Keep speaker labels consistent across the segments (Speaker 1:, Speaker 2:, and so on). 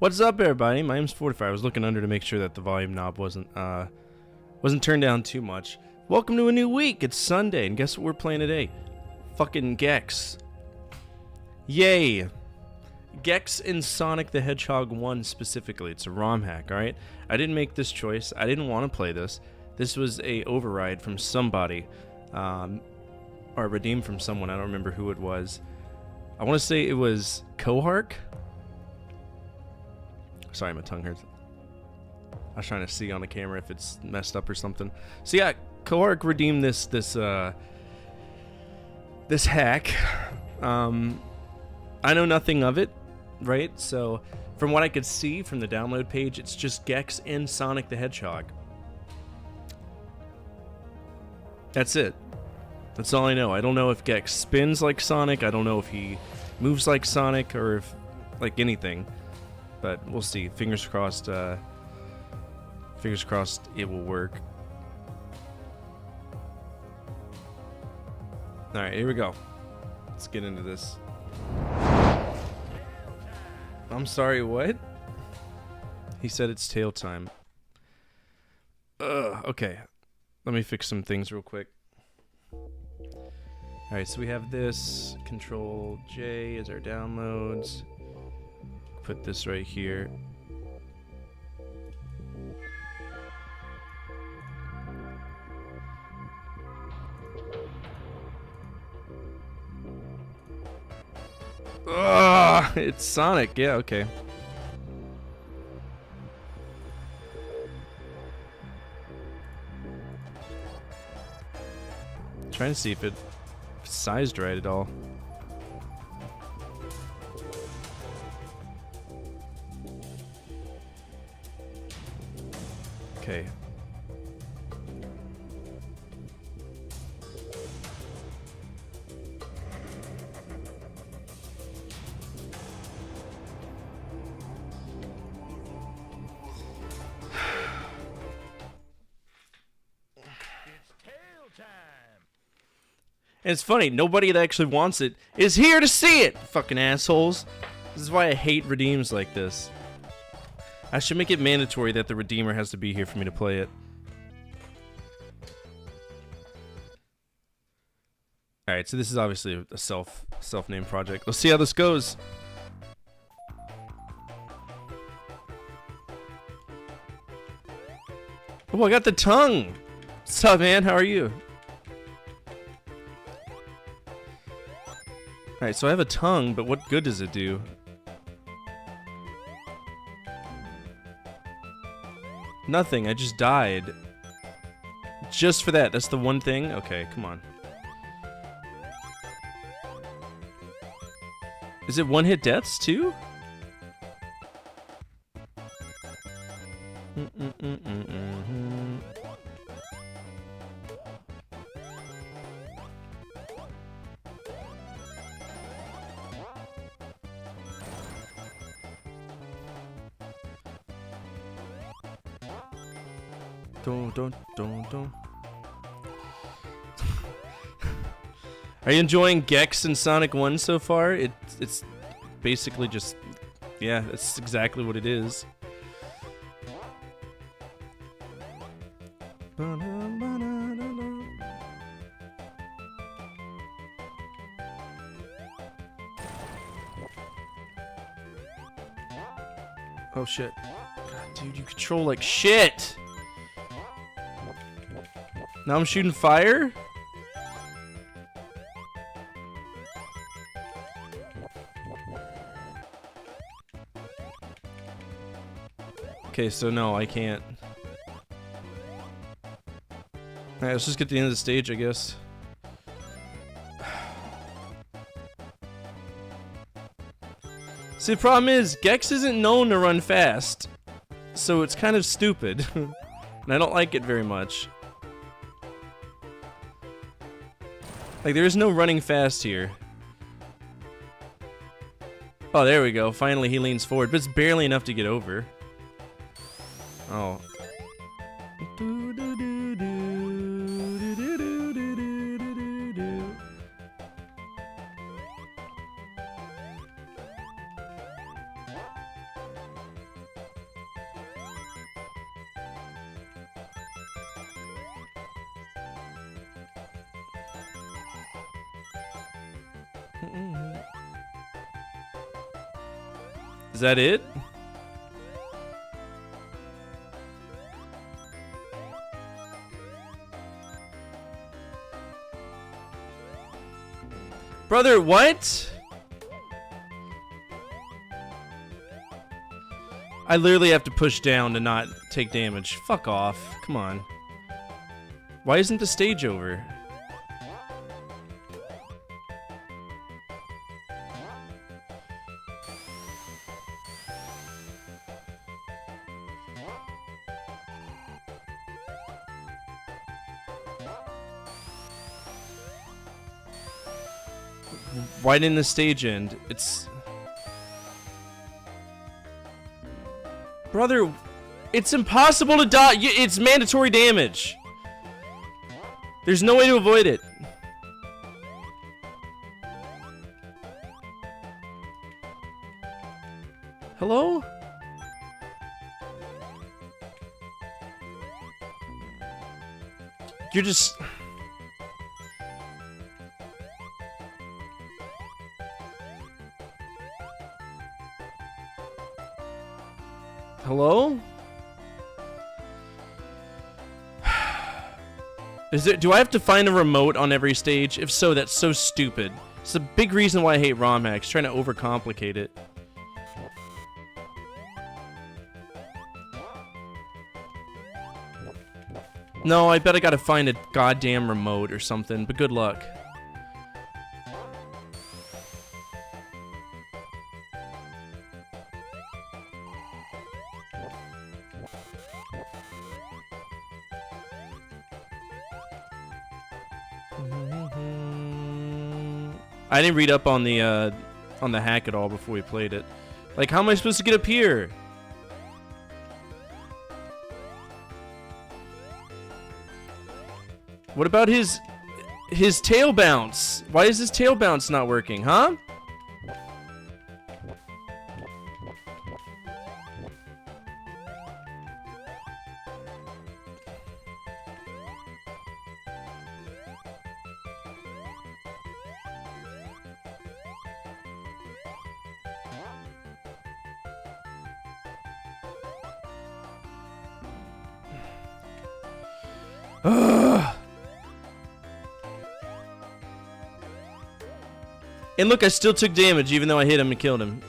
Speaker 1: What's up, everybody? My name's FORTE. I was looking under to make sure that the volume knob wasn't turned down too much. Welcome to a new week. It's Sunday, and guess what we're playing today? Fucking Gex. Yay! Gex in Sonic the Hedgehog 1 specifically. It's a ROM hack, alright? I didn't make this choice. I didn't want to play this. This was a override from somebody. Or redeemed from someone. I don't remember who it was. I want to say it was Kohark. Sorry, my tongue hurts. I was trying to see on the camera if it's messed up or something. So yeah, Kohark redeemed this hack. I know nothing of it, right? So from what I could see from the download page, it's just Gex in Sonic the Hedgehog. That's it. That's all I know. I don't know if Gex spins like Sonic. I don't know if he moves like Sonic or if like anything. But we'll see. Fingers crossed. Fingers crossed it will work. All right, here we go. Let's get into this. I'm sorry, what? He said it's tail time. Okay. Let me fix some things real quick. Alright, so we have this. Control J is our downloads. Put this right here. It's Sonic. Yeah, okay. Trying to see if it's sized right at all. Okay. And it's funny, nobody that actually wants it is here to see it, fucking assholes. This is why I hate redeems like this. I should make it mandatory that the redeemer has to be here for me to play it. Alright, so this is obviously a self-named project. Let's see how this goes. Oh, I got the tongue! What's up, man? How are you? Alright, so I have a tongue, but what good does it do? Nothing, I just died. Just for that, that's the one thing? Okay, come on. Is it one-hit deaths, too? Don't. Are you enjoying Gex and Sonic 1 so far? It's basically just, yeah, that's exactly what it is. Oh shit. God, dude, you control like shit! Now I'm shooting fire? Okay, so no, I can't. Alright, let's just get to the end of the stage, I guess. See, the problem is, Gex isn't known to run fast. So it's kind of stupid. And I don't like it very much. Like, there is no running fast here. Oh, there we go. Finally, he leans forward, but it's barely enough to get over. Oh. Is that it? Brother, what? I literally have to push down to not take damage. Fuck off. Come on. Why isn't the stage over? Why didn't the stage end? It's... Brother, it's impossible to dodge. It's mandatory damage. There's no way to avoid it. Hello? You're just... Hello? Is it? Do I have to find a remote on every stage? If so, that's so stupid. It's a big reason why I hate ROM hacks, trying to overcomplicate it. No, I bet I gotta find a goddamn remote or something, but good luck. I didn't read up on the hack at all before we played it. Like, how am I supposed to get up here? What about his tail bounce? Why is his tail bounce not working, huh? Ugh. And look, I still took damage even though I hit him and killed him.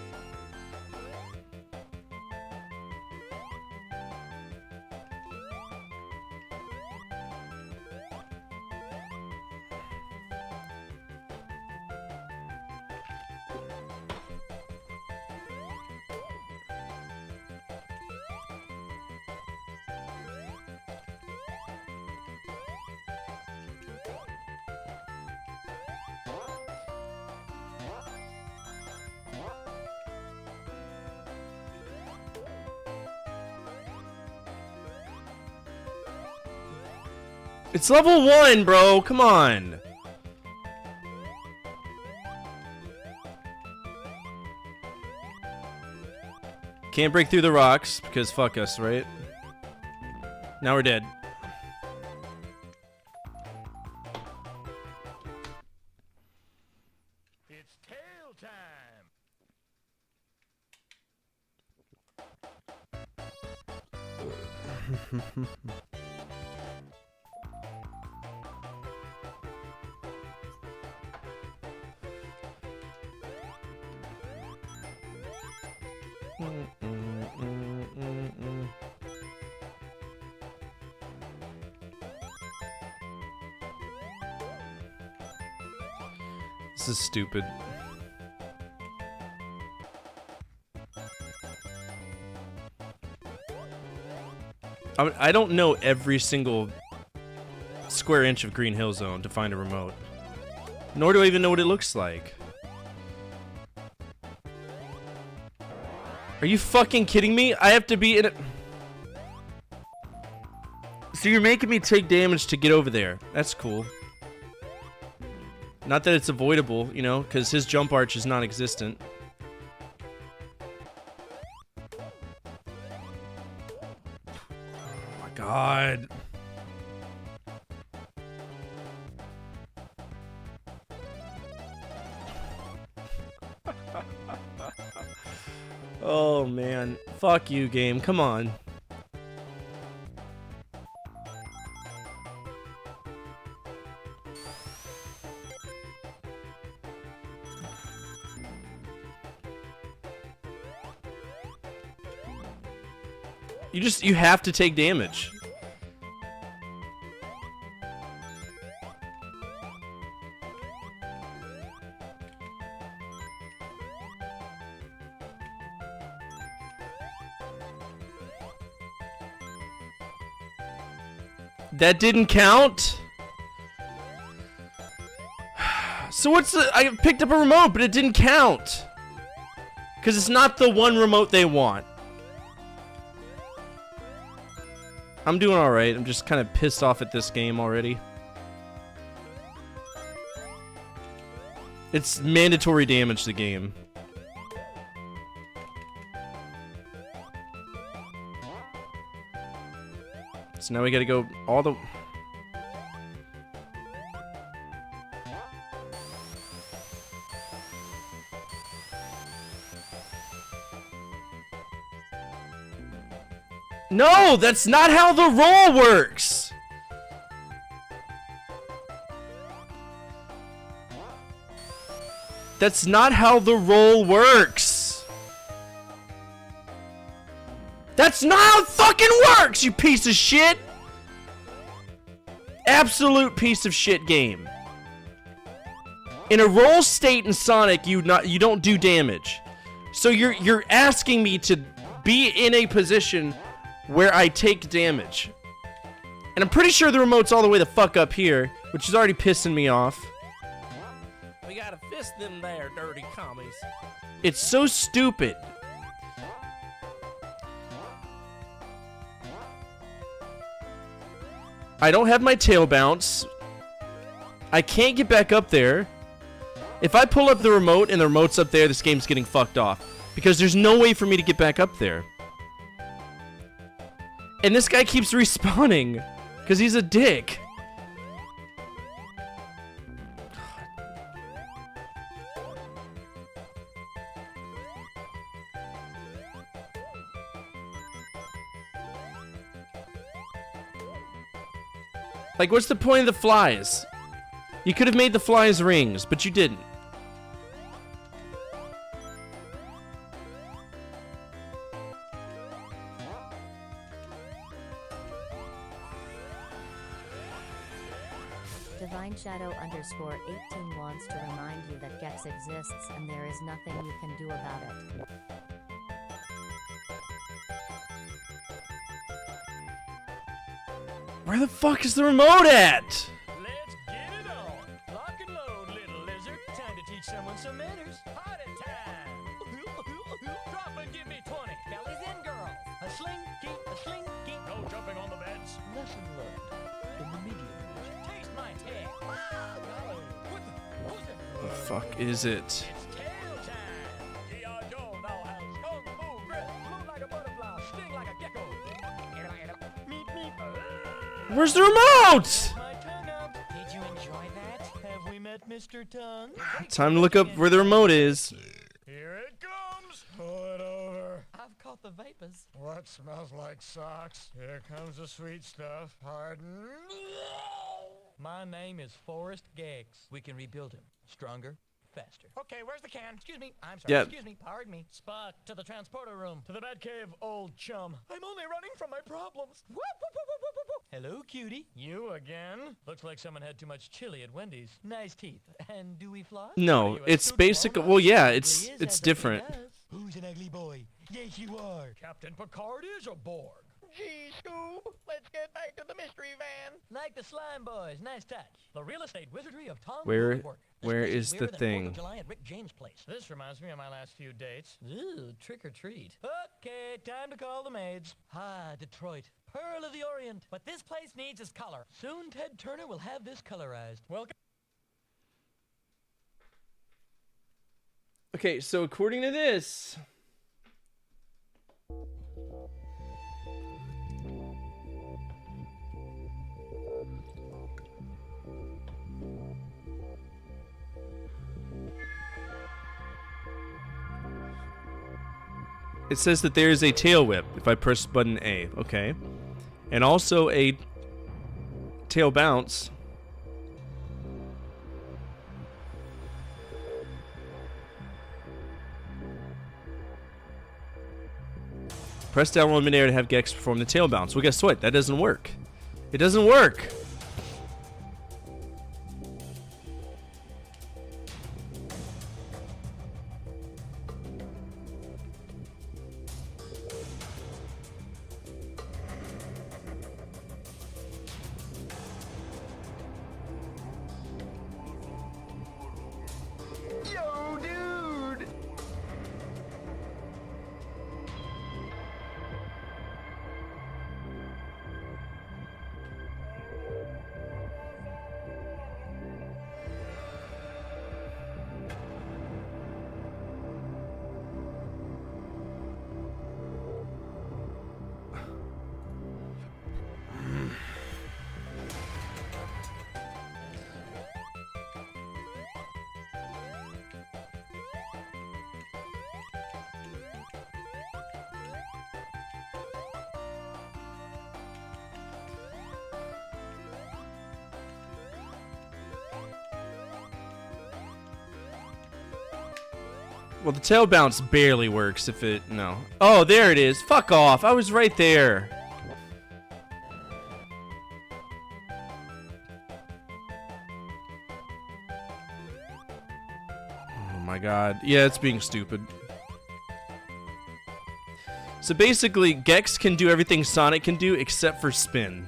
Speaker 1: It's level 1, bro. Come on. Can't break through the rocks because fuck us, right? Now we're dead.
Speaker 2: It's tail time.
Speaker 1: This is stupid. I don't know every single square inch of Green Hill Zone to find a remote. Nor do I even know what it looks like. Are you fucking kidding me? I have to be in a... So you're making me take damage to get over there. That's cool. Not that it's avoidable, you know, because his jump arch is non-existent. Oh my god. Fuck you, game. Come on. You have to take damage. That didn't count? So what's the... I picked up a remote, but it didn't count. Because it's not the one remote they want. I'm doing alright. I'm just kind of pissed off at this game already. It's mandatory damage, the game. So now we gotta go all the... No, that's not how the roll works! That's not how the roll works! That's not how it fucking works, you piece of shit! Absolute piece of shit game. In a roll state in Sonic, you don't do damage. So you're asking me to be in a position where I take damage. And I'm pretty sure the remote's all the way the fuck up here, which is already pissing me off.
Speaker 3: We gotta fist them there, dirty commies.
Speaker 1: It's so stupid. I don't have my tail bounce. I can't get back up there. If I pull up the remote and the remote's up there, this game's getting fucked off. Because there's no way for me to get back up there. And this guy keeps respawning. Because he's a dick. Like, what's the point of the flies? You could have made the flies rings, but you didn't.
Speaker 4: Divine Shadow _18 wants to remind you that Gex exists and there is nothing you can do about it.
Speaker 1: Where the fuck is the remote at?
Speaker 2: Let's get it on. Lock and load, little lizard. Time to teach someone some manners. Party time. Drop and give me 20. Bellies in, girls. A slinky. No jumping on the beds. Lesson learned. In the medium division. Taste my tail. What the? Who's it?
Speaker 1: The fuck is it?
Speaker 2: It's tail time. G.I. Joe now has kung fu grip. Float like a butterfly. Sting like a gecko. Meet me.
Speaker 1: Where's the remote?
Speaker 2: My tongue out. Did you enjoy that? Have we met Mr. Tongue?
Speaker 1: Time to look up where the remote is.
Speaker 2: Here it comes. Pull it over.
Speaker 3: I've caught the vapors.
Speaker 2: What smells like socks? Here comes the sweet stuff. Pardon?
Speaker 3: My name is Forrest Gex. We can rebuild him. Stronger, faster.
Speaker 2: Okay, where's the can?
Speaker 3: Excuse me. I'm sorry.
Speaker 1: Yeah.
Speaker 3: Excuse me. Pardon me. Spock, to the transporter room.
Speaker 2: To the Batcave, old chum. I'm only running from my problems.
Speaker 3: Whoop, whoop, whoop, whoop, whoop, whoop. Hello, cutie.
Speaker 2: You again? Looks like someone had too much chili at Wendy's.
Speaker 3: Nice teeth. And do we floss?
Speaker 1: No,
Speaker 2: Are you
Speaker 1: it's
Speaker 2: astute
Speaker 1: basic.
Speaker 2: walrus?
Speaker 1: Well, yeah,
Speaker 3: Probably
Speaker 1: it's
Speaker 3: is, as a
Speaker 1: different.
Speaker 3: he does. Who's an ugly boy? Yes, you are.
Speaker 2: Captain Picard is a Borg.
Speaker 3: Gee, Scoob, let's get back to the mystery van. Like the slime boys, nice touch. The real estate wizardry of Tom
Speaker 1: Where-
Speaker 3: Woodwork. This
Speaker 1: where
Speaker 3: place
Speaker 1: is the
Speaker 3: weirder than 4th
Speaker 1: thing?
Speaker 3: of July at Rick James' place.
Speaker 2: This reminds me of my last few dates.
Speaker 3: Ooh, trick or treat. Okay, time to call the maids. Ah, Detroit, pearl of the Orient. What this place needs is color. Soon Ted Turner will have this colorized.
Speaker 2: Welcome.
Speaker 1: Okay, so according to this, It says that there is a tail whip if I press button A. Okay. And also a tail bounce. Press down while midair to have Gex perform the tail bounce. Well, guess what? That doesn't work. It doesn't work.
Speaker 2: Yo, dude!
Speaker 1: Well, the tail bounce barely works if it... No. Oh, there it is. Fuck off. I was right there. Oh my god. Yeah, it's being stupid. So basically, Gex can do everything Sonic can do except for spin.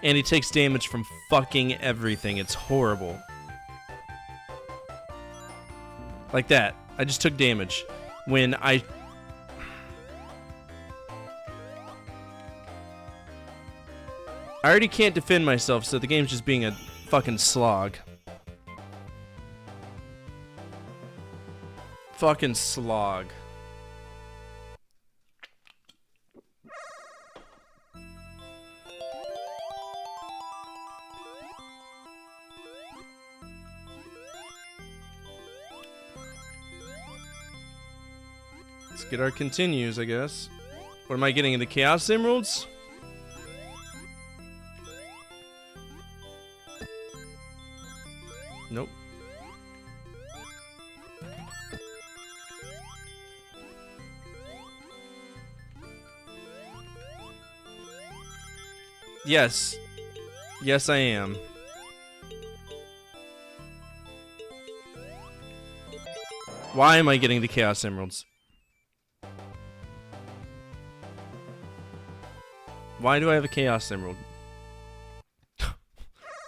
Speaker 1: And he takes damage from fucking everything. It's horrible. Like that. I just took damage when I already can't defend myself, so the game's just being a fucking slog. Fucking slog. Let's get our continues, I guess. What am I getting in the Chaos Emeralds? Nope. Yes. Yes, I am. Why am I getting the Chaos Emeralds? Why do I have a Chaos Emerald? I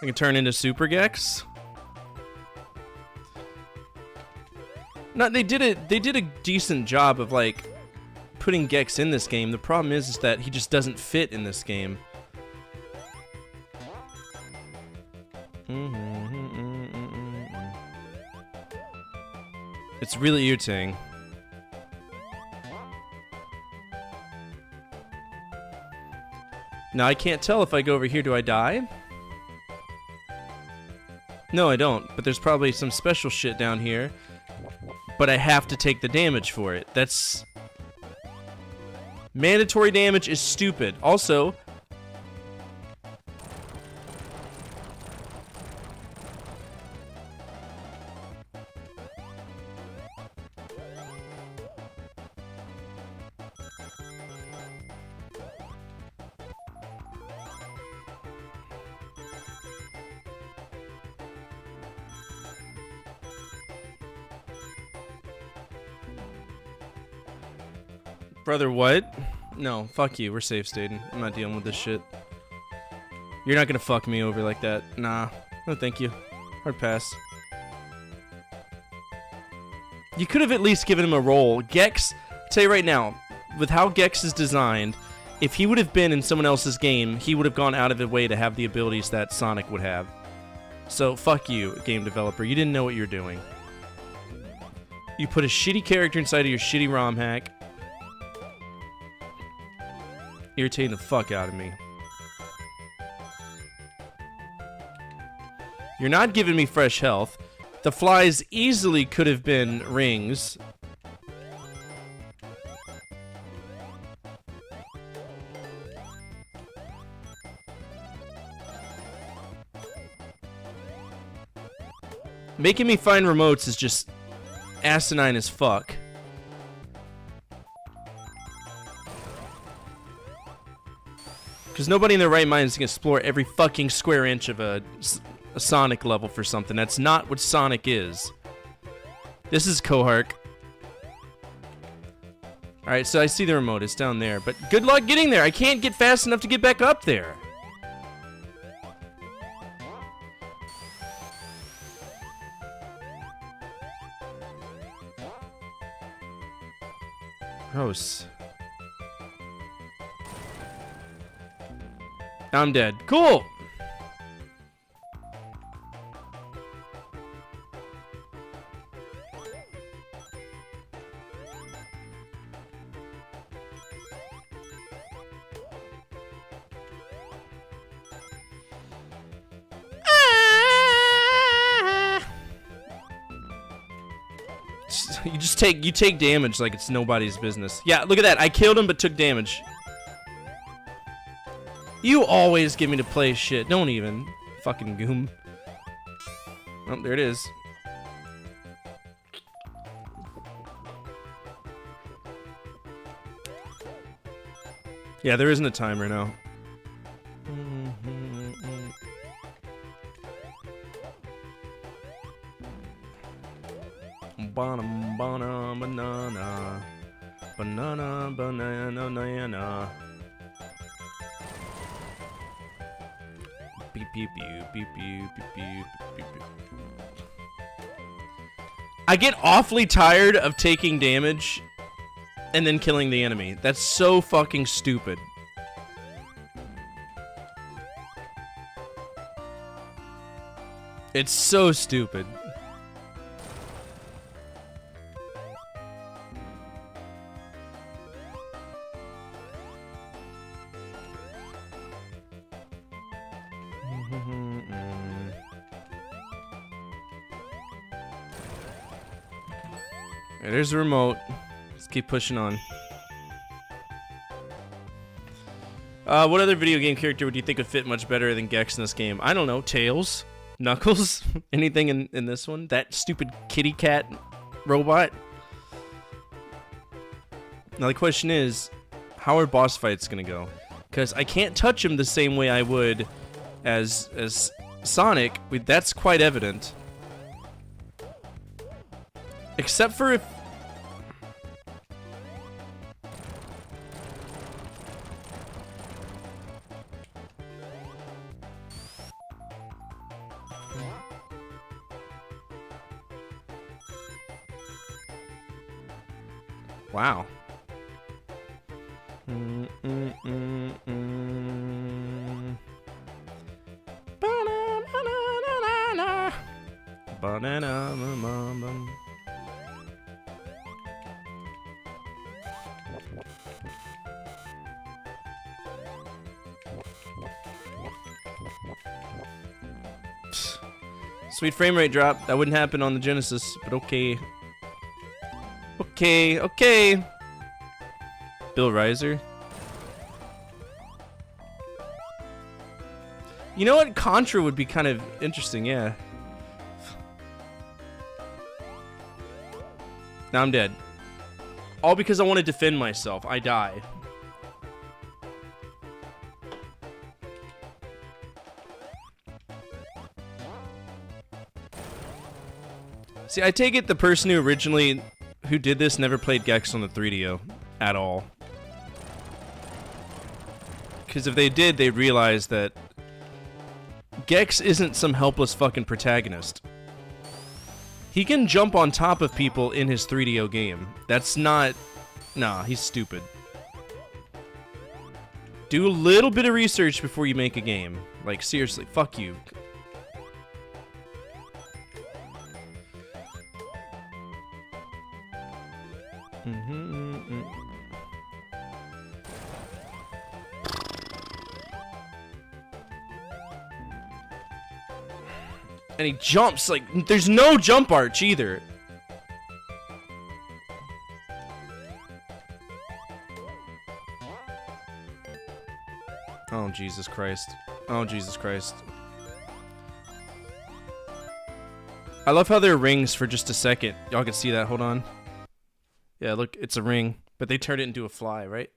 Speaker 1: can turn into Super Gex? No, they did a decent job of like putting Gex in this game. The problem is that he just doesn't fit in this game. It's really irritating. Now I can't tell if I go over here, do I die? No, I don't, but there's probably some special shit down here. But I have to take the damage for it. That's... Mandatory damage is stupid. Also... Brother, what? No, fuck you. We're safe, Staden. I'm not dealing with this shit. You're not gonna fuck me over like that. Nah. No, thank you. Hard pass. You could have at least given him a roll. Gex, I'll tell you right now, with how Gex is designed, if he would have been in someone else's game, he would have gone out of his way to have the abilities that Sonic would have. So, fuck you, game developer. You didn't know what you're doing. You put a shitty character inside of your shitty ROM hack. Irritating the fuck out of me. You're not giving me fresh health. The flies easily could have been rings. Making me find remotes is just asinine as fuck. Because nobody in their right mind is going to explore every fucking square inch of a Sonic level for something. That's not what Sonic is. This is Kohark. Alright, so I see the remote. It's down there. But good luck getting there. I can't get fast enough to get back up there. Gross. I'm dead. Cool! You take damage like it's nobody's business. Yeah, look at that. I killed him but took damage. You always get me to play shit. Don't even. Fucking goom. Oh, there it is. Yeah, there isn't a timer now. Banana, banana, banana, banana, banana. Beep beep beep beep beep beep beep beep. I get awfully tired of taking damage and then killing the enemy. That's so fucking stupid. It's so stupid. Okay, there's the remote. Let's keep pushing on. What other video game character would you think would fit much better than Gex in this game? I don't know. Tails? Knuckles? Anything in this one? That stupid kitty cat robot? Now the question is, how are boss fights gonna go? Because I can't touch him the same way I would as Sonic. That's quite evident. Except for if... Wow. Banana. Sweet frame rate drop. That wouldn't happen on the Genesis, but okay. Okay. Bill Reiser. You know what? Contra would be kind of interesting, yeah. Now I'm dead. All because I want to defend myself. I die. See, I take it the person who did this never played Gex on the 3DO at all. Because if they did, they'd realize that Gex isn't some helpless fucking protagonist. He can jump on top of people in his 3DO game. That's not... Nah, he's stupid. Do a little bit of research before you make a game. Like, seriously, fuck you. And he jumps like there's no jump arch either. Oh Jesus Christ. Oh Jesus Christ. I love how there are rings for just a second. Y'all can see that. Hold on. Yeah, look, it's a ring, but they turned it into a fly, right?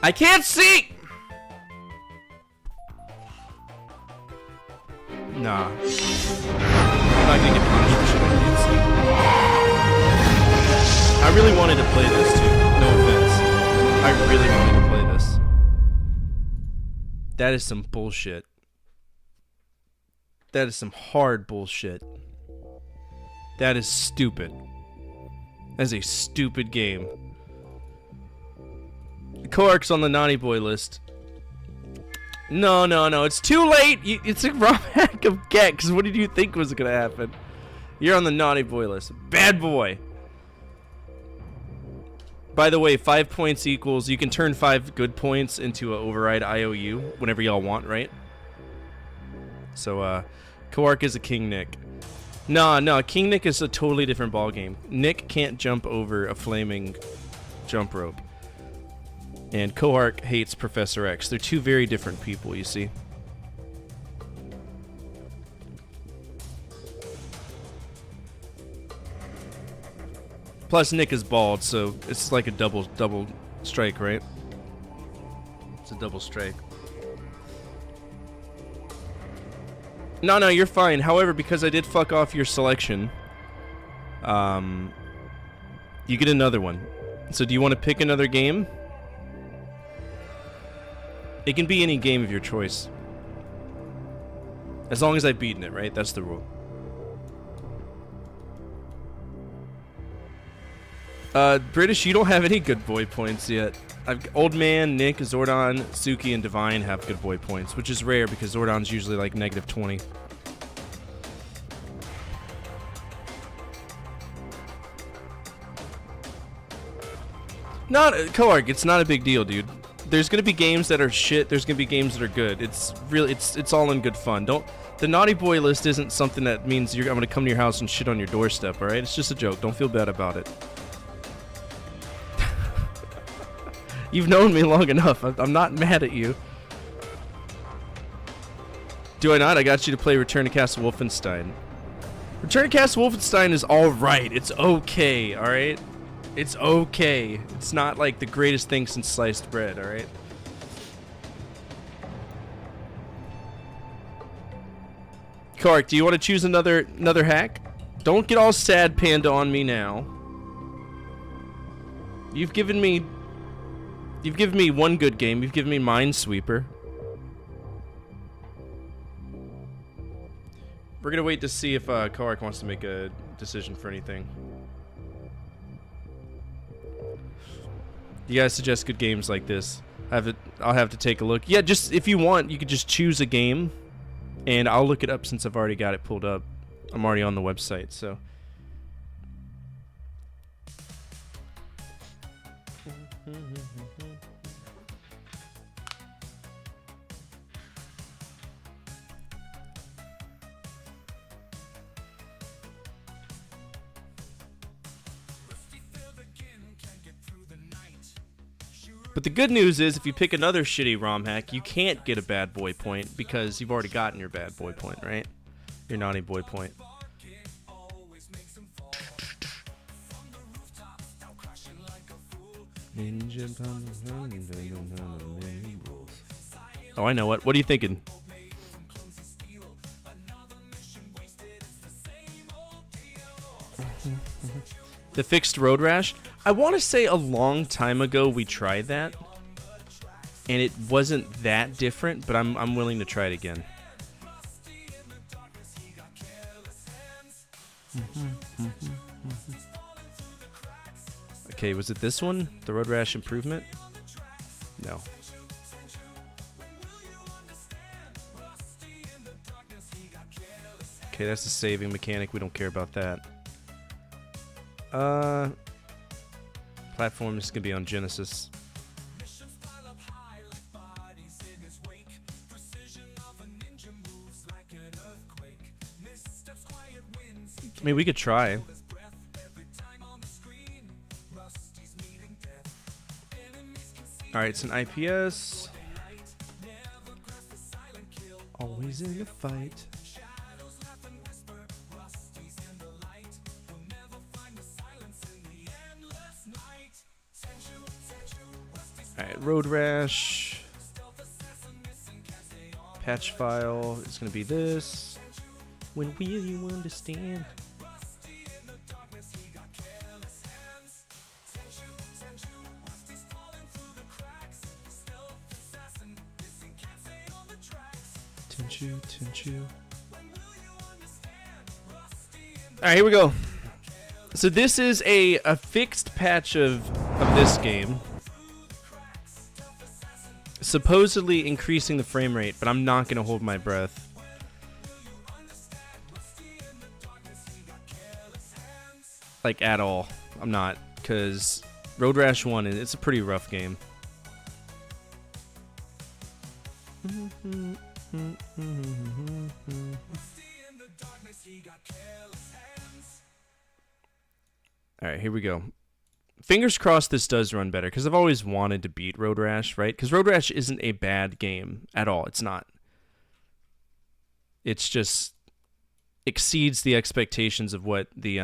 Speaker 1: I can't see! Nah. I'm not gonna get punished for shit I can't see. I really wanted to play this too. No offense. I really wanted to play this. That is some bullshit. That is some hard bullshit. That is stupid. That is a stupid game. Koark's on the naughty boy list. No, it's too late. It's a ROM hack of Gex. What did you think was gonna happen? You're on the naughty boy list. Bad boy. By the way, 5 points equals, you can turn 5 good points into an override IOU whenever y'all want, right? So, Koark is a King Nick. No, King Nick is a totally different ballgame. Nick can't jump over a flaming jump rope. And Koark hates Professor X. They're two very different people, you see. Plus, Nick is bald, so it's like a double strike, right? It's a double strike. No, you're fine. However, because I did fuck off your selection, you get another one. So do you want to pick another game? It can be any game of your choice. As long as I've beaten it, right? That's the rule. British, you don't have any good boy points yet. Old Man, Nick, Zordon, Suki, and Divine have good boy points, which is rare because Zordon's usually like -20. Koark, it's not a big deal, dude. There's gonna be games that are shit. There's gonna be games that are good. It's really, it's all in good fun. The naughty boy list isn't something that means I'm gonna come to your house and shit on your doorstep. All right, it's just a joke. Don't feel bad about it. You've known me long enough. I'm not mad at you. Do I not? I got you to play Return to Castle Wolfenstein. Return to Castle Wolfenstein is alright. It's okay, alright? It's okay. It's not like the greatest thing since sliced bread, alright? Koark, do you want to choose another hack? Don't get all sad panda on me now. You've given me one good game. You've given me Minesweeper. We're gonna wait to see if Koark wants to make a decision for anything. You guys suggest good games like this. I'll have to take a look. Yeah, just if you want, you could just choose a game, and I'll look it up since I've already got it pulled up. I'm already on the website, so. But the good news is, if you pick another shitty ROM hack, you can't get a bad boy point because you've already gotten your bad boy point, right? Your naughty boy point. Oh, I know what. What are you thinking? The fixed road rash? I want to say a long time ago we tried that, and it wasn't that different, but I'm willing to try it again. Okay, was it this one? The road rash improvement? No. Okay, that's the saving mechanic. We don't care about that. Platform is gonna be on Genesis. I mean, we could try. All right, it's an IPS. Always in a fight. All right, Road Rash. Patch file is going to be this. When will you understand? Tenchu. Alright, here we go. So this is a fixed patch of this game. Supposedly increasing the frame rate, but I'm not going to hold my breath. Like, at all. I'm not, because Road Rash 1, it's a pretty rough game. Alright, here we go. Fingers crossed this does run better, because I've always wanted to beat Road Rash, right? Because Road Rash isn't a bad game at all. It's not. It's just exceeds the expectations of what the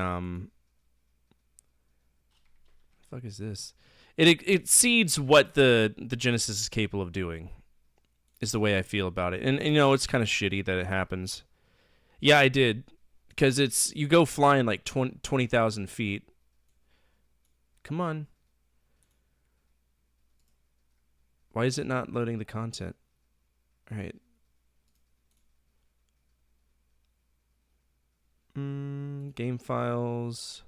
Speaker 1: fuck is this? It exceeds what the Genesis is capable of doing. Is the way I feel about it. And you know, it's kind of shitty that it happens. Yeah, I did. Because you go flying like 20,000 feet. Come on. Why is it not loading the content? All right. Game files.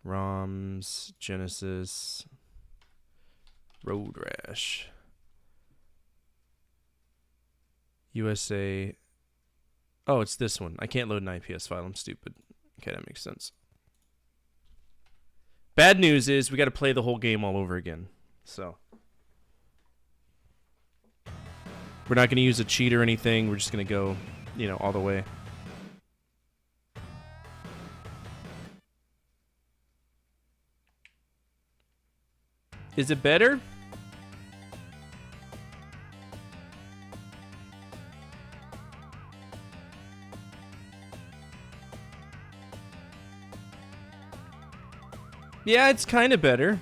Speaker 1: ROMs. Genesis. Road Rash. USA. Oh, it's this one. I can't load an IPS file. I'm stupid. Okay, that makes sense. Bad news is we got to play the whole game all over again. So we're not going to use a cheat or anything. We're just going to go, you know, all the way. Is it better? Yeah, it's kind of better.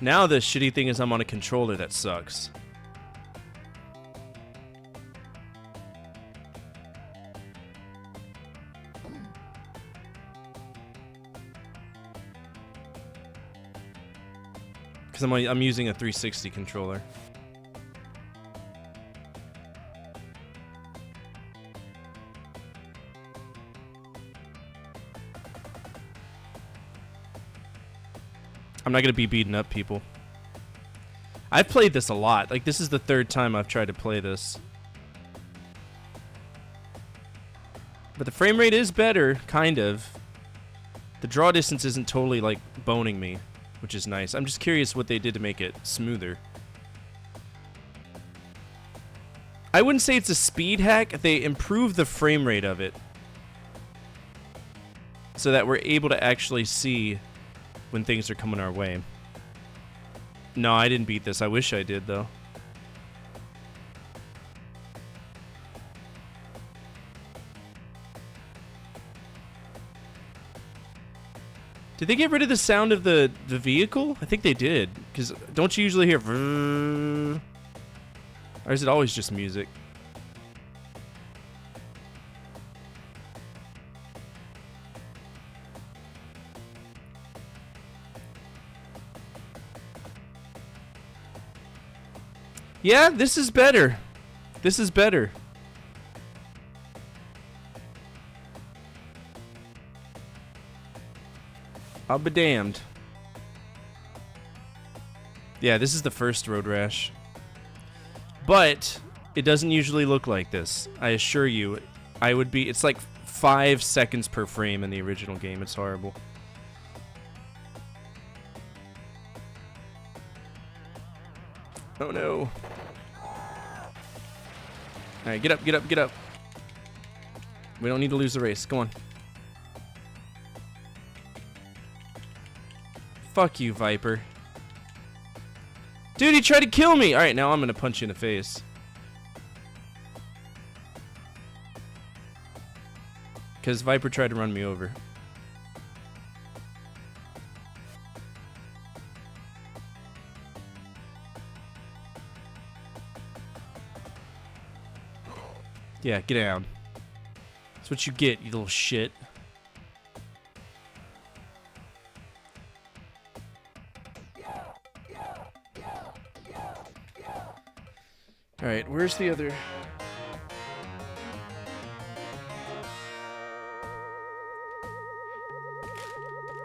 Speaker 1: Now the shitty thing is I'm on a controller that sucks. Because I'm using a 360 controller. I'm not going to be beating up people. I've played this a lot. Like, this is the third time I've tried to play this. But the frame rate is better, kind of. The draw distance isn't totally, like, boning me, which is nice. I'm just curious what they did to make it smoother. I wouldn't say it's a speed hack. They improved the frame rate of it so that we're able to actually see when things are coming our way. No, I didn't beat this. I wish I did, though. Did they get rid of the sound of the vehicle? I think they did. Because don't you usually hear... Or is it always just music? Yeah, this is better. This is better. I'll be damned. Yeah, this is the first Road Rash. But it doesn't usually look like this. I assure you, it's like 5 seconds per frame in the original game. It's horrible. Oh no. Alright, get up, get up, get up. We don't need to lose the race. Go on. Fuck you, Viper. Dude, he tried to kill me! Alright, now I'm gonna punch you in the face. Because Viper tried to run me over. Yeah, get down. That's what you get, you little shit. Alright, where's the other...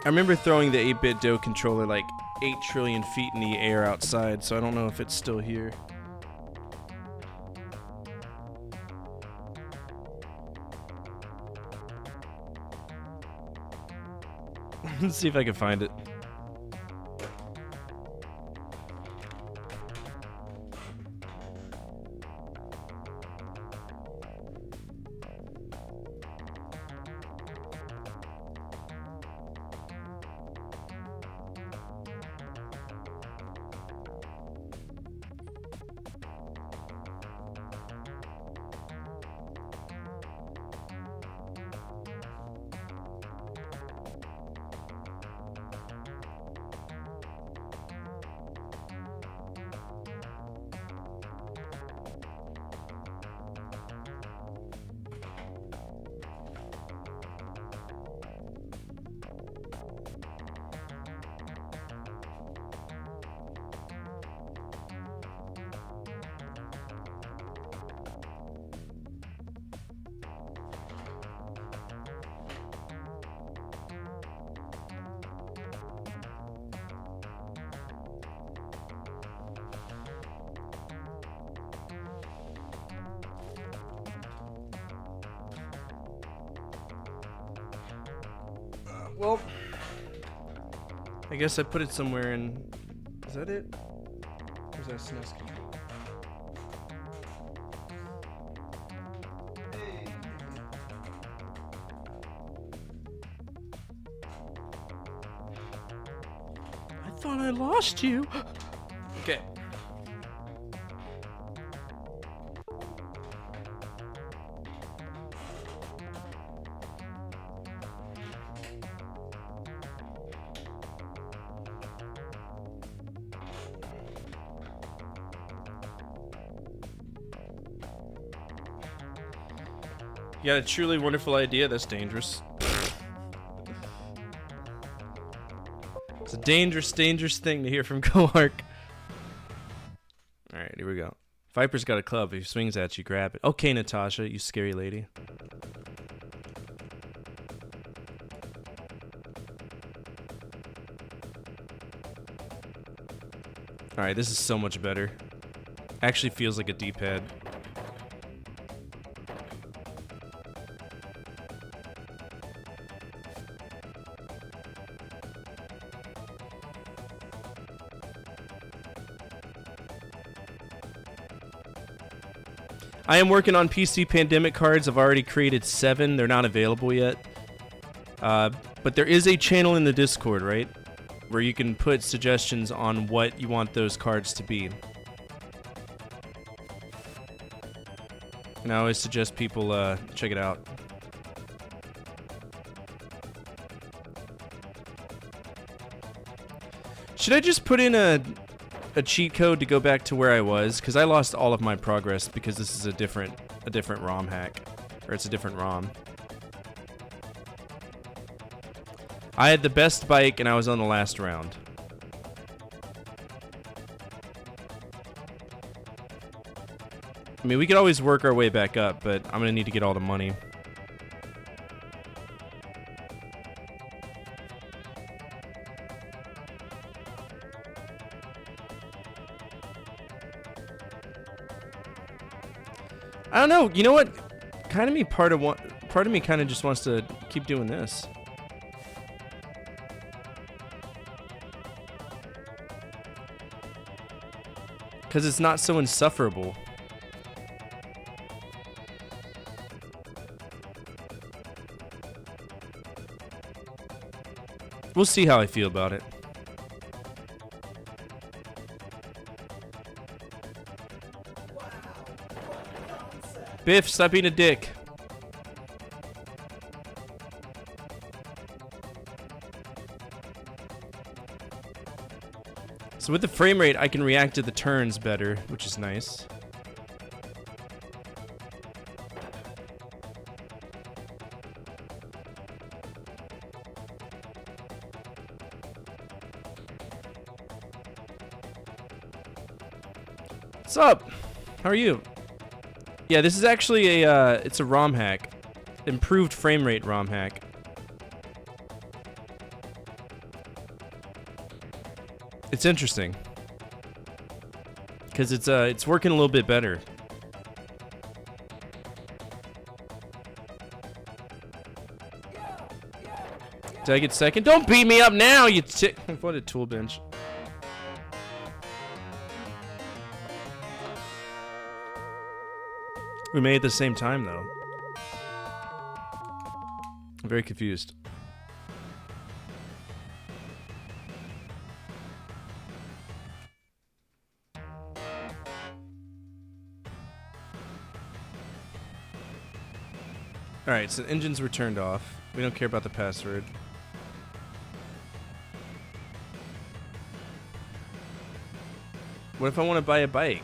Speaker 1: I remember throwing the 8-bit DOE controller like 8 trillion feet in the air outside, so I don't know if it's still here. Let's see if I can find it. Well, I guess I put it somewhere in... Is that it? Where's that SNES key? I thought I lost you. Okay. You got a truly wonderful idea that's dangerous. It's a dangerous, dangerous thing to hear from Coark. Alright, here we go. Viper's got a club. If he swings at you, grab it. Okay, Natasha, you scary lady. Alright, this is so much better. Actually feels like a D-pad. I am working on PC Pandemic cards. I've already created 7. They're not available yet. But there is a channel in the Discord, right? Where you can put suggestions on what you want those cards to be. And I always suggest people check it out. Should I just put in a cheat code to go back to where I was? Because I lost all of my progress because this is a different ROM hack. Or it's a different ROM. I had the best bike and I was on the last round. I mean, we could always work our way back up, but I'm gonna need to get all the money. I don't know. You know what? Part of me kind of just wants to keep doing this. Because it's not so insufferable. We'll see how I feel about it. Biff, stop being a dick. So with the frame rate, I can react to the turns better, which is nice. What's up? How are you? Yeah, this is actually a, it's a ROM hack. Improved frame rate ROM hack. It's interesting. Because it's working a little bit better. Did I get second? Don't beat me up now, you tick. What a tool bench. We made it at the same time, though. I'm very confused. Alright, so engines were turned off. We don't care about the password. What if I want to buy a bike?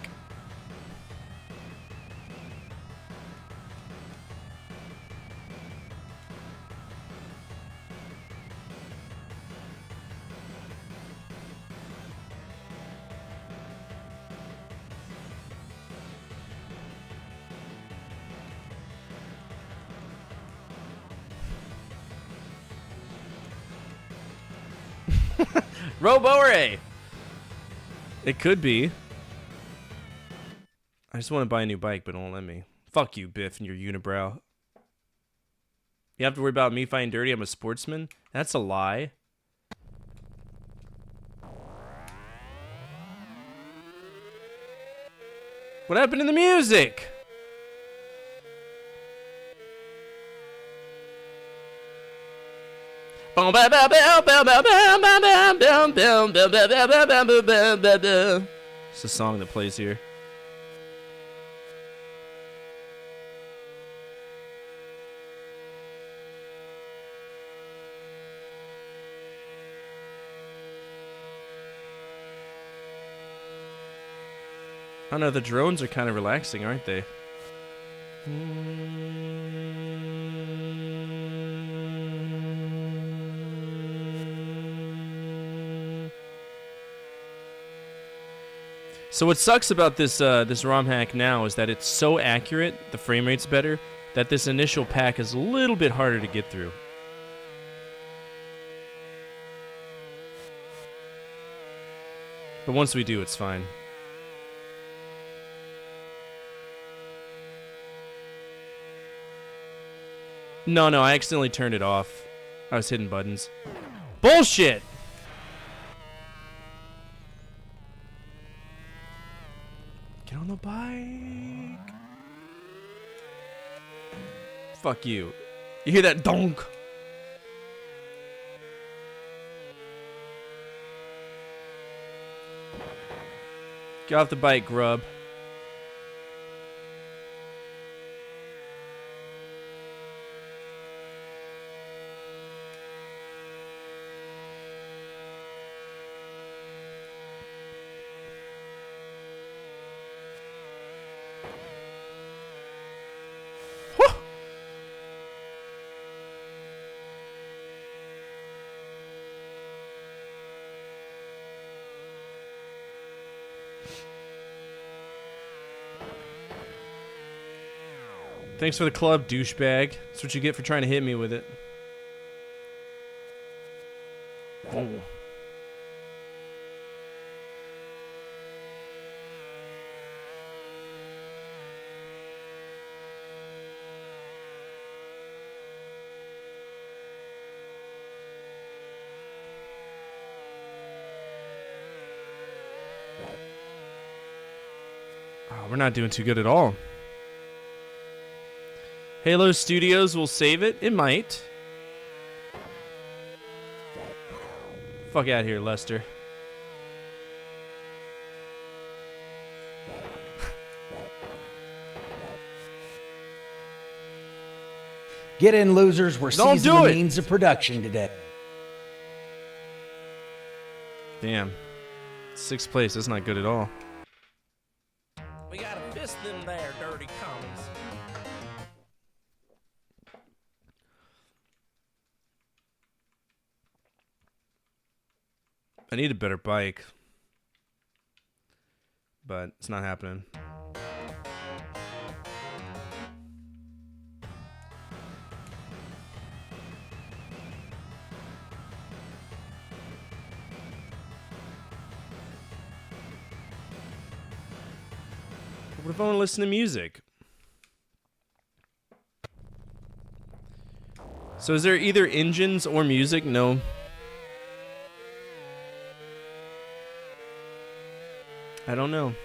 Speaker 1: Robo-Ray! It could be. I just want to buy a new bike, but it won't let me. Fuck you, Biff, and your unibrow. You have to worry about me fighting dirty. I'm a sportsman? That's a lie. What happened in the music? It's the song that plays here. I don't know, the drones are kind of relaxing, aren't they? So what sucks about this this ROM hack now is that it's so accurate, the frame rate's better, that this initial pack is a little bit harder to get through. But once we do, it's fine. No, I accidentally turned it off. I was hitting buttons. Bullshit! Get on the bike. Fuck you. You hear that donk? Get off the bike, grub. Thanks for the club, douchebag. That's what you get for trying to hit me with it. Oh. Oh, we're not doing too good at all. Halo Studios will save it. It might. Fuck out of here, Lester.
Speaker 5: Get in, losers. We're
Speaker 1: Don't
Speaker 5: seizing
Speaker 1: do
Speaker 5: the
Speaker 1: it.
Speaker 5: means of production today.
Speaker 1: Damn. 6th place. That's not good at all.
Speaker 6: We gotta fist them there, dirty commies.
Speaker 1: I need a better bike. But it's not happening. What if I want to listen to music? So is there either engines or music? No. I don't know.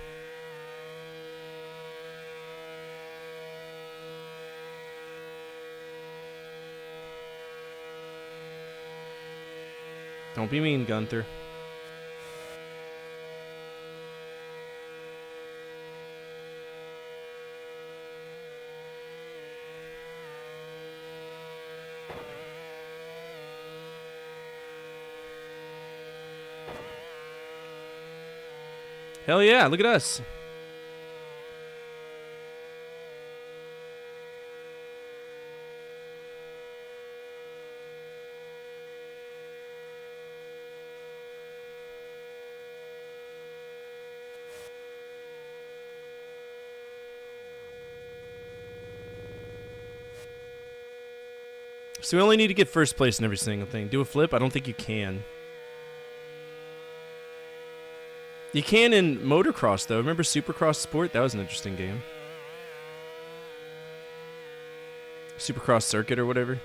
Speaker 1: Don't be mean, Gunther. Hell yeah, look at us. So we only need to get first place in every single thing. Do a flip? I don't think you can. You can in motocross, though. Remember Supercross Sport? That was an interesting game. Supercross Circuit or whatever.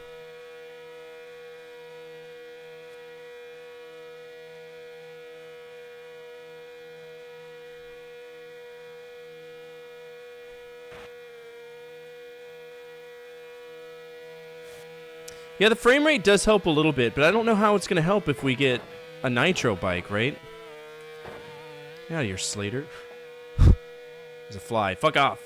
Speaker 1: Yeah, the frame rate does help a little bit, but I don't know how it's going to help if we get a nitro bike, right? Get out of here, Slater. There's a fly. Fuck off.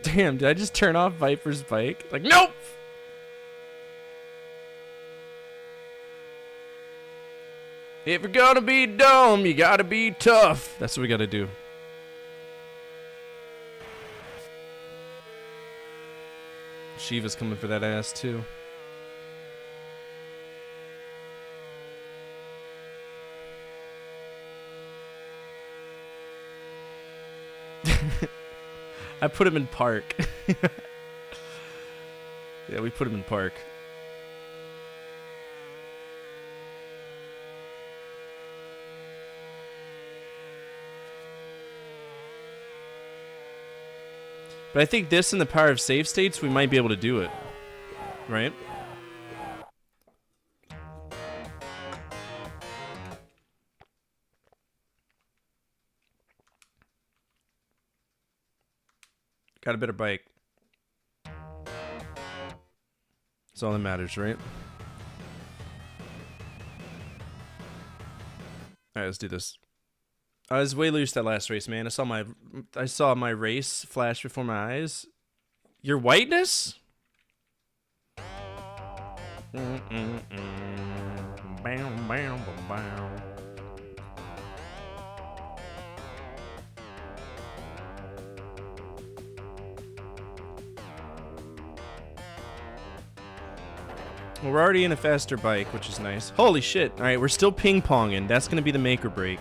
Speaker 1: Damn, did I just turn off Viper's bike? Like, nope! If you're gonna be dumb, you gotta be tough. That's what we gotta do. Shiva's coming for that ass, too. I put him in park. Yeah, we put him in park. But I think this and the power of save states, we might be able to do it. Right? Got a better bike. That's all that matters, right? Alright, let's do this. I was way loose that last race, man. I saw my race flash before my eyes. Your whiteness? Bam, bam, bam, bam. Well, we're already in a faster bike, which is nice. Holy shit. All right, we're still ping-ponging. That's going to be the make or break.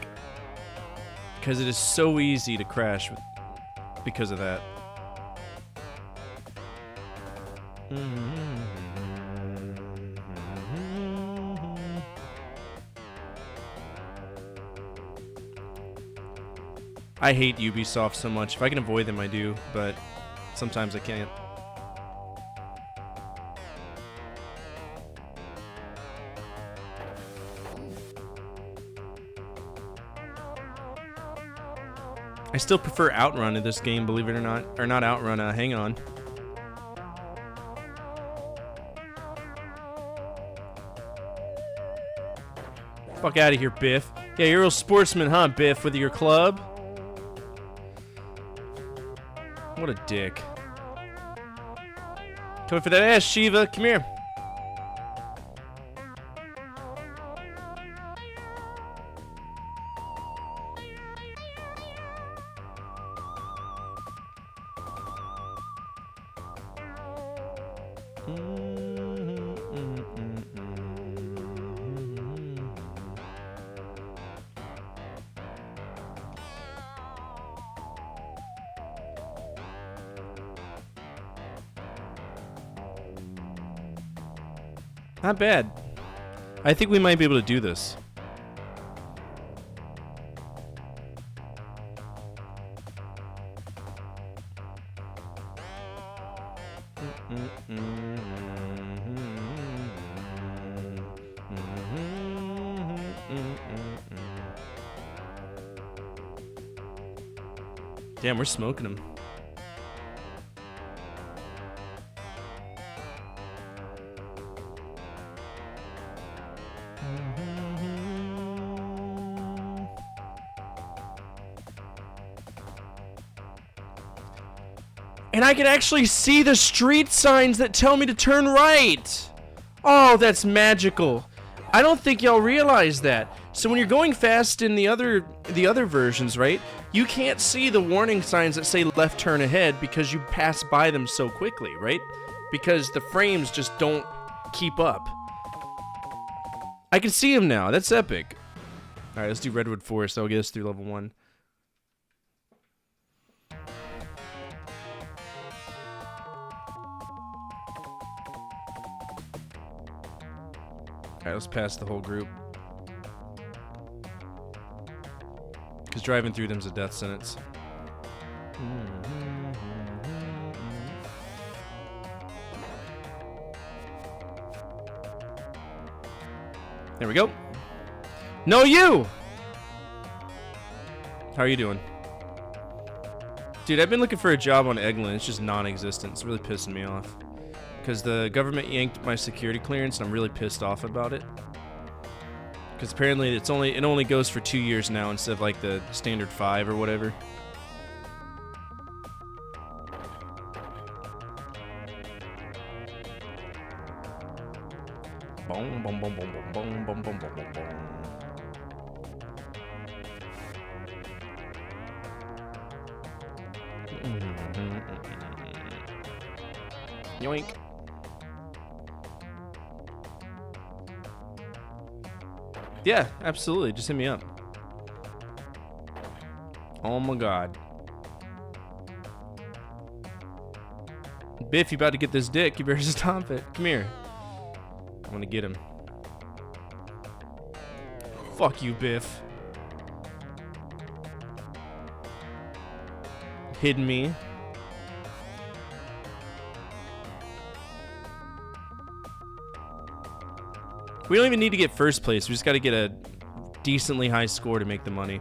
Speaker 1: Because it is so easy to crash because of that. I hate Ubisoft so much. If I can avoid them, I do, but sometimes I can't. I still prefer Outrun to this game, believe it or not. Or not Outrun, Hang On. Fuck out of here, Biff. Yeah, you're a real sportsman, huh, Biff, with your club? What a dick. Coming for that ass, Shiva. Come here. Not bad. I think we might be able to do this. Damn, we're smoking them. And I can actually see the street signs that tell me to turn right. Oh, that's magical. I don't think y'all realize that. So when you're going fast in the other versions, right? You can't see the warning signs that say left turn ahead because you pass by them so quickly, right? Because the frames just don't keep up. I can see them now. That's epic. All right, let's do Redwood Forest. That'll get us through level 1. Alright, let's pass the whole group. Because driving through them's a death sentence. There we go. No, you! How are you doing? Dude, I've been looking for a job on Eglin. It's just non-existent. It's really pissing me off. Because the government yanked my security clearance, and I'm really pissed off about it. Because apparently it only goes for 2 years now instead of like the standard 5 or whatever. Boom, boom, boom, boom, boom, boom, boom, boom, boom, boom, boom. Yoink. Yeah, absolutely. Just hit me up. Oh my god. Biff, you about to get this dick. You better stop it. Come here. I'm gonna get him. Fuck you, Biff. Hidden me. We don't even need to get first place. We just got to get a decently high score to make the money.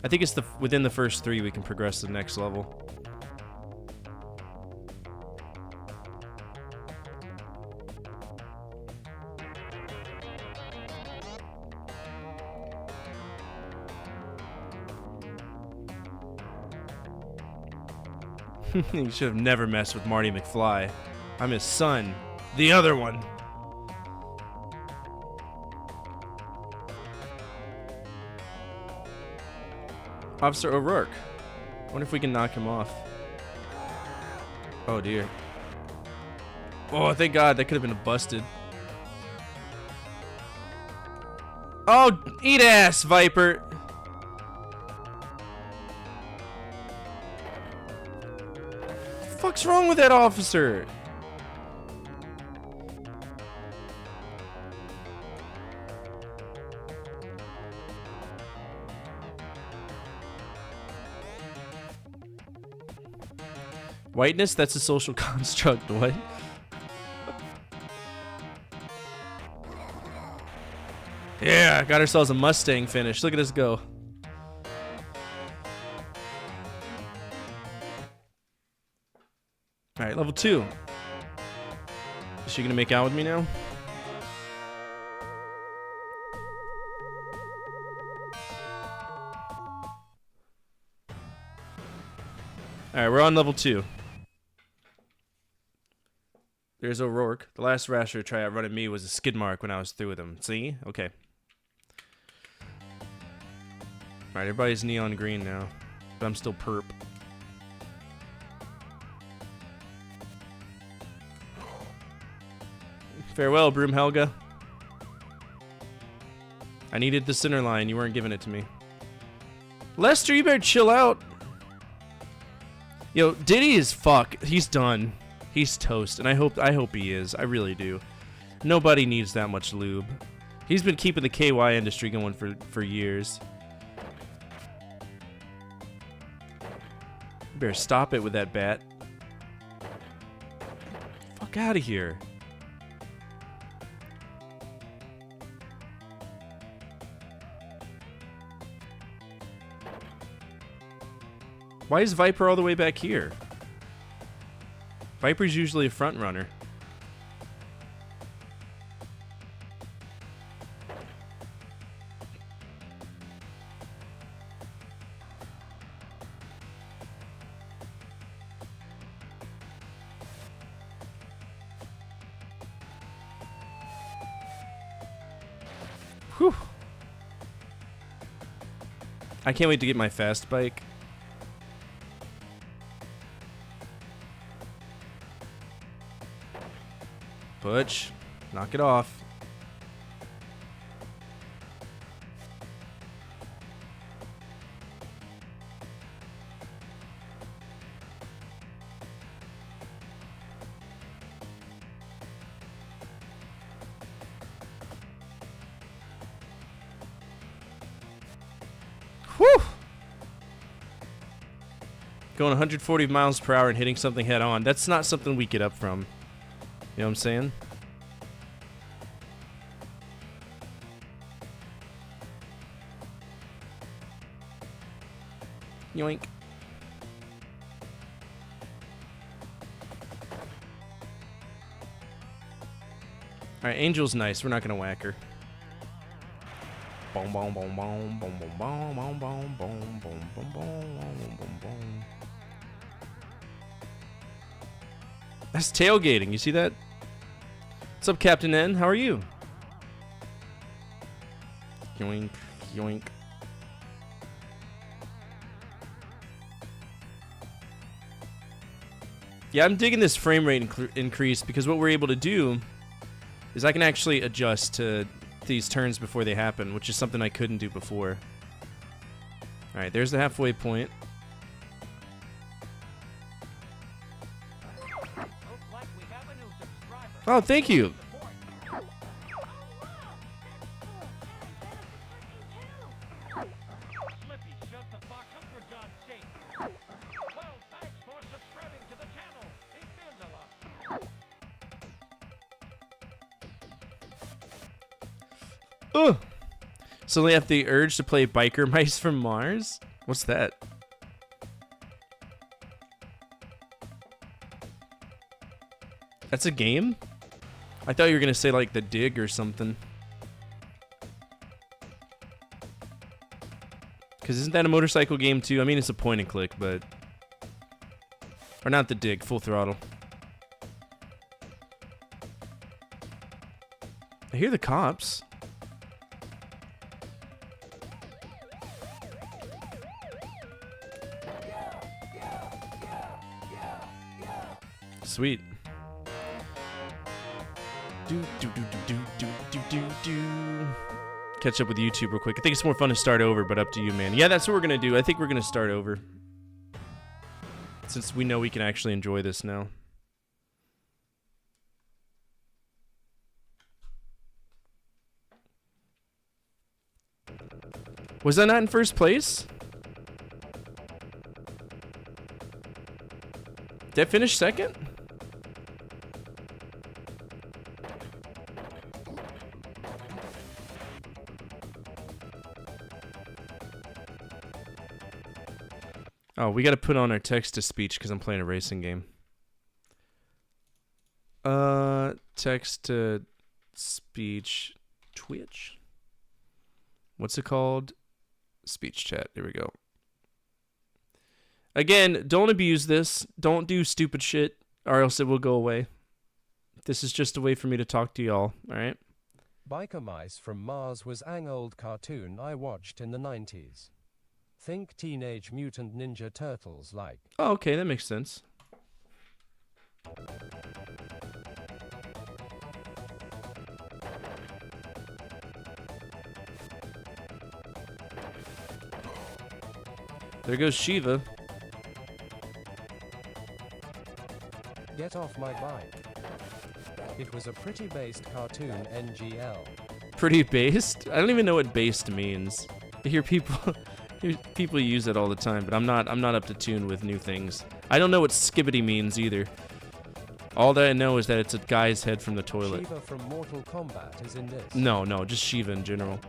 Speaker 1: I think it's within the first 3 we can progress to the next level. You should have never messed with Marty McFly. I'm his son. The other one. Officer O'Rourke. Wonder if we can knock him off. Oh dear. Oh, thank God. That could have been a busted. Oh, eat ass, Viper. What the fuck's wrong with that officer? Whiteness? That's a social construct. What? Yeah, got ourselves a Mustang finish. Look at us go. Alright, level 2. Is she gonna make out with me now? Alright, we're on level 2. There's O'Rourke. The last rasher to try out running me was a skid mark when I was through with him. See? Okay. Alright, everybody's neon green now. But I'm still perp. Farewell, Broom Helga. I needed the center line. You weren't giving it to me. Lester, you better chill out. Yo, Diddy is fuck. He's done. He's toast, and I hope he is. I really do. Nobody needs that much lube. He's been keeping the KY industry going for years. You better stop it with that bat. Fuck out of here. Why is Viper all the way back here? Viper's usually a front runner. Whew. I can't wait to get my fast bike. Butch, knock it off. Whew! Going 140 miles per hour and hitting something head on. That's not something we get up from. You know what I'm saying? Yoink. Alright, Angel's nice. We're not gonna whack her. Boom, boom, boom, boom, boom, boom, boom, boom, boom, boom, boom, boom, boom, boom, boom, boom. That's tailgating. You see that? What's up, Captain N? How are you? Yoink, yoink. Yeah, I'm digging this frame rate increase because what we're able to do is I can actually adjust to these turns before they happen, which is something I couldn't do before. Alright, there's the halfway point. Oh, thank you. Ugh. So they have the urge to play Biker Mice from Mars? What's that? That's a game? I thought you were gonna say like The Dig or something. Cause isn't that a motorcycle game too? I mean, it's a point and click, but... Or not The Dig, Full Throttle. I hear the cops. Sweet. Catch up with YouTube real quick. I think it's more fun to start over, but up to you, man. Yeah, that's what we're gonna do. I think we're gonna start over. Since we know we can actually enjoy this now. Was I not in first place? Did I finish second? Oh, we gotta put on our text-to-speech because I'm playing a racing game. Text-to-speech Twitch? What's it called? Speech chat. There we go. Again, don't abuse this. Don't do stupid shit, or else it will go away. This is just a way for me to talk to y'all, alright?
Speaker 7: Biker Mice from Mars was an old cartoon I watched in the 90s. Think Teenage Mutant Ninja Turtles like.
Speaker 1: Oh, okay, that makes sense. There goes Shiva.
Speaker 7: Get off my bike. It was a pretty based cartoon NGL.
Speaker 1: Pretty based? I don't even know what based means. I hear people people use it all the time, but I'm not up to tune with new things. I don't know what skibbity means either. All that I know is that it's a guy's head from the toilet.
Speaker 7: Shiva from Mortal Kombat is in this.
Speaker 1: No, just Shiva in general.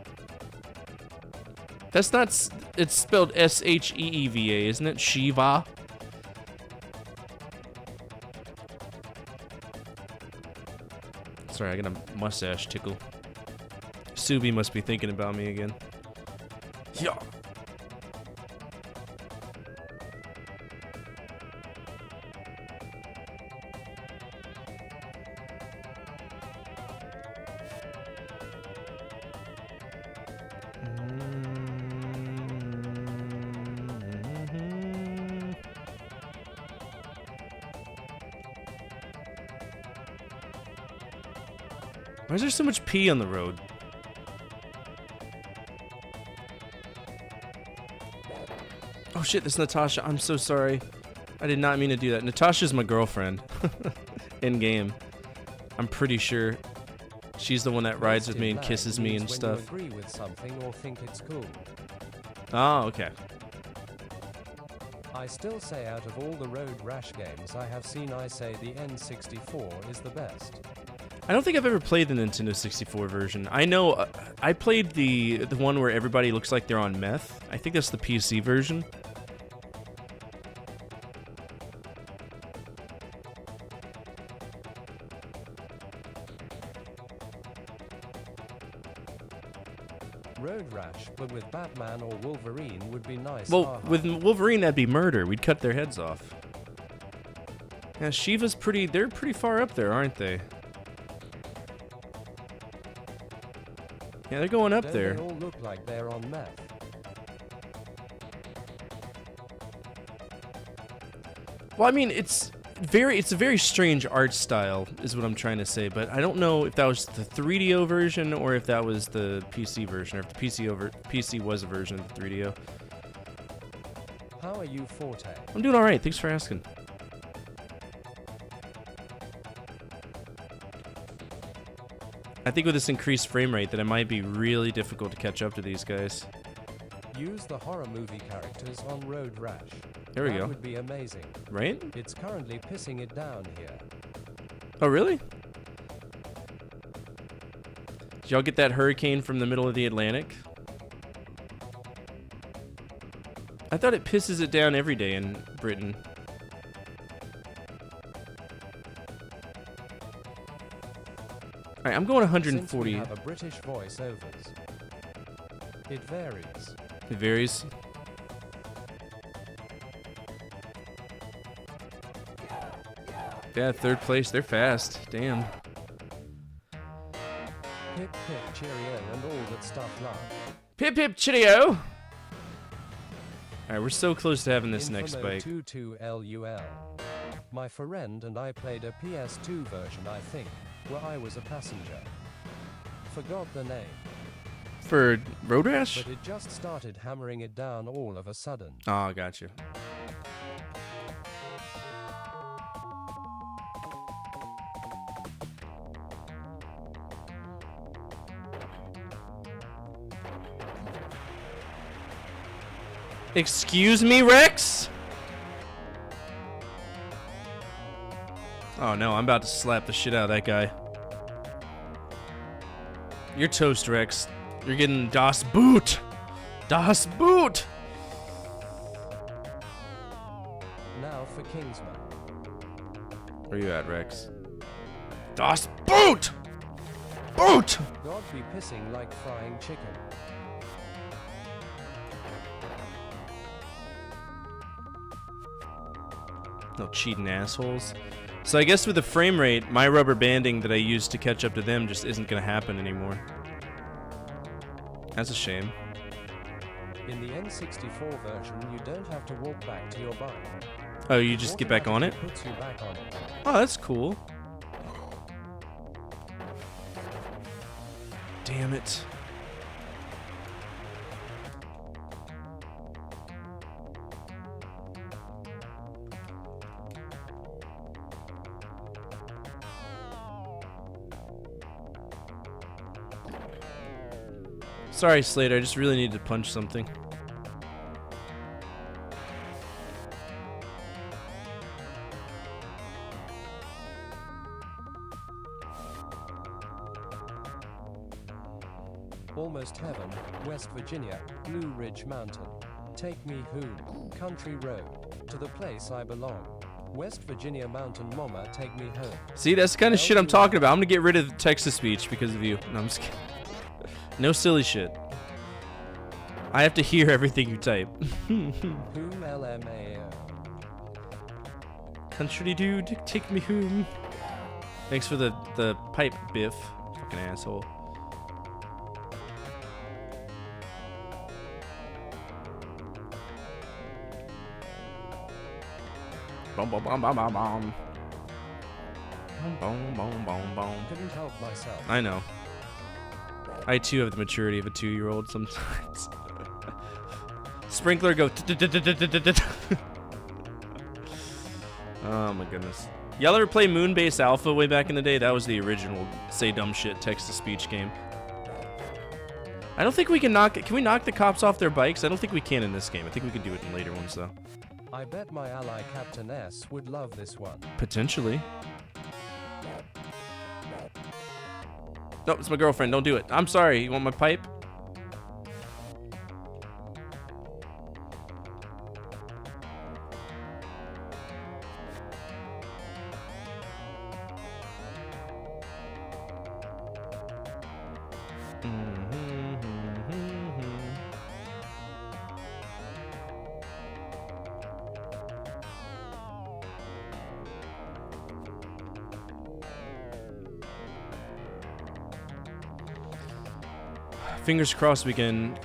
Speaker 1: That's not... It's spelled S-H-E-E-V-A, isn't it? Shiva? Sorry, I got a mustache tickle. Subi must be thinking about me again. Yeah. Why is there so much pee on the road? Oh shit, that's Natasha. I'm so sorry. I did not mean to do that. Natasha's my girlfriend. In game. I'm pretty sure. She's the one that rides with me and kisses me and stuff.
Speaker 7: When you agree with something or think it's cool.
Speaker 1: Oh, okay.
Speaker 7: I still say out of all the Road Rash games I have seen, I say the N64 is the best.
Speaker 1: I don't think I've ever played the Nintendo 64 version. I know I played the one where everybody looks like they're on meth. I think that's the PC version.
Speaker 7: Road Rash, but with Batman or Wolverine would be nice.
Speaker 1: Well, with Wolverine that'd be murder. We'd cut their heads off. Yeah, Shiva's pretty... They're pretty far up there, aren't they? Yeah, they're going up there.
Speaker 7: They all look like they're on meth.
Speaker 1: Well, I mean, it's a very strange art style, is what I'm trying to say. But I don't know if that was the 3DO version or if that was the PC version, or if the PC was a version of the 3DO.
Speaker 7: How are you, Forte?
Speaker 1: I'm doing all right. Thanks for asking. I think with this increased frame rate that it might be really difficult to catch up to these guys.
Speaker 7: Use the horror movie characters on Road Rash.
Speaker 1: There we go.
Speaker 7: That would be amazing.
Speaker 1: Right?
Speaker 7: It's currently pissing it down here.
Speaker 1: Oh, really? Did y'all get that hurricane from the middle of the Atlantic? I thought it pisses it down every day in Britain. Alright, I'm going 140.
Speaker 7: Since we have a British voiceovers, it varies.
Speaker 1: It varies. Yeah, third place. They're fast. Damn.
Speaker 7: Pip pip cheerio and all that stuff love.
Speaker 1: Pip pip cheerio! Alright, we're so close to having this next bike.
Speaker 7: 22LUL. My friend and I played a PS2 version, I think, where I was a passenger. Forgot the name.
Speaker 1: For Road Rash?
Speaker 7: But it just started hammering it down all of a sudden.
Speaker 1: Oh, gotcha. Excuse me, Rex? Oh no, I'm about to slap the shit out of that guy. You're toast, Rex. You're getting Das Boot! Das Boot!
Speaker 7: Now for Kingsman.
Speaker 1: Where you at, Rex? Das Boot! Boot!
Speaker 7: God be pissing like frying chicken.
Speaker 1: No cheating assholes. So I guess with the frame rate, my rubber banding that I used to catch up to them just isn't gonna happen anymore. That's a shame.
Speaker 7: In the N64 version, you don't have to walk back to your bike.
Speaker 1: Oh, you just get back on it?
Speaker 7: Puts you back on it.
Speaker 1: Oh, that's cool. Damn it. Sorry, Slater, I just really need to punch something.
Speaker 7: Almost heaven, West Virginia, Blue Ridge Mountain. Take me home, country road, to the place I belong. West Virginia Mountain Mama, take me home.
Speaker 1: See, that's the kind of shit I'm talking about. I'm gonna get rid of the text-to-speech because of you. No, I'm just kidding. No silly shit. I have to hear everything you type.
Speaker 7: Whom LMAO.
Speaker 1: Country dude, take me home. Thanks for the pipe, Biff. Fucking asshole. Boom, boom, boom, boom, boom, boom. Boom, boom, boom, boom, boom.
Speaker 7: Couldn't help myself.
Speaker 1: I know. I too have the maturity of a 2-year-old sometimes. Sprinkler go. Oh my goodness. Y'all ever play Moonbase Alpha way back in the day? That was the original say dumb shit text-to-speech game. I don't think we can knock it. Can we knock the cops off their bikes? I don't think we can in this game. I think we can do it in later ones though.
Speaker 7: I bet my ally Captain S would love this one.
Speaker 1: Potentially. No, it's my girlfriend. Don't do it. I'm sorry. You want my pipe? Fingers crossed we can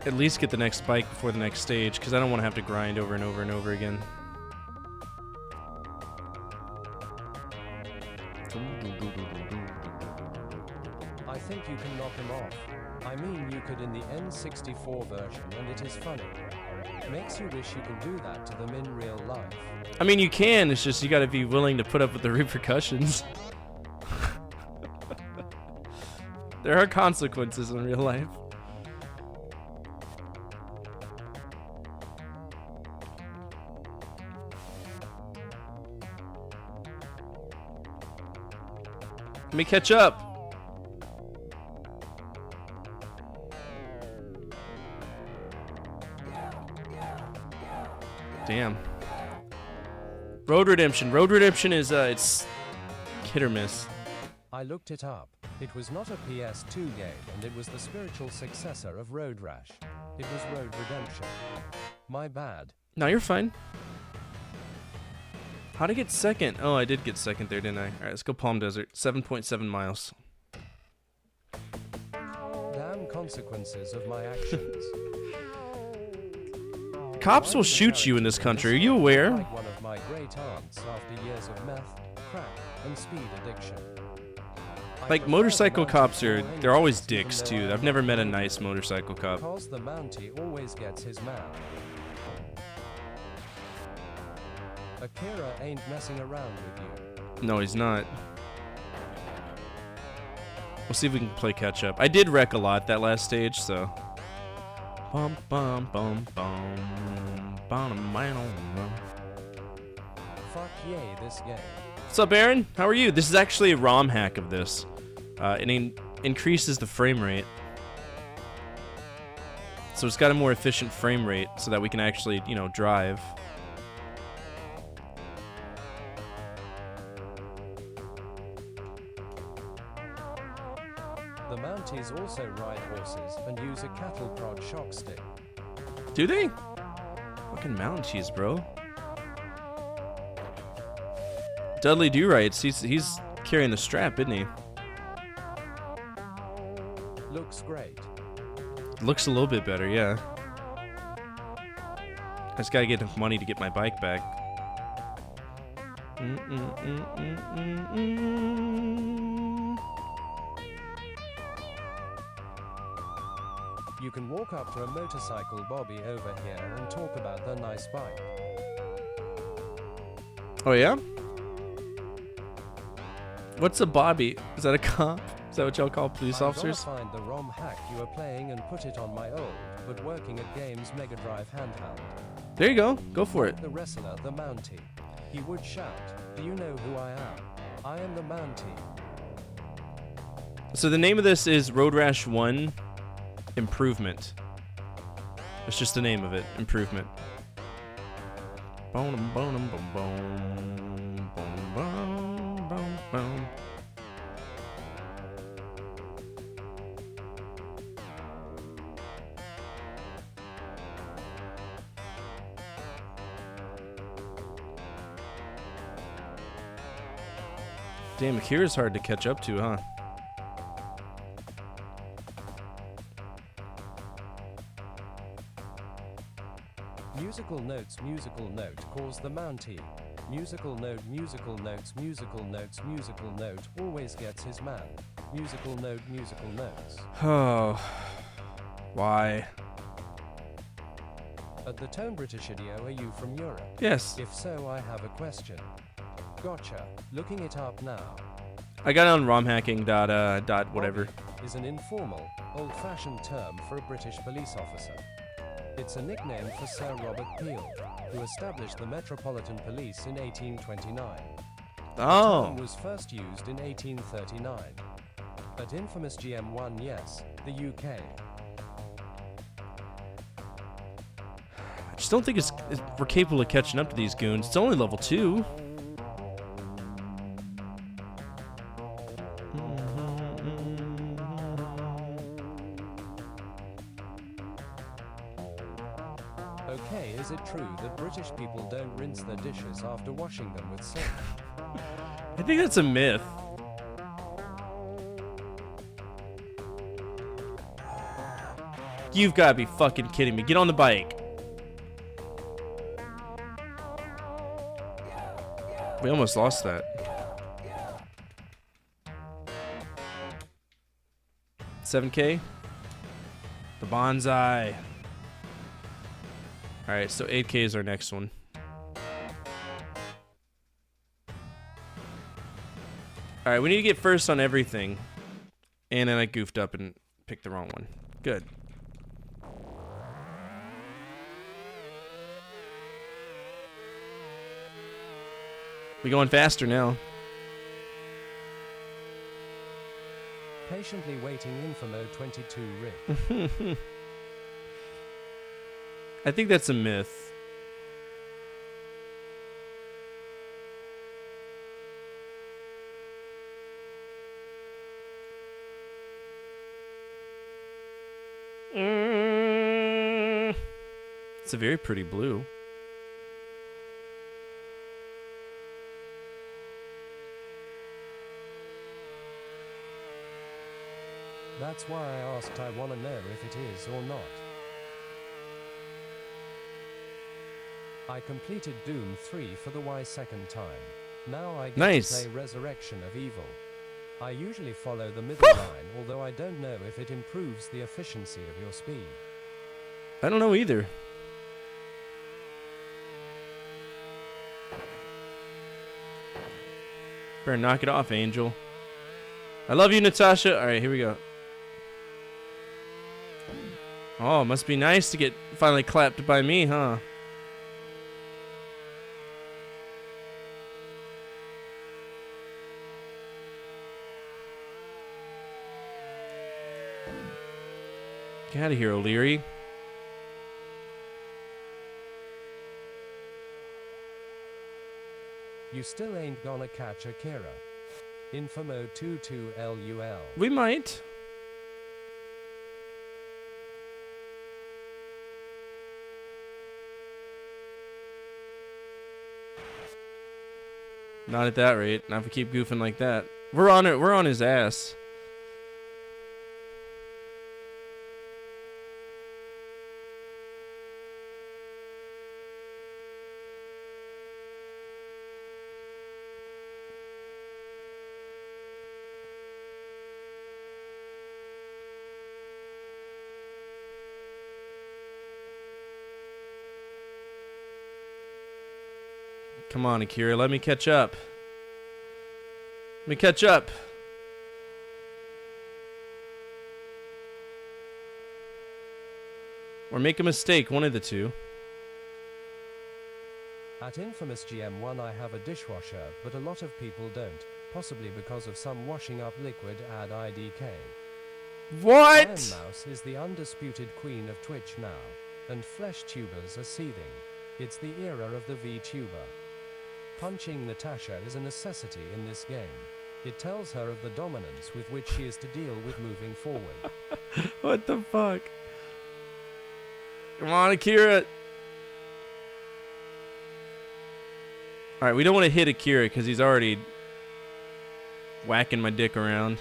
Speaker 1: at least get the next bike before the next stage, because I don't want to have to grind over and over and over again.
Speaker 7: I think you can knock him off. I mean, you could in the N64 version, and it is funny. Makes you wish you could do that to them in real life.
Speaker 1: I mean, you can, it's just you gotta be willing to put up with the repercussions. There are consequences in real life. Let me catch up. Damn. Road Redemption. Road Redemption is it's hit or miss.
Speaker 7: I looked it up. It was not a PS2 game, and it was the spiritual successor of Road Rash. It was Road Redemption. My bad.
Speaker 1: No, you're fine. How'd I get second? Oh, I did get second there, didn't I? Alright, let's go Palm Desert. 7.7 miles.
Speaker 7: Damn consequences of my actions.
Speaker 1: Cops will shoot you in this country. Are you aware?
Speaker 7: Like one of my great aunts after years of meth, crack, and speed addiction.
Speaker 1: Like, motorcycle cops they're always dicks, too. I've never met a nice motorcycle cop.
Speaker 7: Because the Mountie always gets his man. Akira ain't messing around with you.
Speaker 1: No, he's not. We'll see if we can play catch up. I did wreck a lot that last stage, so. Bum bum bum bum bum bum.
Speaker 7: Fuck yay, this game.
Speaker 1: What's up, Aaron? How are you? This is actually a ROM hack of this. It increases the frame rate. So it's got a more efficient frame rate so that we can actually, you know, drive.
Speaker 7: The Mounties also ride horses and use a cattle prod shock stick.
Speaker 1: Do they? Fucking Mounties, bro. Dudley Do-Rights, he's carrying the strap, isn't he?
Speaker 7: Looks great.
Speaker 1: Looks a little bit better, yeah. I just gotta get enough money to get my bike back.
Speaker 7: You can walk up to a motorcycle Bobby over here and talk about their nice bike.
Speaker 1: Oh, yeah? What's a Bobby? Is that a cop? Is that what y'all call police officers?
Speaker 7: I'm gonna find the ROM hack you were playing and put it on my old, but working at Games Mega Drive handheld.
Speaker 1: There you go. Go for it.
Speaker 7: The wrestler, the Mountie. He would shout, "Do you know who I am? I am the Mountie."
Speaker 1: So the name of this is Road Rash 1 Improvement. It's just the name of it. Improvement. Boom, boom, boom, boom, boom, boom, boom, boom. Damn, Akira's hard to catch up to, huh?
Speaker 7: Musical note calls the Mountie. Musical note, always gets his man. Musical notes.
Speaker 1: Oh. Why?
Speaker 7: At the tone British idiot, are you from Europe?
Speaker 1: Yes.
Speaker 7: If so, I have a question. Gotcha. Looking it up now.
Speaker 1: I got it on romhacking dot whatever.
Speaker 7: Bobby is an informal, old-fashioned term for a British police officer. It's a nickname for Sir Robert Peel, who established the Metropolitan Police in 1829.
Speaker 1: Oh.
Speaker 7: The term was first used in 1839. At infamous GM1, yes, the UK.
Speaker 1: I just don't think we're capable of catching up to these goons. It's only level 2.
Speaker 7: Okay, is it true that British people don't rinse their dishes after washing them with soap?
Speaker 1: I think that's a myth. You've got to be fucking kidding me. Get on the bike. We almost lost that. 7K. The bonsai. Alright, so 8K is our next one. Alright, we need to get first on everything. And then I goofed up and picked the wrong one. Good. We going faster now.
Speaker 7: Patiently waiting info mode 22 Rick.
Speaker 1: I think that's a myth. It's a very pretty blue.
Speaker 7: That's why I asked. I want to know if it is or not. I completed Doom 3 for the second time. Now I get to play Resurrection of Evil. I usually follow the middle line, although I don't know if it improves the efficiency of your speed.
Speaker 1: I don't know either. Better knock it off, Angel. I love you, Natasha. Alright, here we go. Oh, it must be nice to get finally clapped by me, huh? Get out of here, O'Leary.
Speaker 7: You still ain't gonna catch Akira. Infamo 22LUL.
Speaker 1: We might. Not at that rate. Not if we keep goofing like that. We're on it. We're on his ass. Come on, Akira. Let me catch up. Let me catch up. Or make a mistake, one of the two.
Speaker 7: At Infamous GM1 I have a dishwasher, but a lot of people don't, possibly because of some washing up liquid add IDK.
Speaker 1: What?
Speaker 7: Iron Mouse is the undisputed queen of Twitch now, and flesh tubers are seething. It's the era of the VTuber. Punching Natasha is a necessity in this game. It tells her of the dominance with which she is to deal with moving forward.
Speaker 1: What the fuck? Come on, Akira. Alright, we don't want to hit Akira because he's already whacking my dick around.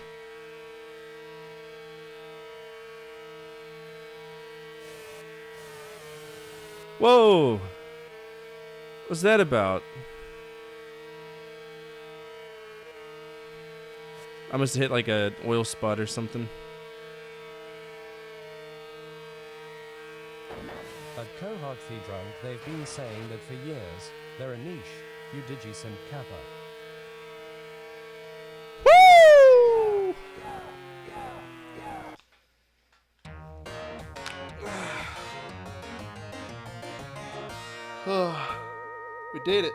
Speaker 1: Whoa! What's that about? I must have hit like a oil spot or something.
Speaker 7: At Cohorthy Drunk, they've been saying that for years, they're a niche, you Digisynth Kappa.
Speaker 1: Woo! We did it.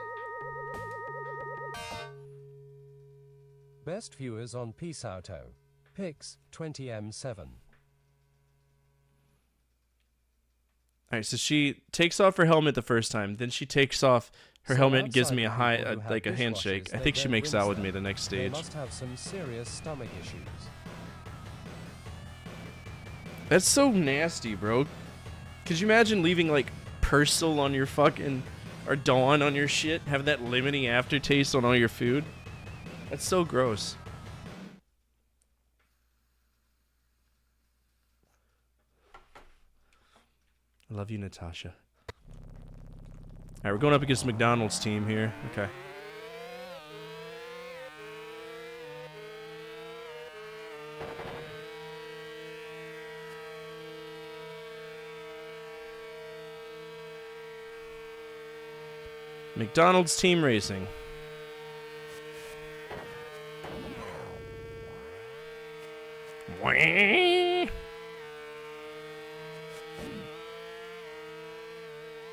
Speaker 7: Best viewers on Peace Auto. Pix 20M7.
Speaker 1: Alright, so she takes off her helmet the first time, then she takes off her
Speaker 7: So
Speaker 1: helmet and gives
Speaker 7: outside
Speaker 1: me a
Speaker 7: the
Speaker 1: high,
Speaker 7: people who have
Speaker 1: like a
Speaker 7: dishwashers,
Speaker 1: handshake. I
Speaker 7: they
Speaker 1: think she
Speaker 7: then
Speaker 1: makes
Speaker 7: rinse
Speaker 1: out with
Speaker 7: them.
Speaker 1: me the next
Speaker 7: They
Speaker 1: stage.
Speaker 7: must have some serious stomach issues.
Speaker 1: That's so nasty, bro. Could you imagine leaving like Persil on your fucking, or Dawn on your shit, having that limiting aftertaste on all your food? That's so gross. I love you, Natasha. Alright, we're going up against McDonald's team here. Okay. McDonald's team racing. Wah!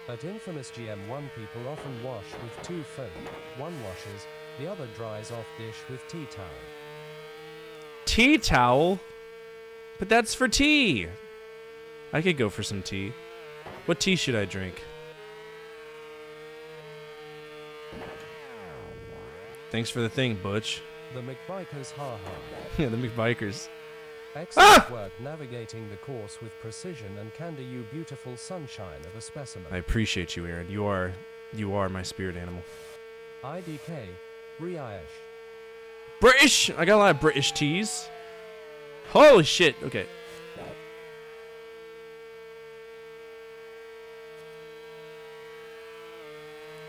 Speaker 7: At Infamous GM1 people often wash with two folk. One washes, the other dries off dish with tea towel.
Speaker 1: Tea towel? But that's for tea. I could go for some tea. What tea should I drink? Thanks for the thing, Butch.
Speaker 7: The McBikers ha ha.
Speaker 1: Yeah, the McBikers.
Speaker 7: Excellent work navigating the course with precision and candor, you beautiful sunshine of a specimen.
Speaker 1: I appreciate you, Aaron. You are my spirit animal.
Speaker 7: IDK, Riash.
Speaker 1: British! I got a lot of British teas. Holy shit. Okay.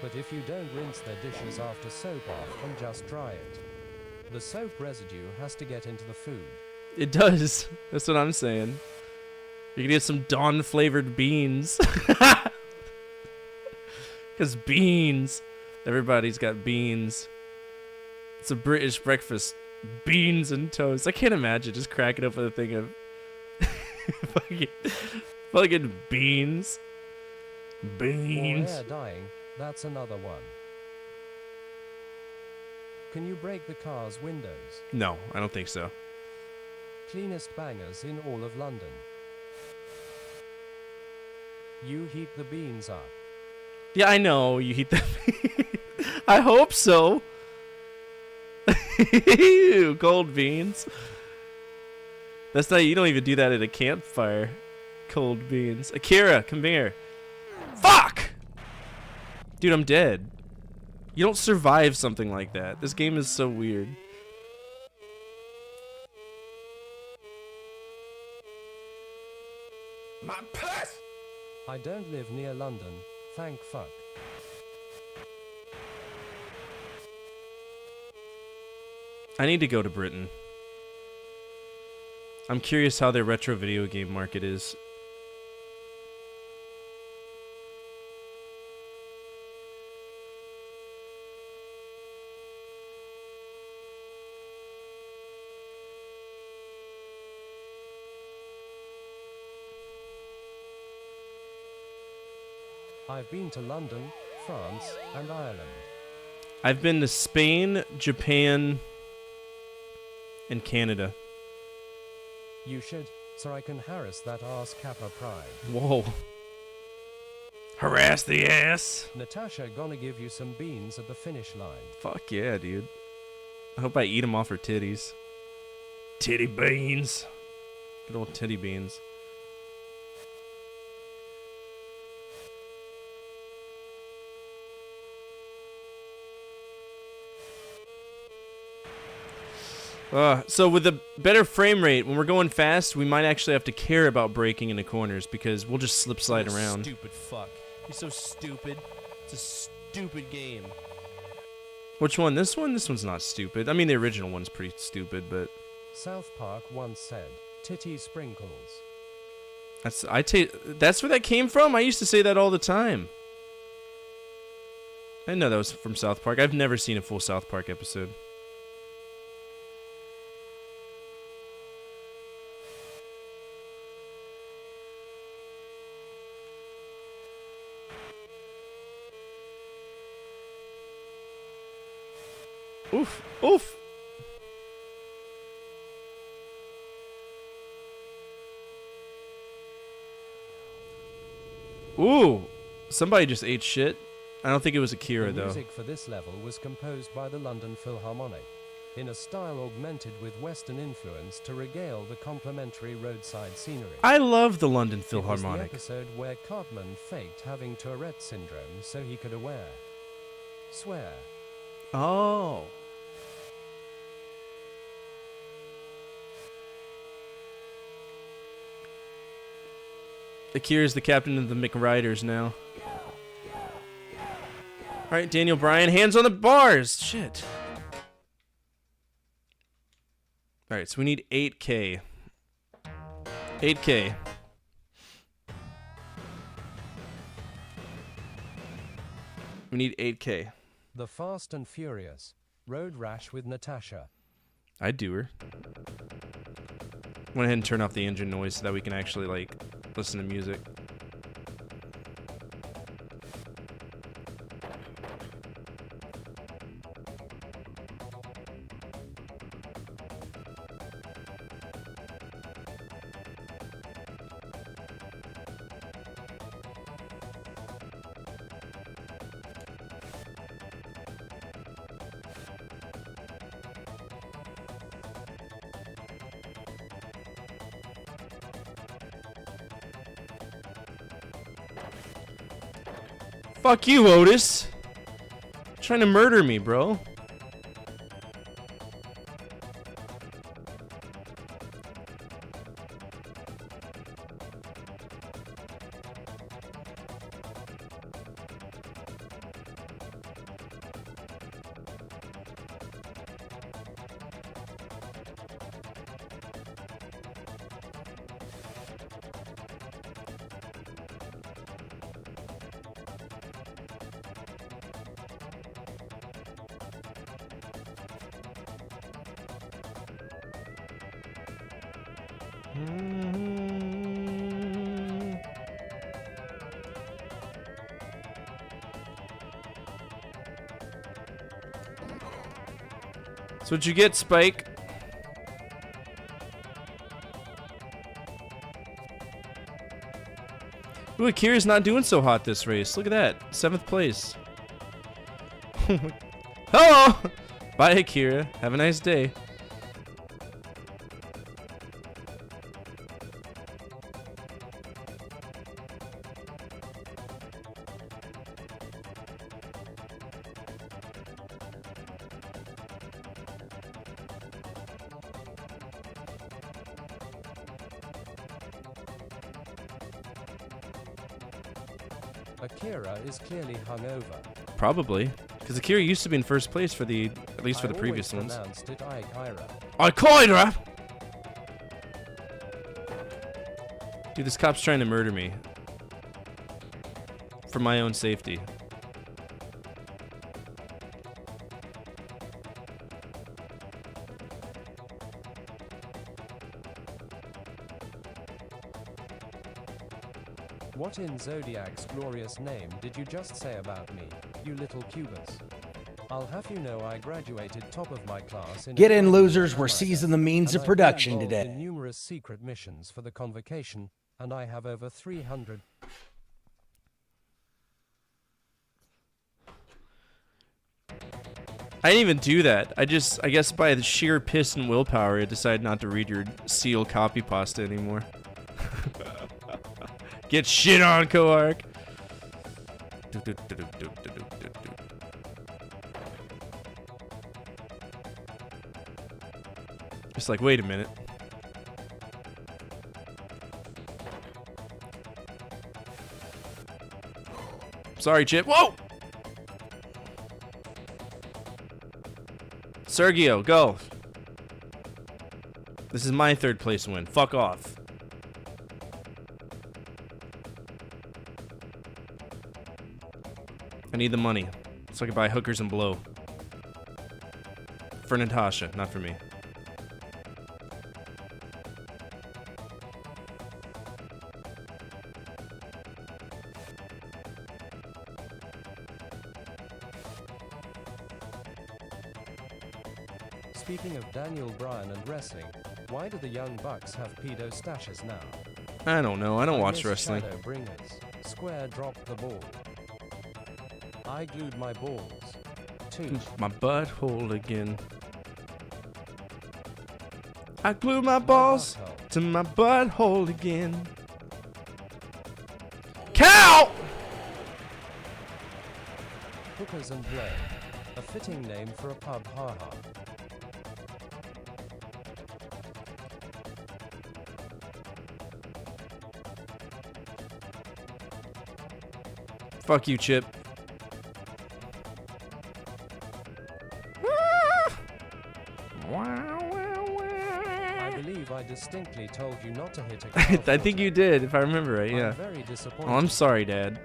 Speaker 7: But if you don't rinse their dishes after soap off and just dry it, the soap residue has to get into the food.
Speaker 1: It does. That's what I'm saying. You can get some Dawn flavored beans. Because beans. Everybody's got beans. It's a British breakfast. Beans and toast. I can't imagine just cracking up with a thing of fucking beans. Beans.
Speaker 7: Or air dyeing, that's another one. Can you break the car's windows?
Speaker 1: No, I don't think so.
Speaker 7: Cleanest bangers in all of London. You heat the beans up.
Speaker 1: Yeah, I know you heat the. I hope so. Ew, cold beans. That's not. You don't even do that at a campfire. Cold beans. Akira, come here. Fuck! Dude, I'm dead. You don't survive something like that. This game is so weird.
Speaker 6: My purse!
Speaker 7: I don't live near London, thank fuck.
Speaker 1: I need to go to Britain. I'm curious how their retro video game market is.
Speaker 7: I've been to London, France, and Ireland.
Speaker 1: I've been to Spain, Japan, and Canada.
Speaker 7: You should, so I can harass that ass Kappa Pride.
Speaker 1: Whoa. Harass the ass.
Speaker 7: Natasha gonna give you some beans at the finish line.
Speaker 1: Fuck yeah, dude. I hope I eat them off her titties. Titty beans. Good old titty beans. So with a better frame rate, when we're going fast, we might actually have to care about braking into corners because we'll just slip slide around.
Speaker 6: Stupid fuck. You're so stupid. It's a stupid game.
Speaker 1: Which one? This one? This one's not stupid. I mean, the original one's pretty stupid, but
Speaker 7: South Park once said, "Titty sprinkles."
Speaker 1: that's where that came from. I used to say that all the time. I didn't know that was from South Park. I've never seen a full South Park episode. Oof, oof. Ooh, somebody just ate shit. I don't think it was Akira,
Speaker 7: The
Speaker 1: though.
Speaker 7: music for this level was composed by the London Philharmonic, in a style augmented with Western influence to regale the complimentary roadside scenery.
Speaker 1: I love the London
Speaker 7: It was
Speaker 1: Philharmonic.
Speaker 7: the episode where Cartman faked having Tourette syndrome so he could swear.
Speaker 1: Oh. Akira's the captain of the McRiders now. Alright, Daniel Bryan, hands on the bars! Shit. Alright, so we need 8K. 8K. We need 8K.
Speaker 7: The Fast and Furious, Road Rash with Natasha.
Speaker 1: I'd do her. Went ahead and turn off the engine noise so that we can actually, like, listen to music. Fuck you, Otis. Trying to murder me, bro. So what'd you get, Spike? Ooh, Akira's not doing so hot this race. Look at that. 7th place. Hello! Bye, Akira. Have a nice day.
Speaker 7: Akira is clearly hungover.
Speaker 1: Probably. Because Akira used to be in first place for the, at least for the previous ones.
Speaker 7: Pronounced it Akira.
Speaker 1: Akira! Dude, this cop's trying to murder me. For my own safety.
Speaker 7: What in Zodiac's glorious name did you just say about me, you little Cubus? I'll have you know I graduated top of my class in...
Speaker 5: Get in, losers. We're seizing the means
Speaker 7: and
Speaker 5: of
Speaker 7: I've
Speaker 5: production
Speaker 7: been involved
Speaker 5: today.
Speaker 7: in numerous secret missions for the convocation, and I have over 300...
Speaker 1: I didn't even do that. I guess by the sheer piss and willpower, I decided not to read your seal copy pasta anymore. Get shit on, Koark. Just like, wait a minute. Sorry, Chip. Whoa! Sergio, go. This is my 3rd place win. Fuck off. I need the money so I can buy hookers and blow. For Natasha, not for me.
Speaker 7: Speaking of Daniel Bryan and wrestling, why do the Young Bucks have pedo stashes now?
Speaker 1: I don't know. I don't watch
Speaker 7: miss
Speaker 1: wrestling.
Speaker 7: Shadowbringers. Square dropped the ball. I glued my balls. 2.
Speaker 1: My butthole again. I glued my balls to my butthole again. Cow!
Speaker 7: Hookers and Blow. A fitting name for a pub ha-ha.
Speaker 1: Fuck you, Chip.
Speaker 7: I believe I distinctly told you not to hit a cow
Speaker 1: I think you did, if I remember right, yeah.
Speaker 7: I'm very disappointed.
Speaker 1: Oh, I'm sorry, Dad.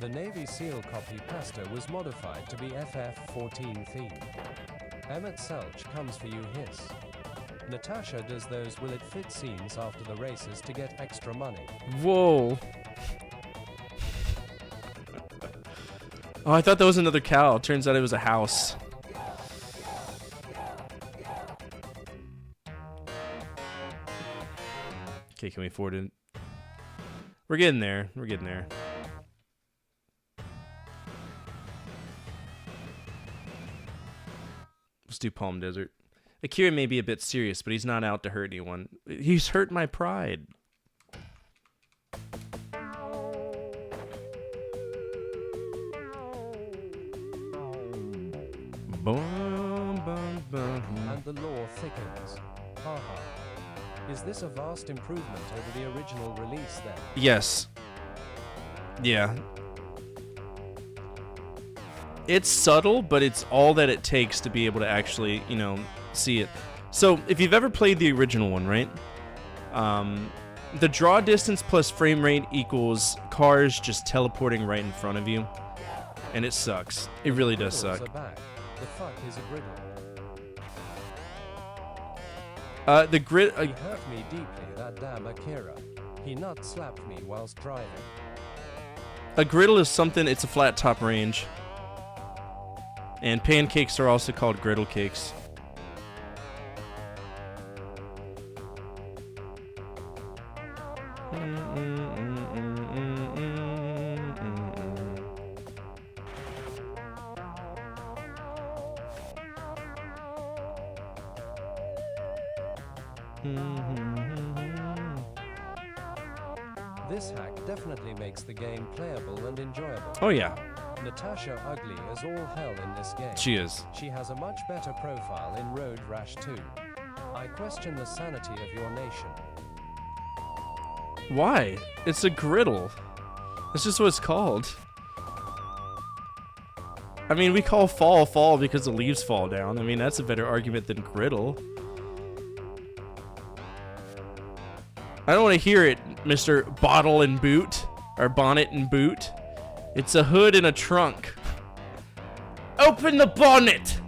Speaker 7: The Navy SEAL copy pasta was modified to be FF14 themed. Emmett Selch comes for you, hiss. Natasha does those will it fit scenes after the races to get extra money.
Speaker 1: Whoa. Oh, I thought that was another cow. Turns out it was a house. Okay, can we afford it? We're getting there. We're getting there. Let's do Palm Desert. Akira may be a bit serious, but he's not out to hurt anyone. He's hurt my pride. Boom, boom, boom.
Speaker 7: And the lore thickens. Haha. Is this a vast improvement over the original release then?
Speaker 1: Yes. Yeah. It's subtle, but it's all that it takes to be able to actually, you know, see it. So, if you've ever played the original one, right? The draw distance plus frame rate equals cars just teleporting right in front of you. And it sucks. It really does suck.
Speaker 7: Back. The fuck is a griddle?
Speaker 1: The grid...
Speaker 7: He hurt me deeply, that damn Akira. He nut slapped me whilst driving.
Speaker 1: A griddle is something, it's a flat top range. And pancakes are also called griddle cakes.
Speaker 7: This hack definitely makes the game playable and enjoyable.
Speaker 1: Oh yeah,
Speaker 7: Natasha ugly as all hell in this game.
Speaker 1: she is.
Speaker 7: She has a much better profile in Road Rash 2. I question the sanity of your nation.
Speaker 1: Why? It's a griddle. That's just what it's called. I mean, we call fall fall because the leaves fall down. I mean, that's a better argument than griddle. I don't want to hear it, Mr. Bottle and Boot, or Bonnet and Boot. It's a hood and a trunk. Open the bonnet!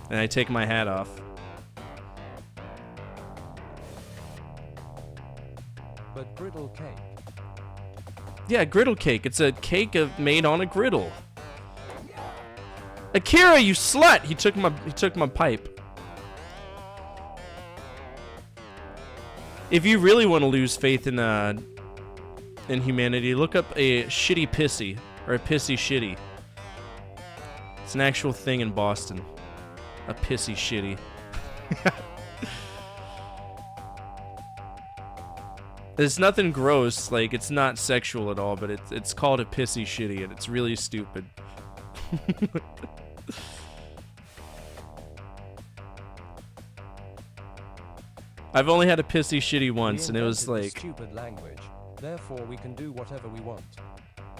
Speaker 1: And I take my hat off.
Speaker 7: But griddle cake.
Speaker 1: Yeah, griddle cake. It's a cake made on a griddle. Akira, you slut! He took my pipe. If you really want to lose faith in humanity, look up a shitty pissy or a pissy shitty. It's an actual thing in Boston. A pissy shitty. It's nothing gross, like it's not sexual at all, but it's called a pissy shitty and it's really stupid. I've only had a pissy shitty once and it was like
Speaker 7: stupid language. Therefore we can do whatever we want.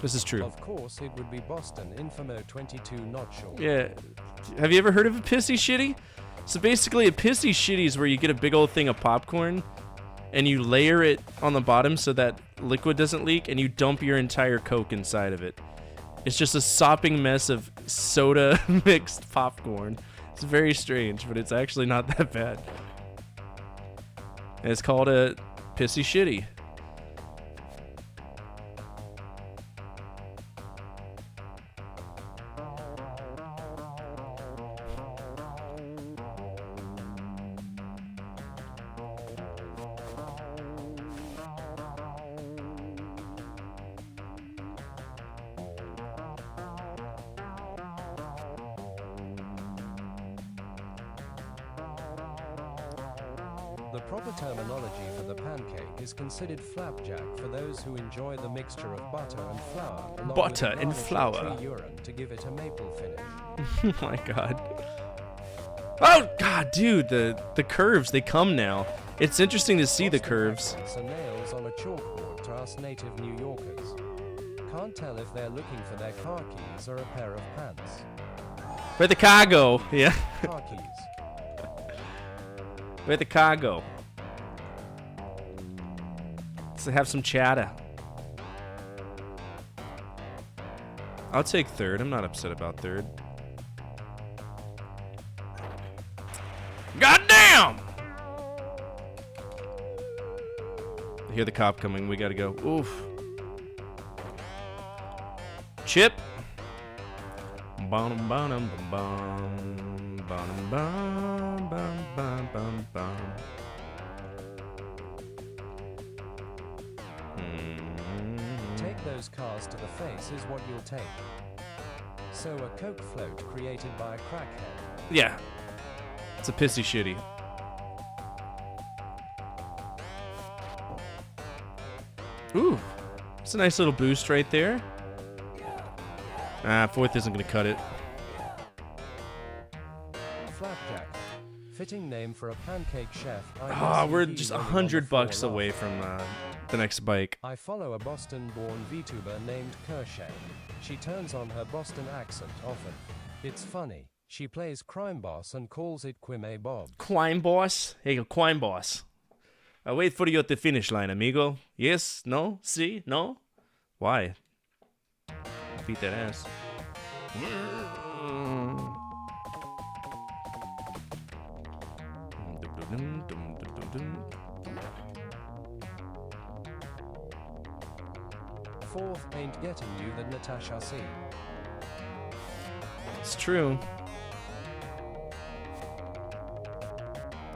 Speaker 1: This is true.
Speaker 7: Of course it would be Boston Infamo 22 not sure.
Speaker 1: Yeah. Have you ever heard of a pissy shitty? So basically a pissy shitty is where you get a big old thing of popcorn and you layer it on the bottom so that liquid doesn't leak, and you dump your entire Coke inside of it. It's just a sopping mess of soda mixed popcorn. It's very strange, but it's actually not that bad. And it's called a pissy shitty.
Speaker 7: The proper terminology for the pancake is considered flapjack for those who enjoy the mixture of butter and flour. Along
Speaker 1: Butter
Speaker 7: with a
Speaker 1: and
Speaker 7: garnish of
Speaker 1: flour.
Speaker 7: tree urine to give it a maple finish.
Speaker 1: Oh my god. Oh god, dude, the curves, they come now. It's interesting to see the curves.
Speaker 7: Boston accents are nails on a chalkboard to us native New Yorkers. Can't tell if they're looking for their car keys or a pair of pants.
Speaker 1: Where the cargo? Yeah.
Speaker 7: Car keys.
Speaker 1: Where the cargo? Let's have some chatter. I'll take third. I'm not upset about third. Goddamn! I hear the cop coming. We gotta go. Oof. Chip. Bum bum bum bum bum bum bum bum bum bum.
Speaker 7: Take those cars to the face is what you'll take. So a Coke float created by a crackhead.
Speaker 1: Yeah. It's a pissy shitty. Ooh. It's a nice little boost right there. Ah, fourth isn't gonna cut it.
Speaker 7: Flapjack. Fitting name for a pancake chef.
Speaker 1: Ah, we're just $100 away from the next bike.
Speaker 7: I follow a Boston-born VTuber named Kershay. She turns on her Boston accent often. It's funny. She plays Crime Boss and calls it Quime Bob.
Speaker 1: Crime boss? Hey, crime boss. I wait for you at the finish line, amigo. Yes? No? See? No? Why? Beat that ass.
Speaker 7: Fourth ain't getting you the Natasha scene.
Speaker 1: It's true.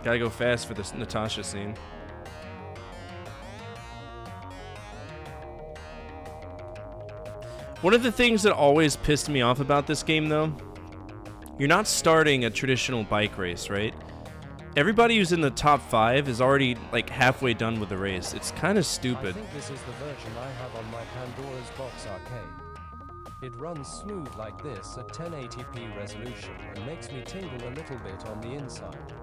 Speaker 1: Gotta go fast for this Natasha scene. One of the things that always pissed me off about this game, though, you're not starting a traditional bike race, right? everybody who's in the top 5 is already like halfway done with the race. It's kind of
Speaker 7: I
Speaker 1: stupid.
Speaker 7: think this is the version I have on my Pandora's Box arcade. It runs smooth like this at 1080p resolution and makes me tingle a little bit on the inside.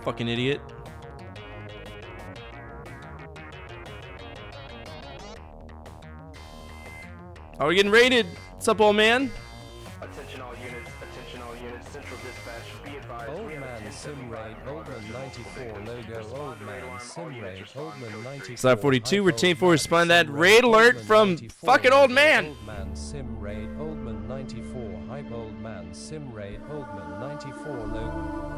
Speaker 1: Fucking idiot. Are we getting raided? What's up, old man?
Speaker 8: Attention all units, central dispatch, be advised.
Speaker 7: Old man sim raid, Oldman 94 logo, old man sim raid, Oldman 94.
Speaker 1: Slide 42, retain force, respond that raid alert from fucking old man.
Speaker 7: Old man sim raid, Oldman 94, hype old man sim raid, Oldman 94 logo.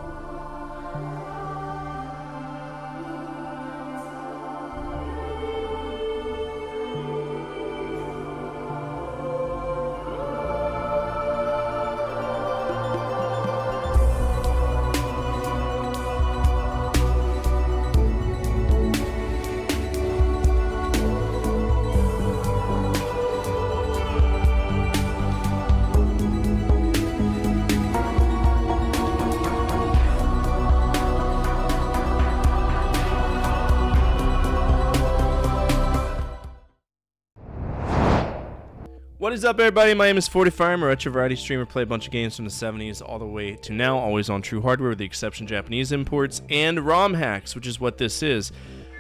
Speaker 1: What is up, everybody? My name is FORTE. I'm a retro variety streamer, play a bunch of games from the 70s all the way to now, always on true hardware with the exception Japanese imports and ROM hacks, which is what this is.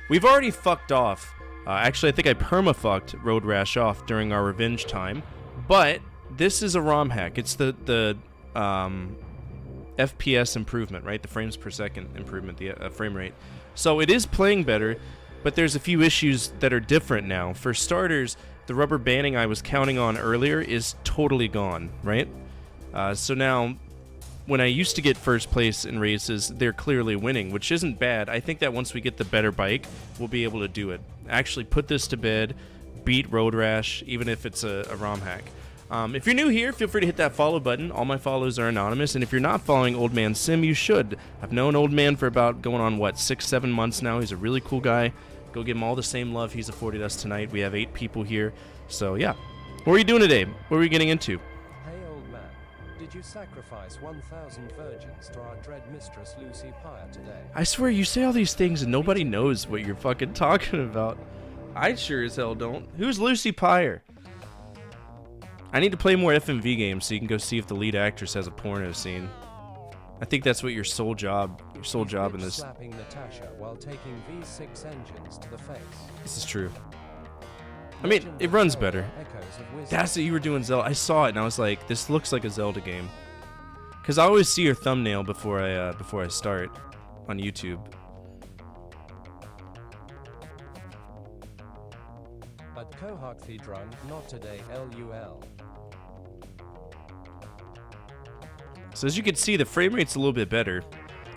Speaker 1: We've already fucked off. Actually, I think I perma-fucked Road Rash off during our revenge time, but this is a ROM hack. It's the FPS improvement, right? The frames per second improvement, the frame rate. So it is playing better, but there's a few issues that are different now. For starters, the rubber banding I was counting on earlier is totally gone, right? So now, when I used to get first place in races, they're clearly winning, which isn't bad. I think that once we get the better bike, we'll be able to do it. Actually put this to bed, beat Road Rash, even if it's a ROM hack. If you're new here, feel free to hit that follow button. All my follows are anonymous, and if you're not following Old Man Sim, you should. I've known Old Man for about going on, 6-7 months now. He's a really cool guy. Go give him all the same love he's afforded us tonight. We have 8 people here. So, yeah. What are you doing today? What are we getting into?
Speaker 7: Hey old man, did you sacrifice 1,000 virgins to our dread mistress Lucy Pyre today?
Speaker 1: I swear, you say all these things and nobody knows what you're fucking talking about. I sure as hell don't. Who's Lucy Pyre? I need to play more FMV games so you can go see if the lead actress has a porno scene. I think that's what your sole job in this.
Speaker 7: Slapping Natasha while taking V6 engines to the face.
Speaker 1: This is true. I mean, it runs better. That's what you were doing, Zelda. I saw it and I was like, this looks like a Zelda game. Cause I always see your thumbnail before I start on YouTube.
Speaker 7: But Kohakthi drunk, not today, LUL.
Speaker 1: So as you can see, the frame rate's a little bit better.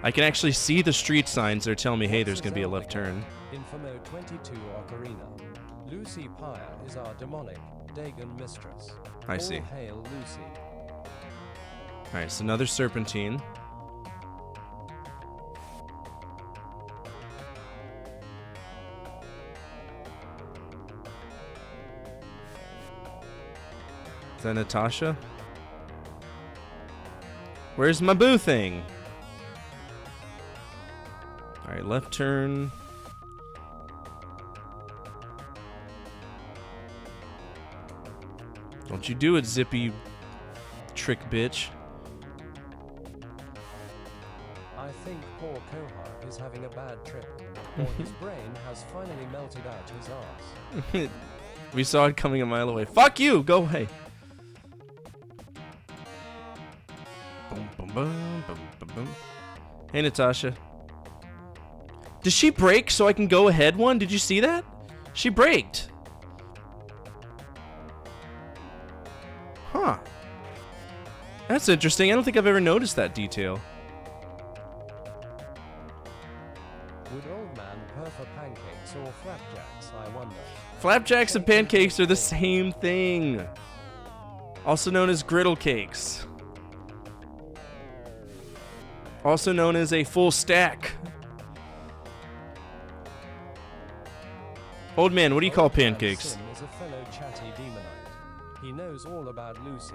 Speaker 1: I can actually see the street signs that are telling me, hey, there's going to be a left turn.
Speaker 7: Infamo 22 Ocarina. Lucy Pyre is our demonic Dagon mistress.
Speaker 1: I see.
Speaker 7: All hail Lucy.
Speaker 1: Alright, so another serpentine. Is that Natasha? Where's my boo thing? Alright, left turn. Don't you do it, Zippy trick bitch.
Speaker 7: I think poor Kohak is having a bad trip, or his brain has finally melted out his ass.
Speaker 1: We saw it coming a mile away. Fuck you! Go away. Boom, boom, boom, boom, boom, boom. Hey, Natasha. Does she brake so I can go ahead one? Did you see that? She braked. Huh. That's interesting. I don't think I've ever noticed that detail.
Speaker 7: Would old man prefer pancakes or flapjacks, I wonder?
Speaker 1: Flapjacks and pancakes are the same thing. Also known as griddle cakes. Also known as a full stack. Old man, what do you call pancakes?
Speaker 7: Sim is a fellow chatty demonite. He knows all about Lucy.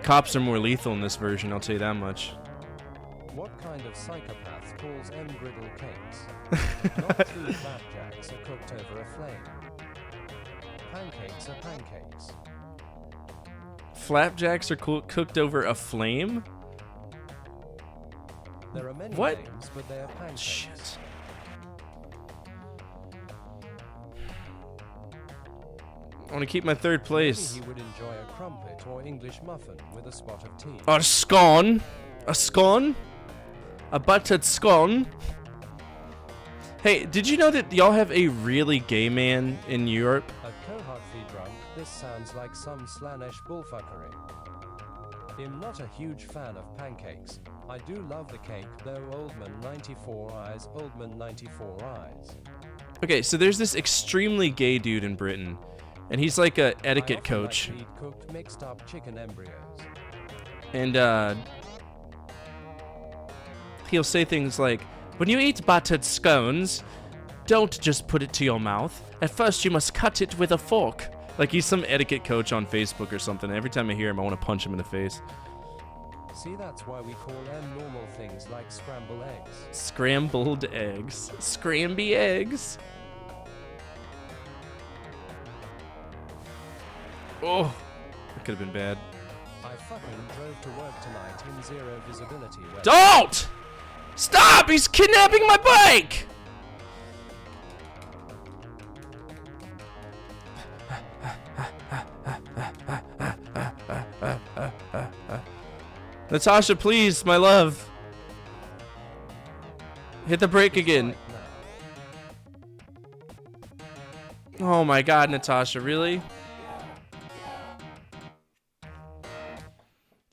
Speaker 1: Cops are more lethal in this version, I'll tell you that much.
Speaker 7: What kind of psychopath calls griddle cakes? Not two flapjacks are cooked over a flame. Pancakes are pancakes.
Speaker 1: Flapjacks are cooked over a flame?
Speaker 7: There are many
Speaker 1: What?
Speaker 7: names, but they are pancakes.
Speaker 1: Shit. I want to keep my third place.
Speaker 7: Maybe he would enjoy a crumpet or English muffin with a spot of tea.
Speaker 1: A scone? A scone? A buttered scone? Hey, did you know that y'all have a really gay man in Europe?
Speaker 7: At Cohortly drunk, this sounds like some Slaanesh bullfuckery. I'm not a huge fan of pancakes. I do love the cake, though Oldman 94 eyes, Oldman 94 eyes.
Speaker 1: Okay, so there's this extremely gay dude in Britain, and he's like a etiquette coach.
Speaker 7: I often like to eat cooked mixed up chicken embryos.
Speaker 1: And he'll say things like, when you eat buttered scones, don't just put it to your mouth. At first you must cut it with a fork. Like he's some etiquette coach on Facebook or something. Every time I hear him, I want to punch him in the face.
Speaker 7: See, that's why we call them normal things like scrambled eggs.
Speaker 1: Scrambled eggs. Scramby eggs. Oh, that could have been bad.
Speaker 7: I fucking drove to work tonight in zero visibility.
Speaker 1: Don't! Stop! He's kidnapping my bike! Natasha, please, my love. Hit the brake again. Oh my god, Natasha, really?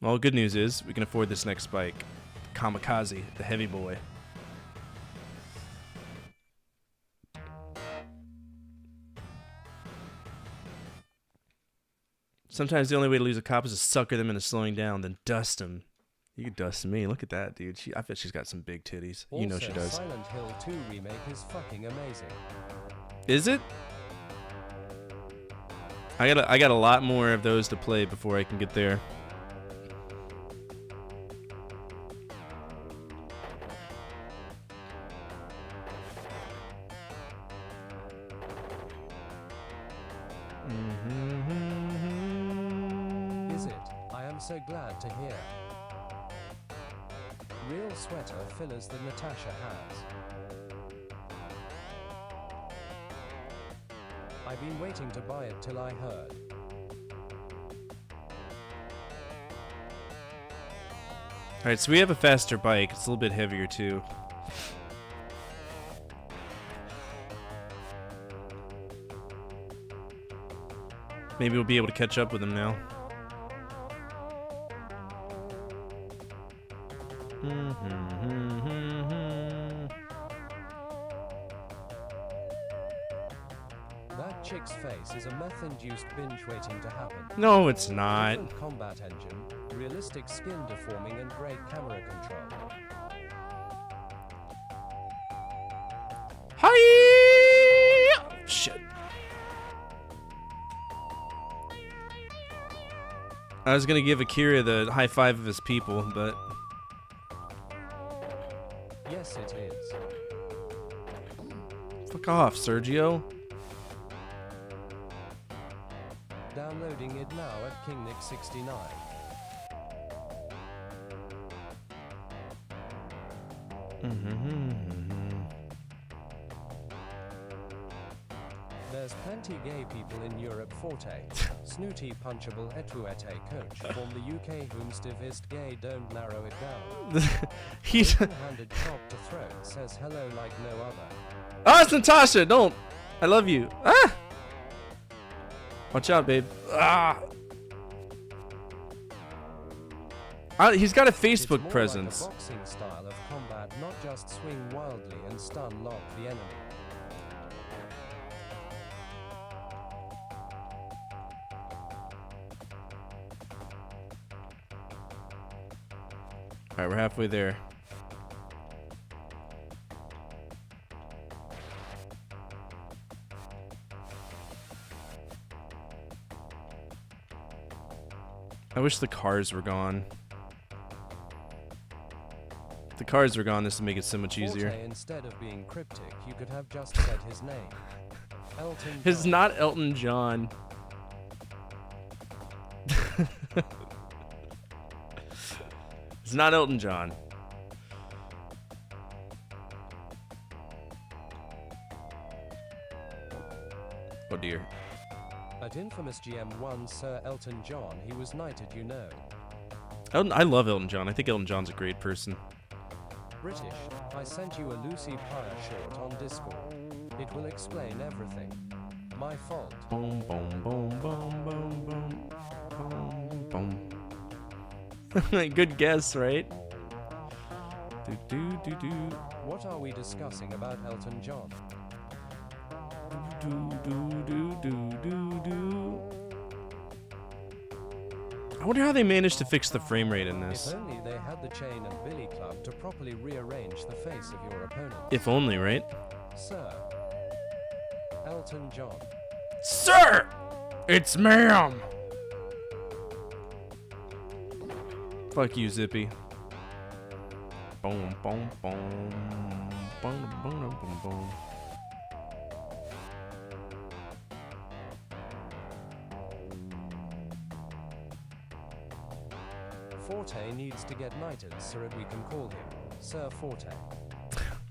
Speaker 1: Well, good news is we can afford this next bike. Kamikaze, the heavy boy. Sometimes the only way to lose a cop is to sucker them into slowing down, then dust them. You could dust me. Look at that, dude. I bet she's got some big titties.
Speaker 7: Also,
Speaker 1: you know she does.
Speaker 7: Silent Hill 2 remake is fucking amazing.
Speaker 1: Is it? I got a lot more of those to play before I can get there.
Speaker 7: Is it? I am so glad to hear. Real sweater fillers that Natasha has. I've been waiting to buy it till I heard.
Speaker 1: Alright, so we have a faster bike. It's a little bit heavier too. Maybe we'll be able to catch up with him now.
Speaker 7: That chick's face is a meth-induced binge waiting to happen.
Speaker 1: No, it's not.
Speaker 7: Different combat engine, realistic skin deforming, and great camera control.
Speaker 1: Hi! Shit. I was gonna give Akira the high five of his people, but
Speaker 7: Yes, it is.
Speaker 1: fuck off, Sergio.
Speaker 7: Downloading it now at KingNick69. There's plenty gay people in Europe. FORTE, snooty punchable etuete coach from the UK whom stivist gay don't narrow it down.
Speaker 1: He's
Speaker 7: Handed chop to throat says hello like no other.
Speaker 1: oh, it's Natasha. Don't. I love you. Ah. Watch out, babe. Ah. He's got a Facebook
Speaker 7: It's more
Speaker 1: presence.
Speaker 7: like a boxing style of combat, not just swing wildly and stun lock the enemy.
Speaker 1: Alright, we're halfway there. I wish the cars were gone. If the cars were gone, this would make it so much easier.
Speaker 7: FORTE, instead of being cryptic, you could have just said his name. Elton
Speaker 1: It's
Speaker 7: John.
Speaker 1: not Elton John. It's not Elton John. Oh dear.
Speaker 7: At infamous GM1 Sir Elton John, he was knighted, you know.
Speaker 1: I love Elton John. I think Elton John's a great person.
Speaker 7: British, I sent you a Lucy Pie short on Discord. It will explain everything. My fault.
Speaker 1: Boom, boom, boom, boom, boom, boom, boom, boom. Good guess, right? Do, do, do, do.
Speaker 7: What are we discussing about Elton John?
Speaker 1: Do, do, do, do, do, do. I wonder how they managed to fix the frame rate in
Speaker 7: If
Speaker 1: this.
Speaker 7: only they had the chain and billy club to properly rearrange the face of your opponent.
Speaker 1: If only, right?
Speaker 7: Sir Elton John.
Speaker 1: Sir! It's ma'am! Fuck you, Zippy. Boom, boom, boom. Boom, boom, boom, boom.
Speaker 7: FORTE needs to get knighted so that we can call him Sir FORTE.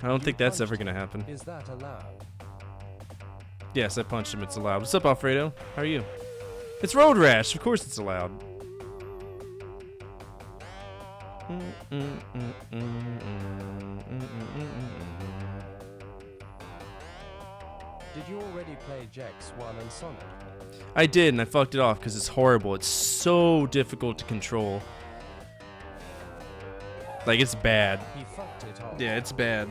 Speaker 1: I don't
Speaker 7: You
Speaker 1: think that's
Speaker 7: punched
Speaker 1: ever gonna
Speaker 7: him.
Speaker 1: happen.
Speaker 7: Is that allowed?
Speaker 1: Yes, I punched him. It's allowed. What's up, Alfredo? How are you? It's Road Rash. Of course it's allowed.
Speaker 7: Did you already play Jax 1 and Sonic?
Speaker 1: I did, and I fucked it off because it's horrible. It's so difficult to control. Like, it's bad.
Speaker 7: He fucked it off.
Speaker 1: Yeah, it's bad.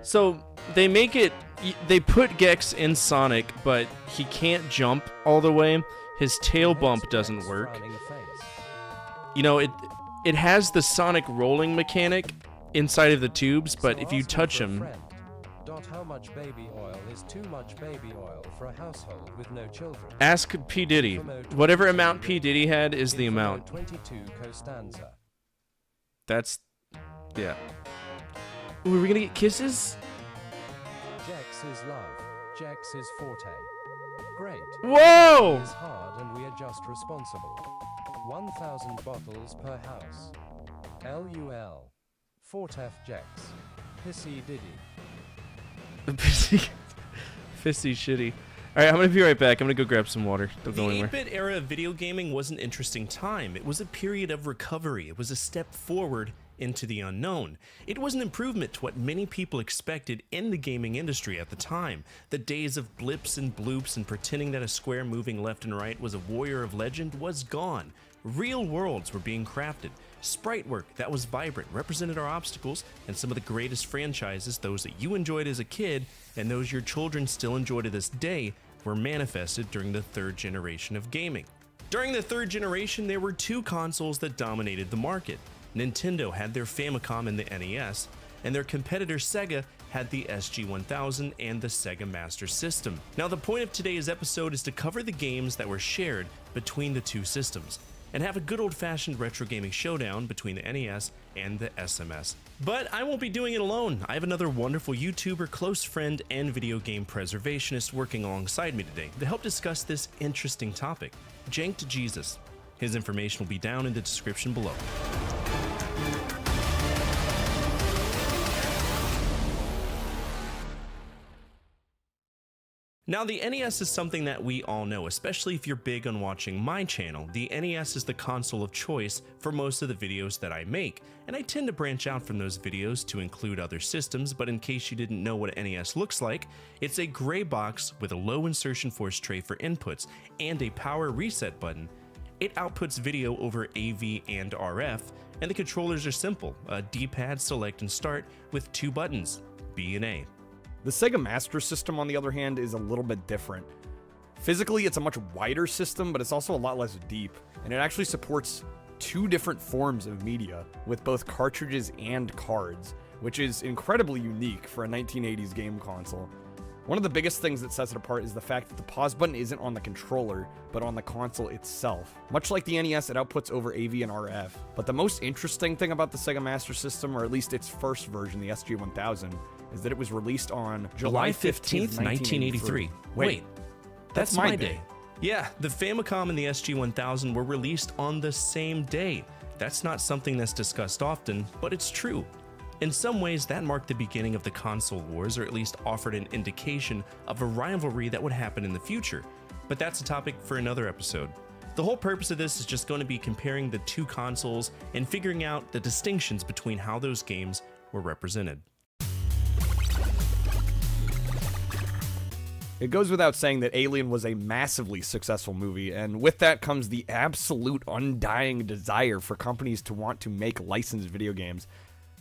Speaker 1: So, they make it... They put Gex in Sonic, but he can't jump all the way. His tail bump doesn't work. You know, it has the Sonic rolling mechanic inside of the tubes, but if you touch him...
Speaker 7: How much baby oil is too much baby oil for a household with no children?
Speaker 1: Ask P. Diddy. Whatever amount P. Diddy had is the amount.
Speaker 7: 22 Costanza.
Speaker 1: That's... yeah. Ooh, are we gonna get kisses?
Speaker 7: Jax is love. Jax is FORTE. Great.
Speaker 1: Whoa!
Speaker 7: It is hard and we are just responsible. 1,000 bottles per house. LUL. FORTE Jax. Pissy Diddy.
Speaker 1: Pissy shitty. Alright, I'm gonna be right back. I'm gonna go grab some water. Don't go
Speaker 9: The
Speaker 1: anywhere.
Speaker 9: 8-bit era of video gaming was an interesting time. It was a period of recovery. It was a step forward into the unknown. It was an improvement to what many people expected in the gaming industry at the time. The days of blips and bloops and pretending that a square moving left and right was a warrior of legend was gone. Real worlds were being crafted. Sprite work that was vibrant represented our obstacles, and some of the greatest franchises, those that you enjoyed as a kid and those your children still enjoy to this day, were manifested during the third generation of gaming. During the third generation, there were two consoles that dominated the market. Nintendo had their Famicom and the NES, and their competitor Sega had the SG-1000 and the Sega Master System. Now, the point of today's episode is to cover the games that were shared between the two systems, and have a good old-fashioned retro gaming showdown between the NES and the SMS. But I won't be doing it alone. I have another wonderful YouTuber, close friend, and video game preservationist working alongside me today to help discuss this interesting topic. Janked Jesus. His information will be down in the description below. Now, the NES is something that we all know, especially if you're big on watching my channel. The NES is the console of choice for most of the videos that I make, and I tend to branch out from those videos to include other systems, but in case you didn't know what an NES looks like, it's a gray box with a low insertion force tray for inputs and a power reset button. It outputs video over AV and RF, and the controllers are simple, a D-pad select and start with two buttons, B and A.
Speaker 10: The Sega Master System, on the other hand, is a little bit different. Physically, it's a much wider system, but it's also a lot less deep, and it actually supports two different forms of media, with both cartridges and cards, which is incredibly unique for a 1980s game console. One of the biggest things that sets it apart is the fact that the pause button isn't on the controller, but on the console itself. Much like the NES, it outputs over AV and RF. But the most interesting thing about the Sega Master System, or at least its first version, the SG-1000, is that it was released on July 15th, 1983.
Speaker 9: Wait, that's my day. Yeah, the Famicom and the SG-1000 were released on the same day. That's not something that's discussed often, but it's true. In some ways, that marked the beginning of the console wars, or at least offered an indication of a rivalry that would happen in the future. But that's a topic for another episode. The whole purpose of this is just going to be comparing the two consoles and figuring out the distinctions between how those games were represented.
Speaker 10: It goes without saying that Alien was a massively successful movie, and with that comes the absolute undying desire for companies to want to make licensed video games.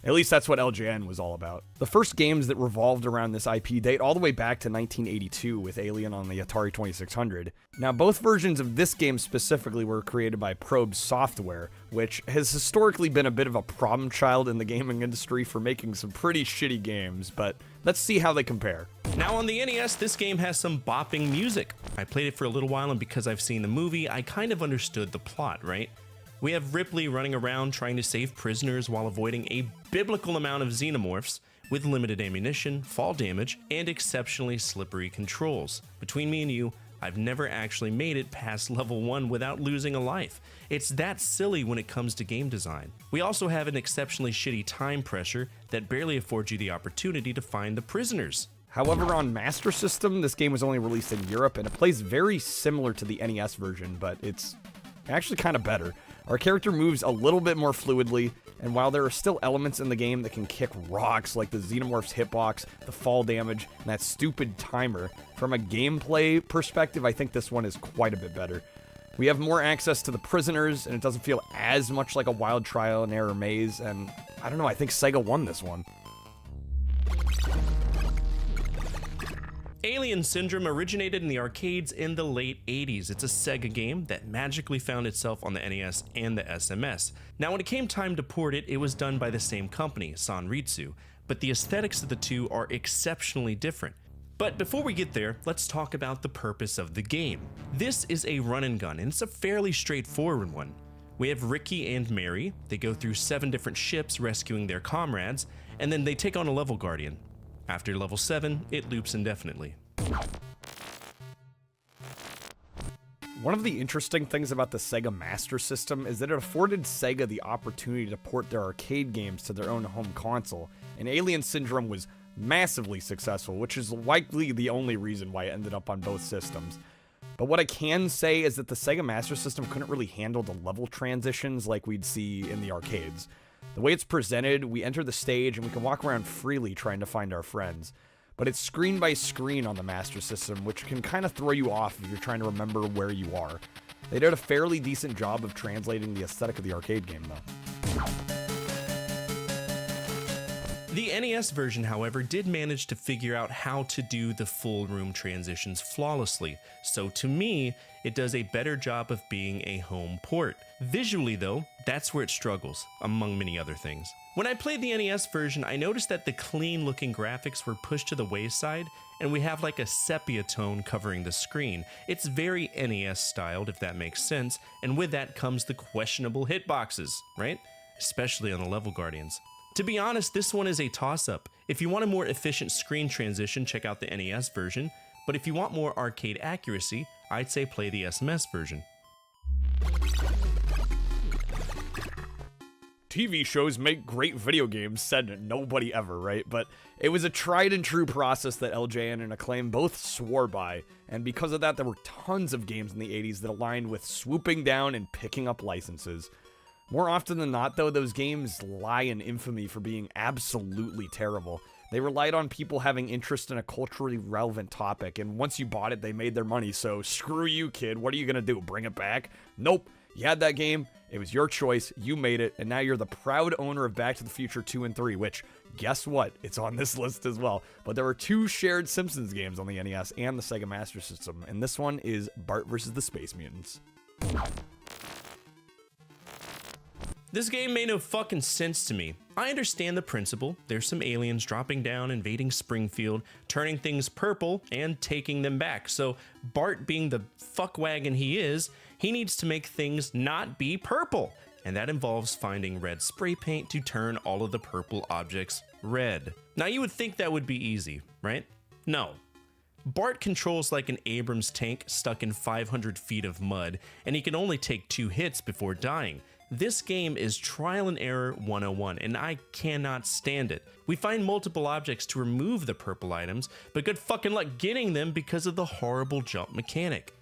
Speaker 10: At least that's what LJN was all about. The first games that revolved around this IP date all the way back to 1982 with Alien on the Atari 2600. Now, both versions of this game specifically were created by Probe Software, which has historically been a bit of a problem child in the gaming industry for making some pretty shitty games, but let's see how they compare.
Speaker 9: Now on the NES, this game has some bopping music. I played it for a little while, and because I've seen the movie, I kind of understood the plot, right? We have Ripley running around trying to save prisoners while avoiding a biblical amount of xenomorphs with limited ammunition, fall damage, and exceptionally slippery controls. Between me and you, I've never actually made it past level 1 without losing a life. It's that silly when it comes to game design. We also have an exceptionally shitty time pressure that barely affords you the opportunity to find the prisoners.
Speaker 10: However, on Master System, this game was only released in Europe, and it plays very similar to the NES version, but it's actually kind of better. Our character moves a little bit more fluidly, and while there are still elements in the game that can kick rocks, like the Xenomorph's hitbox, the fall damage, and that stupid timer, from a gameplay perspective, I think this one is quite a bit better. We have more access to the prisoners, and it doesn't feel as much like a wild trial and error maze, and I don't know, I think Sega won this one.
Speaker 9: Alien Syndrome originated in the arcades in the late 80s. It's a Sega game that magically found itself on the NES and the SMS. Now when it came time to port it, it was done by the same company, Sanritsu, but the aesthetics of the two are exceptionally different. But before we get there, let's talk about the purpose of the game. This is a run and gun, and it's a fairly straightforward one. We have Ricky and Mary. They go through 7 different ships rescuing their comrades, and then they take on a level guardian. After level 7, it loops indefinitely.
Speaker 10: One of the interesting things about the Sega Master System is that it afforded Sega the opportunity to port their arcade games to their own home console, and Alien Syndrome was massively successful, which is likely the only reason why it ended up on both systems. But what I can say is that the Sega Master System couldn't really handle the level transitions like we'd see in the arcades. The way it's presented, we enter the stage and we can walk around freely trying to find our friends. But it's screen by screen on the Master System, which can kind of throw you off if you're trying to remember where you are. They did a fairly decent job of translating the aesthetic of the arcade game, though.
Speaker 9: The NES version, however, did manage to figure out how to do the full room transitions flawlessly, so to me, it does a better job of being a home port. Visually though, that's where it struggles, among many other things. When I played the NES version, I noticed that the clean looking graphics were pushed to the wayside, and we have like a sepia tone covering the screen. It's very NES styled, if that makes sense, and with that comes the questionable hitboxes, right? Especially on the level guardians. To be honest, this one is a toss-up. If you want a more efficient screen transition, check out the NES version, but if you want more arcade accuracy, I'd say play the SMS version.
Speaker 10: TV shows make great video games, said nobody ever, right? But it was a tried and true process that LJN and Acclaim both swore by, and because of that, there were tons of games in the 80s that aligned with swooping down and picking up licenses. More often than not, though, those games lie in infamy for being absolutely terrible. They relied on people having interest in a culturally relevant topic, and once you bought it, they made their money, so screw you, kid. What are you gonna do, bring it back? Nope. You had that game, it was your choice, you made it, and now you're the proud owner of Back to the Future 2 and 3, which, guess what? It's on this list as well. But there were 2 shared Simpsons games on the NES and the Sega Master System, and this one is Bart vs. the Space Mutants.
Speaker 1: This game made no fucking sense to me. I understand the principle. There's some aliens dropping down, invading Springfield, turning things purple, and taking them back. So Bart, being the fuckwagon he is, he needs to make things not be purple. And that involves finding red spray paint to turn all of the purple objects red. Now you would think that would be easy, right? No. Bart controls like an Abrams tank stuck in 500 feet of mud, and he can only take 2 hits before dying. This game is trial and error 101, and I cannot stand it. We find multiple objects to remove the purple items, but good fucking luck getting them because of the horrible jump mechanic.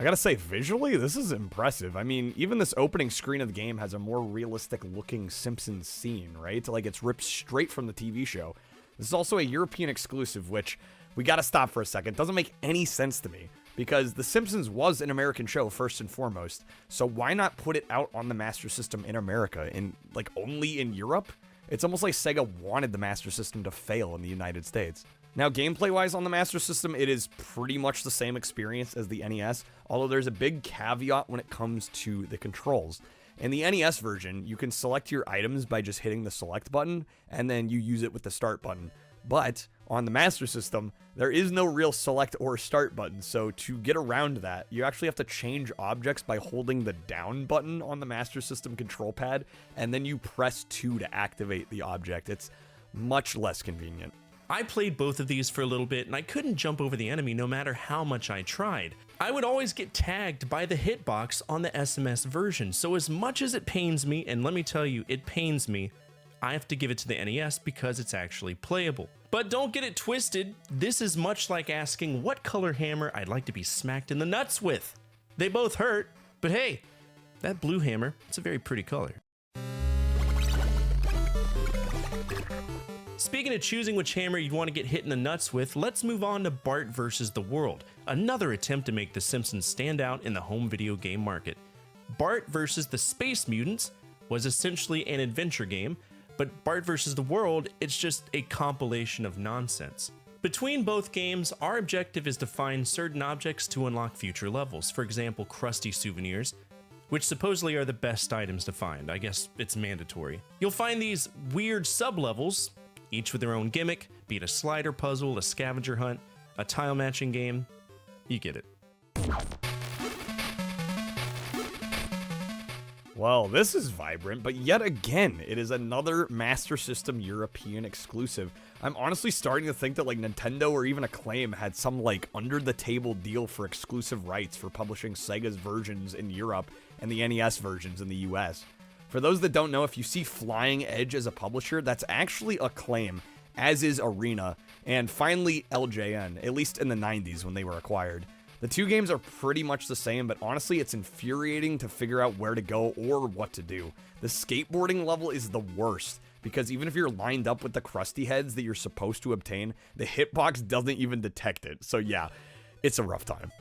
Speaker 10: I gotta say, visually, this is impressive. I mean, even this opening screen of the game has a more realistic looking Simpsons scene, right? Like it's ripped straight from the TV show. This is also a European exclusive, which we gotta stop for a second. Doesn't make any sense to me, because The Simpsons was an American show first and foremost, so why not put it out on the Master System in America, like only in Europe? It's almost like Sega wanted the Master System to fail in the United States. Now, gameplay-wise on the Master System, it is pretty much the same experience as the NES, although there's a big caveat when it comes to the controls. In the NES version, you can select your items by just hitting the select button, and then you use it with the start button. But on the Master System, there is no real select or start button, so to get around that, you actually have to change objects by holding the down button on the Master System control pad, and then you press 2 to activate the object. It's much less convenient.
Speaker 1: I played both of these for a little bit, and I couldn't jump over the enemy no matter how much I tried. I would always get tagged by the hitbox on the SMS version, so as much as it pains me, and let me tell you, it pains me, I have to give it to the NES because it's actually playable. But don't get it twisted, this is much like asking what color hammer I'd like to be smacked in the nuts with. They both hurt, but hey, that blue hammer, it's a very pretty color. Speaking of choosing which hammer you'd want to get hit in the nuts with, let's move on to Bart vs. the World, another attempt to make The Simpsons stand out in the home video game market. Bart vs. the Space Mutants was essentially an adventure game, but Bart vs. the World, it's just a compilation of nonsense. Between both games, our objective is to find certain objects to unlock future levels, for example, Krusty souvenirs, which supposedly are the best items to find. I guess it's mandatory. You'll find these weird sub-levels, each with their own gimmick, be it a slider puzzle, a scavenger hunt, a tile matching game. You get it.
Speaker 10: Well, this is vibrant, but yet again, it is another Master System European exclusive. I'm honestly starting to think that like Nintendo or even Acclaim had some like under-the-table deal for exclusive rights for publishing Sega's versions in Europe and the NES versions in the US. For those that don't know, if you see Flying Edge as a publisher, that's actually Acclaim, as is Arena, and finally LJN, at least in the 90s when they were acquired. The two games are pretty much the same, but honestly, it's infuriating to figure out where to go or what to do. The skateboarding level is the worst, because even if you're lined up with the Krusty heads that you're supposed to obtain, the hitbox doesn't even detect it. So yeah, it's a rough time.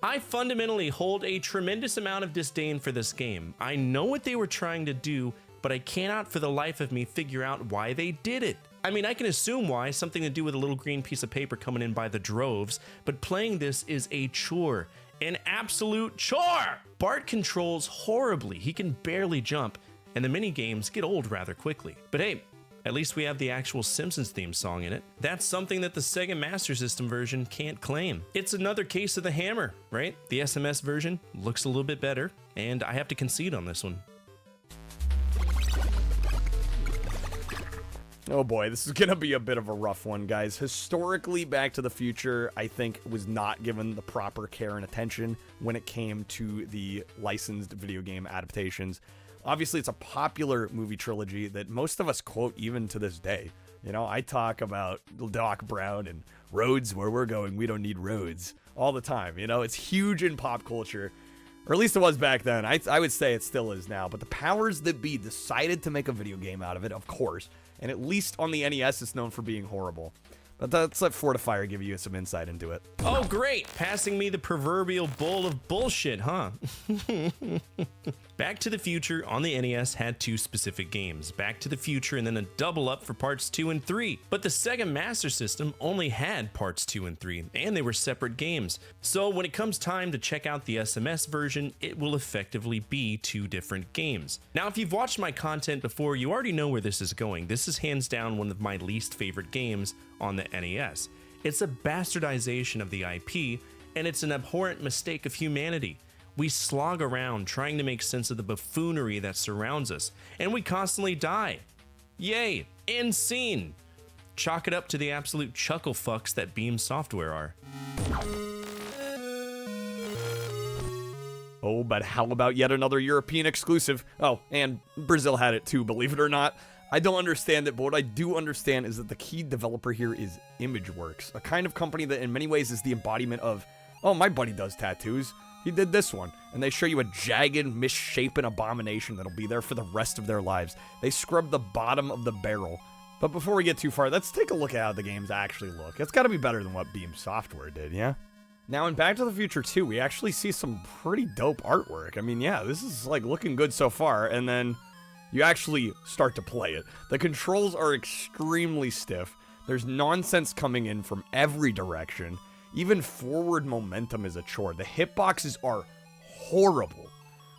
Speaker 1: I fundamentally hold a tremendous amount of disdain for this game. I know what they were trying to do, but I cannot for the life of me figure out why they did it. I mean, I can assume why, something to do with a little green piece of paper coming in by the droves, but playing this is a chore. An absolute chore! Bart controls horribly, he can barely jump, and the mini-games get old rather quickly. But hey, at least we have the actual Simpsons theme song in it. That's something that the Sega Master System version can't claim. It's another case of the hammer, right? The SMS version looks a little bit better, and I have to concede on this one.
Speaker 10: Oh boy, this is gonna be a bit of a rough one, guys. Historically, Back to the Future, I think, was not given the proper care and attention when it came to the licensed video game adaptations. Obviously, it's a popular movie trilogy that most of us quote even to this day. You know, I talk about Doc Brown and roads where we're going, we don't need roads all the time. You know, it's huge in pop culture, or at least it was back then. I would say it still is now, but the powers that be decided to make a video game out of it, of course, and at least on the NES, it's known for being horrible. But let's let Fortifier give you some insight into it.
Speaker 1: Oh, great! Passing me the proverbial bowl of bullshit, huh?
Speaker 9: Back to the Future on the NES had 2 specific games, Back to the Future and then a double up for parts 2 and 3. But the Sega Master System only had parts 2 and 3, and they were separate games. So when it comes time to check out the SMS version, it will effectively be 2 different games. Now, if you've watched my content before, you already know where this is going. This is hands down one of my least favorite games on the NES. It's a bastardization of the IP, and it's an abhorrent mistake of humanity. We slog around trying to make sense of the buffoonery that surrounds us, and we constantly die. Yay, end scene. Chalk it up to the absolute chuckle fucks that Beam Software are.
Speaker 10: Oh, but how about yet another European exclusive? Oh, and Brazil had it too, believe it or not. I don't understand it, but what I do understand is that the key developer here is ImageWorks, a kind of company that in many ways is the embodiment of, oh, my buddy does tattoos. He did this one, and they show you a jagged, misshapen abomination that'll be there for the rest of their lives. They scrub the bottom of the barrel. But before we get too far, let's take a look at how the games actually look. It's gotta be better than what Beam Software did, yeah? Now, in Back to the Future 2, we actually see some pretty dope artwork. I mean, yeah, this is, like, looking good so far, and then you actually start to play it. The controls are extremely stiff. There's nonsense coming in from every direction. Even forward momentum is a chore. The hitboxes are horrible.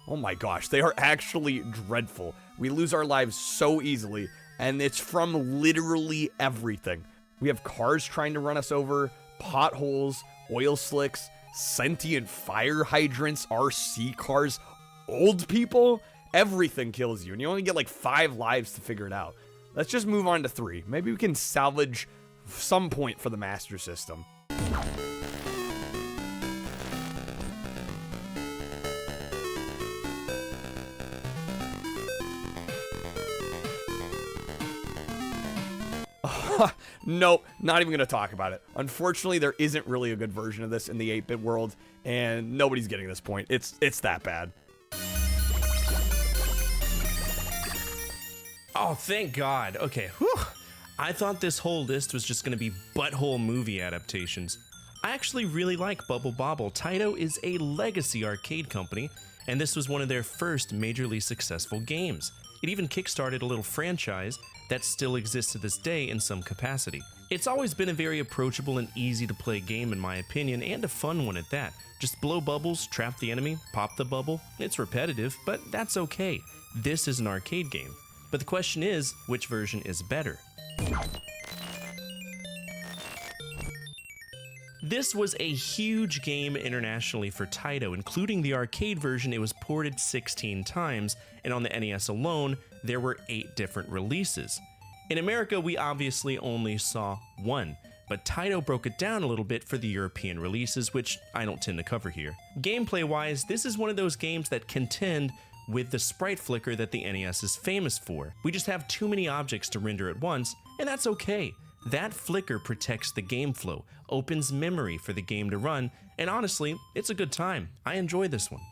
Speaker 10: Oh my gosh, they are actually dreadful. We lose our lives so easily, and it's from literally everything. We have cars trying to run us over, potholes, oil slicks, sentient fire hydrants, RC cars, old people. Everything kills you, and you only get like 5 lives to figure it out. Let's just move on to 3. Maybe we can salvage some point for the Master System. Nope, not even going to talk about it. Unfortunately, there isn't really a good version of this in the 8-bit world, and nobody's getting this point. It's that bad.
Speaker 9: Oh, thank God. Okay, whew. I thought this whole list was just going to be butthole movie adaptations. I actually really like Bubble Bobble. Taito is a legacy arcade company, and this was one of their first majorly successful games. It even kickstarted a little franchise that still exists to this day in some capacity. It's always been a very approachable and easy to play game in my opinion, and a fun one at that. Just blow bubbles, trap the enemy, pop the bubble. It's repetitive, but that's okay. This is an arcade game. But the question is, which version is better? This was a huge game internationally for Taito, including the arcade version. It was ported 16 times, and on the NES alone, there were 8 different releases. In America, we obviously only saw 1, but Taito broke it down a little bit for the European releases, which I don't tend to cover here. Gameplay-wise, this is one of those games that contend with the sprite flicker that the NES is famous for. We just have too many objects to render at once, and that's okay. That flicker protects the game flow, opens memory for the game to run, and honestly, it's a good time. I enjoy this one.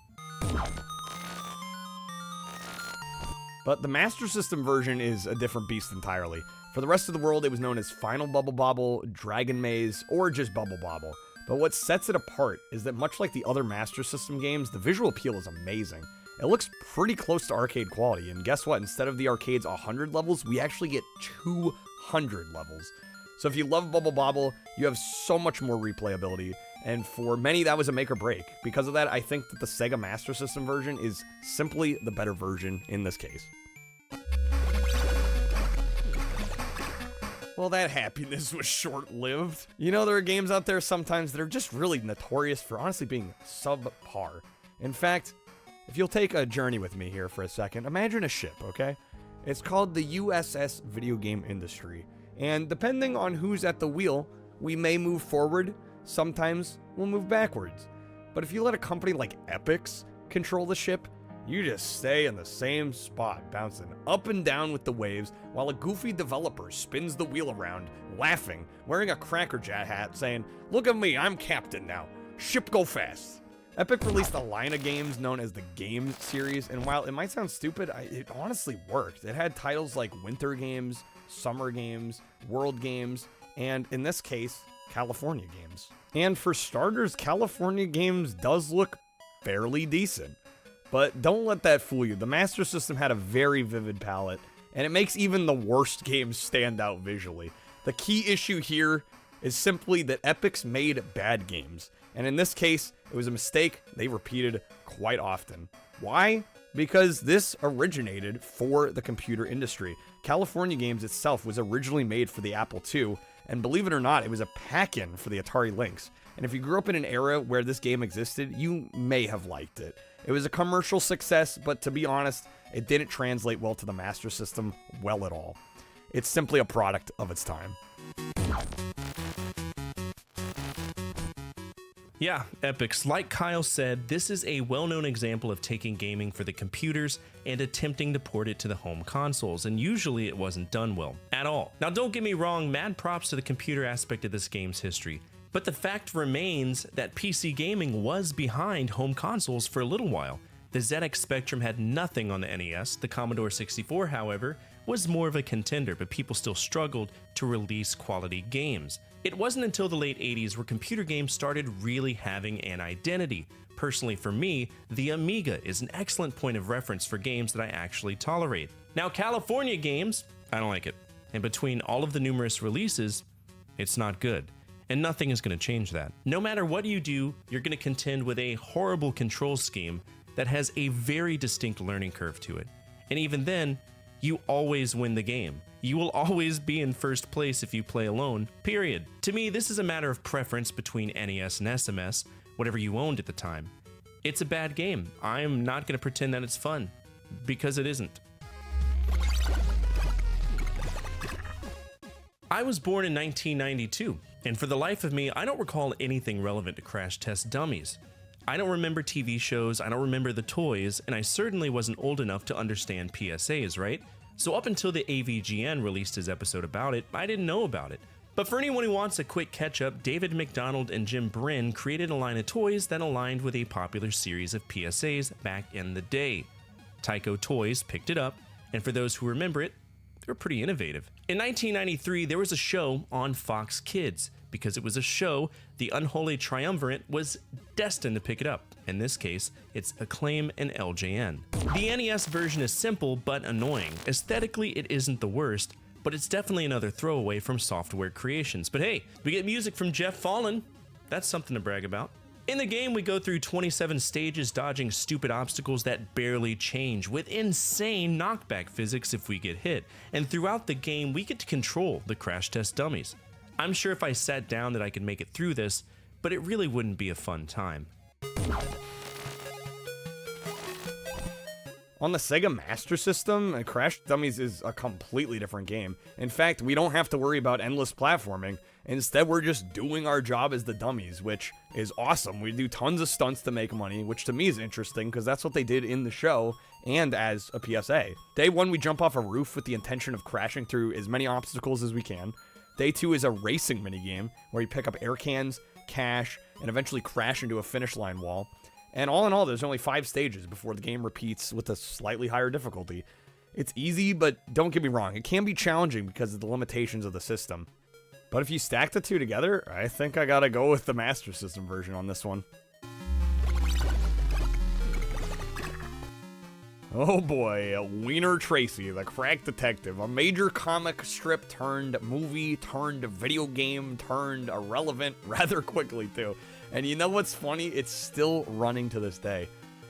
Speaker 10: But the Master System version is a different beast entirely. For the rest of the world, it was known as Final Bubble Bobble, Dragon Maze, or just Bubble Bobble. But what sets it apart is that much like the other Master System games, the visual appeal is amazing. It looks pretty close to arcade quality, and guess what? Instead of the arcade's 100 levels, we actually get 200 levels. So if you love Bubble Bobble, you have so much more replayability, and for many that was a make or break. Because of that, I think that the Sega Master System version is simply the better version in this case. Well, that happiness was short-lived. You know, there are games out there sometimes that are just really notorious for honestly being subpar. In fact, if you'll take a journey with me here for a second, imagine a ship, okay? It's called the USS video game industry. And depending on who's at the wheel, we may move forward, sometimes we'll move backwards. But if you let a company like Epix control the ship, you just stay in the same spot, bouncing up and down with the waves, while a goofy developer spins the wheel around, laughing, wearing a Cracker Jack hat, saying, "Look at me, I'm captain now. Ship go fast." Epic released a line of games known as the Game series, and while it might sound stupid, it honestly worked. It had titles like Winter Games, Summer Games, World Games, and in this case, California Games. And for starters, California Games does look fairly decent. But don't let that fool you. The Master System had a very vivid palette, and it makes even the worst games stand out visually. The key issue here is simply that Epic's made bad games, and in this case, it was a mistake they repeated quite often. Why? Because this originated for the computer industry. California Games itself was originally made for the Apple II, and believe it or not, it was a pack-in for the Atari Lynx. And if you grew up in an era where this game existed, you may have liked it. It was a commercial success, but to be honest, it didn't translate well to the Master System well at all. It's simply a product of its time.
Speaker 9: Yeah, Epics, like Kyle said, this is a well-known example of taking gaming for the computers and attempting to port it to the home consoles, and usually it wasn't done well, at all. Now don't get me wrong, mad props to the computer aspect of this game's history, but the fact remains that PC gaming was behind home consoles for a little while. The ZX Spectrum had nothing on the NES, the Commodore 64, however, was more of a contender, but people still struggled to release quality games. It wasn't until the late 80s where computer games started really having an identity. Personally for me, the Amiga is an excellent point of reference for games that I actually tolerate. Now California Games, I don't like it. And between all of the numerous releases, it's not good. And nothing is going to change that. No matter what you do, you're going to contend with a horrible control scheme that has a very distinct learning curve to it. And even then, you always win the game. You will always be in first place if you play alone, period. To me, this is a matter of preference between NES and SMS, whatever you owned at the time. It's a bad game. I'm not going to pretend that it's fun, because it isn't. I was born in 1992, and for the life of me, I don't recall anything relevant to Crash Test Dummies. I don't remember TV shows, I don't remember the toys, and I certainly wasn't old enough to understand PSAs, right? So up until the AVGN released his episode about it, I didn't know about it. But for anyone who wants a quick catch-up, David McDonald and Jim Bryn created a line of toys that aligned with a popular series of PSAs back in the day. Tyco Toys picked it up, and for those who remember it, they were pretty innovative. In 1993, there was a show on Fox Kids. Because it was a show, the unholy triumvirate was destined to pick it up. In this case, it's Acclaim and LJN. The NES version is simple but annoying. Aesthetically, it isn't the worst, but it's definitely another throwaway from Software Creations. But hey, we get music from Jeff Fallen. That's something to brag about. In the game, we go through 27 stages dodging stupid obstacles that barely change, with insane knockback physics if we get hit. And throughout the game, we get to control the Crash Test Dummies. I'm sure if I sat down that I could make it through this, but it really wouldn't be a fun time.
Speaker 10: On the Sega Master System, Crash Dummies is a completely different game. In fact, we don't have to worry about endless platforming. Instead, we're just doing our job as the dummies, which is awesome. We do tons of stunts to make money, which to me is interesting because that's what they did in the show and as a PSA. Day 1, we jump off a roof with the intention of crashing through as many obstacles as we can. Day 2 is a racing minigame where you pick up air cans, cash, and eventually crash into a finish line wall. And all in all, there's only 5 stages before the game repeats with a slightly higher difficulty. It's easy, but don't get me wrong, it can be challenging because of the limitations of the system. But if you stack the two together, I think I gotta go with the Master System version on this one. Oh boy, Wiener Tracy, the Crack Detective, a major comic strip turned movie turned video game turned irrelevant rather quickly too. And you know what's funny? It's still running to this day.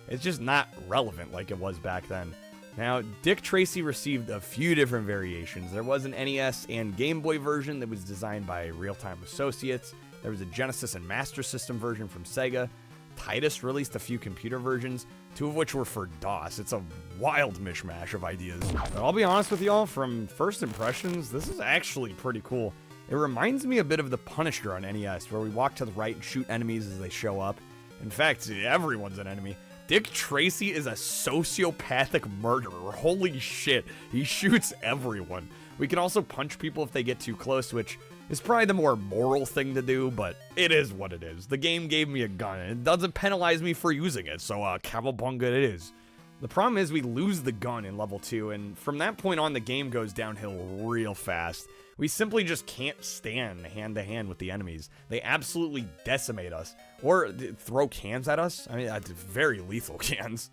Speaker 10: It's just not relevant like it was back then. Now, Dick Tracy received a few different variations. There was an NES and Game Boy version that was designed by Real Time Associates. There was a Genesis and Master System version from Sega. Titus released a few computer versions, 2 of which were for DOS. It's a wild mishmash of ideas. But I'll be honest with y'all, from first impressions, this is actually pretty cool. It reminds me a bit of the Punisher on NES, where we walk to the right and shoot enemies as they show up. In fact, everyone's an enemy. Dick Tracy is a sociopathic murderer. Holy shit, he shoots everyone. We can also punch people if they get too close, which is probably the more moral thing to do, but it is what it is. The game gave me a gun, and it doesn't penalize me for using it, so cowabunga it is. The problem is we lose the gun in level 2, and from that point on, the game goes downhill real fast. We simply just can't stand hand-to-hand with the enemies. They absolutely decimate us, or throw cans at us. I mean, very lethal cans.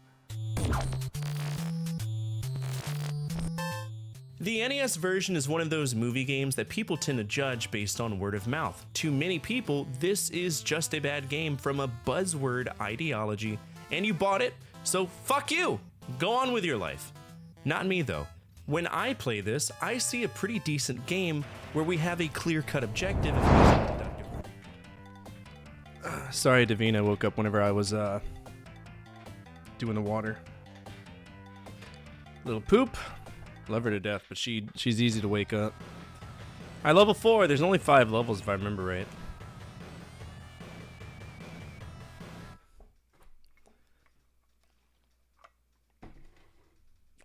Speaker 9: The NES version is one of those movie games that people tend to judge based on word of mouth. To many people, this is just a bad game from a buzzword ideology, and you bought it, so fuck you! Go on with your life. Not me though. When I play this, I see a pretty decent game where we have a clear-cut objective.
Speaker 1: Sorry, Davina woke up whenever I was doing the water. Little poop. Love her to death, but she's easy to wake up. Alright, level 4. There's only 5 levels if I remember right.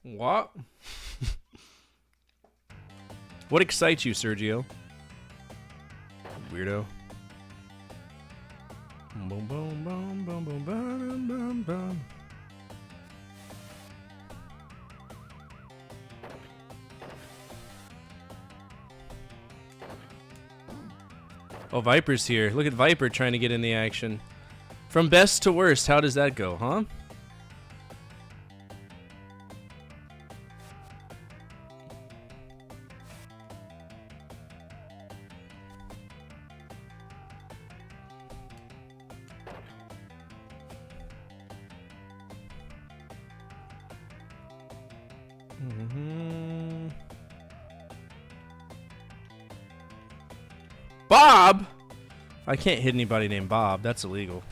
Speaker 1: What? What excites you, Sergio? Weirdo. Boom, boom, boom, boom, boom, boom, boom, boom. Oh, Viper's here. Look at Viper trying to get in the action. From best to worst, how does that go, huh? Bob? I can't hit anybody named Bob. That's illegal.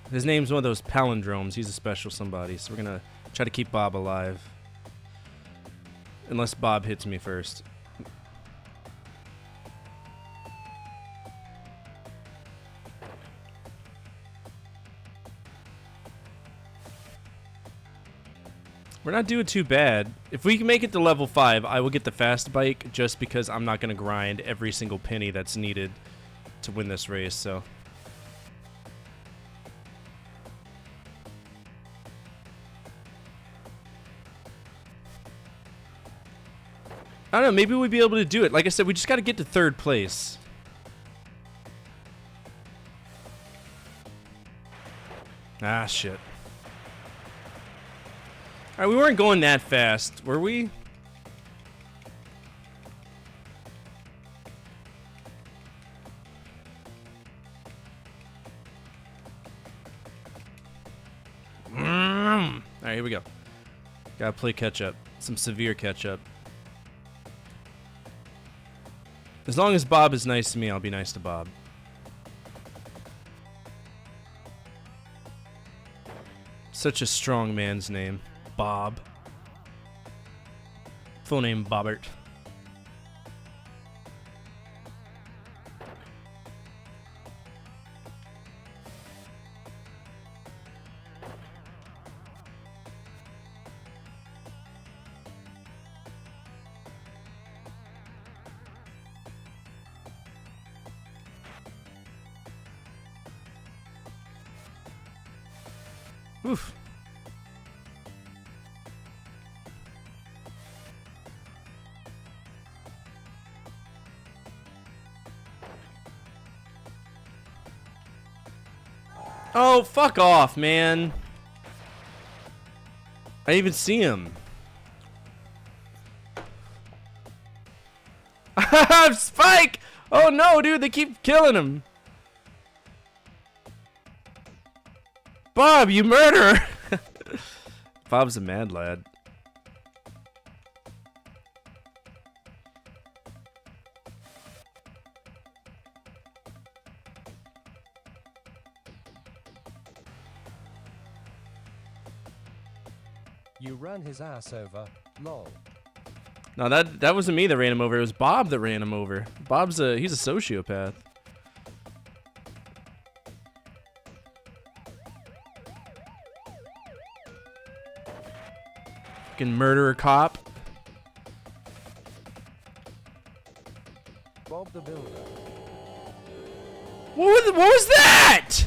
Speaker 1: His name's one of those palindromes. He's a special somebody. So we're gonna try to keep Bob alive. Unless Bob hits me first. We're not doing too bad. If we can make it to level 5, I will get the fast bike just because I'm not going to grind every single penny that's needed to win this race, so. I don't know, maybe we'd be able to do it. Like I said, we just got to get to 3rd place. Ah, shit. Alright, we weren't going that fast, were we? Alright, here we go. Gotta play catch up. Some severe catch up. As long as Bob is nice to me, I'll be nice to Bob. Such a strong man's name. Bob. Full name Bobbert. Oof. Oh, fuck off, man. I didn't even see him. Spike! Oh no, dude, they keep killing him. Bob, you murderer! Bob's a mad lad.
Speaker 7: You ran his ass over. Lol.
Speaker 1: No, that wasn't me that ran him over. It was Bob that ran him over. He's a sociopath. Fucking murderer cop.
Speaker 7: Bob the Builder.
Speaker 1: What was that?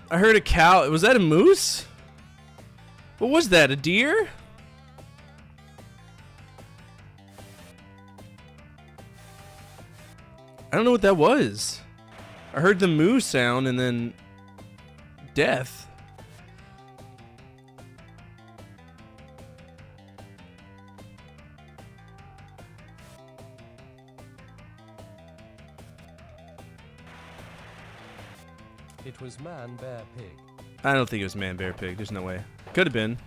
Speaker 1: I heard a cow. Was that a moose? What was that? A deer? don't know what that was. I heard the moo sound and then death.
Speaker 7: It was man, bear, pig.
Speaker 1: I don't think it was man, bear, pig. There's no way. Could have been.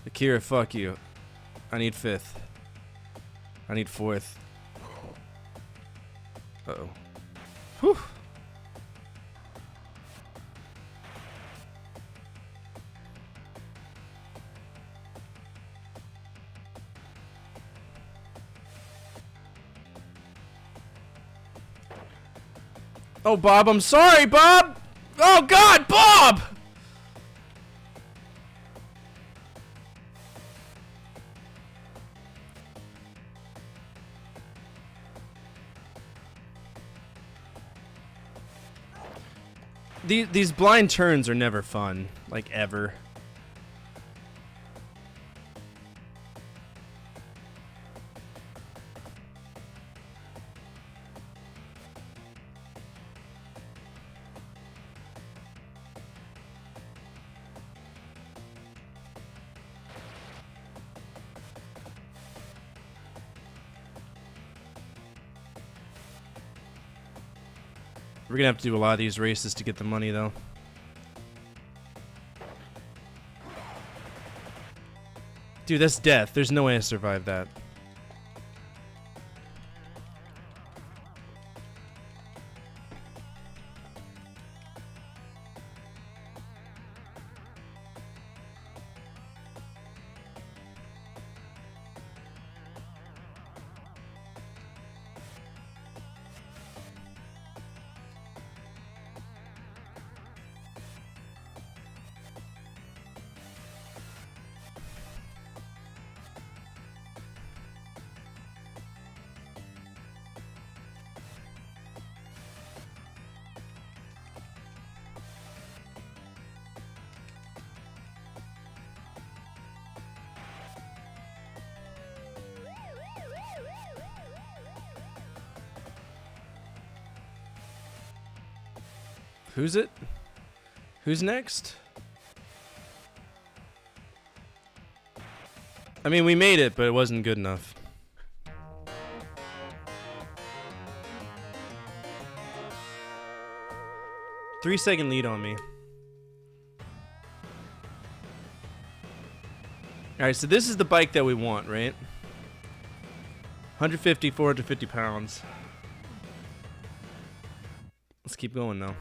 Speaker 1: Akira, fuck you. I need 5th. I need 4th. Uh-oh. Whew. Oh, Bob, I'm sorry, Bob! Oh, God, Bob! These blind turns are never fun, like, ever. We're gonna have to do a lot of these races to get the money, though. Dude, that's death. There's no way I survive that. Who's it? Who's next? I mean, we made it, but it wasn't good enough. Three-second lead on me. Alright, so this is the bike that we want, right? 150, 450 pounds. Let's keep going, though.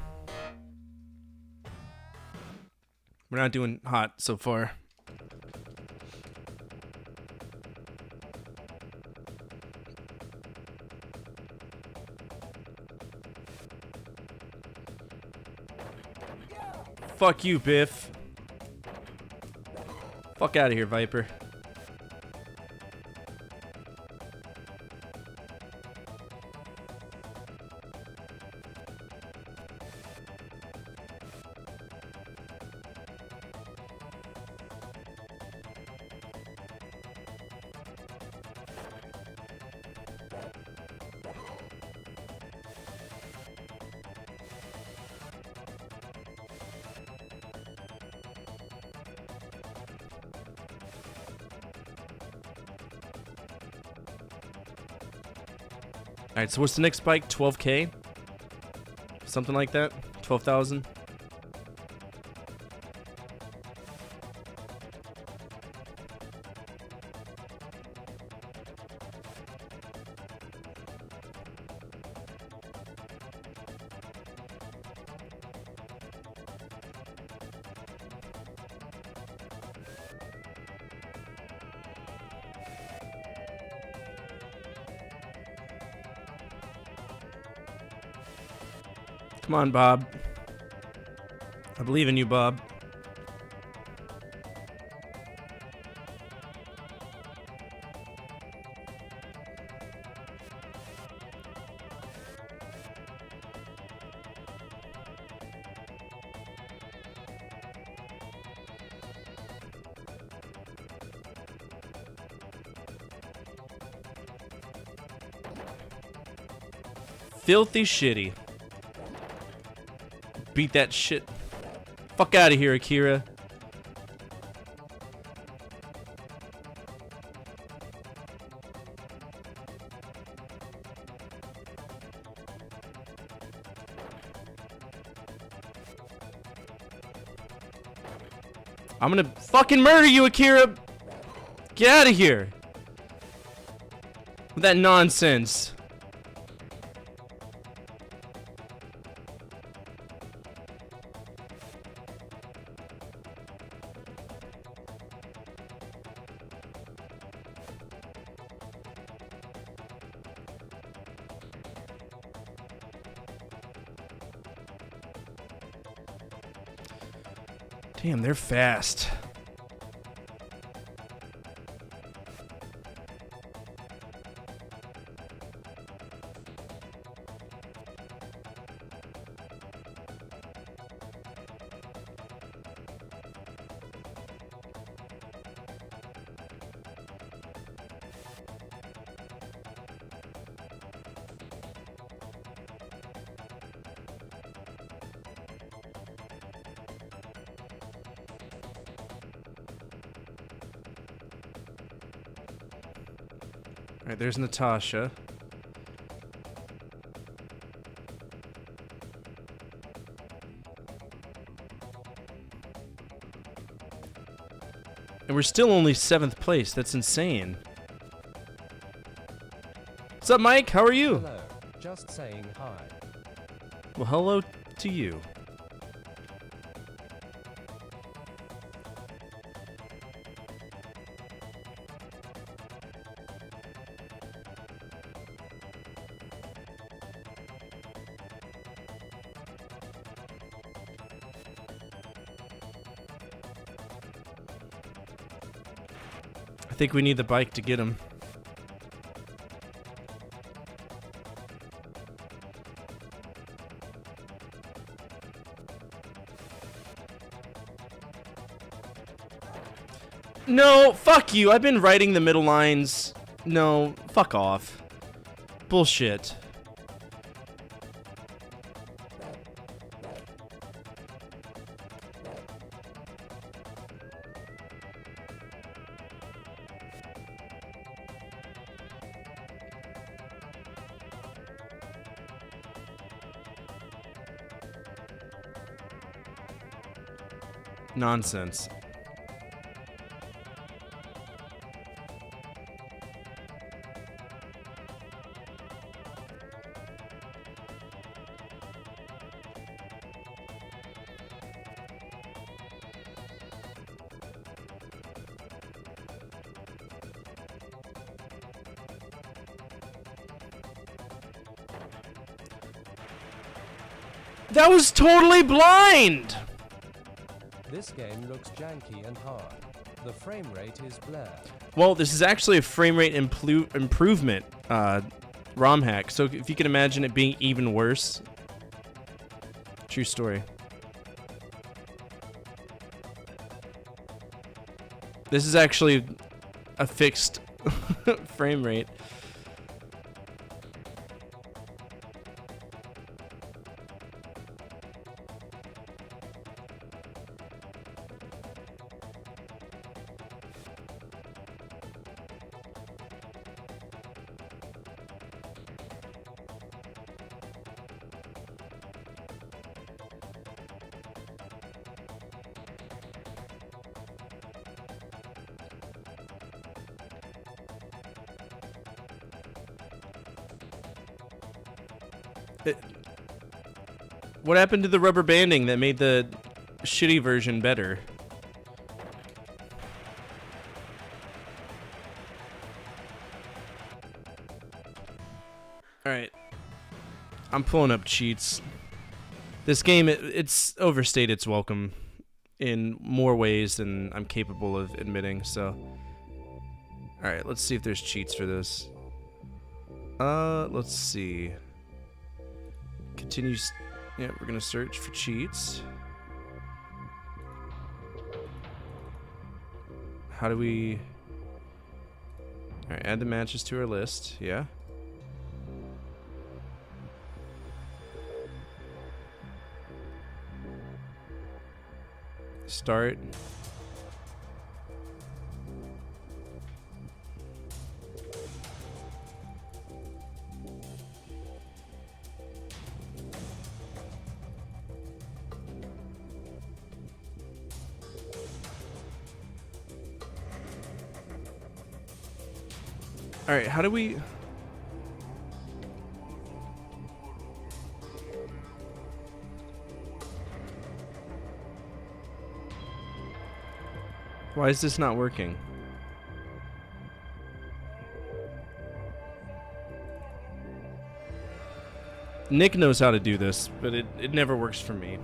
Speaker 1: We're not doing hot so far. Fuck you, Biff. Fuck out of here, Viper. Alright, so what's the next bike? 12K? Something like that? 12,000? Come on, Bob. I believe in you, Bob. filthy shitty. Beat that shit. Fuck out of here, Akira. I'm gonna fucking murder you, Akira! Get out of here! With that nonsense. Damn, they're fast. Alright, there's Natasha. And we're still only 7th place. That's insane. What's up, Mike? How are you?
Speaker 7: Hello. Just saying hi.
Speaker 1: Well, hello to you. I think we need the bike to get him. No, fuck you. I've been writing the middle lines. No, fuck off. Bullshit. Nonsense. That was totally blind!
Speaker 7: This game looks janky and hard. The frame rate is blurred.
Speaker 1: Well, this is actually a frame rate improvement ROM hack, so if you can imagine it being even worse. True story. This is actually a fixed frame rate. What happened to the rubber banding that made the shitty version better? Alright. I'm pulling up cheats. This game, it's overstayed its welcome in more ways than I'm capable of admitting, so... Alright, let's see if there's cheats for this. Let's see. Continues... Yeah, we're gonna search for cheats. How do we... Alright, add the matches to our list, yeah. Start. All right, how do we... Why is this not working? Nick knows how to do this, but it never works for me.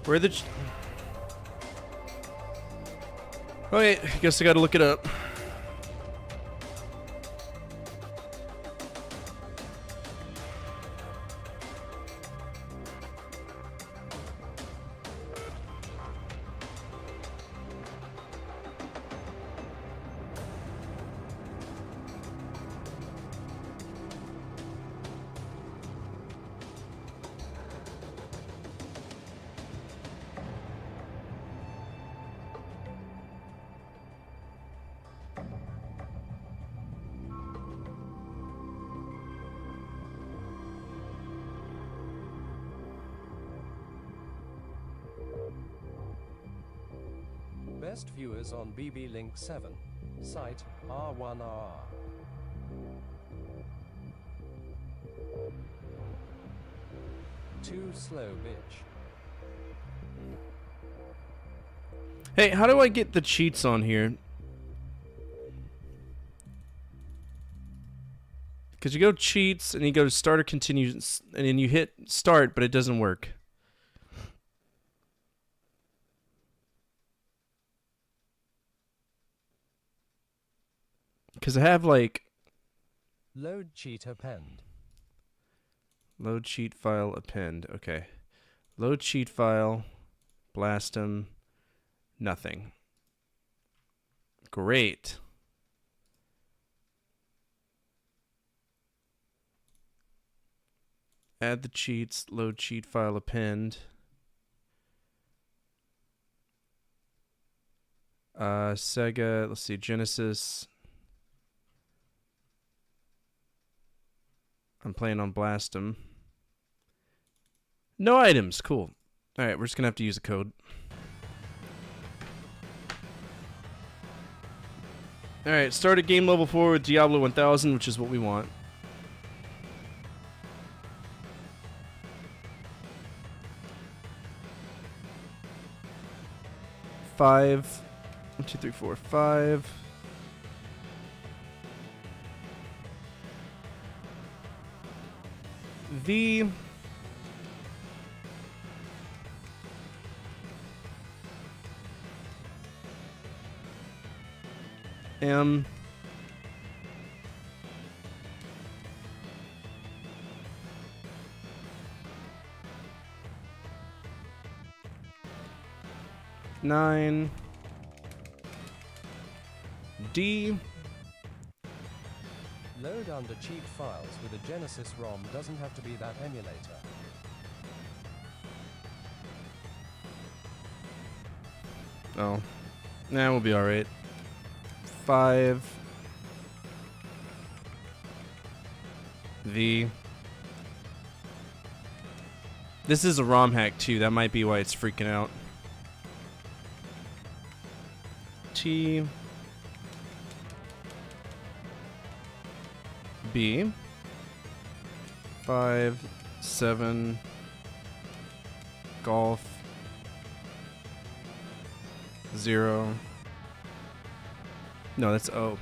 Speaker 1: Where the... Oh wait, I guess I gotta look it up.
Speaker 7: Best viewers on BB Link 7. Site R1R. Too slow, bitch.
Speaker 1: Hey, how do I get the cheats on here? Because you go cheats and you go to start or continue, and then you hit start, but it doesn't work. Because I have like...
Speaker 7: Load cheat append.
Speaker 1: Load cheat file append. Okay. Load cheat file. Blast them. Nothing. Great. Add the cheats. Load cheat file append. Sega. Let's see. Genesis. I'm playing on Blastem. No items. Cool. Alright, we're just going to have to use a code. Alright, start at game level 4 with Diablo 1000, which is what we want. Five. 1, 2, 3, 4, 5. V. M. Nine. D.
Speaker 7: Load under cheat files with a Genesis ROM doesn't have to be that emulator.
Speaker 1: Oh. Nah, we'll be alright. 5. V. This is a ROM hack too, that might be why it's freaking out. T. B. 5, 7. Golf. 0. No, that's O.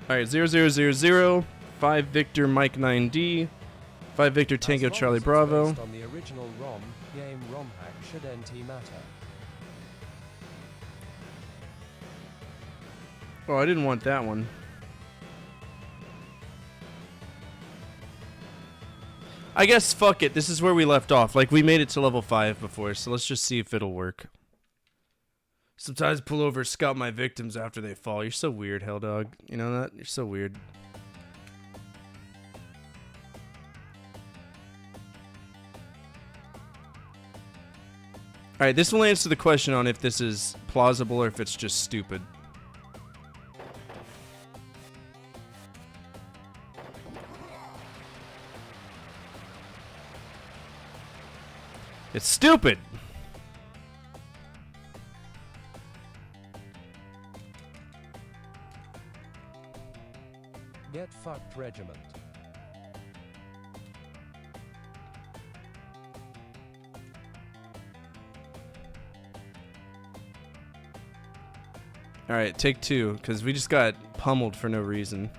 Speaker 1: Alright, 0000, 5 Victor Mike 9D, 5 Victor Tango Charlie Bravo.
Speaker 7: On the original ROM, game ROM hack should NT matter.
Speaker 1: Oh, I didn't want that one. I guess fuck it. This is where we left off. Like, we made it to level 5 before, so let's just see if it'll work. Sometimes pull over, scout my victims after they fall. You're so weird, Hell Dog. You know that? You're so weird. Alright, this will answer the question on if this is plausible or if it's just stupid. It's stupid!
Speaker 7: Get fucked, regiment.
Speaker 1: Alright, take 2, because we just got pummeled for no reason.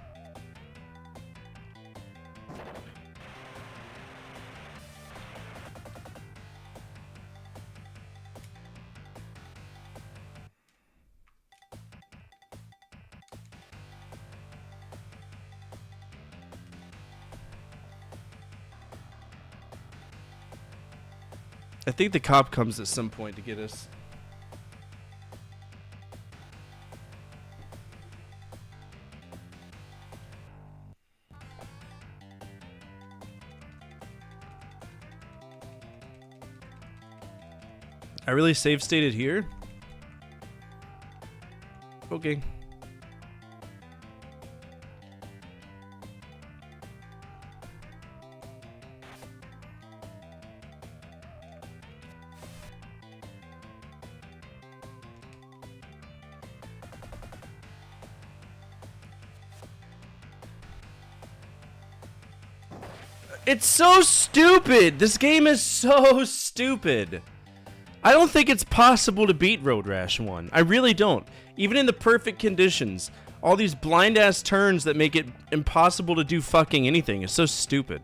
Speaker 1: I think the cop comes at some point to get us. I really save stated here? Okay. It's so stupid! This game is so stupid! I don't think it's possible to beat Road Rash 1. I really don't. Even in the perfect conditions. All these blind-ass turns that make it impossible to do fucking anything is so stupid.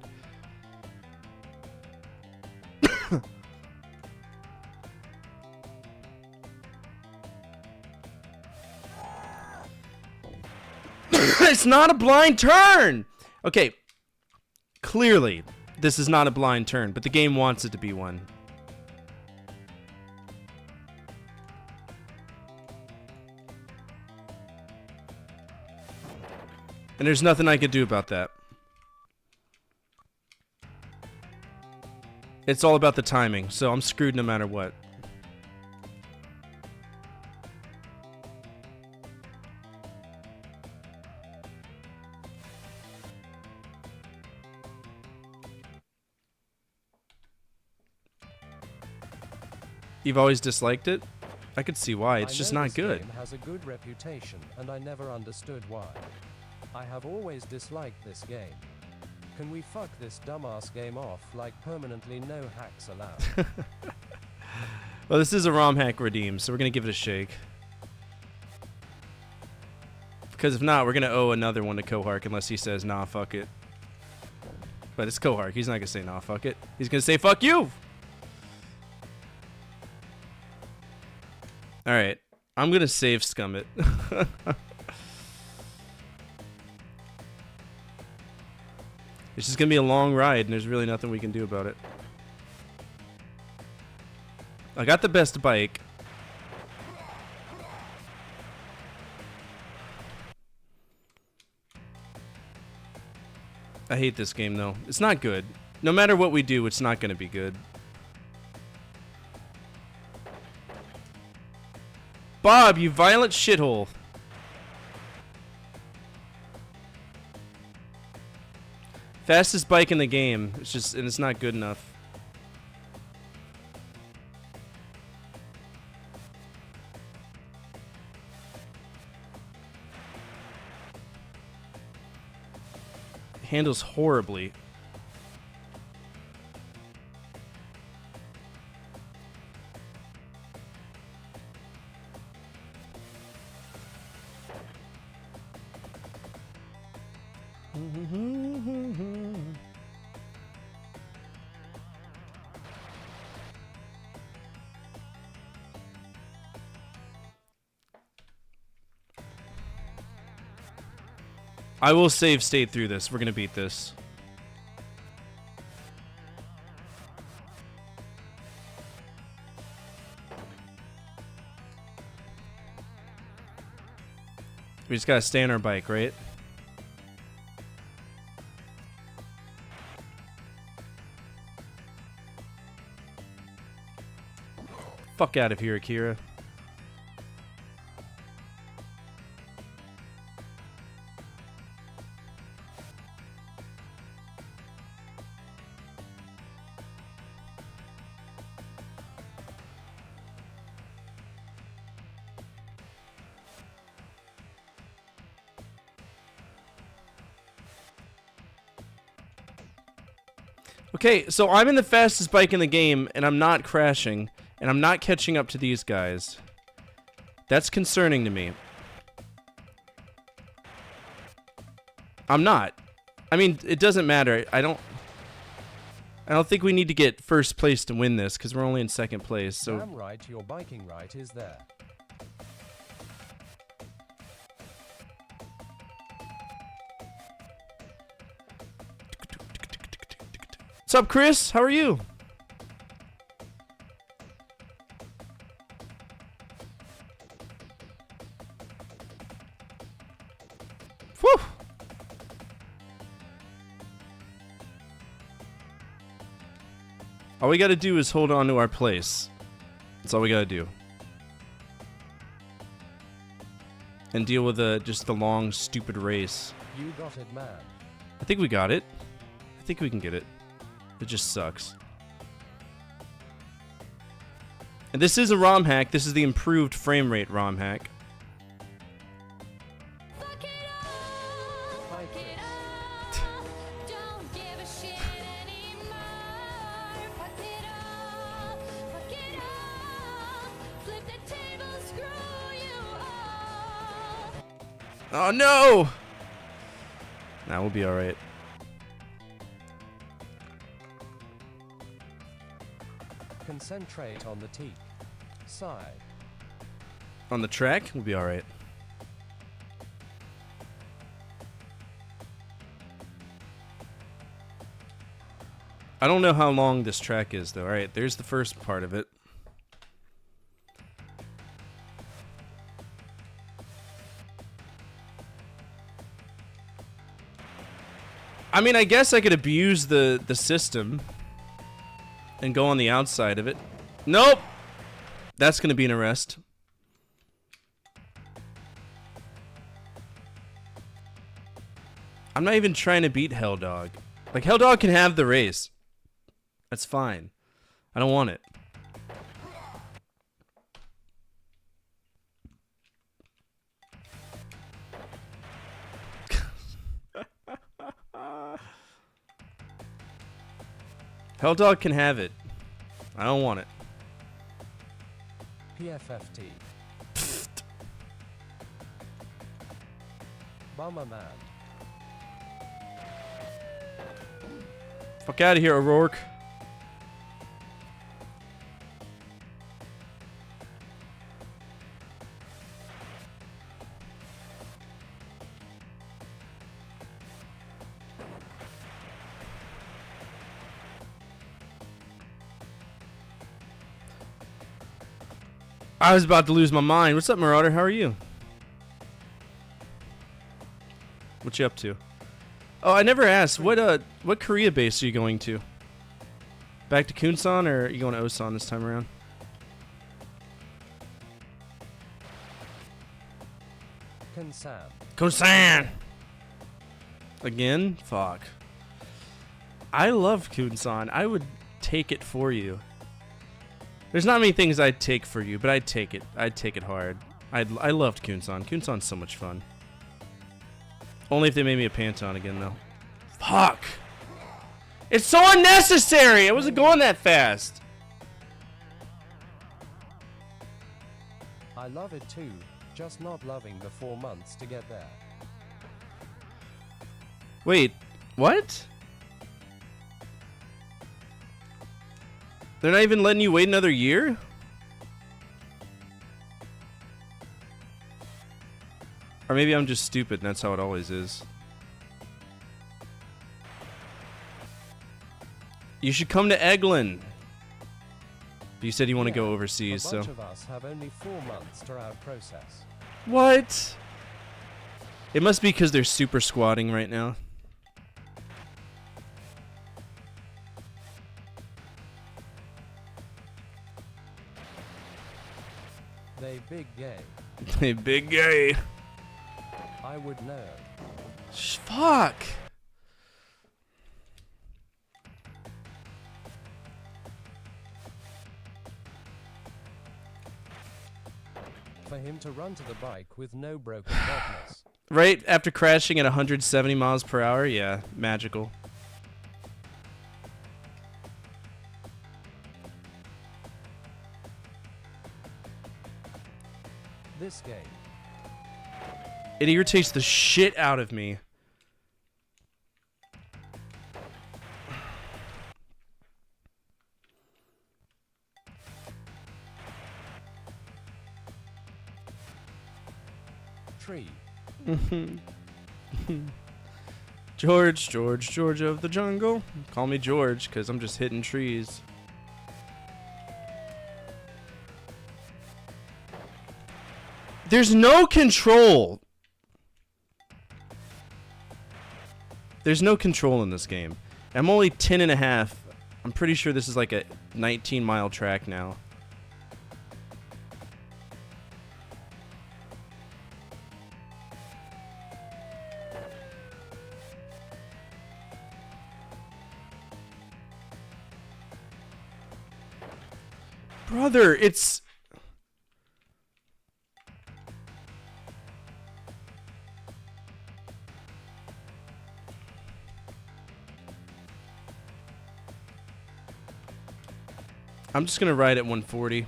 Speaker 1: It's not a blind turn! Okay. Clearly, this is not a blind turn, but the game wants it to be one. And there's nothing I could do about that. It's all about the timing, so I'm screwed no matter what. You've always disliked it? I could see why. It's just not good.
Speaker 7: This game has a good reputation, and I never understood why. I have always disliked this game. Can we fuck this dumbass game off, like permanently no hacks allowed?
Speaker 1: Well, this is a ROM hack redeem, so we're gonna give it a shake. Because if not, we're gonna owe another one to Kohark unless he says, nah, fuck it. But it's Kohark. He's not gonna say, nah, fuck it. He's gonna say, fuck you! Alright, I'm gonna save scum it. It's just gonna be a long ride, and there's really nothing we can do about it. I got the best bike. I hate this game, though. It's not good. No matter what we do, it's not gonna be good. Bob, you violent shithole. Fastest bike in the game. It's just, and it's not good enough. Handles horribly. I will save state through this. We're gonna beat this. We just gotta stay on our bike, right? Fuck out of here, Akira. Okay, so I'm in the fastest bike in the game, and I'm not crashing, and I'm not catching up to these guys. That's concerning to me. I'm not. I mean, it doesn't matter. I don't think we need to get first place to win this, because we're only in second place, so...
Speaker 7: Damn right, your biking right is there.
Speaker 1: What's up, Chris? How are you? Whew. All we gotta do is hold on to our place. That's all we gotta do. And deal with just the long, stupid race.
Speaker 7: You got it, man.
Speaker 1: I think we got it. I think we can get it. It just sucks. And this is a ROM hack. This is the improved frame rate ROM hack. Oh no! Nah, we'll be alright.
Speaker 7: Concentrate on the teak. Side.
Speaker 1: On the track, we'll be alright. I don't know how long this track is, though. Alright, there's the first part of it. I mean, I guess I could abuse the system and go on the outside of it. Nope! That's gonna be an arrest. I'm not even trying to beat Helldog. Like, Helldog can have the race. That's fine. I don't want it. Helldog can have it. I don't want it.
Speaker 7: PFFT. Bummer man.
Speaker 1: Fuck out of here, O'Rourke. I was about to lose my mind. What's up, Marauder? How are you? What you up to? Oh, I never asked. What Korea base are you going to? Back to Kunsan, or are you going to Osan this time around?
Speaker 7: Kunsan.
Speaker 1: Kunsan! Again? Fuck. I love Kunsan. I would take it for you. There's not many things I'd take for you, but I'd take it. I'd take it hard. I loved Kunsan. Kunsan's so much fun. Only if they made me a Panton again, though. Fuck! It's so unnecessary! I wasn't going that fast!
Speaker 7: I love it too, just not loving the 4 months to get there.
Speaker 1: Wait, what? They're not even letting you wait another year? Or maybe I'm just stupid and that's how it always is. You should come to Eglin. But you said you want to go overseas,
Speaker 7: a
Speaker 1: so.
Speaker 7: bunch of us have only 4 months to our process.
Speaker 1: What? It must be because they're super squatting right now.
Speaker 7: They big gay.
Speaker 1: Hey, big gay.
Speaker 7: I would know.
Speaker 1: Fuck.
Speaker 7: For him to run to the bike with no broken buttons.
Speaker 1: Right after crashing at 170 miles per hour? Yeah, magical.
Speaker 7: This game.
Speaker 1: It irritates the shit out of me.
Speaker 7: Tree.
Speaker 1: George of the jungle. Call me George, because I'm just hitting trees. There's no control. There's no control in this game. I'm only 10 and a half. I'm pretty sure this is like a 19-mile track now. Brother, it's... I'm just gonna ride at 140.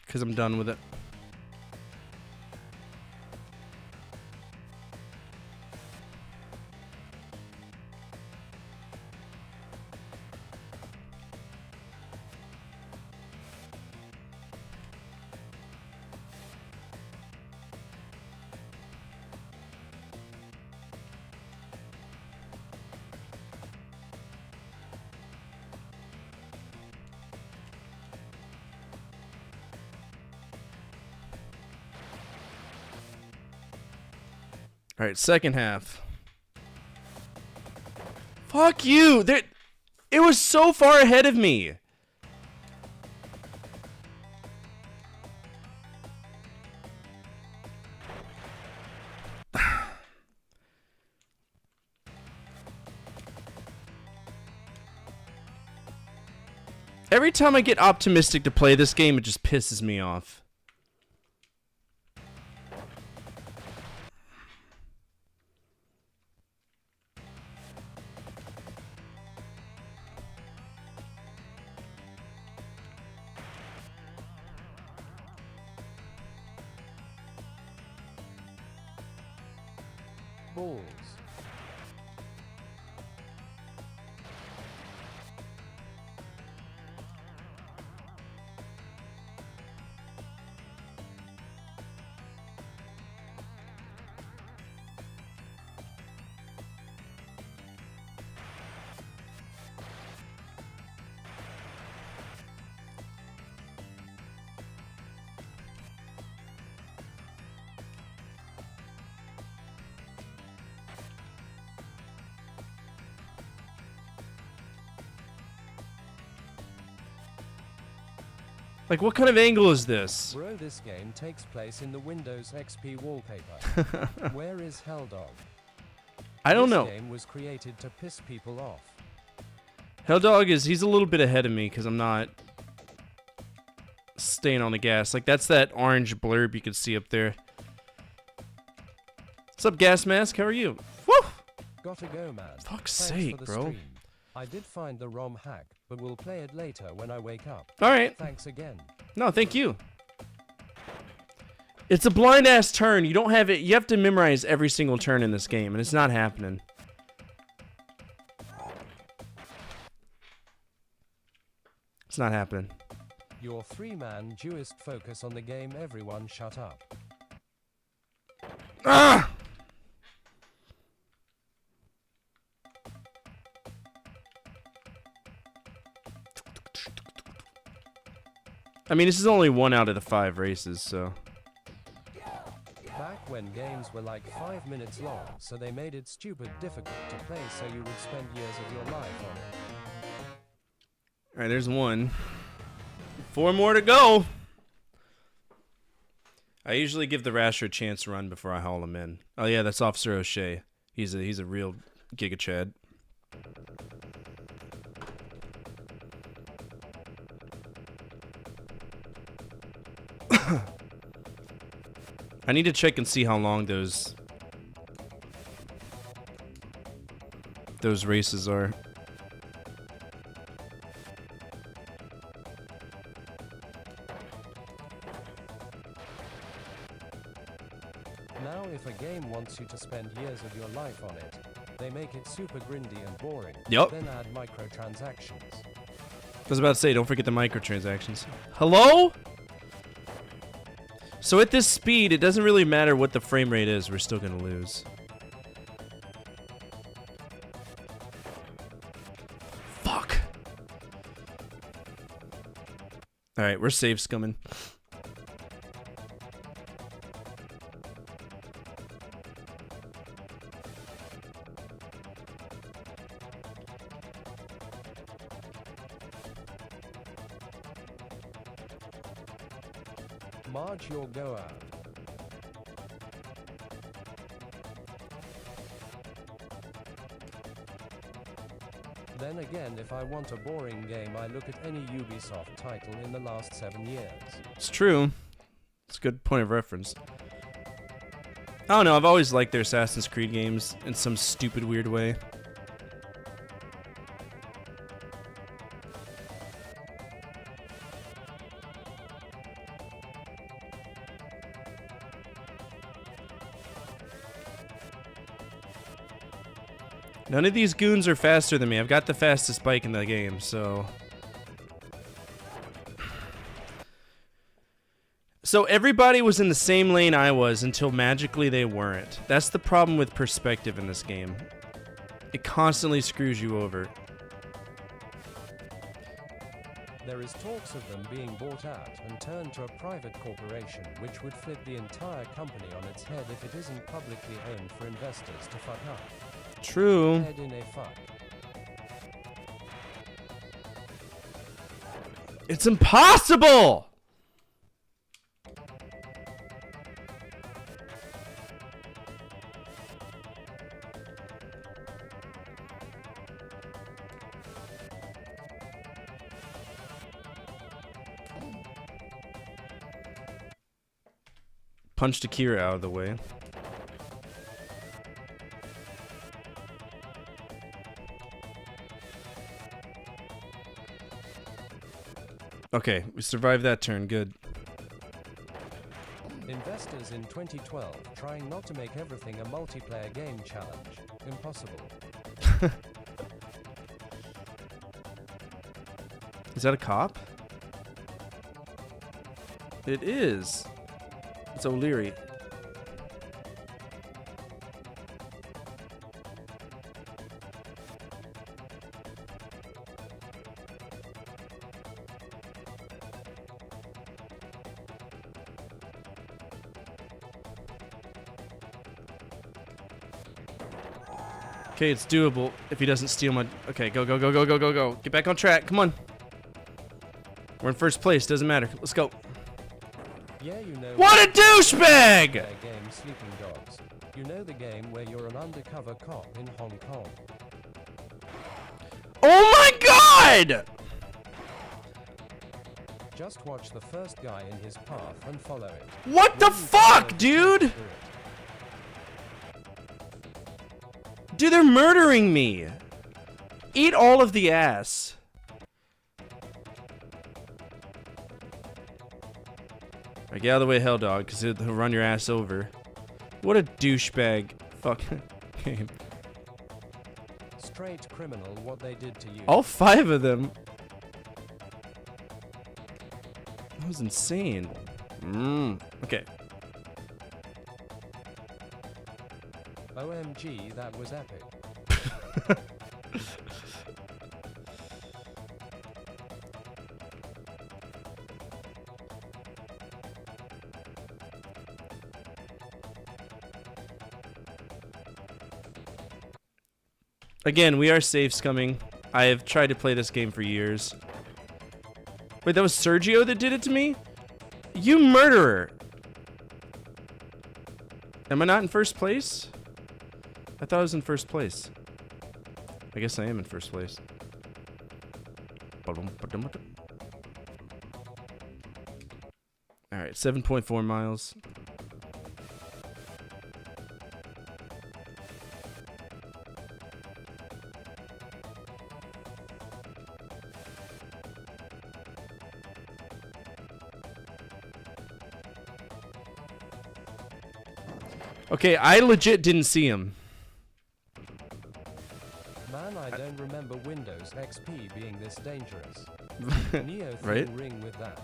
Speaker 1: Because I'm done with it. All right, second half. Fuck you! There, it was so far ahead of me. Every time I get optimistic to play this game, it just pisses me off.
Speaker 7: Balls.
Speaker 1: Like, what kind of angle is this?
Speaker 7: Bro, this game takes place in the Windows XP wallpaper. Where is Helldog?
Speaker 1: I don't know.
Speaker 7: This game was created to piss people off.
Speaker 1: Helldog he's a little bit ahead of me because I'm not staying on the gas. Like, that's that orange blurb you can see up there. What's up, Gas Mask? How are you? Woo!
Speaker 7: Gotta go, man.
Speaker 1: Fuck's
Speaker 7: Thanks
Speaker 1: sake,
Speaker 7: for the
Speaker 1: bro.
Speaker 7: stream. I did find the ROM hack, but we'll play it later when I wake up.
Speaker 1: Alright.
Speaker 7: Thanks again.
Speaker 1: No, thank you. It's a blind ass turn. You don't have it. You have to memorize every single turn in this game, and it's not happening. It's not happening.
Speaker 7: Your three-man Jewist focus on the game. Everyone shut up.
Speaker 1: Ah! I mean, this is only 1 out of the 5 races, so...
Speaker 7: Back when games were like 5 minutes long, so they made it stupid difficult to play so you would spend years of your life on it.
Speaker 1: Alright, there's 1. 4 more to go! I usually give the Rasher a chance to run before I haul him in. Oh yeah, that's Officer O'Shea. He's a real Giga Chad. I need to check and see how long those races are.
Speaker 7: Now, if a game wants you to spend years of your life on it, they make it super grindy and boring.
Speaker 1: Yep.
Speaker 7: Then add microtransactions.
Speaker 1: I was about to say, don't forget the microtransactions. Hello? So at this speed, it doesn't really matter what the frame rate is, we're still gonna lose. Fuck. Alright, we're safe scumming.
Speaker 7: Marge your go out. Then again, if I want a boring game, I look at any Ubisoft title in the last 7 years.
Speaker 1: It's true. It's a good point of reference. I don't know, I've always liked their Assassin's Creed games in some stupid weird way. None of these goons are faster than me. I've got the fastest bike in the game, so... So everybody was in the same lane I was until magically they weren't. That's the problem with perspective in this game. It constantly screws you over.
Speaker 7: There is talks of them being bought out and turned to a private corporation, which would flip the entire company on its head if it isn't publicly owned for investors to fuck up.
Speaker 1: True.
Speaker 7: Head in a fuck.
Speaker 1: It's impossible! Punched Akira out of the way. Okay, we survived that turn. Good.
Speaker 7: Investors in 2012 trying not to make everything a multiplayer game challenge. Impossible.
Speaker 1: Is that a cop? It is. It's O'Leary. Okay, it's doable if he doesn't steal my... Okay, go, go, go, go, go, go, go. Get back on track. Come on. We're in first place. Doesn't matter. Let's go.
Speaker 7: Yeah, you know...
Speaker 1: What a douchebag!
Speaker 7: Game Sleeping Dogs. You know the game where you're an undercover cop in Hong Kong.
Speaker 1: Oh my god!
Speaker 7: Just watch the first guy in his path and follow it.
Speaker 1: What the fuck, dude? Dude, they're murdering me. Eat all of the ass. Alright, get out of the way, hell dog, because he'll run your ass over. What a douchebag. Fuck. Game.
Speaker 7: Straight criminal what they did to you.
Speaker 1: All 5 of them. That was insane. Okay.
Speaker 7: OMG, that was epic.
Speaker 1: Again, we are safes coming. I have tried to play this game for years. Wait, that was Sergio that did it to me? You murderer! Am I not in first place? I thought I was in first place. I guess I am in first place. Alright, 7.4 miles. Okay, I legit didn't see him.
Speaker 7: Man, I don't remember Windows XP being this dangerous. Neo
Speaker 1: right?
Speaker 7: Ring with that.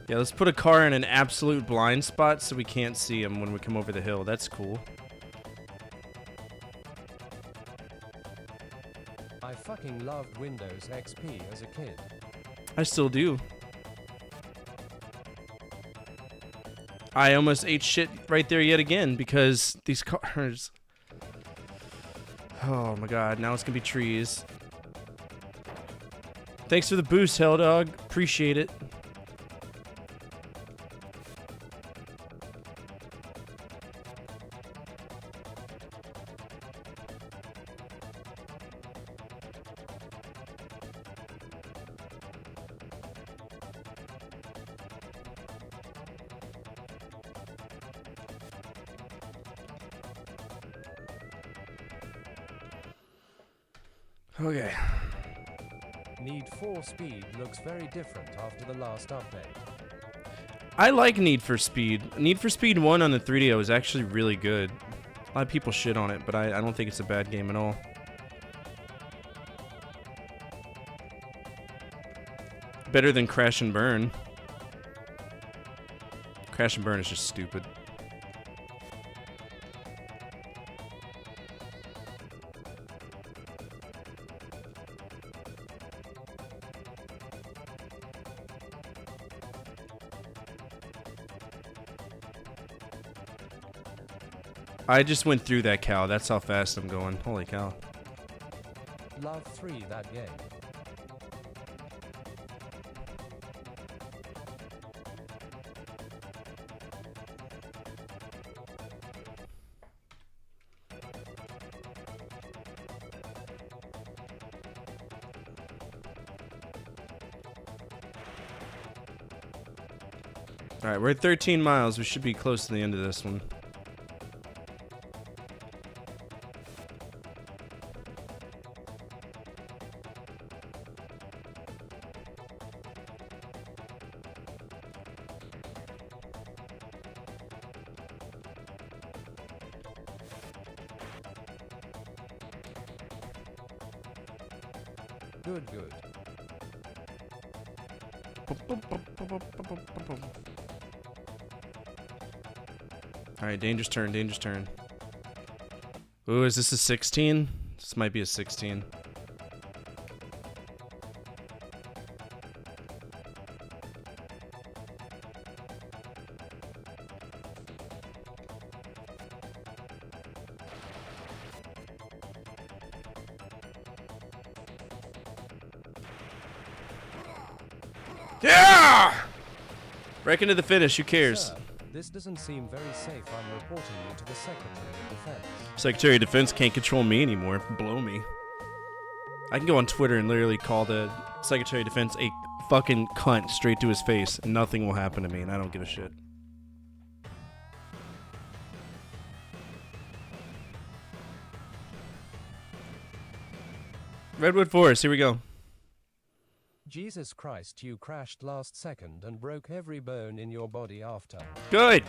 Speaker 1: Yeah, let's put a car in an absolute blind spot so we can't see him when we come over the hill. That's cool.
Speaker 7: I fucking loved Windows XP as a kid.
Speaker 1: I still do. I almost ate shit right there yet again because these cars... Oh my god, now it's gonna be trees. Thanks for the boost, Hell Dog. Appreciate it. Okay.
Speaker 7: Need for Speed looks very different after the last update.
Speaker 1: I like Need for Speed. Need for Speed 1 on the 3DO is actually really good. A lot of people shit on it, but I don't think it's a bad game at all. Better than Crash and Burn. Crash and Burn is just stupid. I just went through that cow. That's how fast I'm going. Holy cow.
Speaker 7: Love 3 that game.
Speaker 1: Alright, we're at 13 miles. We should be close to the end of this one.
Speaker 7: Good, good.
Speaker 1: Alright, dangerous turn, dangerous turn. Ooh, is this a 16? This might be a 16. Yeah! Right into the finish, who cares?
Speaker 7: Sir, this doesn't seem very safe. I'm reporting you to the Secretary of Defense.
Speaker 1: Secretary of Defense can't control me anymore. Blow me. I can go on Twitter and literally call the Secretary of Defense a fucking cunt straight to his face, and nothing will happen to me, and I don't give a shit. Redwood Forest, here we go.
Speaker 7: Jesus Christ, you crashed last second and broke every bone in your body after.
Speaker 1: Good.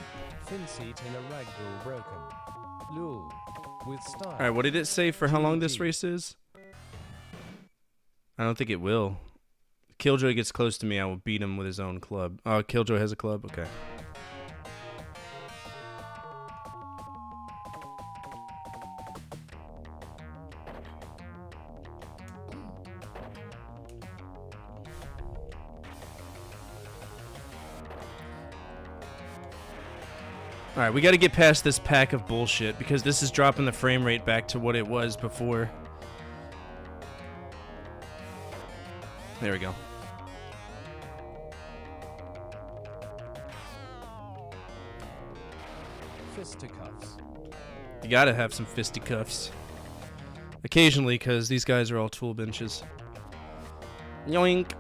Speaker 7: Fin seat in a ragdoll broken. Lul. With style.
Speaker 1: Alright, what did it say for how long this race is? I don't think it will. If Killjoy gets close to me, I will beat him with his own club. Oh, Killjoy has a club? Okay. Alright, we gotta get past this pack of bullshit because this is dropping the frame rate back to what it was before. There we go.
Speaker 7: Fisticuffs.
Speaker 1: You gotta have some fisticuffs. Occasionally, because these guys are all tool benches. Yoink!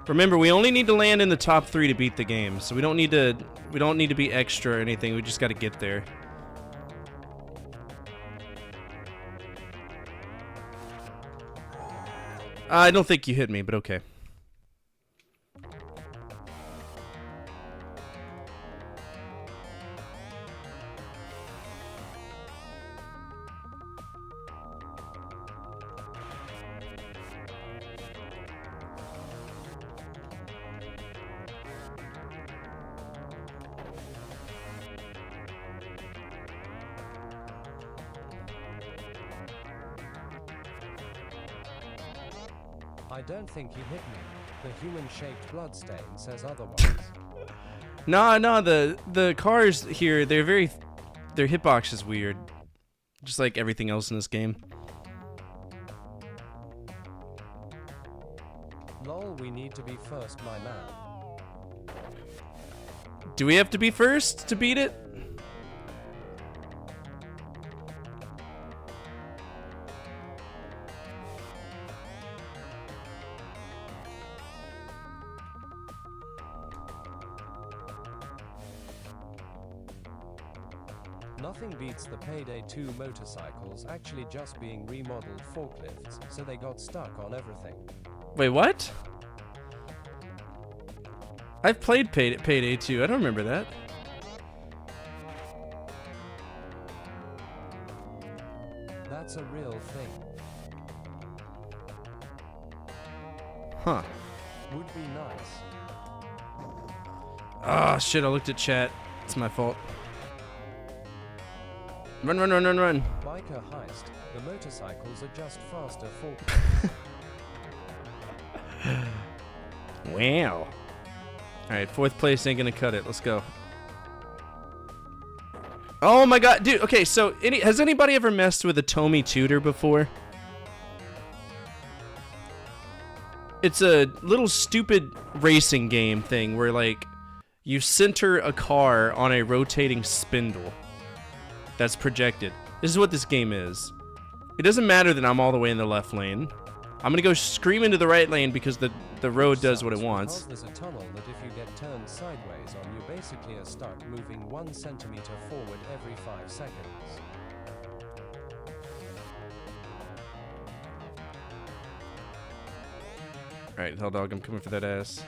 Speaker 1: Remember, we only need to land in the top 3 to beat the game, so we don't need to be extra or anything. We just got to get there. I don't think you hit me, but okay.
Speaker 7: I don't think you hit me. The human-shaped bloodstain says otherwise.
Speaker 1: No, the cars here, their hitbox is weird. Just like everything else in this game.
Speaker 7: Lol, we need to be first, my man.
Speaker 1: Do we have to be first to beat it?
Speaker 7: Nothing beats the Payday 2 motorcycles actually just being remodeled forklifts, so they got stuck on everything.
Speaker 1: Wait, what? I've played Payday 2. I don't remember that.
Speaker 7: That's a real thing.
Speaker 1: Huh.
Speaker 7: Would be nice.
Speaker 1: Ah, shit, I looked at chat. It's my fault. Run.
Speaker 7: Biker heist. The motorcycles are just faster for.
Speaker 1: Wow. Alright, 4th place ain't gonna cut it. Let's go. Oh my god, dude. Okay, so has anybody ever messed with a Tommy Tutor before? It's a little stupid racing game thing where, like, you center a car on a rotating spindle that's projected. This is what this game is. It doesn't matter that I'm all the way in the left lane. I'm gonna go scream into the right lane because the road does what it wants.
Speaker 7: There's a tunnel that if you get turned sideways on, you basically are stuck moving 1 centimeter forward every 5 seconds.
Speaker 1: Alright, hell dog, I'm coming for that ass.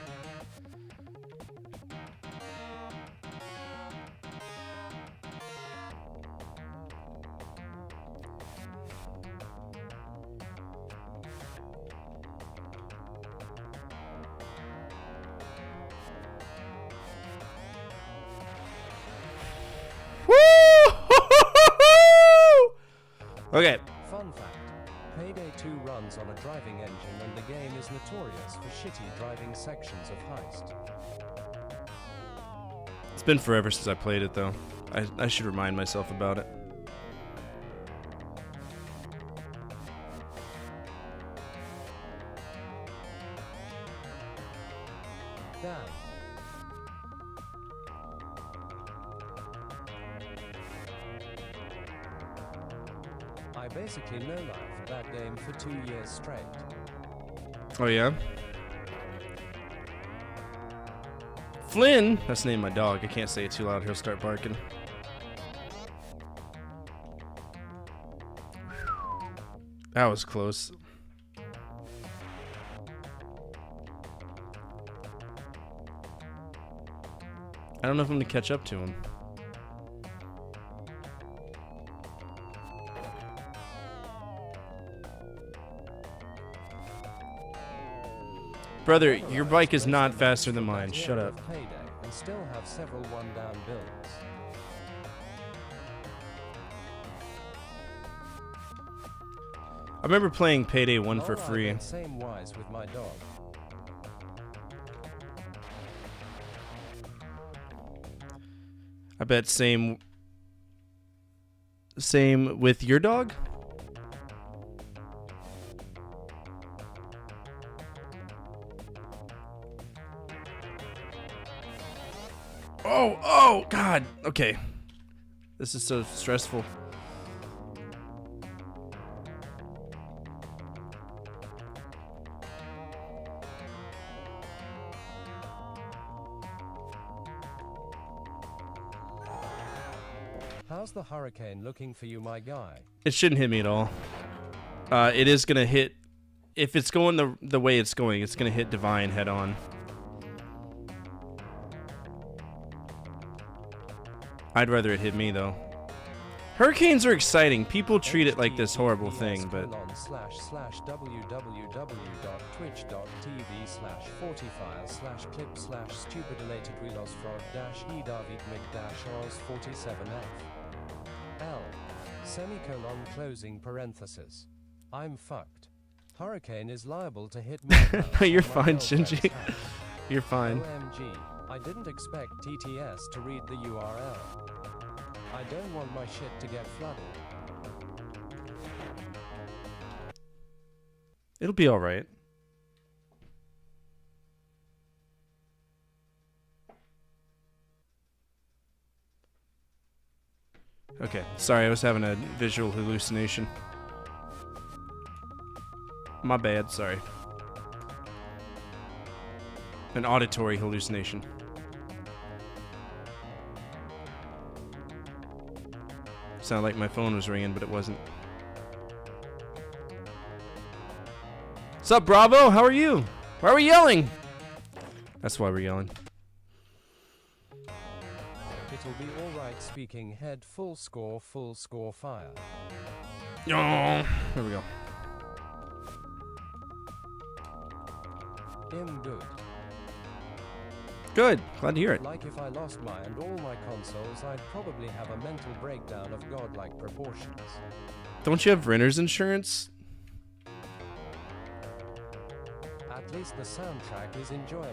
Speaker 1: Okay.
Speaker 7: Fun fact. Payday 2 runs on a driving engine and the game is notorious for shitty driving sections of Heist.
Speaker 1: It's been forever since I played it, though. I should remind myself about it.
Speaker 7: Damn. I basically no-lifed that game for 2 years straight.
Speaker 1: Oh, yeah? Flynn! That's the name of my dog. I can't say it too loud. He'll start barking. That was close. I don't know if I'm going to catch up to him. Brother, your bike is not faster than mine. Shut up.
Speaker 7: Payday and still have several one-down builds.
Speaker 1: I remember playing Payday 1 for free.
Speaker 7: Same wise with my dog.
Speaker 1: I bet same with your dog? Oh, God. Okay. This is so stressful.
Speaker 7: How's the hurricane looking for you, my guy?
Speaker 1: It shouldn't hit me at all. It is going to hit... If it's going the way it's going, it's going to hit Divine head on. I'd rather it hit me, though. Hurricanes are exciting. People treat it like this horrible thing, but...
Speaker 7: www.twitch.tv/fortifire/clip/stupid-elated-wheelos-frog-e-david-mig-oz-47f L. Semicolon closing parenthesis. I'm fucked. Hurricane is liable to hit me.
Speaker 1: No, you're fine, Shinji. You're fine.
Speaker 7: OMG. I didn't expect TTS to read the URL. I don't want my shit to get flooded.
Speaker 1: It'll be alright. Okay, sorry, I was having a visual hallucination. My bad, sorry. An auditory hallucination. Sounded like my phone was ringing, but it wasn't. Sup, Bravo? How are you? Why are we yelling? That's why we're yelling.
Speaker 7: It'll be alright speaking head full score fire.
Speaker 1: Oh, there we go.
Speaker 7: Good.
Speaker 1: Good. Glad to hear it.
Speaker 7: Like if I lost my and all my consoles, I'd probably have a mental breakdown of godlike proportions.
Speaker 1: Don't you have renter's insurance?
Speaker 7: At least the soundtrack is enjoyable.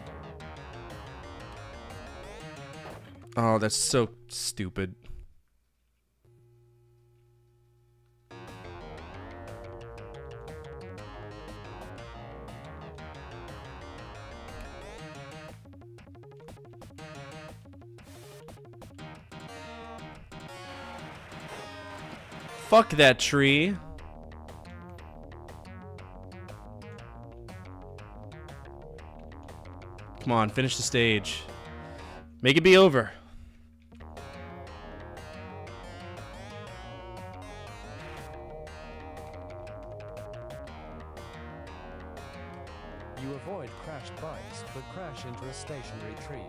Speaker 1: Oh, that's so stupid. Fuck that tree. Come on, finish the stage. Make it be over.
Speaker 7: You avoid crashed bikes, but crash into a stationary tree.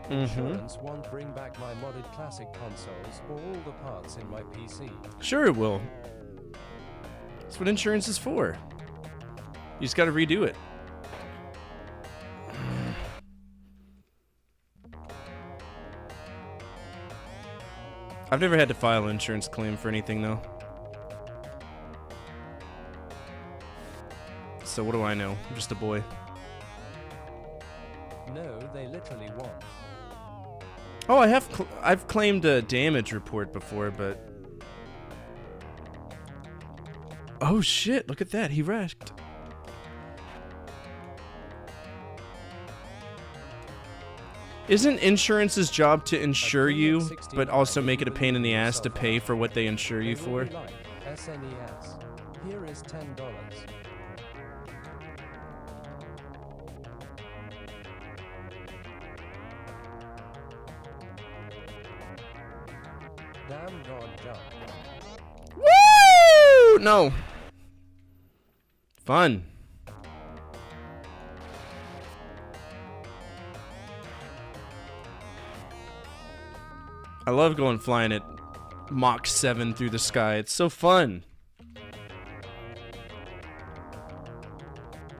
Speaker 7: Insurance won't bring back my modded classic consoles or all the parts in my PC.
Speaker 1: Sure it will. That's what insurance is for. You just gotta redo it. I've never had to file an insurance claim for anything, though. So what do I know? I'm just a boy.
Speaker 7: No, they literally won't.
Speaker 1: Oh, I've claimed a damage report before, but... Oh shit, look at that, he wrecked. Isn't insurance's job to insure you, but also make it a pain in the ass to pay for what they insure you for?
Speaker 7: SNES. Here is $10.
Speaker 1: Woo! No. Fun. I love going flying at Mach 7 through the sky. It's so fun.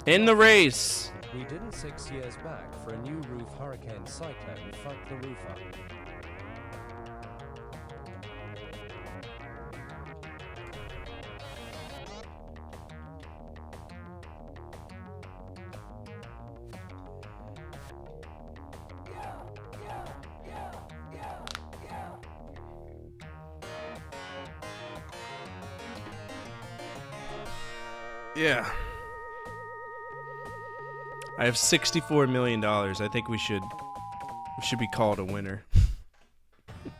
Speaker 1: In the race.
Speaker 7: We didn't 6 years back for a new roof hurricane cyclone fucked the roof up.
Speaker 1: Yeah. I have $64 million. I think we should be called a winner. All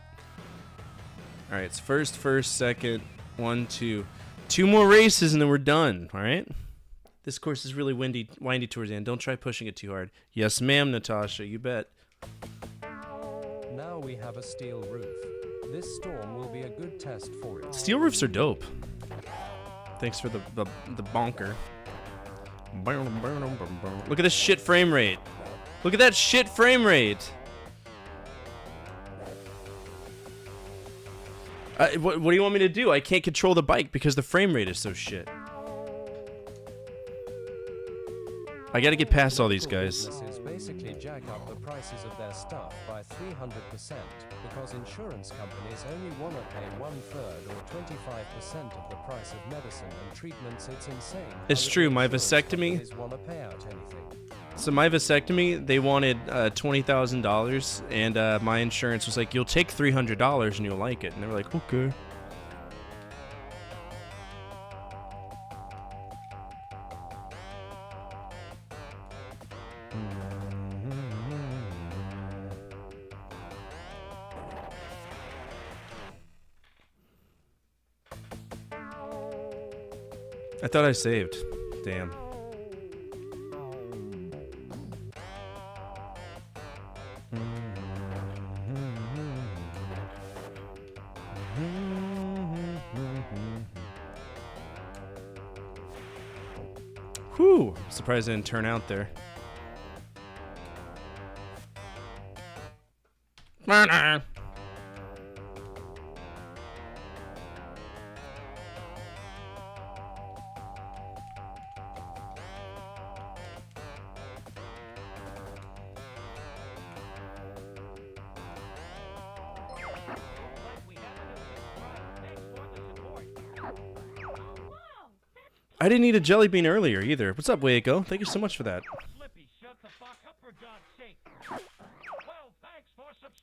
Speaker 1: right, it's first, second, 1, 2. 2 more races and then we're done, all right? This course is really windy towards the end. Don't try pushing it too hard. Yes, ma'am, Natasha, you bet.
Speaker 7: Now we have a steel roof. This storm will be a good test for it.
Speaker 1: Steel roofs are dope. Thanks for the bonker. Look at this shit frame rate. Look at that shit frame rate. What do you want me to do? I can't control the bike because the frame rate is so shit. I gotta get past all these guys.
Speaker 7: Businesses basically jack up the prices of their stuff by 300% because insurance companies only want to pay 1/3 or 25% of the price of medicine and treatments. It's insane.
Speaker 1: It's true. My vasectomy.
Speaker 7: Want to pay out anything.
Speaker 1: So my vasectomy, they wanted $20,000, and my insurance was like, "You'll take $300 and you'll like it." And they were like, "Okay." I thought I saved. Damn. Whew. Surprised I didn't turn out there. I didn't eat a jelly bean earlier either. What's up, Waco? Thank you so much for that.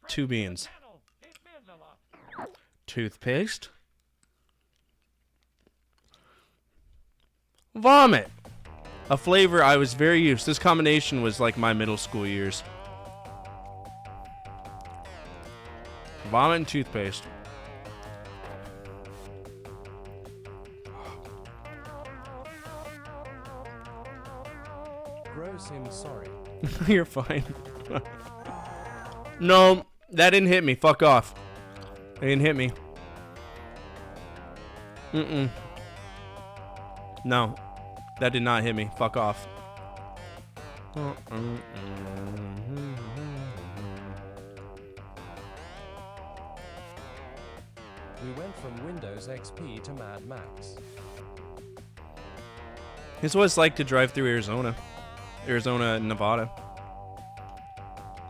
Speaker 1: 2 beans. Toothpaste. Vomit. A flavor I was very used. This combination was like my middle school years. Vomit and toothpaste.
Speaker 7: Gross, I'm sorry.
Speaker 1: You're fine. No, that didn't hit me. Fuck off. It didn't hit me. Mm-mm. No, that did not hit me. Fuck off.
Speaker 7: We went from Windows XP to Mad Max.
Speaker 1: It's what it's like to drive through Arizona. Arizona and Nevada.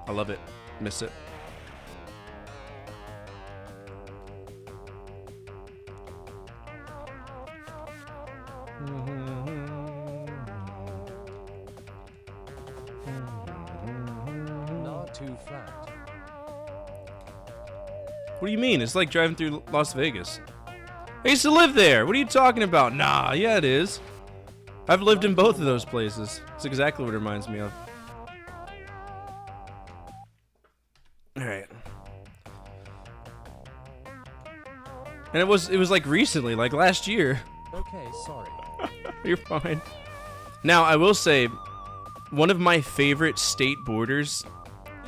Speaker 1: I love it. Miss it.
Speaker 7: Not too flat.
Speaker 1: What do you mean? It's like driving through Las Vegas. I used to live there. What are you talking about? Nah, yeah it is. I've lived in both of those places. It's exactly what it reminds me of. Alright. And it was like recently, like last year.
Speaker 7: Okay, sorry.
Speaker 1: You're fine. Now, I will say, one of my favorite state borders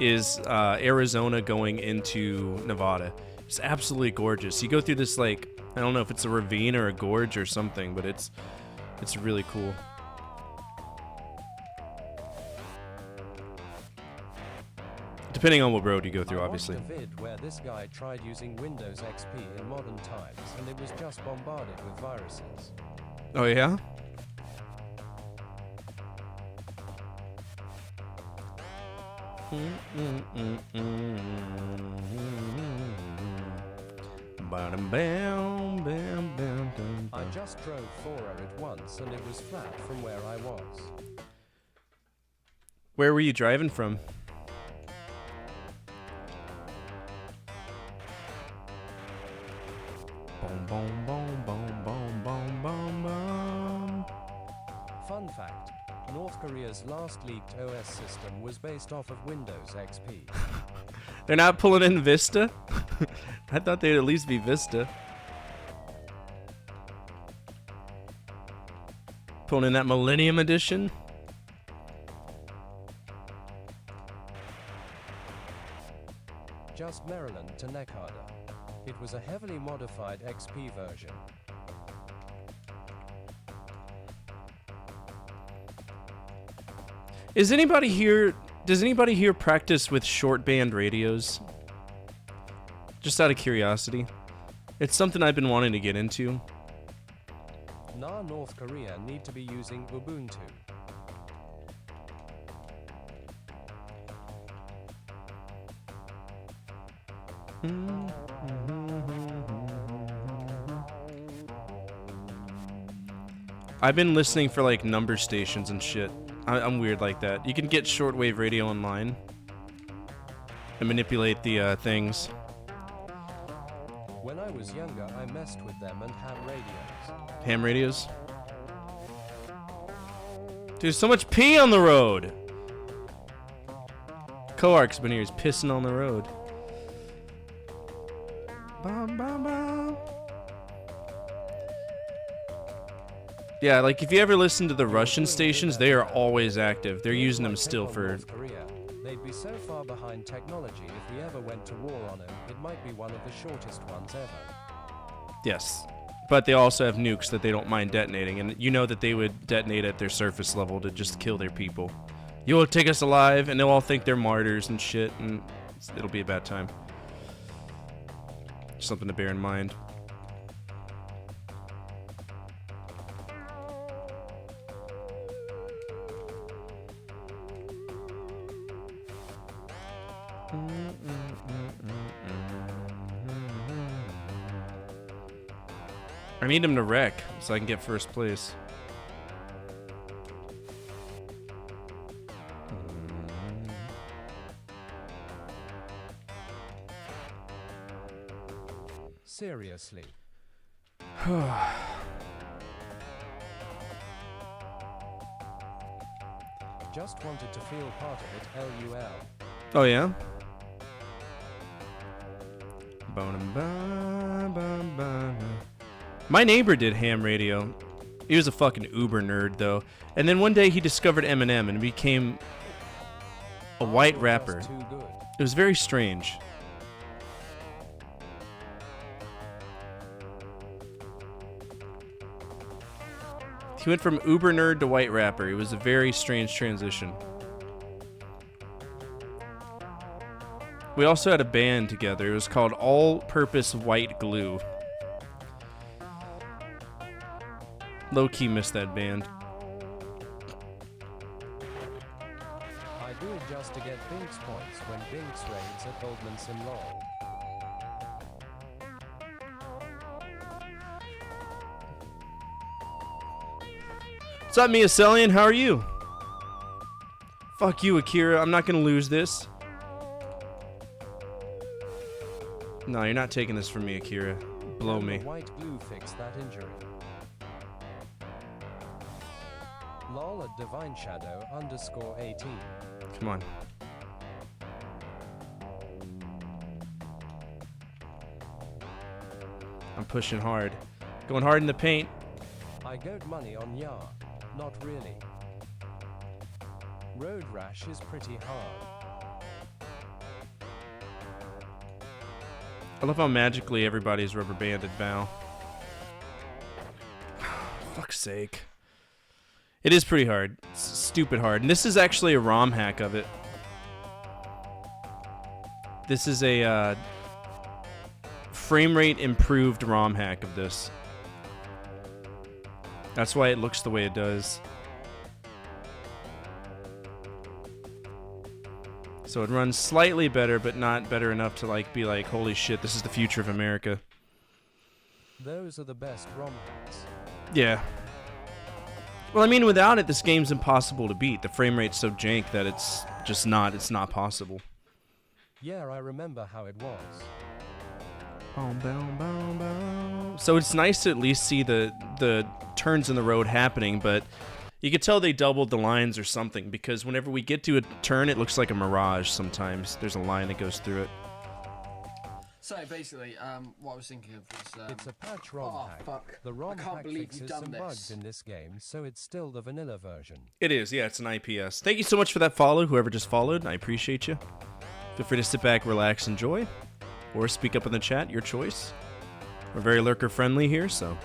Speaker 1: is Arizona going into Nevada. It's absolutely gorgeous. You go through this like I don't know if it's a ravine or a gorge or something, but it's really cool. Depending on what road you go through, obviously.
Speaker 7: I watched a vid where this guy tried using Windows XP in modern times, and it was just bombarded with viruses.
Speaker 1: Oh yeah?
Speaker 7: I just drove FORTE once, and it was flat from where I was.
Speaker 1: Where were you driving from? Boom, boom, boom, boom, boom, boom, boom, boom.
Speaker 7: Fun fact, North Korea's last leaked OS system was based off of Windows XP.
Speaker 1: They're not pulling in Vista? I thought they'd at least be Vista. Pulling in that Millennium Edition?
Speaker 7: Just Maryland to Nekada. It was a heavily modified XP version.
Speaker 1: Is anybody here... Does anybody here practice with short band radios? Just out of curiosity. It's something I've been wanting to get into.
Speaker 7: Now North Korea need to be using Ubuntu.
Speaker 1: I've been listening for like number stations and shit. I'm weird like that. You can get shortwave radio online and manipulate the things.
Speaker 7: When I was younger, I messed with them and ham radios.
Speaker 1: Ham radios? Dude, so much pee on the road! Coark's been here, he's pissing on the road. Bum, bum, bum. Yeah, like if you ever listen to the Russian stations, they are always active. They're using them still for...
Speaker 7: North Korea. They'd be so far behind technology, if we ever went to war on them, it might be one of the shortest ones ever.
Speaker 1: Yes. But they also have nukes that they don't mind detonating, and you know that they would detonate at their surface level to just kill their people. You will take us alive, and they'll all think they're martyrs and shit, and it'll be a bad time. Something to bear in mind. I need him to wreck so I can get first place.
Speaker 7: Seriously. Just wanted to feel part of it, LUL.
Speaker 1: Oh yeah? My neighbor did ham radio. He was a fucking uber nerd though. And then one day he discovered Eminem and became a white rapper. It was very strange. He went from uber nerd to white rapper. It was a very strange transition. We also had a band together. It was called All Purpose White Glue. Low-key missed that band.
Speaker 7: I do it just to get Binks points when Binks raids at Goldman Simlol.
Speaker 1: What's up, Mia Sellian? How are you? Fuck you, Akira. I'm not gonna lose this. No, you're not taking this from me, Akira. Blow me.
Speaker 7: White glue fixed that injury. Lol at Divine Shadow _18.
Speaker 1: Come on. I'm pushing hard. Going hard in the paint.
Speaker 7: I got money on Ya. Not really. Road rash is pretty hard.
Speaker 1: I love how magically everybody's rubber banded, Val. fuck's sake. It is pretty hard. It's stupid hard. And this is actually a ROM hack of it. This is a frame rate improved ROM hack of this. That's why it looks the way it does. So it runs slightly better, but not better enough to like be like, holy shit, this is the future of America.
Speaker 7: Those are the best ROM hacks.
Speaker 1: Yeah. Well, I mean, without it, this game's impossible to beat. The frame rate's so jank that it's just not, it's not possible.
Speaker 7: Yeah, I remember how it was.
Speaker 1: So it's nice to at least see the turns in the road happening, but you could tell they doubled the lines or something, because whenever we get to a turn, it looks like a mirage sometimes. There's a line that goes through it.
Speaker 11: So basically, what I was thinking of was...
Speaker 7: it's a patch ROM hack.
Speaker 11: Fuck.
Speaker 7: The ROM
Speaker 11: I can't
Speaker 7: hack
Speaker 11: believe
Speaker 7: fixes
Speaker 11: you've done
Speaker 7: some
Speaker 11: this.
Speaker 7: bugs in this game, so it's still the vanilla version.
Speaker 1: It is, yeah, it's an IPS. Thank you so much for that follow, whoever just followed. I appreciate you. Feel free to sit back, relax, enjoy, or speak up in the chat, your choice. We're very lurker friendly here, so.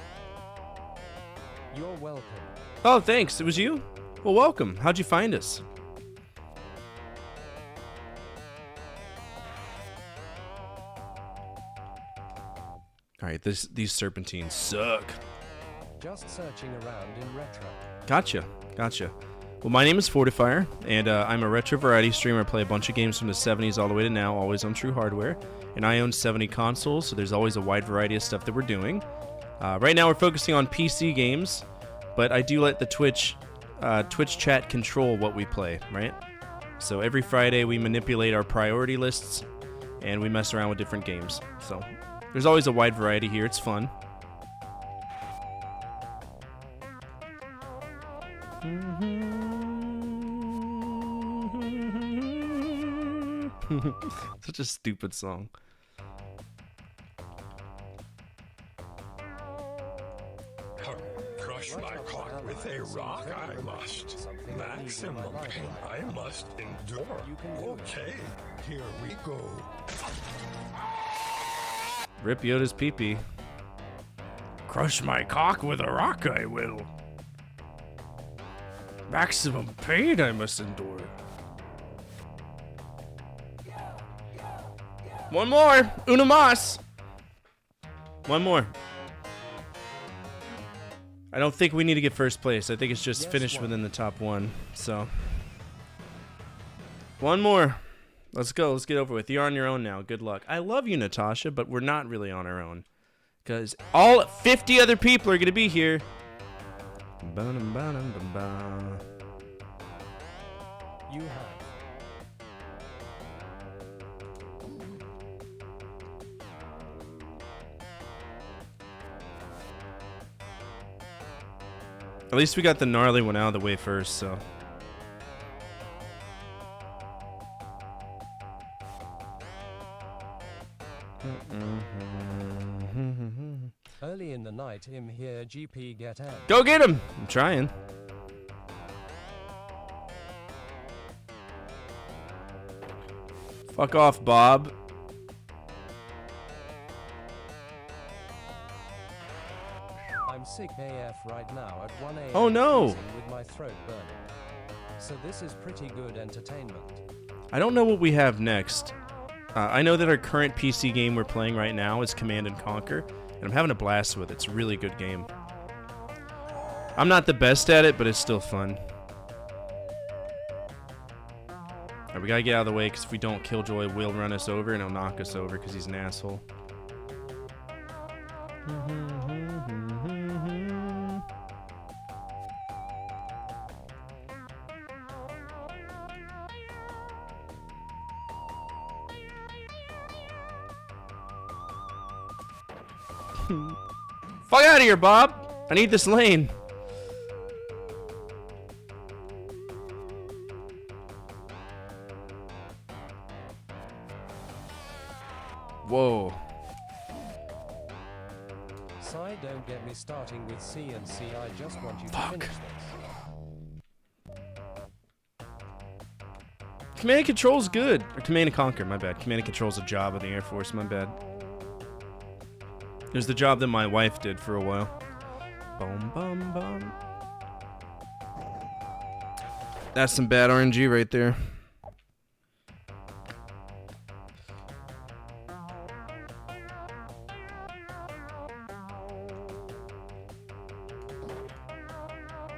Speaker 7: You're welcome.
Speaker 1: Oh, thanks. It was you? Well, welcome. How'd you find us? Alright, these serpentines suck.
Speaker 7: Just searching around in retro.
Speaker 1: Gotcha. Well, my name is Fortifier, and I'm a retro variety streamer. I play a bunch of games from the 70s all the way to now, always on True Hardware. And I own 70 consoles, so there's always a wide variety of stuff that we're doing. Right now we're focusing on PC games, but I do let the Twitch chat control what we play, right? So every Friday we manipulate our priority lists, and we mess around with different games. So there's always a wide variety here. It's fun. Such a stupid song.
Speaker 12: Crush my cock with a rock, I must. Maximum pain I must endure. Okay, here we go.
Speaker 1: Rip Yoda's pee-pee. Crush my cock with a rock, I will. Maximum pain I must endure. One more! Una mas! One more. I don't think we need to get first place. I think it's just finished within the top one. So. One more. Let's go. Let's get over with. You're on your own now. Good luck. I love you, Natasha, but we're not really on our own. Because all 50 other people are going to be here.
Speaker 7: You have.
Speaker 1: At least we got the gnarly one out of the way first, so.
Speaker 7: Early in the night, him here, GP get out.
Speaker 1: Go get him! I'm trying. Fuck off, Bob.
Speaker 7: I'm sick AF right now at 1 a.m.
Speaker 1: Oh no!
Speaker 7: With my throat burning. So this is pretty good entertainment.
Speaker 1: I don't know what we have next. I know that our current PC game we're playing right now is Command & Conquer, and I'm having a blast with it. It's a really good game. I'm not the best at it, but it's still fun. Alright, we gotta get out of the way, because if we don't, Killjoy will run us over, and he'll knock us over, because he's an asshole. Fuck out of here, Bob! I need this lane. Whoa.
Speaker 7: Sai, don't get me starting with C and C. I just want you to finish this.
Speaker 1: Command & Control's good. Or Command & Conquer, my bad. Command & Control's a job in the Air Force, my bad. It was the job that my wife did for a while. Boom, boom, boom. That's some bad RNG right there.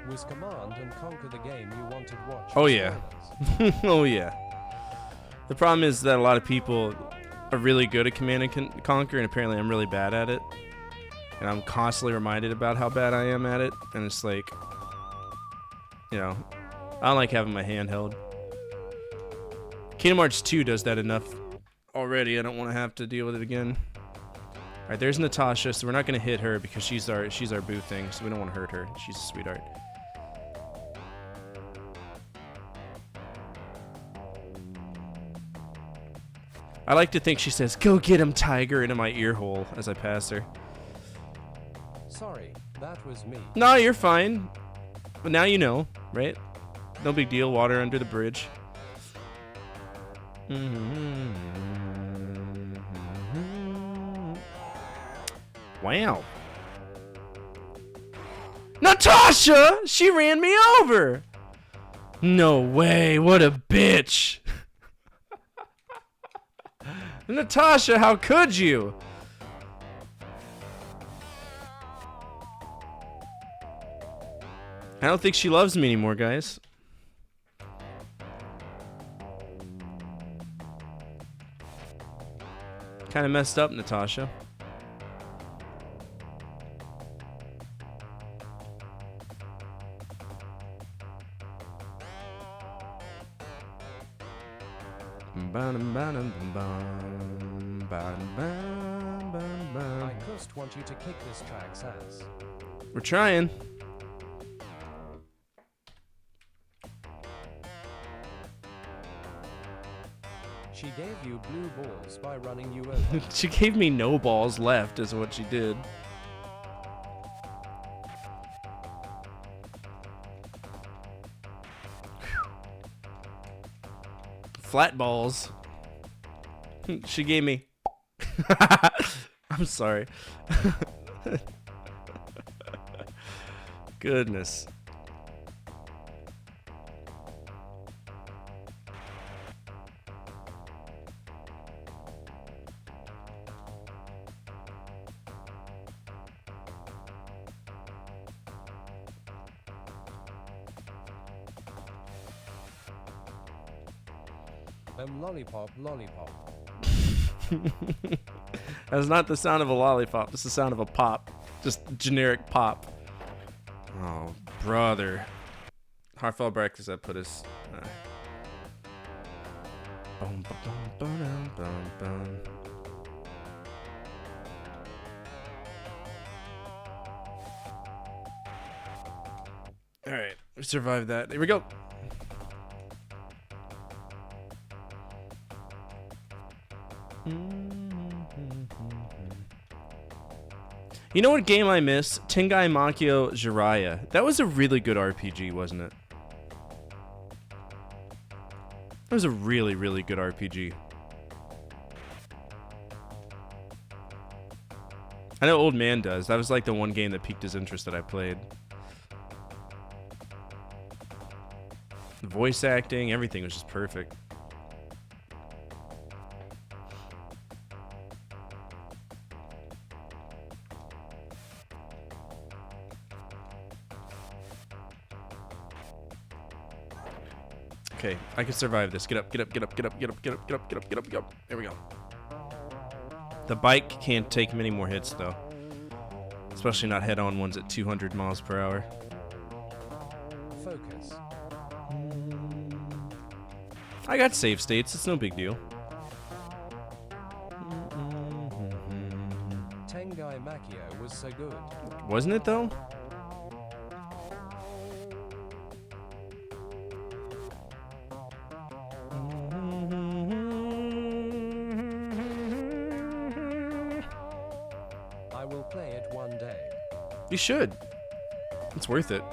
Speaker 7: Was Command and Conquer the game you wanted watch?
Speaker 1: Oh yeah. Oh yeah. The problem is that a lot of people are really good at Command and Conquer, and apparently I'm really bad at it. And I'm constantly reminded about how bad I am at it, and it's like, you know, I don't like having my hand held. Kingdom Hearts 2 does that enough already. I don't want to have to deal with it again. All right, there's Natasha, so we're not going to hit her because she's our boo thing, so we don't want to hurt her. She's a sweetheart. I like to think she says, "Go get him, Tiger," into my ear hole as I pass her.
Speaker 7: Sorry, that was me.
Speaker 1: No, you're fine. But now you know, right? No big deal. Water under the bridge. Wow. Natasha! She ran me over! No way. What a bitch. Natasha, how could you? I don't think she loves me anymore, guys. Kind of messed up, Natasha.
Speaker 7: I just want you to kick this track's ass.
Speaker 1: We're trying.
Speaker 7: She gave you blue balls by running you over.
Speaker 1: She gave me no balls left, is what she did. Flat balls. She gave me. I'm sorry. Goodness.
Speaker 7: Lollipop, lollipop.
Speaker 1: That's not the sound of a lollipop. That's the sound of a pop. Just generic pop. Oh, brother. Heartfelt breakfast that put us. Alright, we survived that. Here we go. You know what game I miss? Tengai Makio Jiraiya. That was a really good RPG, wasn't it? That was a really, really good RPG. I know Old Man does. That was like the one game that piqued his interest that I played. The voice acting, everything was just perfect. Okay, I can survive this. Get up, get up, get up, get up, get up, get up, get up, get up, get up, get up. There we go. The bike can't take many more hits, though. Especially not head-on ones at 200 miles per hour.
Speaker 7: Focus.
Speaker 1: I got save states. It's no big deal.
Speaker 7: Tengai Makio was so good.
Speaker 1: Wasn't it, though? You should. It's worth it.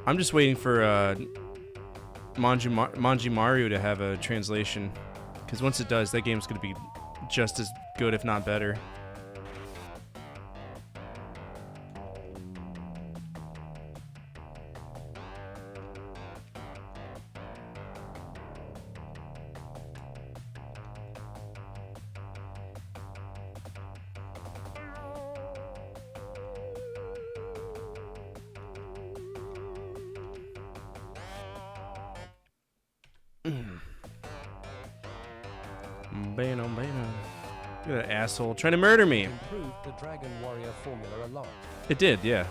Speaker 1: I'm just waiting for Manjimaru to have a translation, because once it does, that game's going to be just as good, if not better. bam, bam. Look at that asshole trying to murder me.
Speaker 7: Improved the Dragon Warrior formula a lot.
Speaker 1: It did, yeah.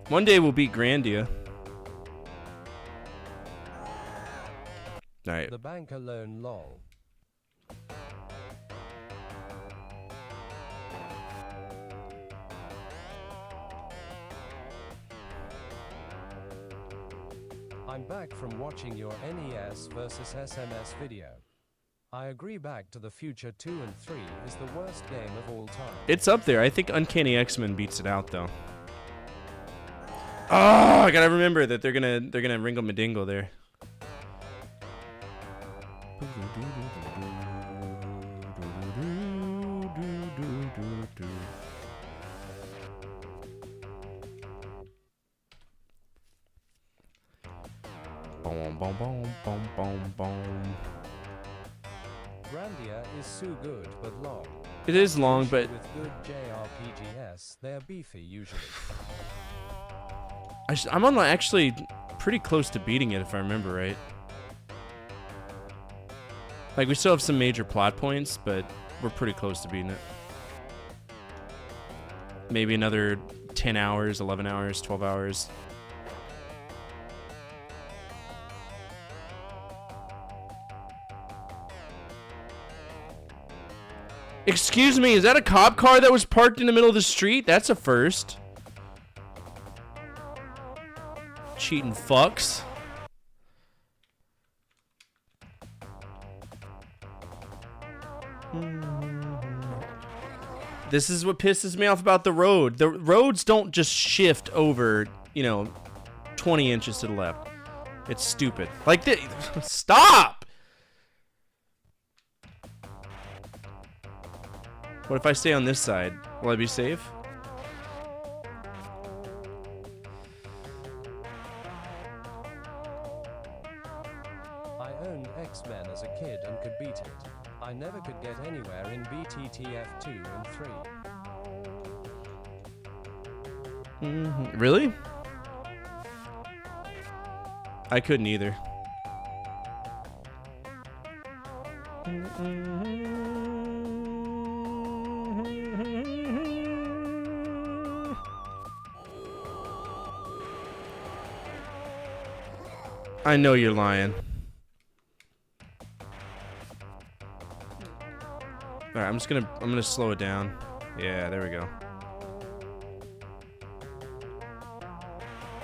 Speaker 1: One day we'll beat Grandia. Alright.
Speaker 7: The bank alone lol. I'm back from watching your NES versus SMS video. I agree Back to the Future 2 and 3 is the worst game of all time.
Speaker 1: It's up there. I think Uncanny X-Men beats it out though. Oh, I gotta remember that they're gonna ringle madingle there. Boom, boom, boom, boom, boom, boom.
Speaker 7: Grandia is so good but long.
Speaker 1: It is long, but
Speaker 7: with good JRPGs, they're beefy usually.
Speaker 1: I'm on actually pretty close to beating it if I remember right. Like we still have some major plot points, but we're pretty close to beating it. Maybe another 10 hours, 11 hours, 12 hours. Excuse me, is that a cop car that was parked in the middle of the street? That's a first. Cheating fucks. This is what pisses me off about the road. The roads don't just shift over, 20 inches to the left. It's stupid. Like this. Stop! What if I stay on this side? Will I be safe?
Speaker 7: I owned X-Men as a kid and could beat it. I never could get anywhere in BTTF 2 and 3.
Speaker 1: Really? I couldn't either. I know you're lying. Alright, I'm gonna slow it down. Yeah, there we go.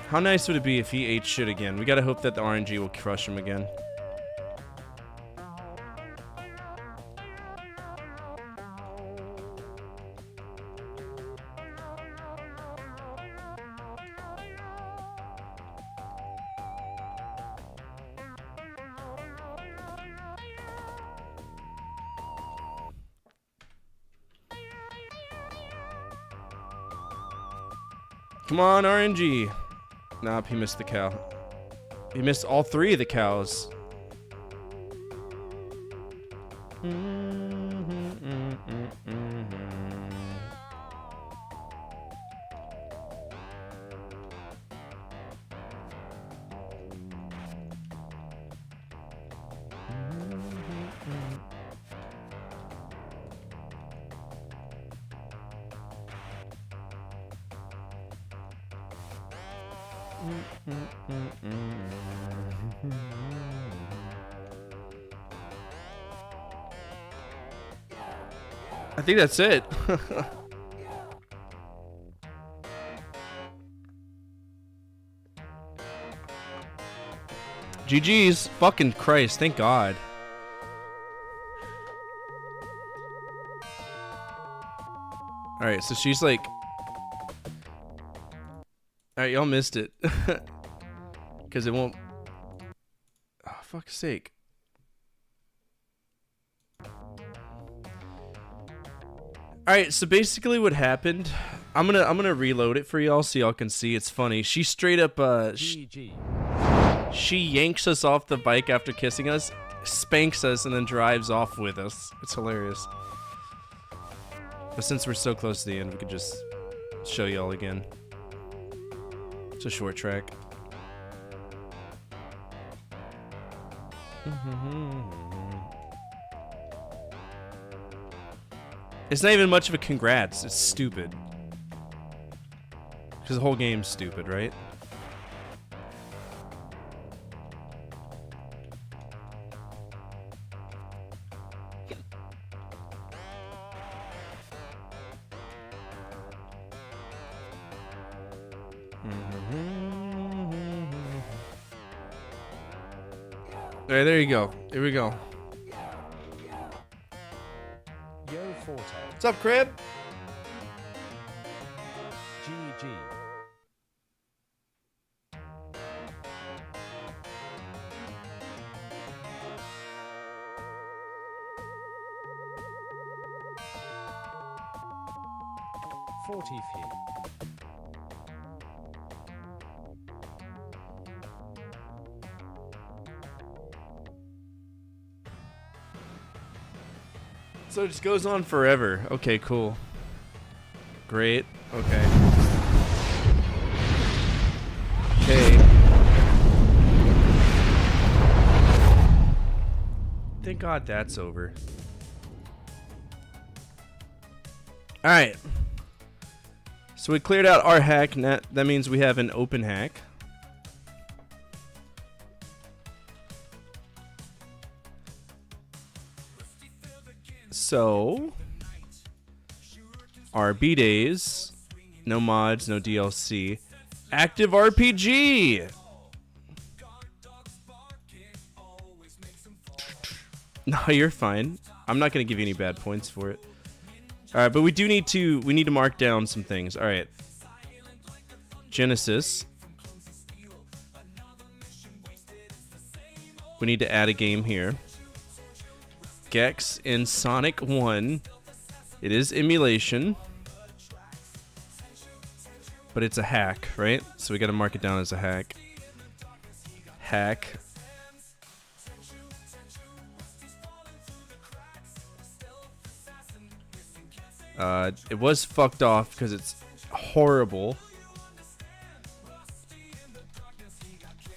Speaker 1: How nice would it be if he ate shit again? We gotta hope that the RNG will crush him again. Come on, RNG. Nope, he missed the cow. He missed all three of the cows. I think that's it. GG's. Fucking Christ. Thank God. Alright, so she's like... Alright, y'all missed it. Because it won't... Oh, fuck's sake. Alright, so basically what happened... I'm gonna reload it for y'all so y'all can see. It's funny. She straight up... She yanks us off the bike after kissing us, spanks us, and then drives off with us. It's hilarious. But since we're so close to the end, we could just show y'all again. It's a short track. It's not even much of a congrats. It's stupid. Because the whole game's stupid, right? Alright, there you go. Here we go.
Speaker 7: Yo, Forte.
Speaker 1: What's up, Crib?
Speaker 7: GG. Forty feet.
Speaker 1: So it just goes on forever. Okay, cool. Great. Okay. Okay. Thank God that's over. Alright. So we cleared out our hack. That means we have an open hack. So, RB days, no mods, no DLC, active RPG. No, you're fine. I'm not gonna give you any bad points for it. All right, but we need to mark down some things. All right, Genesis. We need to add a game here. Gex in Sonic 1. It is emulation, but it's a hack, right? So we got to mark it down as a hack. Hack. It was fucked off because it's horrible.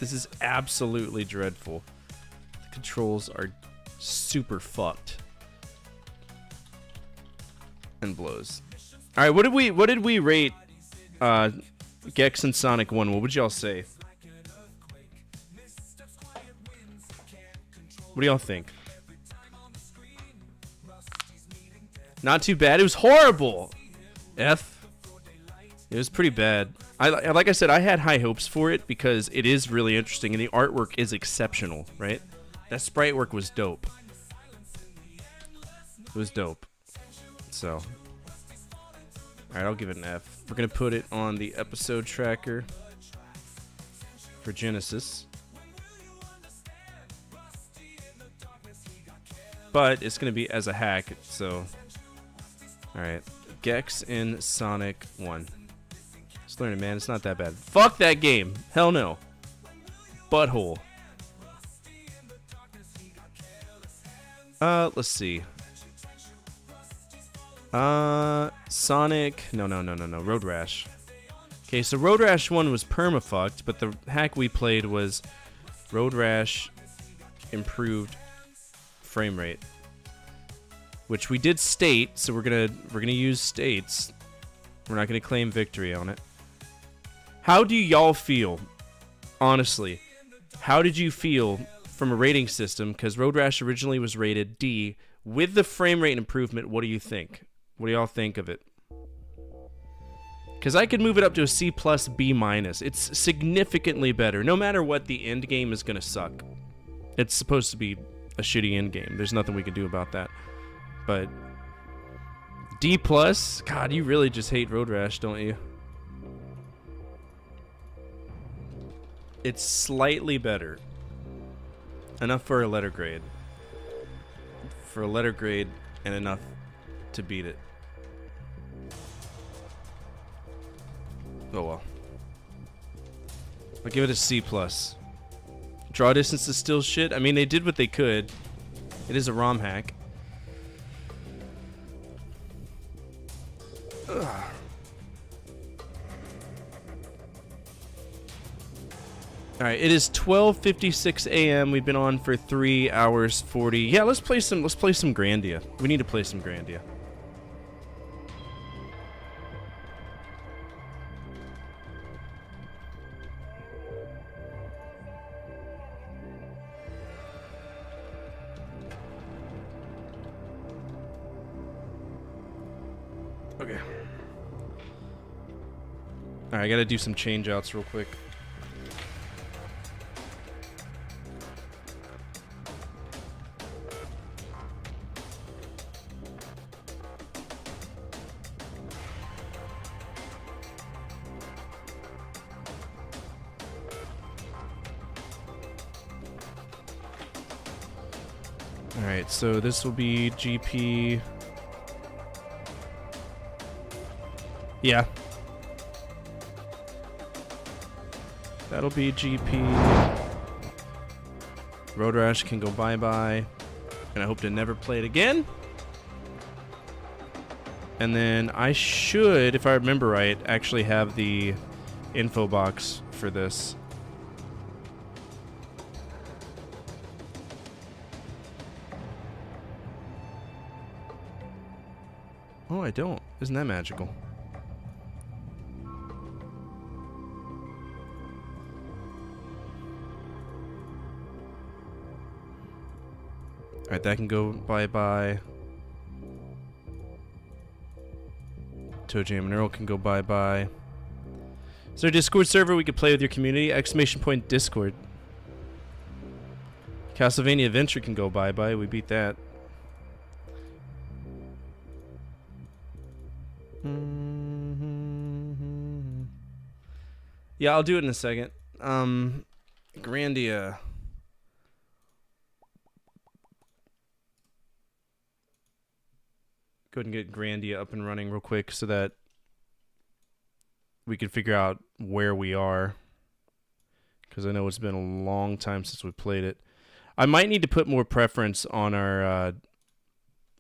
Speaker 1: This is absolutely dreadful. The controls are super fucked and blows. All right, what did we rate Gex and Sonic 1? What would y'all say? What do y'all think? Not too bad. It was horrible. F. It was pretty bad. Like I said, I had high hopes for it because it is really interesting and the artwork is exceptional, right? That sprite work was dope. It was dope. So, alright, I'll give it an F. We're going to put it on the episode tracker for Genesis. But it's going to be as a hack, so... Alright. Gex in Sonic 1. Just learn it, man. It's not that bad. Fuck that game. Hell no. Butthole. Let's see. Sonic. No. Road Rash. Okay, so Road Rash 1 was permafucked, but the hack we played was Road Rash improved frame rate, which we did state. So we're gonna use states. We're not gonna claim victory on it. How do y'all feel? Honestly, how did you feel from a rating system? Because Road Rash originally was rated D. With the frame rate improvement, what do you think? What do y'all think of it? Because I could move it up to a C+, B-. It's significantly better. No matter what, the end game is going to suck. It's supposed to be a shitty end game. There's nothing we can do about that. But D+, God, you really just hate Road Rash, don't you? It's slightly better. Enough for a letter grade. For a letter grade and enough to beat it. Oh well. I'll give it a C+. Draw distance is still shit. I mean, they did what they could. It is a ROM hack. Ugh. All right, it is 12:56 a.m. We've been on for 3 hours 40. Yeah, let's play some Grandia. We need to play some Grandia. Okay. All right, I got to do some change outs real quick. Alright, so this will be GP. Yeah. That'll be GP. Road Rash can go bye-bye. And I hope to never play it again. And then I should, if I remember right, actually have the info box for this. Oh, I don't. Isn't that magical? Alright, that can go bye-bye. Toe Jam and Earl can go bye-bye. Is there a Discord server we could play with your community? Exclamation point Discord. Castlevania Adventure can go bye-bye. We beat that. Yeah, I'll do it in a second. Grandia. Go ahead and get Grandia up and running real quick so that we can figure out where we are. Because I know it's been a long time since we played it. I might need to put more preference on our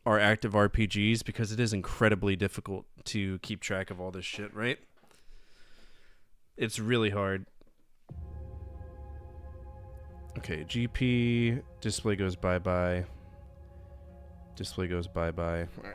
Speaker 1: active RPGs because it is incredibly difficult to keep track of all this shit, right? It's really hard. Okay, GP, display goes bye-bye. Display goes bye-bye. All right.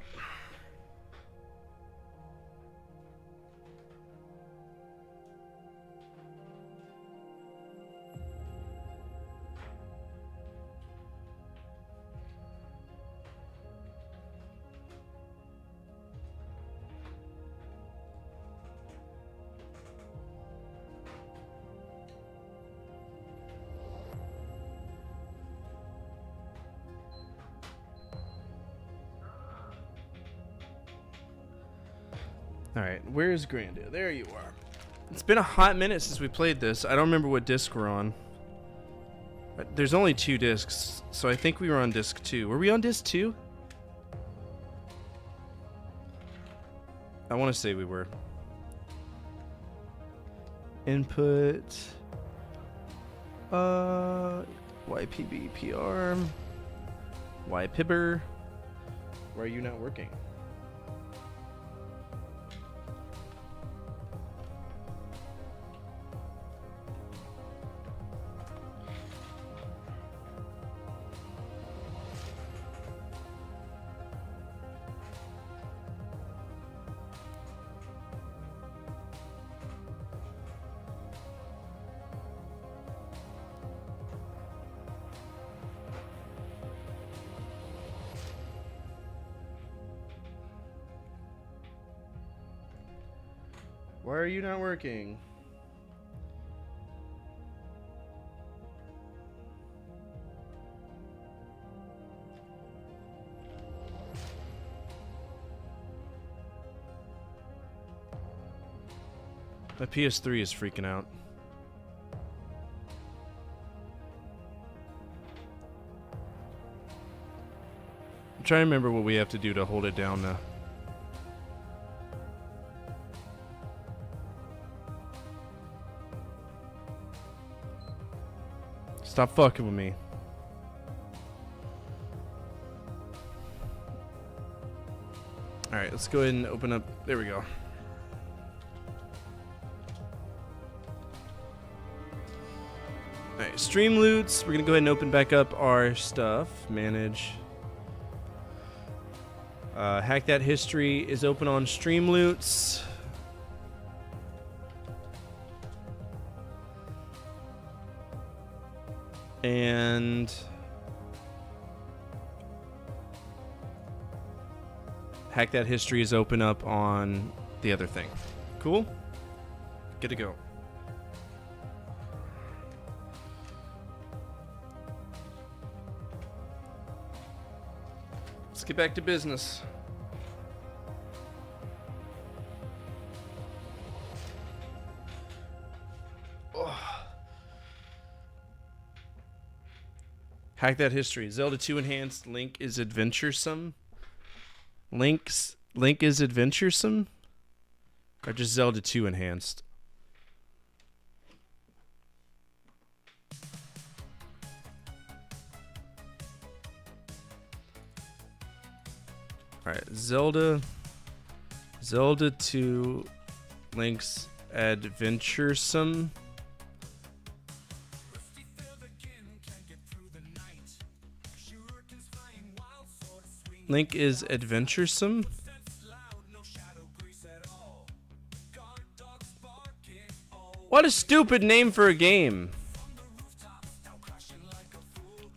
Speaker 1: Alright, where's Grandia? There you are. It's been a hot minute since we played this. I don't remember what disc we're on. But there's only 2 discs, so I think we were on disc 2. Were we on disc 2? I want to say we were. Input. YPB PR. YPibber. Why are you not working? Why are you not working? My PS3 is freaking out. I'm trying to remember what we have to do to hold it down now. Stop fucking with me. Alright, let's go ahead and open up. There we go. Alright, stream loots. We're gonna go ahead and open back up our stuff. Manage. Hack That History is open on stream loots. And Hack That History is open up on the other thing. Cool? Good to go. Let's get back to business. Oh. Hack That History. Zelda 2 Enhanced. Link is adventuresome. Link is adventuresome? Or just Zelda 2 Enhanced? Alright, Zelda 2 Link's adventuresome. Link is adventuresome. What a stupid name for a game.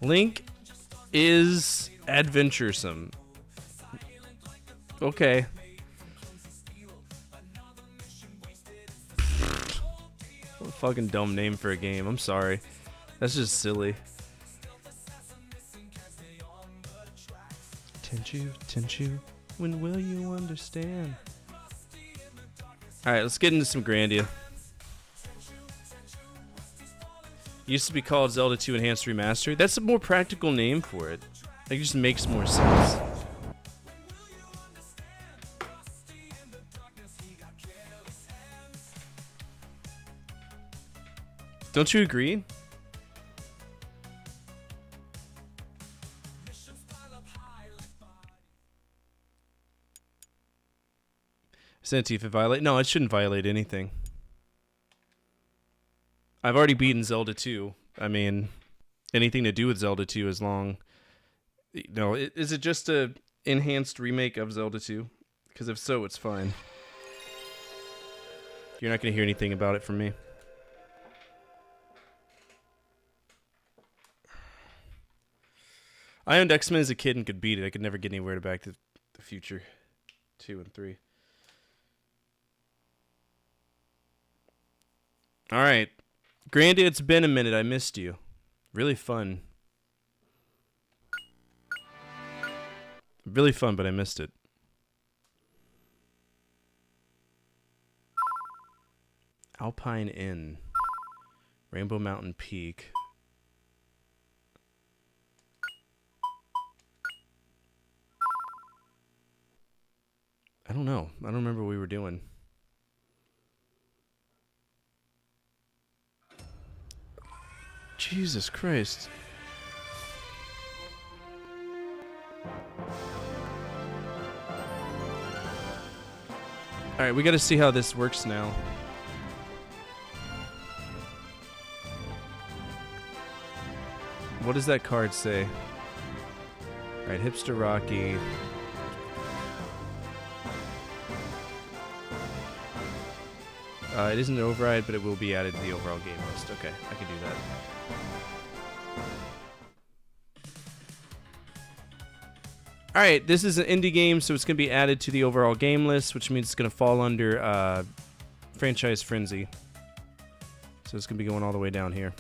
Speaker 1: Link is adventuresome. Okay. What a fucking dumb name for a game. I'm sorry. That's just silly. Tenchu, when will you understand? Alright, let's get into some Grandia. Used to be called Zelda 2 Enhanced Remastered. That's a more practical name for it. It just makes more sense. Don't you agree? Sent if it violate. No, it shouldn't violate anything. I've already beaten Zelda 2. I mean, anything to do with Zelda 2 is long. No, is it just a enhanced remake of Zelda 2? Because if so, it's fine. You're not going to hear anything about it from me. I owned X-Men as a kid and could beat it. I could never get anywhere to Back to the Future 2 and 3. Alright. Grandia, it's been a minute. I missed you. Really fun. Really fun, but I missed it. Alpine Inn. Rainbow Mountain Peak. I don't know. I don't remember what we were doing. Jesus Christ. Alright, we gotta see how this works now. What does that card say? Alright, Hipster Rocky. It isn't an override, but it will be added to the overall game list. Okay, I can do that. Alright, this is an indie game, so it's going to be added to the overall game list, which means it's going to fall under Franchise Frenzy. So it's going to be going all the way down here.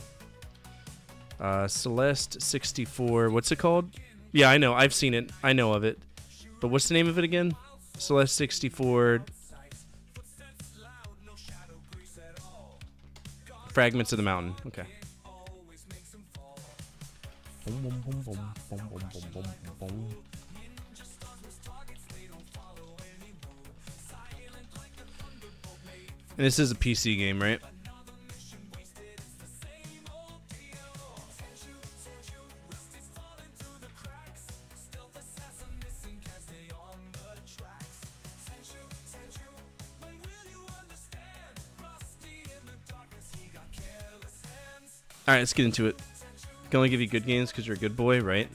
Speaker 1: Celeste 64. What's it called? Yeah, I know. I've seen it. I know of it. But what's the name of it again? Celeste 64... Fragments of the Mountain. Okay. And this is a PC game, right? Alright, let's get into it. Can only give you good games because you're a good boy, right?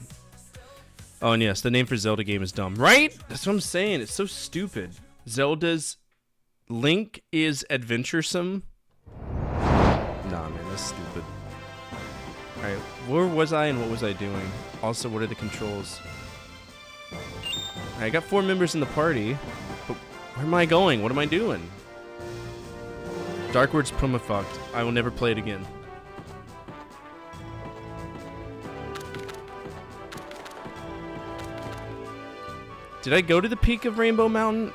Speaker 1: Oh, and yes, the name for Zelda game is dumb. Right? That's what I'm saying. It's so stupid. Zelda's Link is adventuresome. Nah, man, that's stupid. Alright, where was I and what was I doing? Also, what are the controls? Alright, I got 4 members in the party. But where am I going? What am I doing? Dark Word's perma-fucked. I will never play it again. Did I go to the peak of Rainbow Mountain?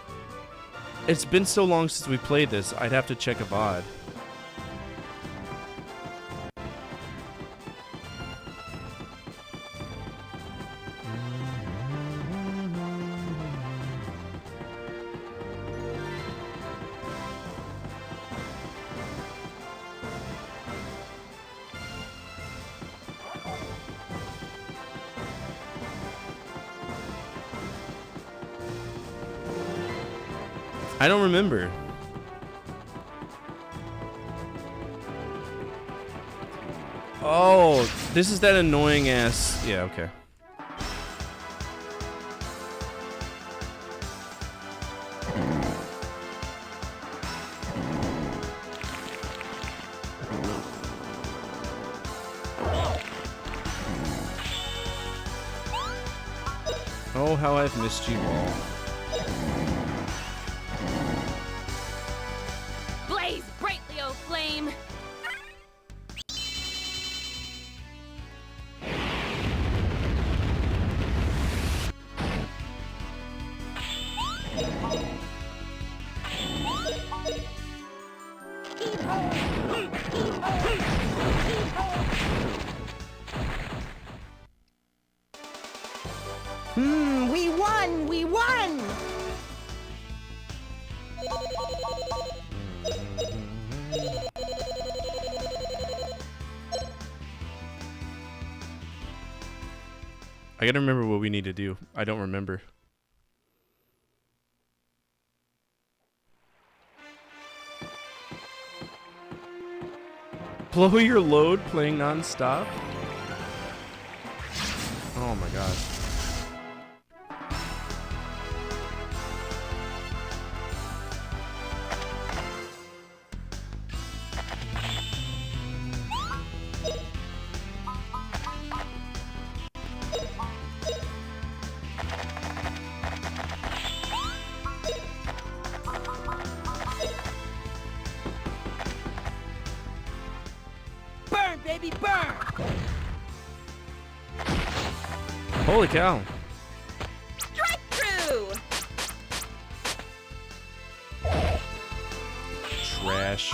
Speaker 1: It's been so long since we played this, I'd have to check a VOD. I don't remember. Oh, this is that annoying ass. Yeah, okay. Oh, how I've missed you all.
Speaker 13: Blaze brightly, O flame!
Speaker 14: We won! We won!
Speaker 1: I gotta remember what we need to do. I don't remember. Blow your load playing non-stop? Oh my god.
Speaker 14: Burn, baby, burn!
Speaker 1: Holy cow.
Speaker 13: Strike through!
Speaker 1: Trash.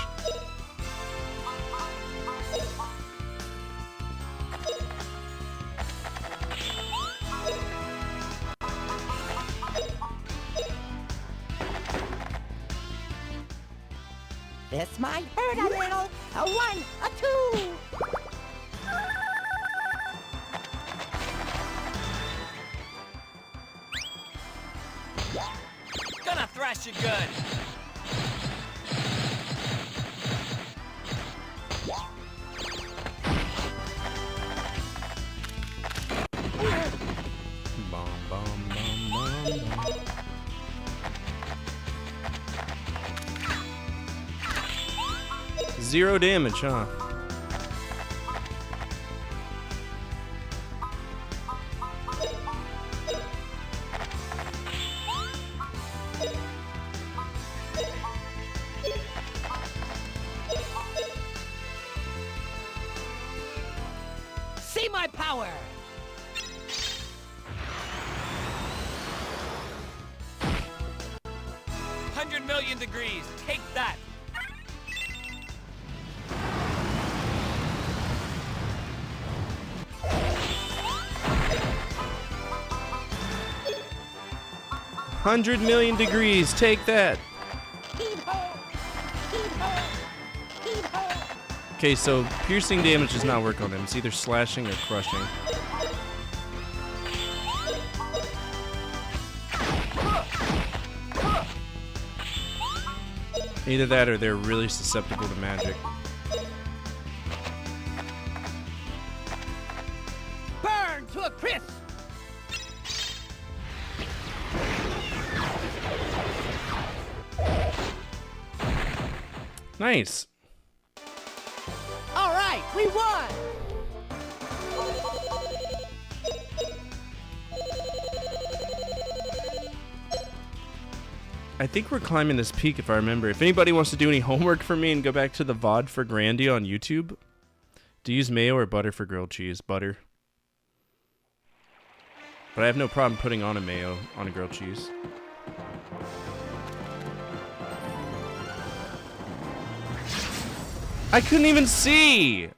Speaker 14: This might hurt a little. A 1, a 2.
Speaker 2: Gonna thrash you good.
Speaker 1: Bum, bum, bum, bum, bum. Zero damage, huh?
Speaker 14: See my power!
Speaker 2: $100,000,000 degrees. Take that.
Speaker 1: $100,000,000 degrees. Take that. Okay, so piercing damage does not work on him. It's either slashing or crushing. Either that or they're really susceptible to magic. Nice.
Speaker 14: All right, we won.
Speaker 1: I think we're climbing this peak if I remember. If anybody wants to do any homework for me and go back to the VOD for Grandia on YouTube, do you use mayo or butter for grilled cheese? Butter. But I have no problem putting on a mayo on a grilled cheese. I couldn't even see!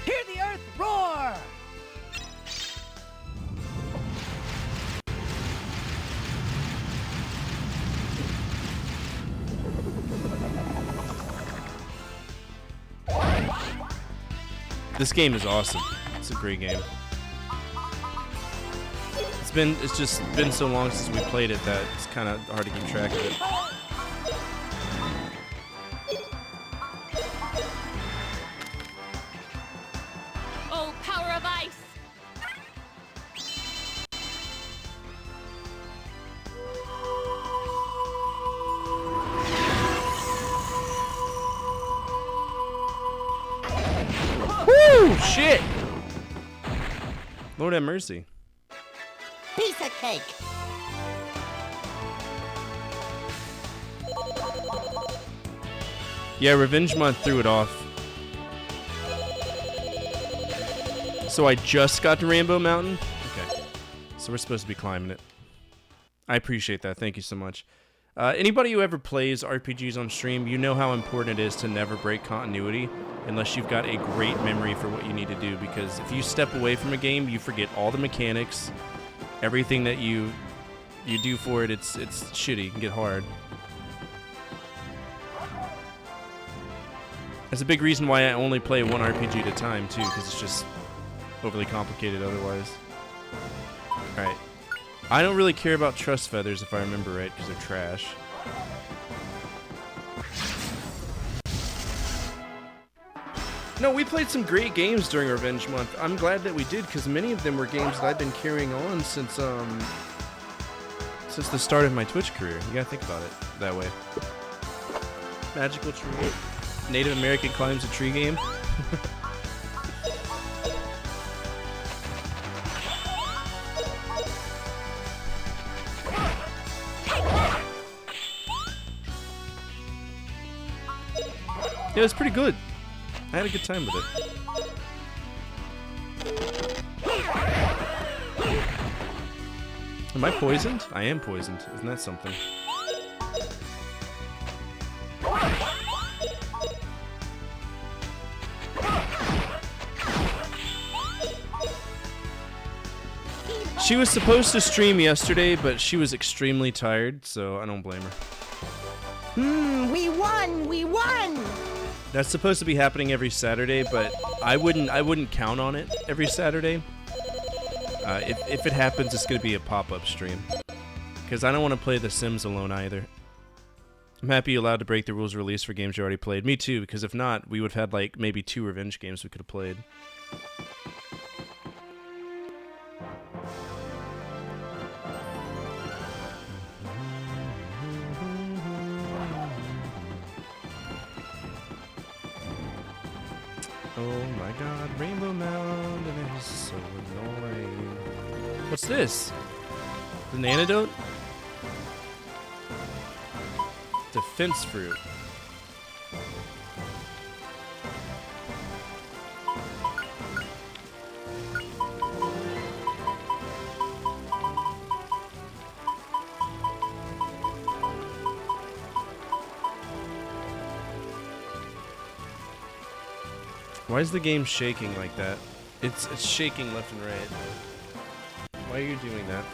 Speaker 14: Hear the earth roar.
Speaker 1: This game is awesome. It's a great game. It's just been so long since we played it that it's kind of hard to keep track of it.
Speaker 13: Oh, power of ice!
Speaker 1: Woo! Shit! Lord have mercy.
Speaker 14: Piece of cake.
Speaker 1: Yeah, Revenge Month threw it off. So I just got to Rainbow Mountain? Okay. So we're supposed to be climbing it. I appreciate that. Thank you so much. Anybody who ever plays RPGs on stream, you know how important it is to never break continuity unless you've got a great memory for what you need to do, because if you step away from a game, you forget all the mechanics, everything that you do for it, it's shitty. It can get hard. That's a big reason why I only play one RPG at a time, too, because it's just overly complicated otherwise. Alright. I don't really care about trust feathers if I remember right, because they're trash. No, we played some great games during Revenge Month. I'm glad that we did, because many of them were games that I've been carrying on since the start of my Twitch career. You gotta think about it that way. Magical Tree. Native American Climbs a Tree game. Yeah, it was pretty good. I had a good time with it. Am I poisoned? I am poisoned. Isn't that something? She was supposed to stream yesterday, but she was extremely tired, so I don't blame her.
Speaker 14: We won! We won!
Speaker 1: That's supposed to be happening every Saturday, but I wouldn't count on it every Saturday. If it happens, it's gonna be a pop-up stream, because I don't want to play The Sims alone either. I'm happy you're allowed to break the rules released for games you already played. Me too, because if not, we would have had like maybe 2 revenge games we could have played. Oh my god, Rainbow Mountain is so annoying. What's this? An antidote? Defense fruit. Why is the game shaking like that? It's shaking left and right. Why are you doing that?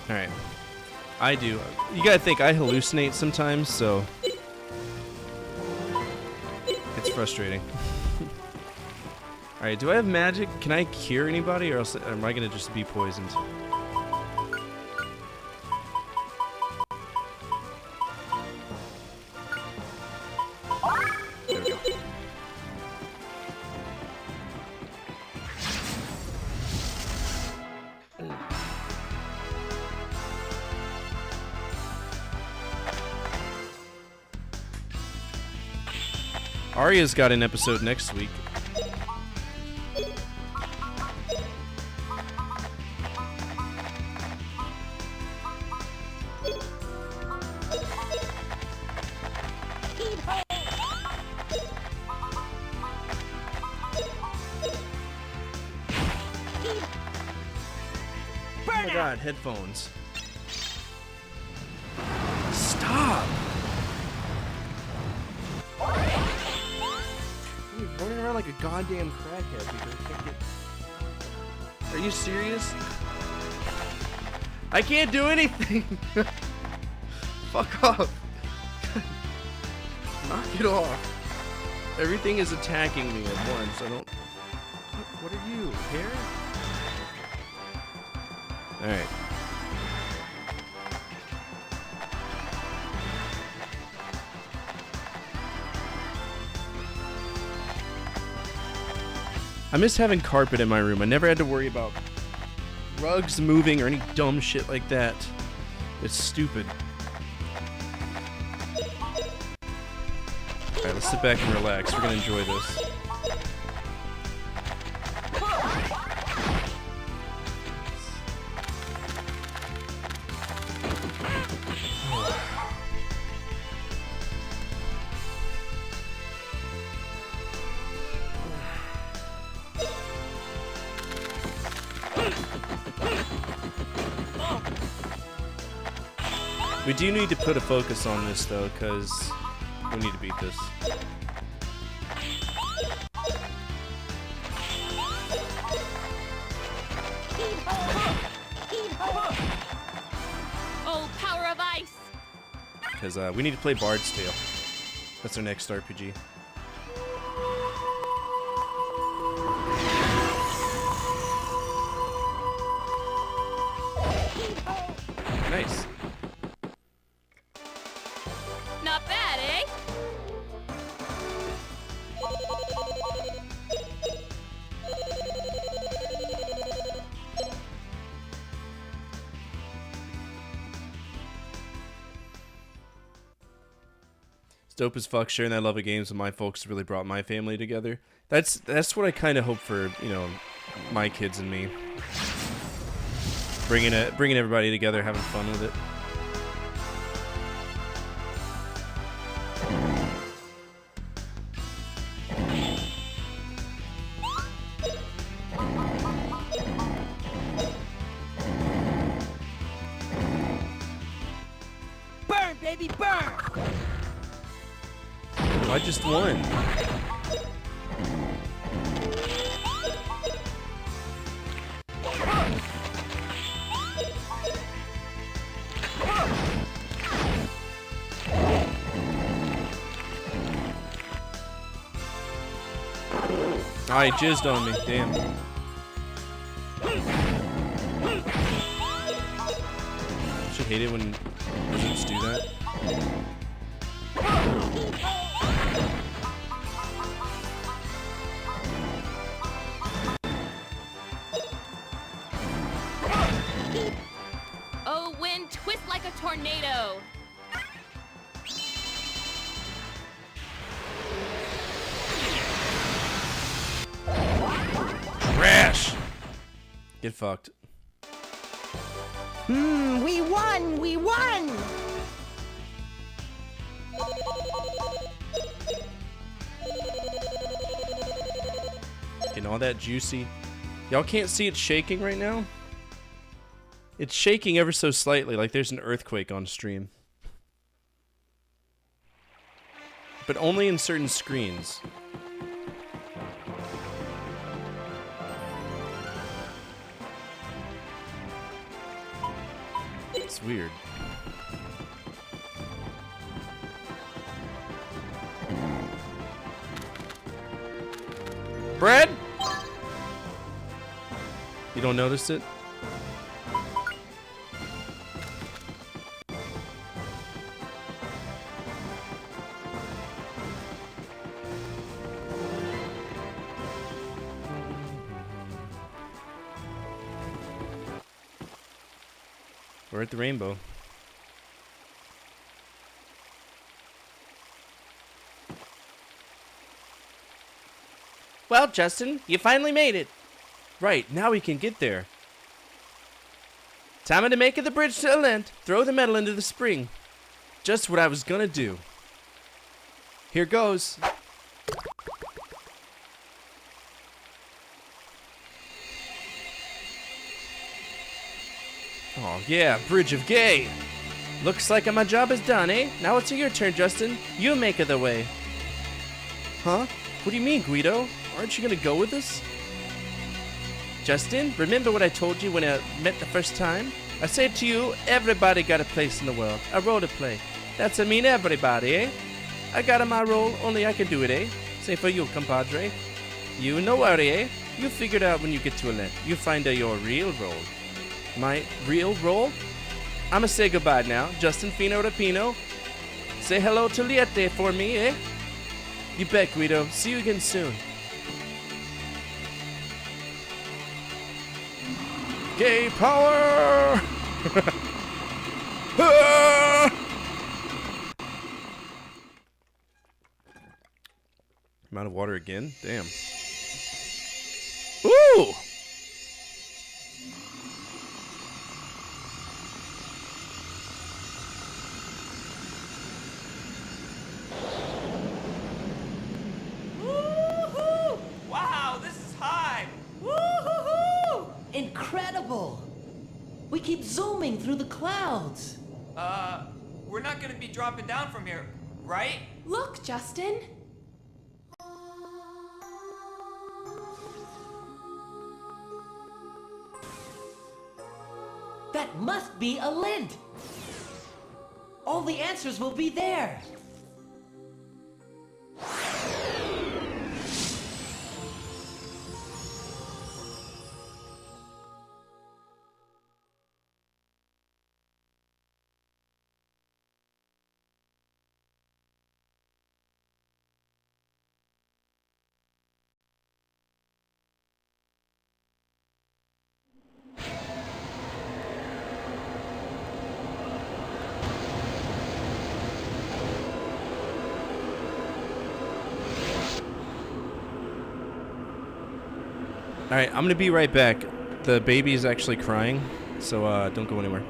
Speaker 1: Alright. I do. You gotta think, I hallucinate sometimes, so... It's frustrating. Alright, do I have magic? Can I cure anybody, or else am I gonna just be poisoned? There we go. Arya's got an episode next week. Oh my god, headphones. Stop! You're running around like a goddamn crackhead because I can't get... Are you serious? I can't do anything! Fuck off! Knock it off. Everything is attacking me at once. I don't... What are you? Hair? Alright. I miss having carpet in my room. I never had to worry about rugs moving or any dumb shit like that. It's stupid. Alright, let's sit back and relax. We're gonna enjoy this. We do need to put a focus on this though, because we need to beat this.
Speaker 13: Oh, power of ice!
Speaker 1: Because we need to play Bard's Tale. That's our next RPG. Nice.
Speaker 13: Not bad, eh?
Speaker 1: It's dope as fuck sharing that love of games with my folks really brought my family together. That's what I kind of hope for, you know, my kids and me. Bringing everybody together, having fun with it.
Speaker 14: Burn, baby, burn!
Speaker 1: I just won. I jizzed on me, damn. Should hate it when wizards do that.
Speaker 13: Oh, wind, twist like a tornado!
Speaker 1: Trash! Get fucked.
Speaker 14: We won! We won!
Speaker 1: Getting all that juicy. Y'all can't see it shaking right now? It's shaking ever so slightly, like there's an earthquake on stream. But only in certain screens. It's weird. Bread? You don't notice it? We're at the rainbow.
Speaker 6: Well, Justin, you finally made it.
Speaker 1: Right, now we can get there.
Speaker 6: Time to make it the bridge to Alent.
Speaker 1: Throw the metal into the spring. Just what I was gonna do. Here goes. Oh yeah, Bridge of Gay.
Speaker 6: Looks like my job is done, eh? Now it's your turn, Justin. You make it the way.
Speaker 1: Huh? What do you mean, Guido? Aren't you gonna go with us?
Speaker 6: Justin, remember what I told you when I met the first time? I said to you, everybody got a place in the world, a role to play. That's I mean everybody, eh? I got my role, only I can do it, eh? Same for you, compadre. You, no worry, eh? You figure it out when you get to Alent. You find out your real role. My real role? I'ma say goodbye now, Justin Fino Rapino. Say hello to Liette for me, eh? You bet, Guido. See you again soon.
Speaker 1: Gay power! I'm out of water again? Damn. Ooh!
Speaker 3: Wow, this is high! Woo-hoo-hoo!
Speaker 15: Incredible! We keep zooming through the clouds.
Speaker 3: We're not gonna be dropping down from here, right?
Speaker 13: Look, Justin.
Speaker 15: That must be Alent. All the answers will be there.
Speaker 1: Alright, I'm gonna be right back. The baby is actually crying, so don't go anywhere.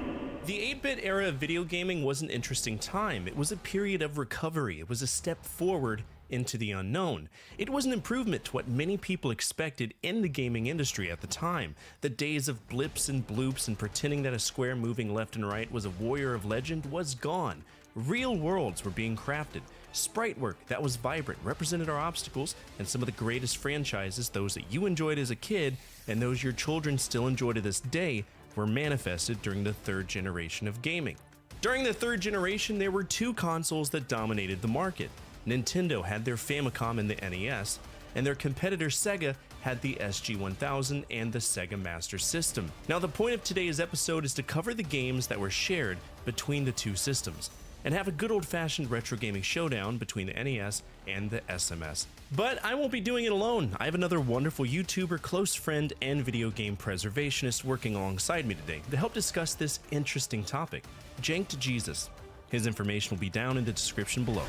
Speaker 9: The 8-bit era of video gaming was an interesting time. It was a period of recovery. It was a step forward into the unknown. It was an improvement to what many people expected in the gaming industry at the time. The days of blips and bloops and pretending that a square moving left and right was a warrior of legend was gone. Real worlds were being crafted. Sprite work that was vibrant represented our obstacles, and some of the greatest franchises, those that you enjoyed as a kid and those your children still enjoy to this day, were manifested during the third generation of gaming. During the third generation, there were two consoles that dominated the market. Nintendo had their Famicom and the NES, and their competitor Sega had the SG-1000 and the Sega Master System. Now, the point of today's episode is to cover the games that were shared between the two systems, and have a good old-fashioned retro gaming showdown between the NES and the SMS. But I won't be doing it alone. I have another wonderful YouTuber, close friend, and video game preservationist working alongside me today to help discuss this interesting topic, Janked Jesus. His information will be down in the description below.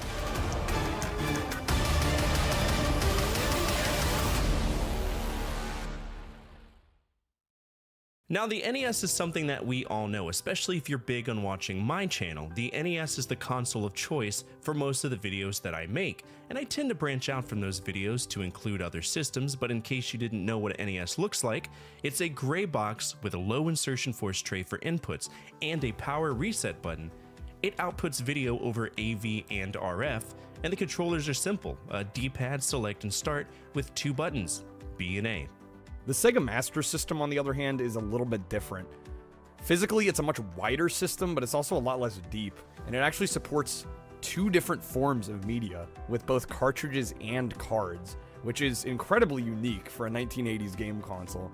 Speaker 9: Now, the NES is something that we all know, especially if you're big on watching my channel. The NES is the console of choice for most of the videos that I make, and I tend to branch out from those videos to include other systems, but in case you didn't know what an NES looks like, it's a gray box with a low insertion force tray for inputs and a power reset button. It outputs video over AV and RF, and the controllers are simple, a D-pad select and start with two buttons, B and A.
Speaker 10: The Sega Master System, on the other hand, is a little bit different. Physically, it's a much wider system, but it's also a lot less deep, and it actually supports 2 different forms of media, with both cartridges and cards, which is incredibly unique for a 1980s game console.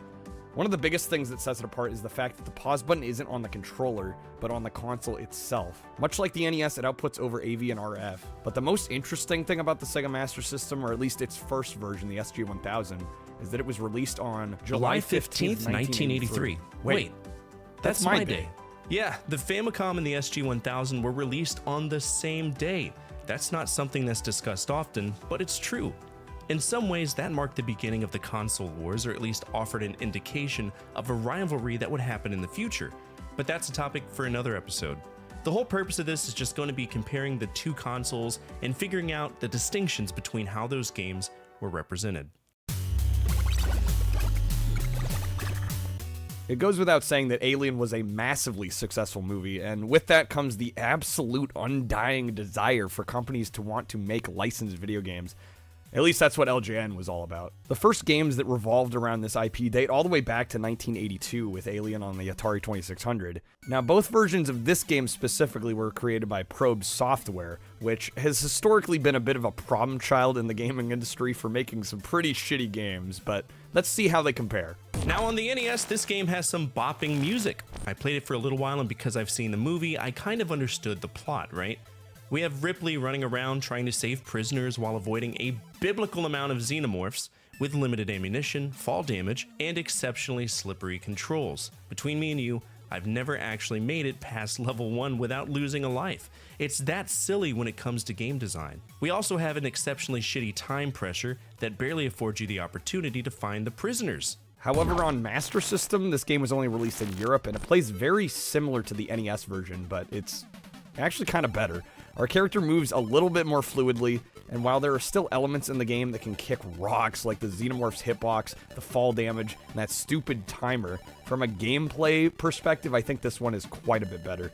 Speaker 10: One of the biggest things that sets it apart is the fact that the pause button isn't on the controller, but on the console itself. Much like the NES, it outputs over AV and RF. But the most interesting thing about the Sega Master System, or at least its first version, the SG-1000, is that it was released on July 15th, 1983.
Speaker 9: Wait, that's my day. Yeah, the Famicom and the SG-1000 were released on the same day. That's not something that's discussed often, but it's true. In some ways, that marked the beginning of the console wars, or at least offered an indication of a rivalry that would happen in the future. But that's a topic for another episode. The whole purpose of this is just going to be comparing the 2 consoles and figuring out the distinctions between how those games were represented.
Speaker 10: It goes without saying that Alien was a massively successful movie, and with that comes the absolute undying desire for companies to want to make licensed video games. At least that's what LJN was all about. The first games that revolved around this IP date all the way back to 1982 with Alien on the Atari 2600. Now, both versions of this game specifically were created by Probe Software, which has historically been a bit of a problem child in the gaming industry for making some pretty shitty games, but let's see how they compare.
Speaker 9: Now on the NES, this game has some bopping music. I played it for a little while, and because I've seen the movie, I kind of understood the plot, right? We have Ripley running around trying to save prisoners while avoiding a biblical amount of xenomorphs with limited ammunition, fall damage, and exceptionally slippery controls. Between me and you, I've never actually made it past level 1 without losing a life. It's that silly when it comes to game design. We also have an exceptionally shitty time pressure that barely affords you the opportunity to find the prisoners.
Speaker 10: However, on Master System, this game was only released in Europe, and it plays very similar to the NES version, but it's actually kind of better. Our character moves a little bit more fluidly, and while there are still elements in the game that can kick rocks, like the Xenomorph's hitbox, the fall damage, and that stupid timer, from a gameplay perspective, I think this one is quite a bit better.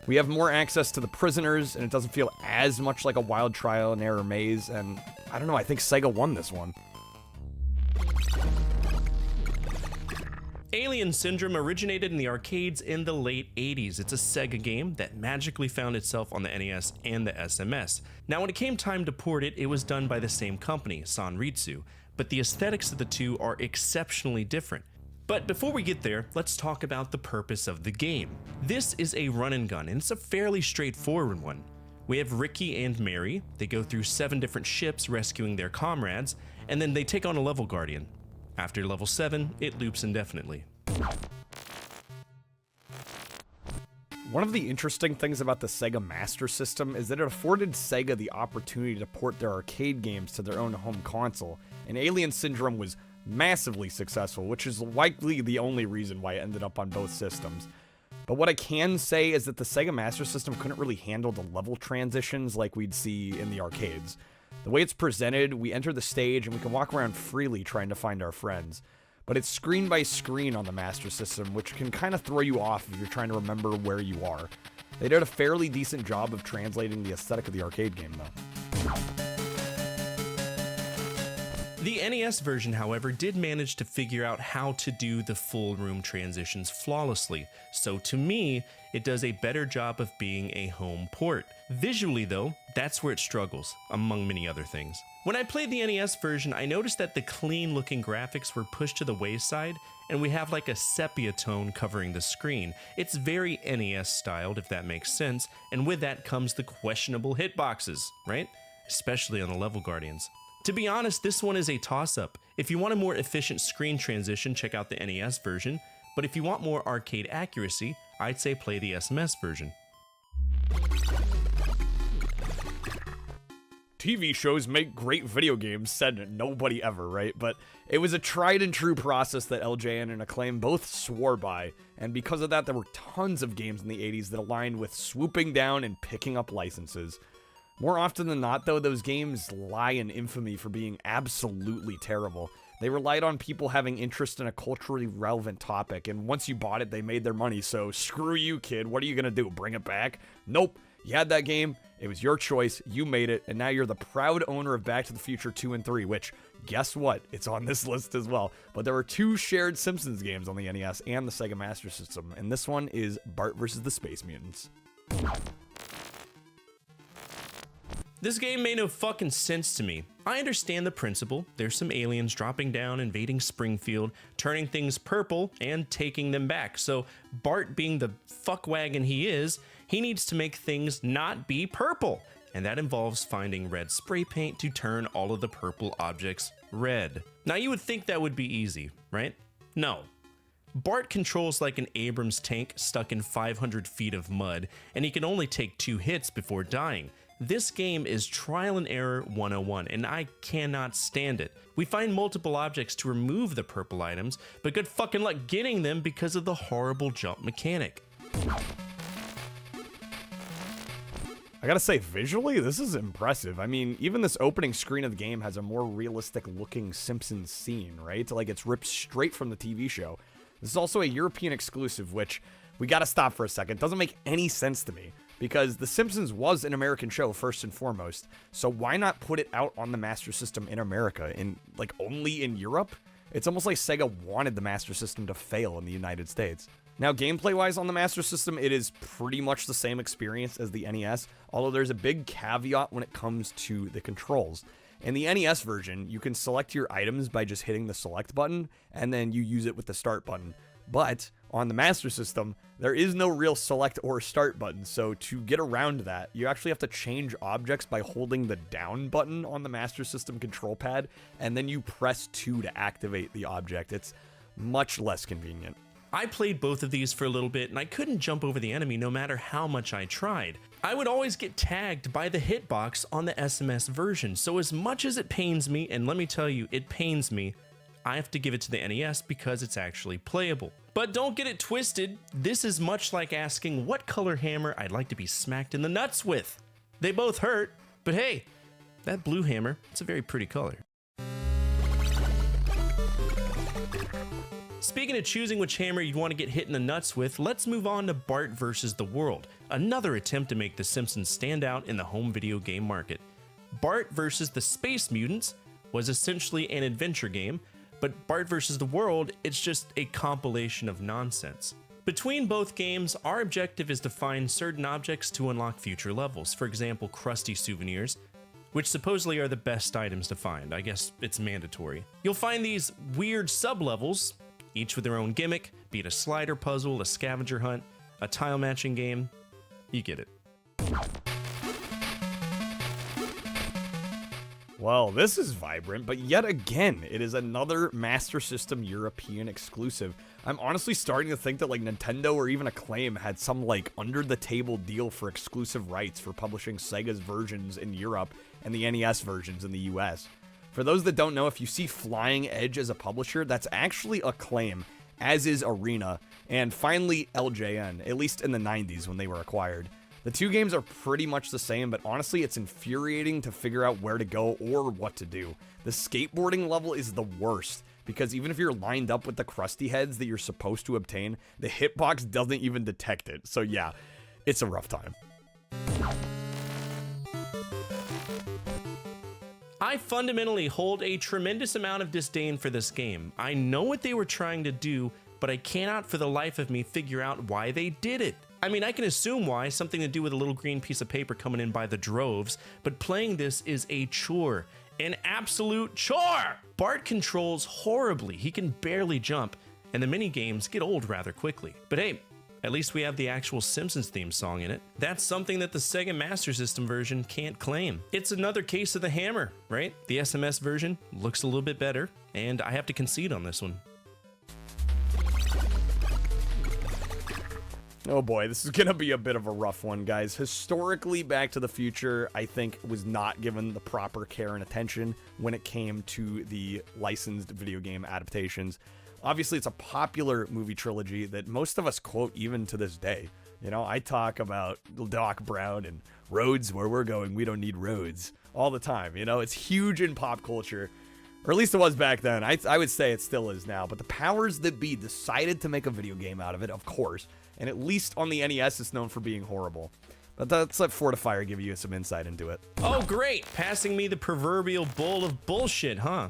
Speaker 10: We have more access to the prisoners, and it doesn't feel as much like a wild trial and error maze, and I don't know, I think Sega won this one.
Speaker 9: Alien Syndrome originated in the arcades in the late 80s. It's a Sega game that magically found itself on the NES and the SMS. Now, when it came time to port it, it was done by the same company, Sanritsu, but the aesthetics of the two are exceptionally different. But before we get there, let's talk about the purpose of the game. This is a run and gun, and it's a fairly straightforward one. We have Ricky and Mary. They go through 7 different ships rescuing their comrades, and then they take on a level guardian. After level 7, it loops indefinitely.
Speaker 10: One of the interesting things about the Sega Master System is that it afforded Sega the opportunity to port their arcade games to their own home console, and Alien Syndrome was massively successful, which is likely the only reason why it ended up on both systems. But what I can say is that the Sega Master System couldn't really handle the level transitions like we'd see in the arcades. The way it's presented, we enter the stage and we can walk around freely trying to find our friends. But it's screen by screen on the Master System, which can kind of throw you off if you're trying to remember where you are. They did a fairly decent job of translating the aesthetic of the arcade game, though.
Speaker 9: The NES version, however, did manage to figure out how to do the full room transitions flawlessly, so to me, it does a better job of being a home port. Visually though, that's where it struggles, among many other things. When I played the NES version, I noticed that the clean looking graphics were pushed to the wayside, and we have like a sepia tone covering the screen. It's very NES styled, if that makes sense, and with that comes the questionable hitboxes, right? Especially on the level guardians. To be honest, this one is a toss-up. If you want a more efficient screen transition, check out the NES version, but if you want more arcade accuracy, I'd say play the SMS version.
Speaker 10: TV shows make great video games, said nobody ever, right? But it was a tried and true process that LJN and Acclaim both swore by, and because of that, there were tons of games in the 80s that aligned with swooping down and picking up licenses. More often than not, though, those games lie in infamy for being absolutely terrible. They relied on people having interest in a culturally relevant topic, and once you bought it, they made their money, so screw you, kid. What are you gonna do, bring it back? Nope. You had that game, it was your choice, you made it, and now you're the proud owner of Back to the Future 2 and 3, which, guess what? It's on this list as well. But there were 2 shared Simpsons games on the NES and the Sega Master System, and this one is Bart vs. the Space Mutants.
Speaker 9: This game made no fucking sense to me. I understand the principle. There's some aliens dropping down, invading Springfield, turning things purple, and taking them back. So Bart, being the fuckwagon he is, he needs to make things not be purple. And that involves finding red spray paint to turn all of the purple objects red. Now you would think that would be easy, right? No. Bart controls like an Abrams tank stuck in 500 feet of mud, and he can only take 2 hits before dying. This game is trial and error 101, and I cannot stand it. We find multiple objects to remove the purple items, but good fucking luck getting them because of the horrible jump mechanic.
Speaker 10: I gotta say, visually, this is impressive. I mean, even this opening screen of the game has a more realistic looking Simpsons scene, right? Like it's ripped straight from the TV show. This is also a European exclusive, which we gotta stop for a second. It doesn't make any sense to me, because The Simpsons was an American show first and foremost, so why not put it out on the Master System in America, like only in Europe? It's almost like Sega wanted the Master System to fail in the United States. Now, gameplay-wise on the Master System, it is pretty much the same experience as the NES, although there's a big caveat when it comes to the controls. In the NES version, you can select your items by just hitting the select button, and then you use it with the start button. But on the Master System, there is no real select or start button, so to get around that, you actually have to change objects by holding the down button on the Master System control pad, and then you press 2 to activate the object. It's much less convenient.
Speaker 9: I played both of these for a little bit, and I couldn't jump over the enemy no matter how much I tried. I would always get tagged by the hitbox on the SMS version, so as much as it pains me, and let me tell you, it pains me, I have to give it to the NES because it's actually playable. But don't get it twisted, this is much like asking what color hammer I'd like to be smacked in the nuts with. They both hurt, but hey, that blue hammer, it's a very pretty color. Speaking of choosing which hammer you'd want to get hit in the nuts with, let's move on to Bart vs. the World, another attempt to make The Simpsons stand out in the home video game market. Bart vs. the Space Mutants was essentially an adventure game, but Bart vs. the World, it's just a compilation of nonsense. Between both games, our objective is to find certain objects to unlock future levels, for example, Krusty souvenirs, which supposedly are the best items to find. I guess it's mandatory. You'll find these weird sub-levels, each with their own gimmick, be it a slider puzzle, a scavenger hunt, a tile matching game. You get it.
Speaker 10: Well, this is vibrant, but yet again, it is another Master System European exclusive. I'm honestly starting to think that like Nintendo or even Acclaim had some like under-the-table deal for exclusive rights for publishing Sega's versions in Europe and the NES versions in the US. For those that don't know, if you see Flying Edge as a publisher, that's actually Acclaim, as is Arena, and finally LJN, at least in the 90s when they were acquired. The two games are pretty much the same, but honestly, it's infuriating to figure out where to go or what to do. The skateboarding level is the worst, because even if you're lined up with the Krusty heads that you're supposed to obtain, the hitbox doesn't even detect it. So yeah, it's a rough time.
Speaker 9: I fundamentally hold a tremendous amount of disdain for this game. I know what they were trying to do, but I cannot for the life of me figure out why they did it. I mean, I can assume why, something to do with a little green piece of paper coming in by the droves, but playing this is a chore. An absolute chore! Bart controls horribly, he can barely jump, and the mini-games get old rather quickly. But hey, at least we have the actual Simpsons theme song in it. That's something that the Sega Master System version can't claim. It's another case of the hammer, right? The SMS version looks a little bit better, and I have to concede on this one.
Speaker 10: Oh boy, this is gonna be a bit of a rough one, guys. Historically, Back to the Future, I think, was not given the proper care and attention when it came to the licensed video game adaptations. Obviously, it's a popular movie trilogy that most of us quote even to this day. You know, I talk about Doc Brown and roads where we're going, we don't need roads all the time. You know, it's huge in pop culture, or at least it was back then. I would say it still is now, but the powers that be decided to make a video game out of it, of course, and at least on the NES, it's known for being horrible. But let's let Fortifier give you some insight into it.
Speaker 9: Oh, great. Passing me the proverbial bowl of bullshit, huh?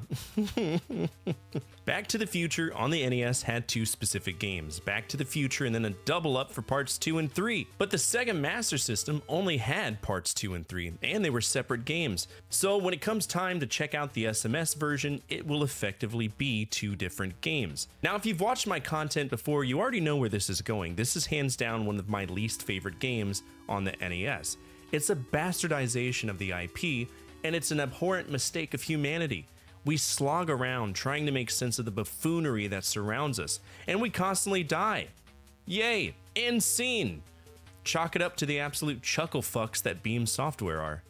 Speaker 9: Back to the Future on the NES had 2 specific games, Back to the Future and then a double up for parts 2 and 3. But the Sega Master System only had parts 2 and 3, and they were separate games. So when it comes time to check out the SMS version, it will effectively be 2 different games. Now, if you've watched my content before, you already know where this is going. This is hands down one of my least favorite games on the NES. It's a bastardization of the IP, and it's an abhorrent mistake of humanity. We slog around trying to make sense of the buffoonery that surrounds us, and we constantly die. Yay, end scene. Chalk it up to the absolute chuckle fucks that Beam Software are.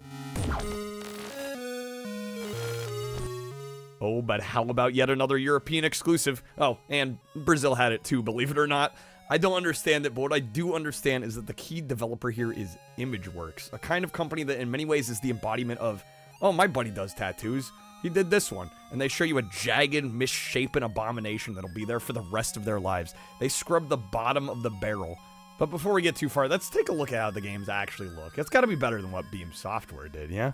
Speaker 10: Oh, but how about yet another European exclusive? Oh, and Brazil had it too, believe it or not. I don't understand it, but what I do understand is that the key developer here is ImageWorks, a kind of company that in many ways is the embodiment of, oh, my buddy does tattoos. He did this one. And they show you a jagged, misshapen abomination that'll be there for the rest of their lives. They scrub the bottom of the barrel. But before we get too far, let's take a look at how the games actually look. It's got to be better than what Beam Software did, yeah?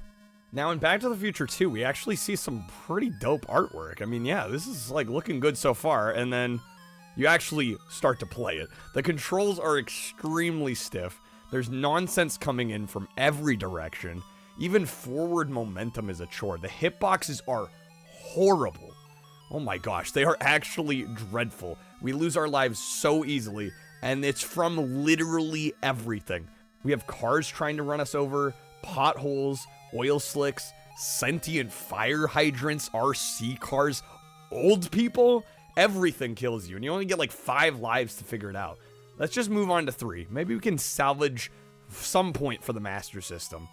Speaker 10: Now, in Back to the Future 2, we actually see some pretty dope artwork. I mean, yeah, this is, like, looking good so far, and then you actually start to play it. The controls are extremely stiff. There's nonsense coming in from every direction. Even forward momentum is a chore. The hitboxes are horrible. Oh my gosh, they are actually dreadful. We lose our lives so easily, and it's from literally everything. We have cars trying to run us over, potholes, oil slicks, sentient fire hydrants, RC cars, old people. Everything kills you, and you only get like 5 lives to figure it out. Let's just move on to 3. Maybe we can salvage some point for the Master System.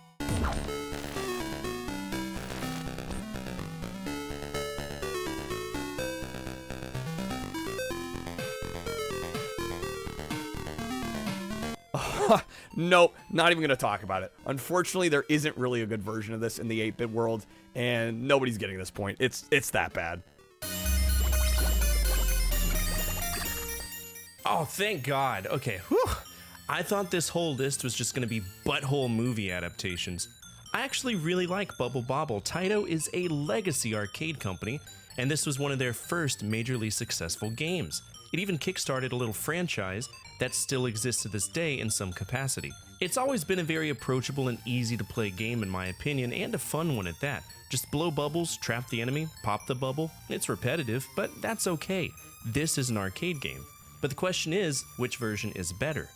Speaker 10: Nope, not even going to talk about it. Unfortunately, there isn't really a good version of this in the 8-bit world, and nobody's getting this point. It's that bad.
Speaker 9: Oh, thank God. Okay, whew. I thought this whole list was just going to be butthole movie adaptations. I actually really like Bubble Bobble. Taito is a legacy arcade company, and this was one of their first majorly successful games. It even kickstarted a little franchise that still exists to this day in some capacity. It's always been a very approachable and easy to play game in my opinion, and a fun one at that. Just blow bubbles, trap the enemy, pop the bubble. It's repetitive, but that's okay. This is an arcade game. But the question is, which version is better?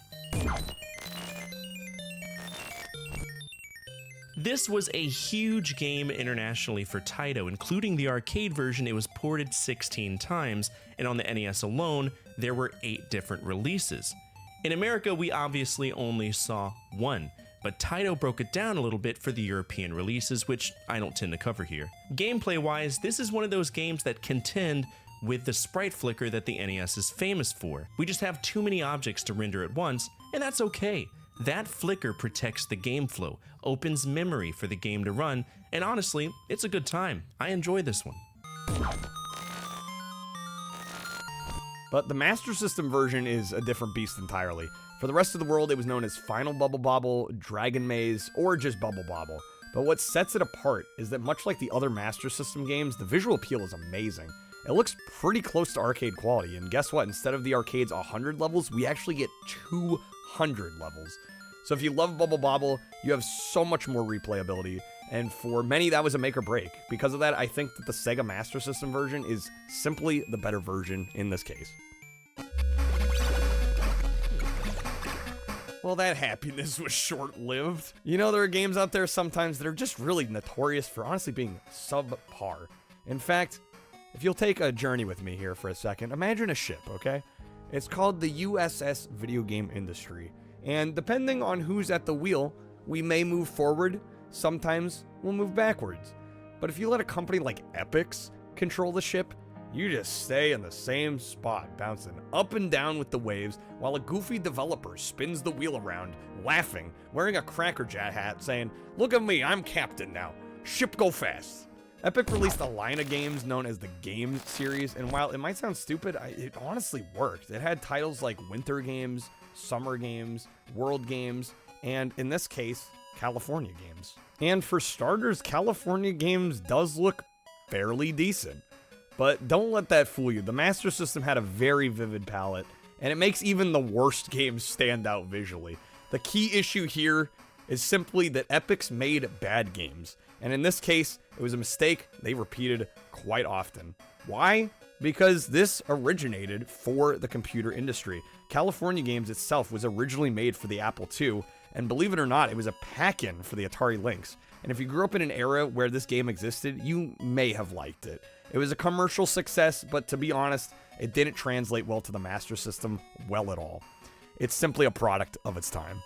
Speaker 9: This was a huge game internationally for Taito, including the arcade version. It was ported 16 times, and on the NES alone, there were 8 different releases. In America, we obviously only saw 1, but Taito broke it down a little bit for the European releases, which I don't tend to cover here. Gameplay-wise, this is one of those games that contend with the sprite flicker that the NES is famous for. We just have too many objects to render at once, and that's okay. That flicker protects the game flow, opens memory for the game to run, and honestly, it's a good time. I enjoy this one.
Speaker 10: But the Master System version is a different beast entirely. For the rest of the world, it was known as Final Bubble Bobble, Dragon Maze, or just Bubble Bobble. But what sets it apart is that much like the other Master System games, the visual appeal is amazing. It looks pretty close to arcade quality, and guess what? Instead of the arcade's 100 levels, we actually get 200 levels. So if you love Bubble Bobble, you have so much more replayability, and for many, that was a make or break. Because of that, I think that the Sega Master System version is simply the better version in this case. Well, that happiness was short-lived. You know, there are games out there sometimes that are just really notorious for honestly being subpar. In fact, if you'll take a journey with me here for a second, imagine a ship, okay? It's called the USS video game industry. And depending on who's at the wheel, we may move forward, sometimes we'll move backwards. But if you let a company like Epix control the ship, you just stay in the same spot, bouncing up and down with the waves, while a goofy developer spins the wheel around, laughing, wearing a Cracker Jack hat, saying, "Look at me, I'm captain now. Ship go fast." Epic released a line of games known as the Game series, and while it might sound stupid, it honestly worked. It had titles like Winter Games, Summer Games, World Games, and in this case, California games. And for starters, California games does look fairly decent. But don't let that fool you. The Master System had a very vivid palette, and it makes even the worst games stand out visually. The key issue here is simply that Epic's made bad games, and in this case, it was a mistake they repeated quite often. Why? Because this originated for the computer industry. California Games itself was originally made for the Apple II, and believe it or not, it was a pack-in for the Atari Lynx. And if you grew up in an era where this game existed, you may have liked it. It was a commercial success, but to be honest, it didn't translate well to the Master System well at all. It's simply a product of its time.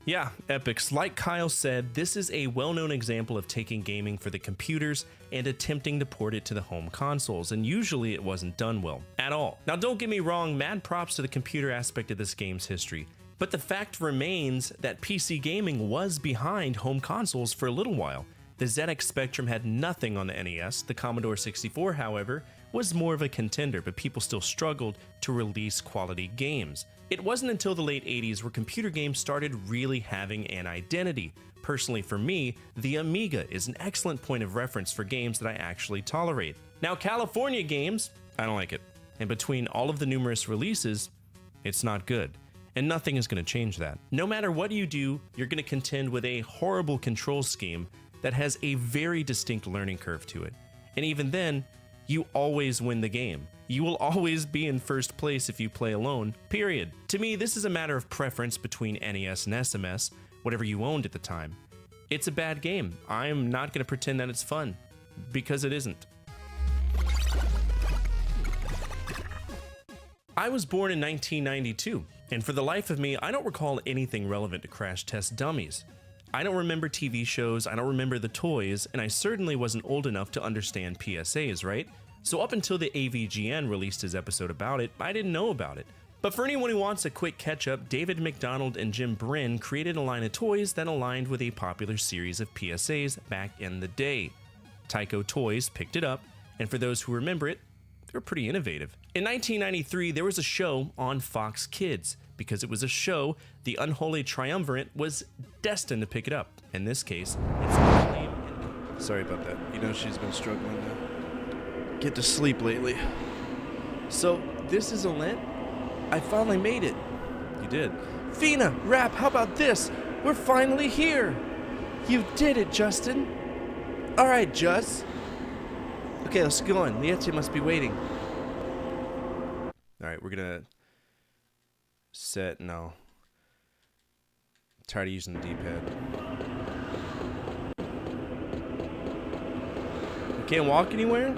Speaker 9: Yeah, Epics, like Kyle said, this is a well-known example of taking gaming for the computers and attempting to port it to the home consoles, and usually it wasn't done well, at all. Now don't get me wrong, mad props to the computer aspect of this game's history, but the fact remains that PC gaming was behind home consoles for a little while. The ZX Spectrum had nothing on the NES, the Commodore 64, however, was more of a contender, but people still struggled to release quality games. It wasn't until the late 80s where computer games started really having an identity. Personally for me, the Amiga is an excellent point of reference for games that I actually tolerate. Now California Games, I don't like it. And between all of the numerous releases, it's not good. And nothing is going to change that. No matter what you do, you're going to contend with a horrible control scheme that has a very distinct learning curve to it. And even then, you always win the game. You will always be in first place if you play alone, period. To me, this is a matter of preference between NES and SMS, whatever you owned at the time. It's a bad game. I'm not going to pretend that it's fun, because it isn't. I was born in 1992, and for the life of me, I don't recall anything relevant to Crash Test Dummies. I don't remember TV shows, I don't remember the toys, and I certainly wasn't old enough to understand PSAs, right? So up until the AVGN released his episode about it, I didn't know about it. But for anyone who wants a quick catch-up, David McDonald and Jim Bryn created a line of toys that aligned with a popular series of PSAs back in the day. Tyco Toys picked it up, and for those who remember it, they were pretty innovative. In 1993, there was a show on Fox Kids. Because it was a show, the unholy triumvirate was destined to pick it up. In this case, it's
Speaker 1: Sorry about that. You know she's been struggling to get to sleep lately.
Speaker 6: So, this is a Lent? I finally made it.
Speaker 1: You did.
Speaker 6: Fina, Rap, how about this? We're finally here. You did it, Justin. All right, Just. Okay, let's go on. Liette must be waiting.
Speaker 1: All right, we're gonna set. No. I'm tired of using the D-pad. You can't walk anywhere?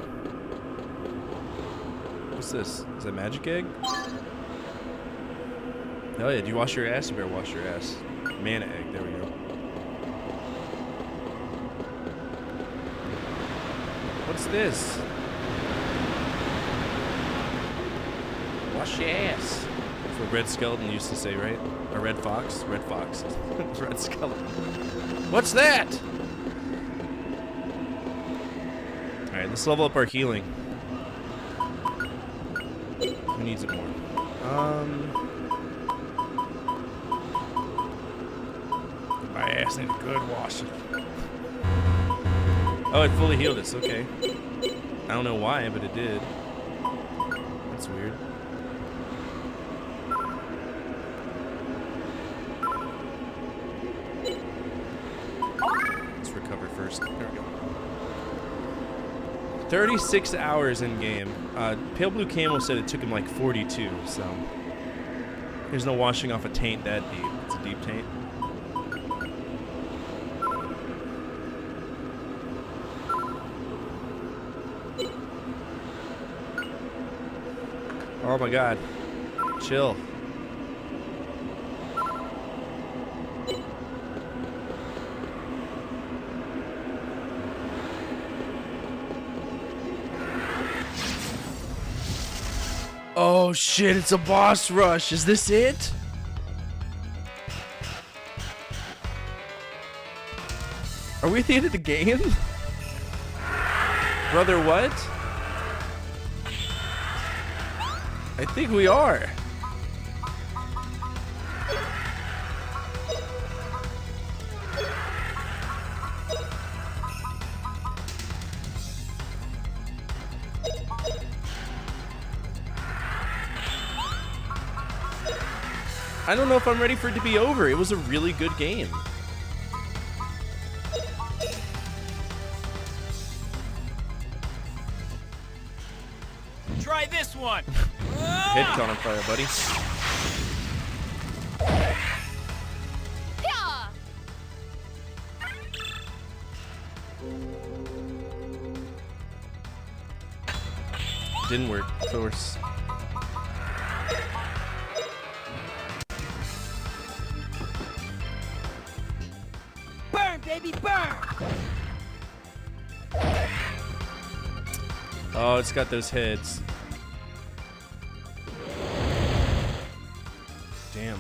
Speaker 1: What's this? Is that magic egg? Oh yeah, do you wash your ass? You better wash your ass. Mana egg, there we go. What's this? Wash your ass. That's what Red Skeleton used to say, right? Or Red Fox? Red Fox. Red Skeleton. What's that? Alright, let's level up our healing. Who needs it more? My ass needs a good washing. Oh, it fully healed us. Okay. I don't know why, but it did. That's weird. Let's recover first. There we go. 36 hours in game. Pale Blue Camel said it took him like 42, so there's no washing off a taint that deep. It's a deep taint. Oh my god. Chill. Oh shit, it's a boss rush. Is this it? Are we at the end of the game? Brother, what? I think we are. I don't know if I'm ready for it to be over. It was a really good game.
Speaker 2: Try this one.
Speaker 1: Head caught on fire, buddy.
Speaker 13: Yeah.
Speaker 1: Didn't work, of course.
Speaker 14: Burn, baby, burn!
Speaker 1: Oh, it's got those heads. Damn.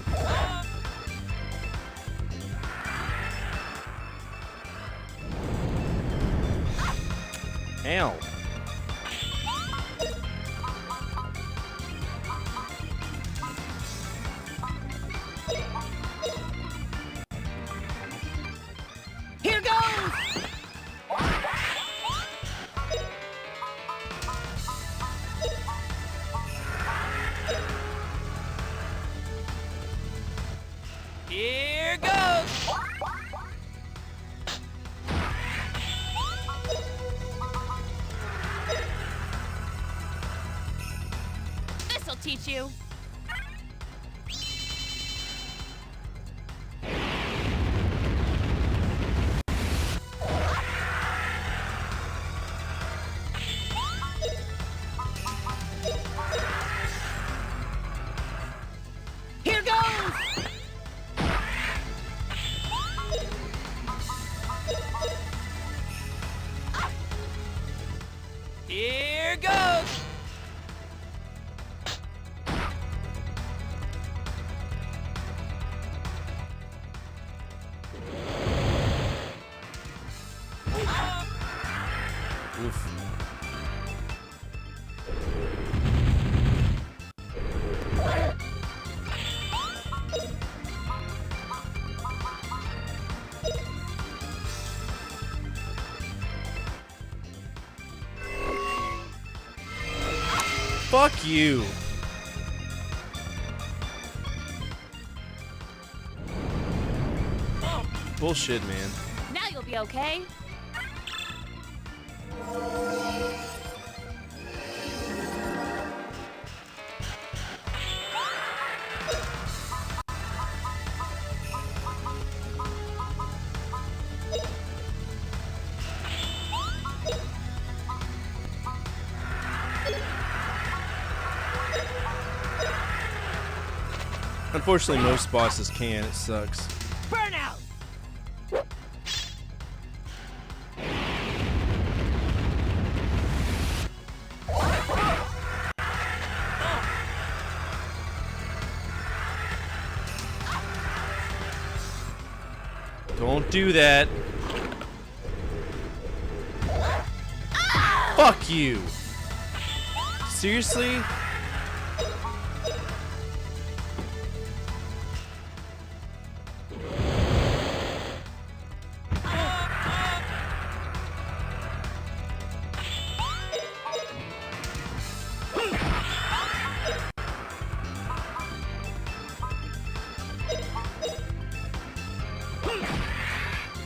Speaker 1: Ow.
Speaker 14: Here goes!
Speaker 2: Here goes.
Speaker 13: This'll teach you.
Speaker 14: Here goes!
Speaker 2: Here goes.
Speaker 1: Oof. Fuck you. Bullshit, man.
Speaker 13: Now you'll be okay.
Speaker 1: Unfortunately, most bosses can. It sucks.
Speaker 14: Burnout!
Speaker 1: Don't do that. Fuck you. Seriously?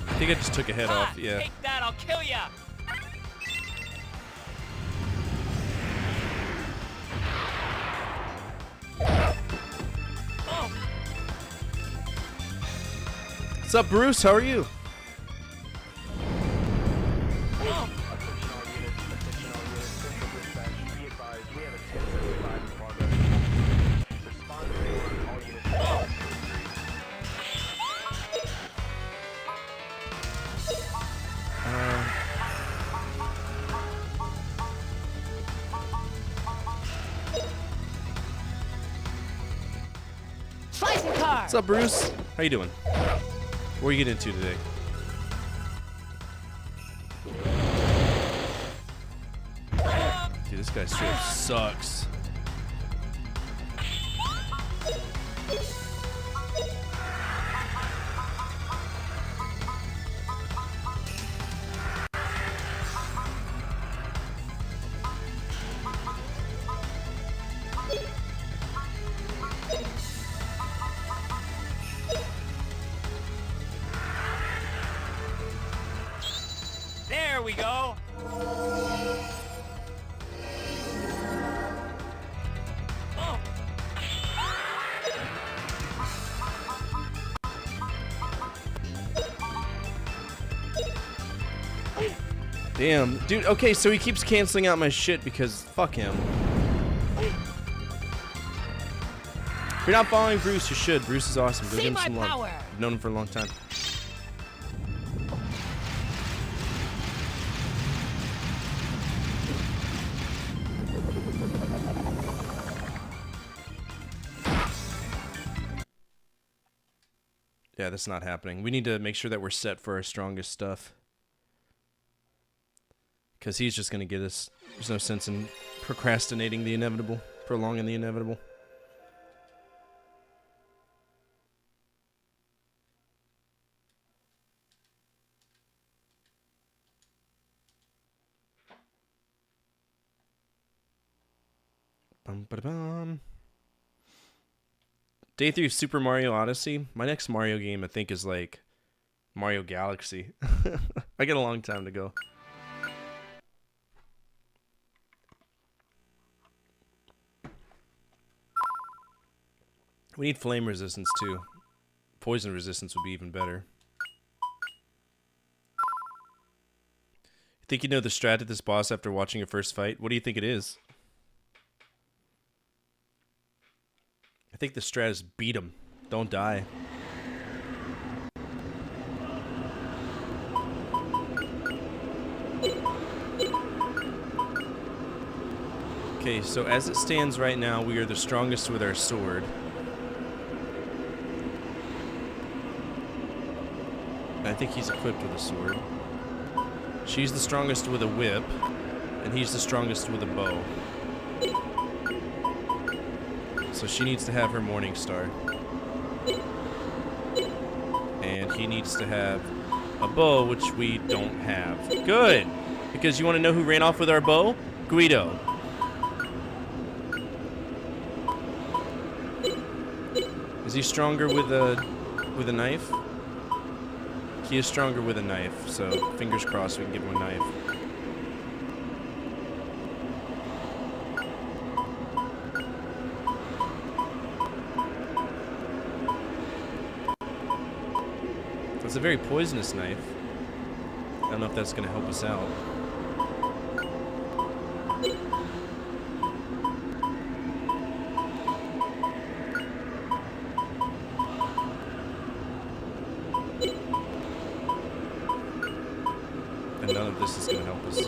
Speaker 1: I think I just took a head off, yeah.
Speaker 2: Take that, I'll kill ya.
Speaker 1: What's up, Bruce? How are you?
Speaker 14: Slicing car!
Speaker 1: What's up, Bruce? How you doing? What are you getting into today? Dude, this guy straight up sucks. Damn. Dude, okay, so he keeps canceling out my shit because fuck him. If you're not following Bruce, you should. Bruce is awesome. Go give him some love. I've known him for a long time. Yeah, that's not happening. We need to make sure that we're set for our strongest stuff. Because he's just going to get us. There's no sense in procrastinating the inevitable. Prolonging the inevitable. Bum, ba-da-bum. Day 3 of Super Mario Odyssey. My next Mario game, I think, is like Mario Galaxy. I got a long time to go. We need flame resistance too. Poison resistance would be even better. You think you know the strat at this boss after watching your first fight? What do you think it is? I think the strat is beat him. Don't die. Okay, so as it stands right now, we are the strongest with our sword. I think he's equipped with a sword. She's the strongest with a whip, and he's the strongest with a bow. So she needs to have her Morning Star. And he needs to have a bow, which we don't have. Good! Because you want to know who ran off with our bow? Guido. Is he stronger with a knife? He is stronger with a knife, so fingers crossed we can give him a knife. It's a very poisonous knife. I don't know if that's going to help us out. And none of this is going to help us.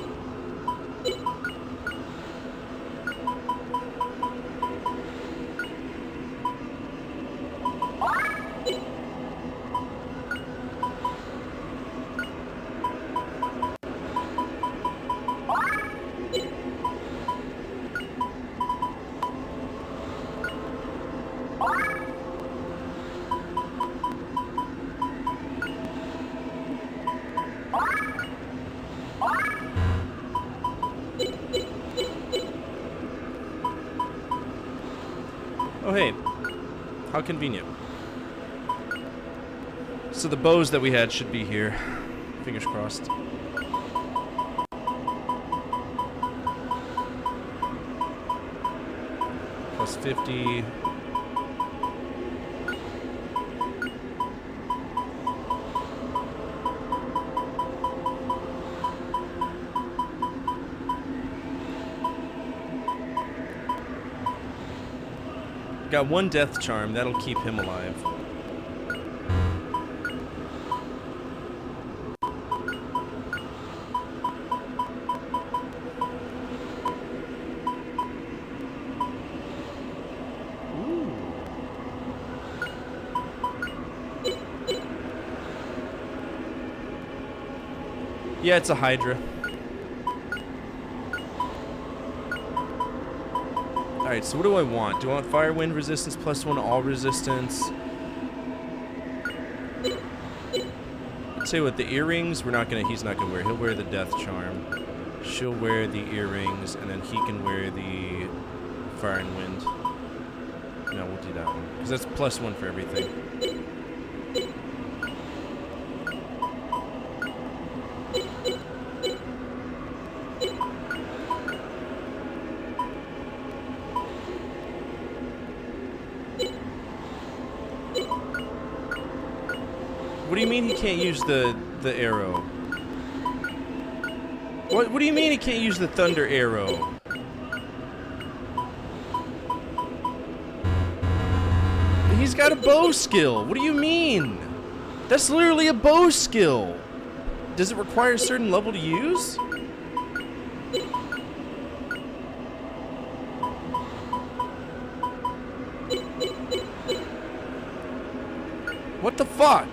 Speaker 1: Oh, hey. How convenient. So the bows that we had should be here. Fingers crossed. Plus 50. Got one death charm, that'll keep him alive. Ooh. Yeah, it's a Hydra. Alright, so what do I want? Do I want fire wind resistance plus 1 all resistance? I'll tell you what, the earrings, he's not gonna wear. He'll wear the death charm. She'll wear the earrings, and then he can wear the fire and wind. No, we'll do that one. Because that's plus 1 for everything. What do you mean he can't use the arrow? What do you mean he can't use the thunder arrow? He's got a bow skill. What do you mean? That's literally a bow skill. Does it require a certain level to use? What the fuck?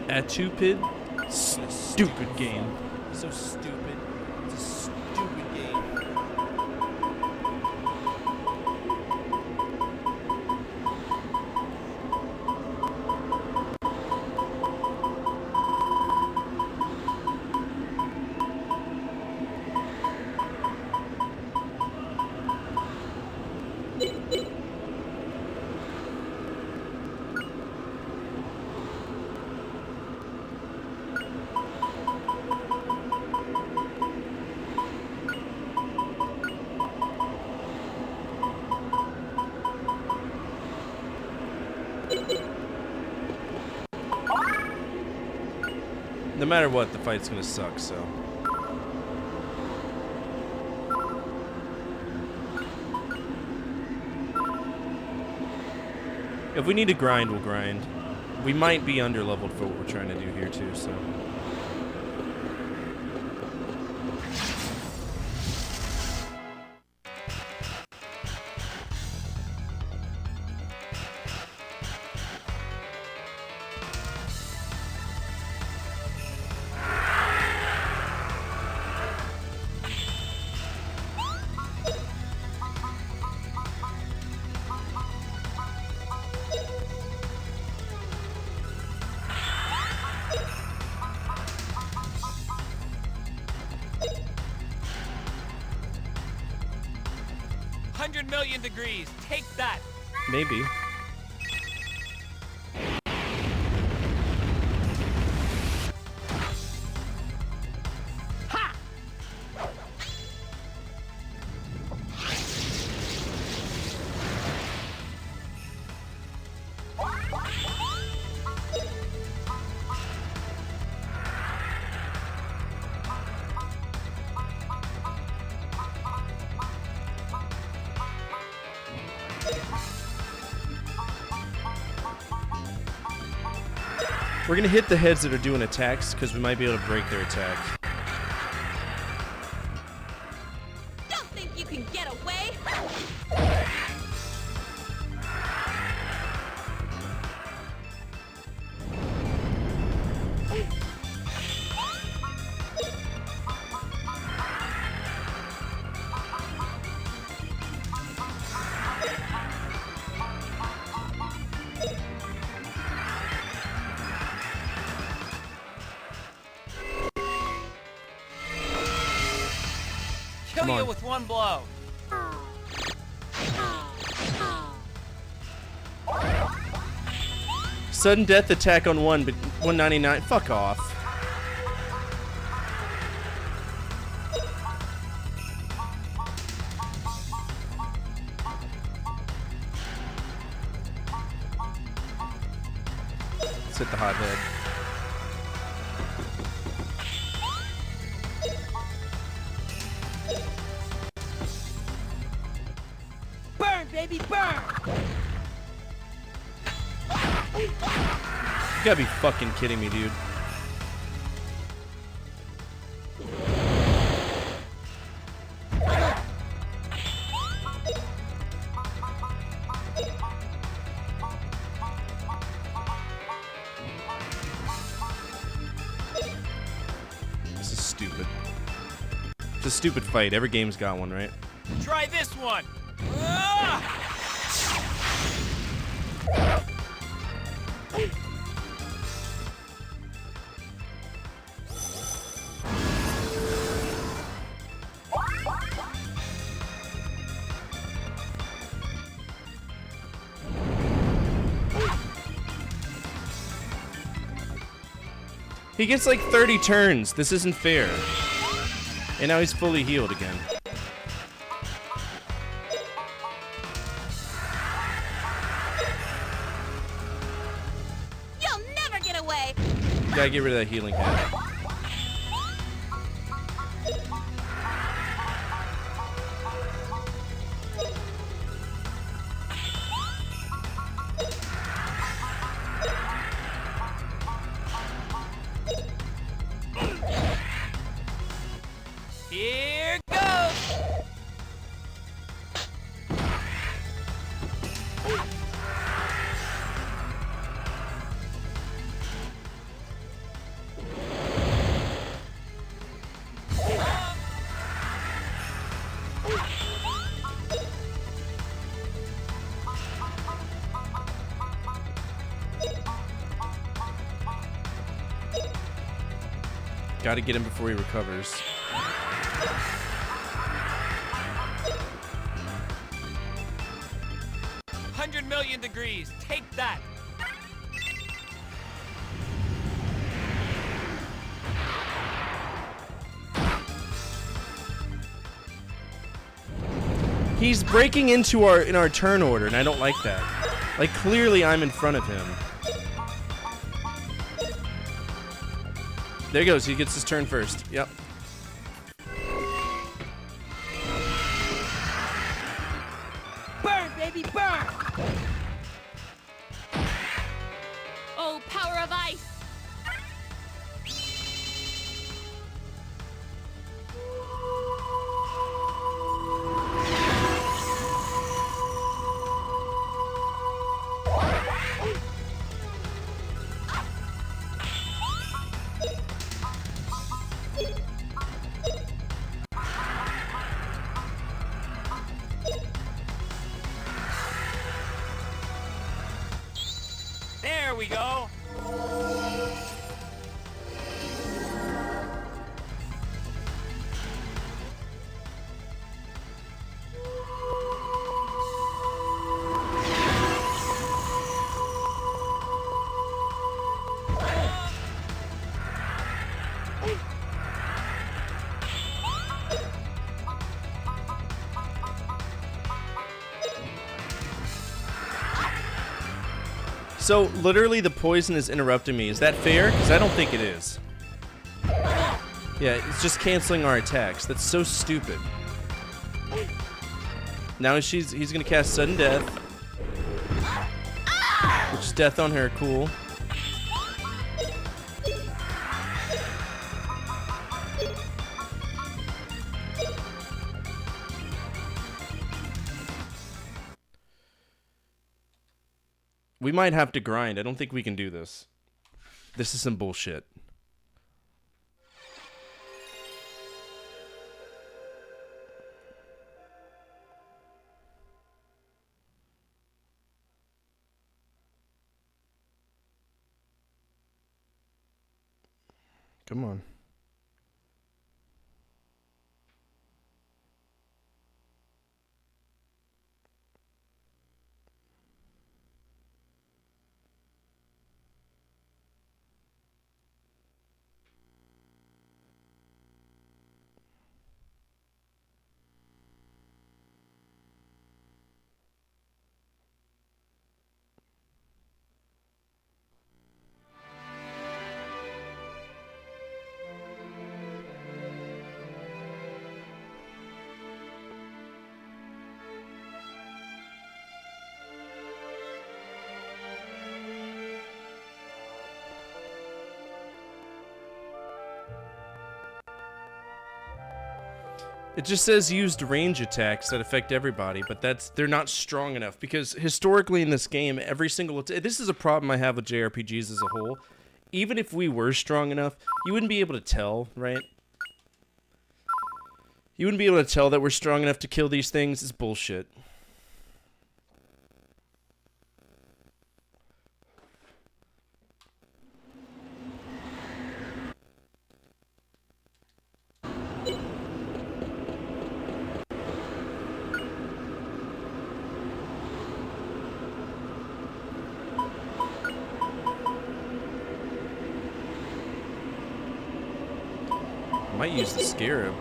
Speaker 1: Atupid? Stupid game. So stupid. It's a stupid game. No matter what, the fight's gonna suck, so. If we need to grind, we'll grind. We might be underleveled for what we're trying to do here, too, so.
Speaker 2: Degrees. Take that.
Speaker 1: Maybe.
Speaker 2: Ha!
Speaker 1: We're gonna hit the heads that are doing attacks, because we might be able to break their attack.
Speaker 13: Don't think you can get away!
Speaker 2: Kill you with one blow.
Speaker 1: Sudden death attack on 1, but 199. Fuck off. Let's hit the hot head.
Speaker 14: Burn, baby, burn!
Speaker 1: You gotta be fucking kidding me, dude. This is stupid. It's a stupid fight. Every game's got one, right?
Speaker 2: Try this one.
Speaker 1: He gets like 30 turns. This isn't fair. And now he's fully healed again.
Speaker 13: You'll never get away.
Speaker 1: Gotta get rid of that healing hit.
Speaker 3: Here goes!
Speaker 1: Gotta get him before he recovers.
Speaker 3: 100,000,000 degrees. Take that.
Speaker 1: He's breaking into our turn order, and I don't like that. Like, clearly I'm in front of him. There he goes. He gets his turn first. Yep.
Speaker 14: Burn, baby, burn!
Speaker 13: Oh, power of ice.
Speaker 3: There we go.
Speaker 1: So, literally, the poison is interrupting me. Is that fair? Because I don't think it is. Yeah, it's just canceling our attacks. That's so stupid. Now he's going to cast Sudden Death. Which is death on her. Cool. We might have to grind. I don't think we can do this. This is some bullshit. Come on. It just says used range attacks that affect everybody, but they're not strong enough because historically in this game, every single this is a problem I have with JRPGs as a whole. Even if we were strong enough, you wouldn't be able to tell, right? You wouldn't be able to tell that we're strong enough to kill these things. It's bullshit. Might use the scarab.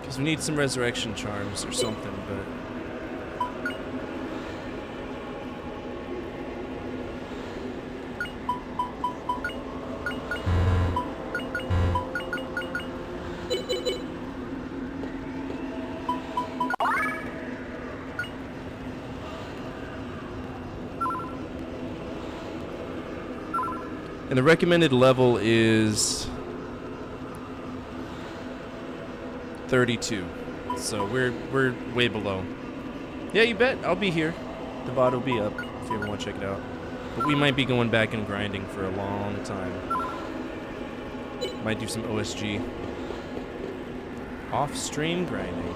Speaker 1: Because we need some resurrection charms or something, but... And the recommended level is 32. So we're way below. Yeah, you bet. I'll be here. The VOD will be up if you ever want to check it out. But we might be going back and grinding for a long time. Might do some OSG. Off-stream grinding.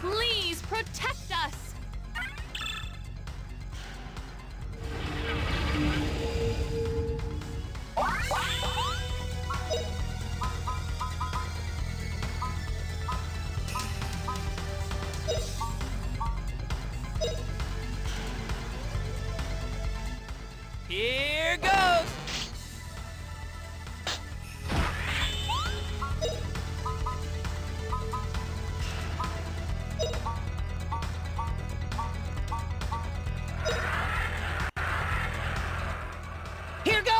Speaker 13: Please protect us!
Speaker 3: Here goes! Here goes!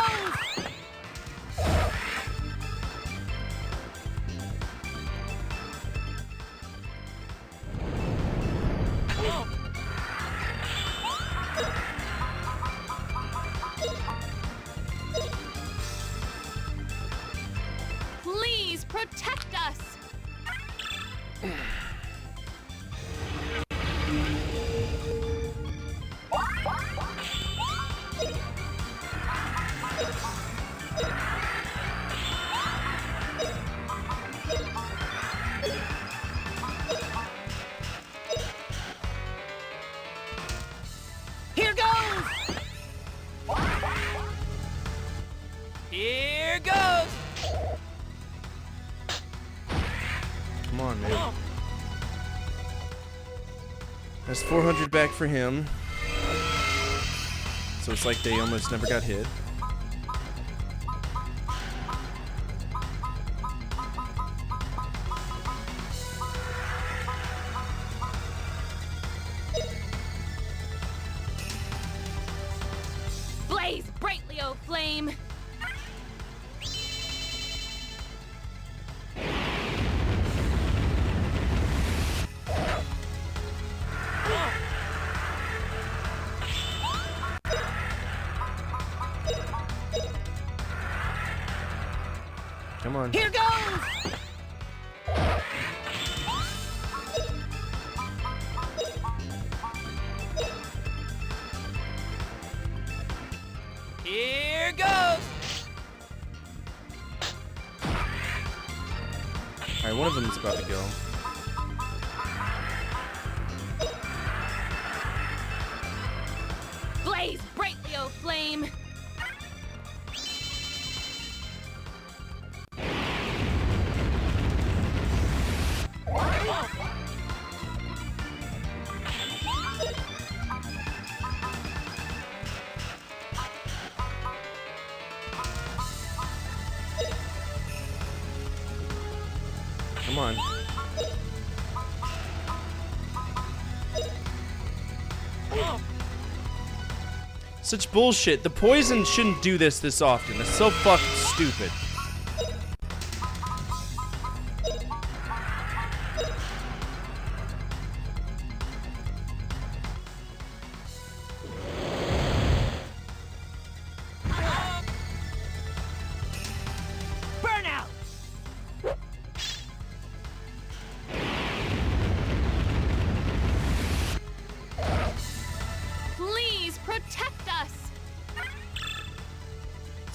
Speaker 13: Please protect us!
Speaker 3: Here goes! Here goes!
Speaker 1: Come on, man. That's 400 back for him. So it's like they almost never got hit.
Speaker 13: Blaze brightly, O flame!
Speaker 1: Come on.
Speaker 3: Here goes! Here goes!
Speaker 1: Alright, one of them is about to go.
Speaker 13: Blaze brightly, O flame!
Speaker 1: Come on. Such bullshit. The poison shouldn't do this often. It's so fucking stupid.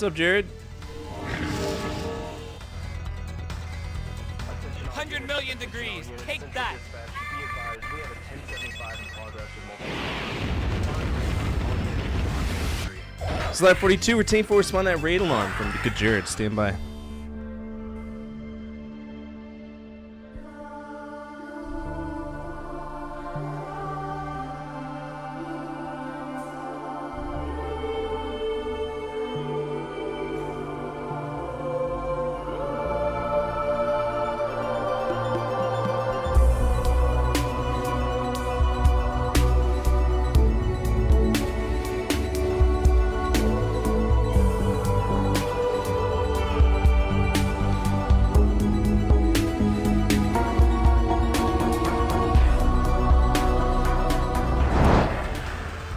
Speaker 1: What's up, Jared?
Speaker 2: 100 million degrees. Take that.
Speaker 1: Slide 42, retain force, spawn that raid alarm from the good Jared. Stand by.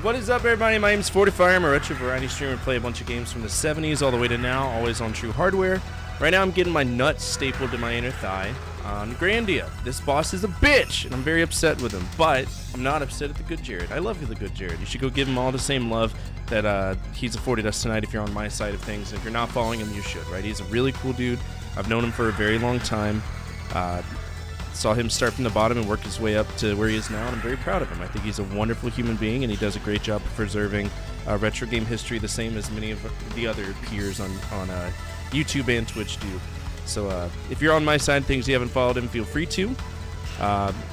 Speaker 1: What is up, everybody? My name's FORTE. I'm a retro variety streamer. Play a bunch of games from the 70s all the way to now, always on true hardware. Right now, I'm getting my nuts stapled to my inner thigh on Grandia. This boss is a bitch, and I'm very upset with him. But I'm not upset at the good Jared. I love you, the good Jared. You should go give him all the same love that he's afforded us tonight if you're on my side of things. And if you're not following him, you should, right? He's a really cool dude. I've known him for a very long time. Saw him start from the bottom and work his way up to where he is now, and I'm very proud of him. I think he's a wonderful human being, and he does a great job of preserving retro game history, the same as many of the other peers on YouTube and Twitch do. So if you're on my side of things, you haven't followed him, feel free to.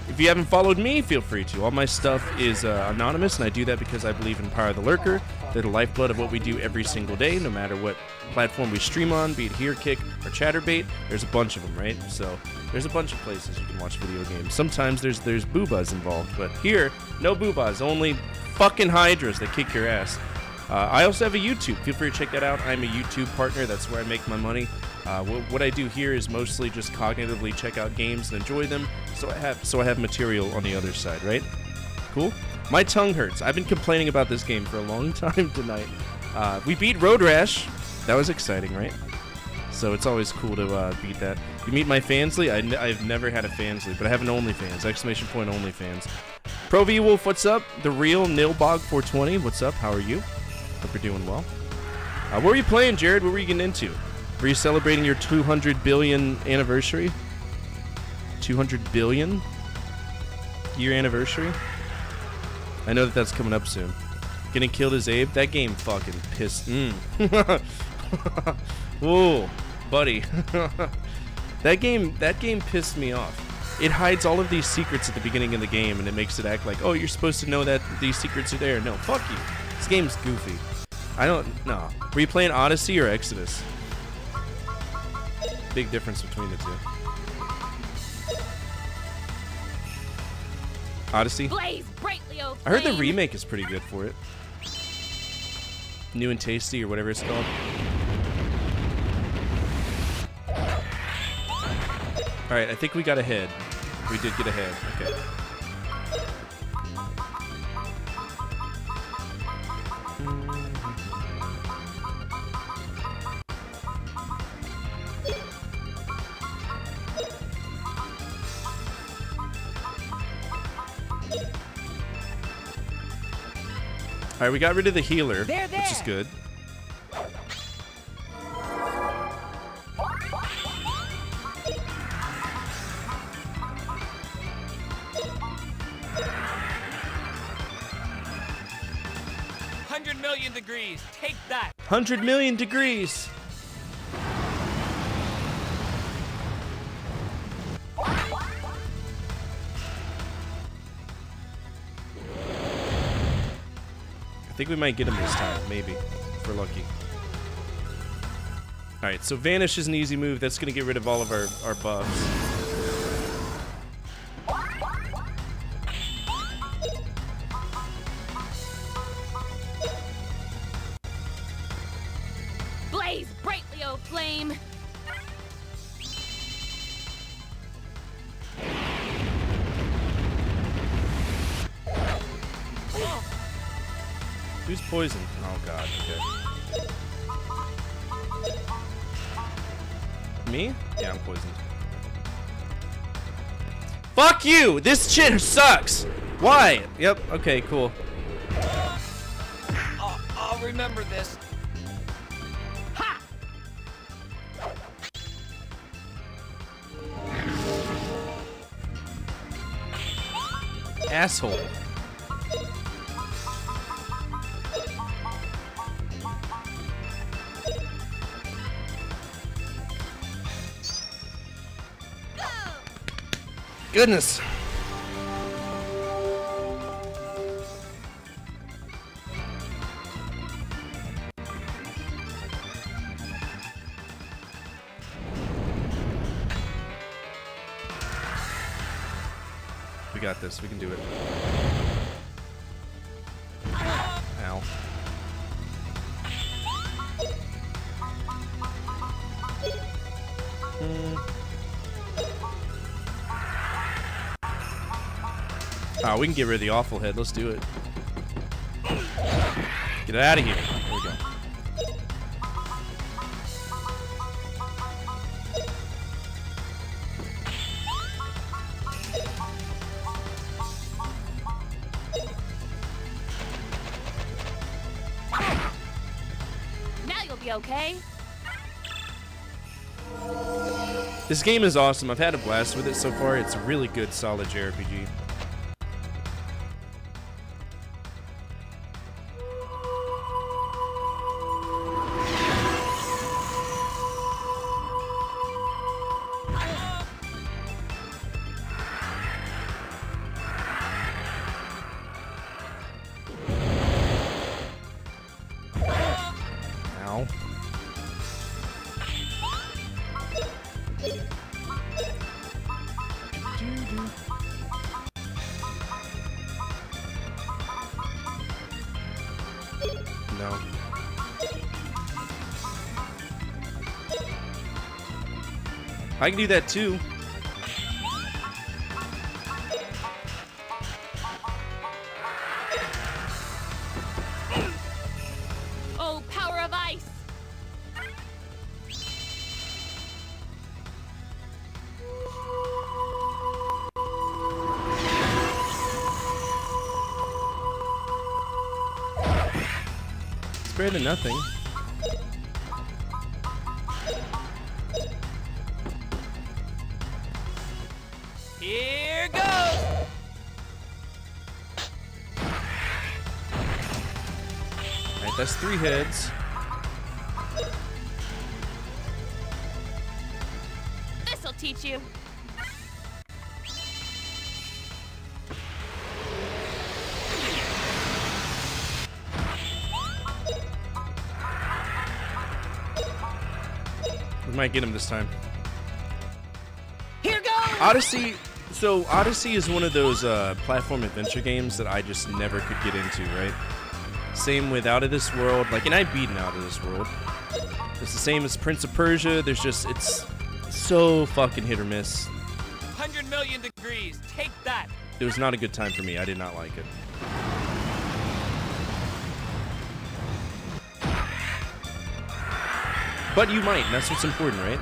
Speaker 1: If you haven't followed me, feel free to. All my stuff is anonymous, and I do that because I believe in Power of the Lurker. They're the lifeblood of what we do every single day, no matter what platform we stream on, be it Here, Kick, or Chatterbait. There's a bunch of them, right? So there's a bunch of places you can watch video games. Sometimes there's boobas involved, but here, no boobas, only fucking hydras that kick your ass. I also have a YouTube. Feel free to check that out. I'm a YouTube partner. That's where I make my money. What I do here is mostly just cognitively check out games and enjoy them, so I have material on the other side, right? Cool? My tongue hurts. I've been complaining about this game for a long time tonight. We beat Road Rash. That was exciting, right? So it's always cool to beat that. You meet my Fansly? I've never had a Fansly, but I have an OnlyFans. Exclamation point OnlyFans. Pro V Wolf, what's up? The real Nilbog420, what's up? How are you? Hope you're doing well. What were you playing, Jared? What were you getting into? Were you celebrating your 200 billion anniversary? 200 billion year anniversary? I know that's coming up soon. Getting killed as Abe? That game fucking pissed. Whoa, buddy. That game pissed me off. It hides all of these secrets at the beginning of the game, and it makes it act like, oh, you're supposed to know that these secrets are there. No, fuck you. This game's goofy. I don't know. Were you playing Odyssey or Exodus? Big difference between the two. Odyssey?
Speaker 13: Blaze brightly, oh
Speaker 1: I heard the
Speaker 13: flame.
Speaker 1: remake is pretty good for it. New and Tasty or whatever it's called. Alright, I think we got ahead. We did get ahead. Okay. Alright, we got rid of the healer, which is good.
Speaker 2: Degrees. Take that.
Speaker 1: 100 million degrees. I think we might get him this time, maybe, if we're lucky. Alright, so Vanish is an easy move. That's going to get rid of all of our buffs.
Speaker 13: Blaze brightly, oh flame.
Speaker 1: Who's poisoned? Oh god, okay. Me? Yeah, I'm poisoned. Fuck you! This shit sucks! Why? Yep, okay, cool.
Speaker 2: I'll remember this.
Speaker 13: Ha!
Speaker 1: Asshole. Goodness. We got this. We can do it. Ow. Oh, we can get rid of the awful head. Let's do it. Get out of here. There we go.
Speaker 13: Now you'll be okay.
Speaker 1: This game is awesome. I've had a blast with it so far. It's a really good, solid JRPG. Ow. No. I can do that too.
Speaker 13: Oh, power of ice!
Speaker 1: It's better than nothing.
Speaker 3: Here goes!
Speaker 1: Alright, that's 3 heads.
Speaker 13: This'll teach you.
Speaker 1: We might get him this time.
Speaker 14: Here goes!
Speaker 1: Odyssey. So Odyssey is one of those platform adventure games that I just never could get into, right? Same with Out of This World. Like, and I've beaten Out of This World. It's the same as Prince of Persia. There's just, it's so fucking hit or miss.
Speaker 3: 100 million degrees. Take that.
Speaker 1: It was not a good time for me. I did not like it. But you might, and that's what's important, right?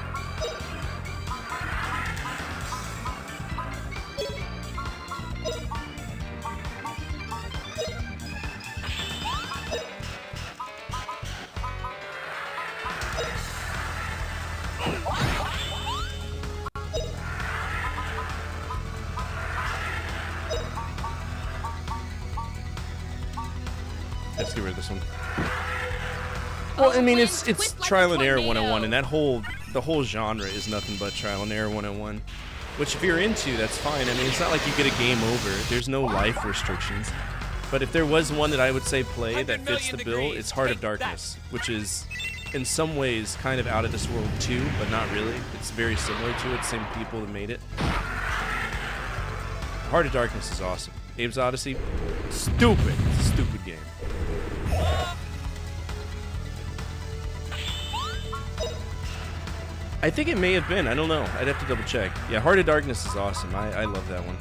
Speaker 1: Let's get rid of this one. Well, I mean, it's trial and error 101, and the whole genre is nothing but trial and error 101. Which, if you're into, that's fine. I mean, it's not like you get a game over. There's no life restrictions. But if there was one that I would say play that fits the bill, it's Heart of Darkness, which is in some ways kind of Out of This World 2, but not really. It's very similar to it. Same people that made it. Heart of Darkness is awesome. Abe's Odyssey, stupid. It's a stupid game. I think it may have been. I don't know. I'd have to double check. Yeah, Heart of Darkness is awesome. I love that one.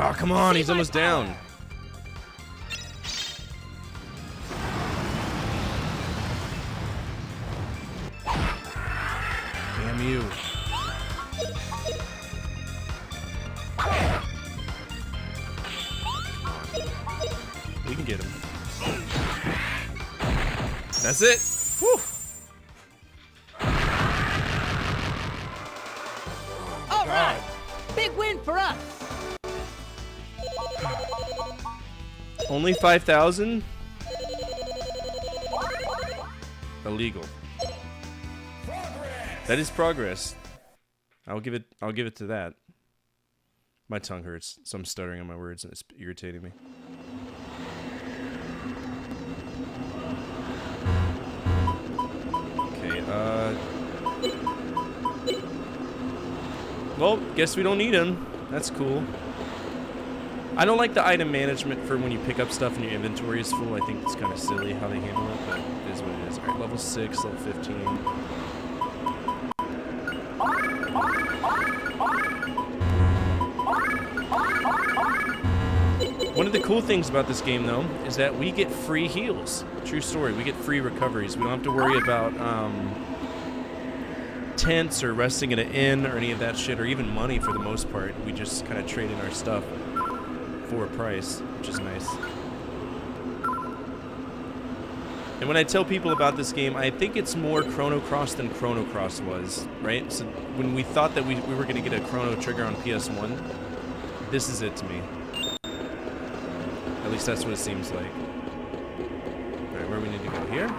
Speaker 1: Oh, come on. He's almost down. Damn you. can get him. That's it. Whew.
Speaker 14: All right. Big win for us.
Speaker 1: Only 5,000? Illegal. That is progress. I'll give it to that. My tongue hurts, so I'm stuttering on my words and it's irritating me. Okay, well, guess we don't need him. That's cool. I don't like the item management for when you pick up stuff and your inventory is full. I think it's kind of silly how they handle it, but it is what it is. Alright, level 6, level 15. One of the cool things about this game, though, is that we get free heals. True story, we get free recoveries. We don't have to worry about tents or resting in an inn or any of that shit, or even money for the most part. We just kind of trade in our stuff for a price, which is nice. And when I tell people about this game, I think it's more Chrono Cross than Chrono Cross was, right? So when we thought that we were going to get a Chrono Trigger on PS1, this is it to me. At least that's what it seems like. Alright, where we need to go? Here?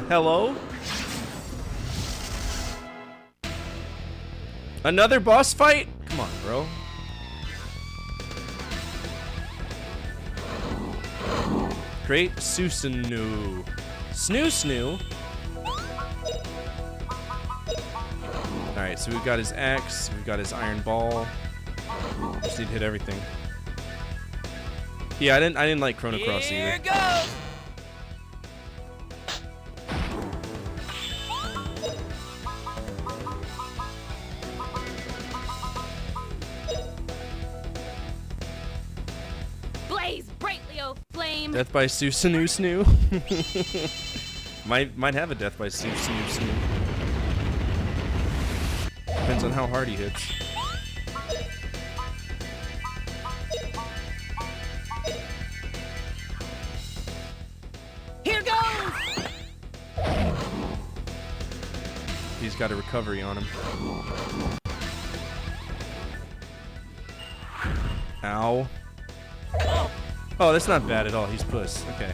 Speaker 1: Hello? Another boss fight? Come on, bro. Great Susanu. Snoo. Alright, so we've got his axe, we've got his iron ball. Just need to hit everything. Yeah, I didn't like Chrono Cross either.
Speaker 14: Here goes.
Speaker 1: Death by Susanu Snoo. might have a death by Susanu Snoo. Depends on how hard he hits.
Speaker 14: Here goes.
Speaker 1: He's got a recovery on him. Ow. Oh, that's not bad at all. He's puss. Okay.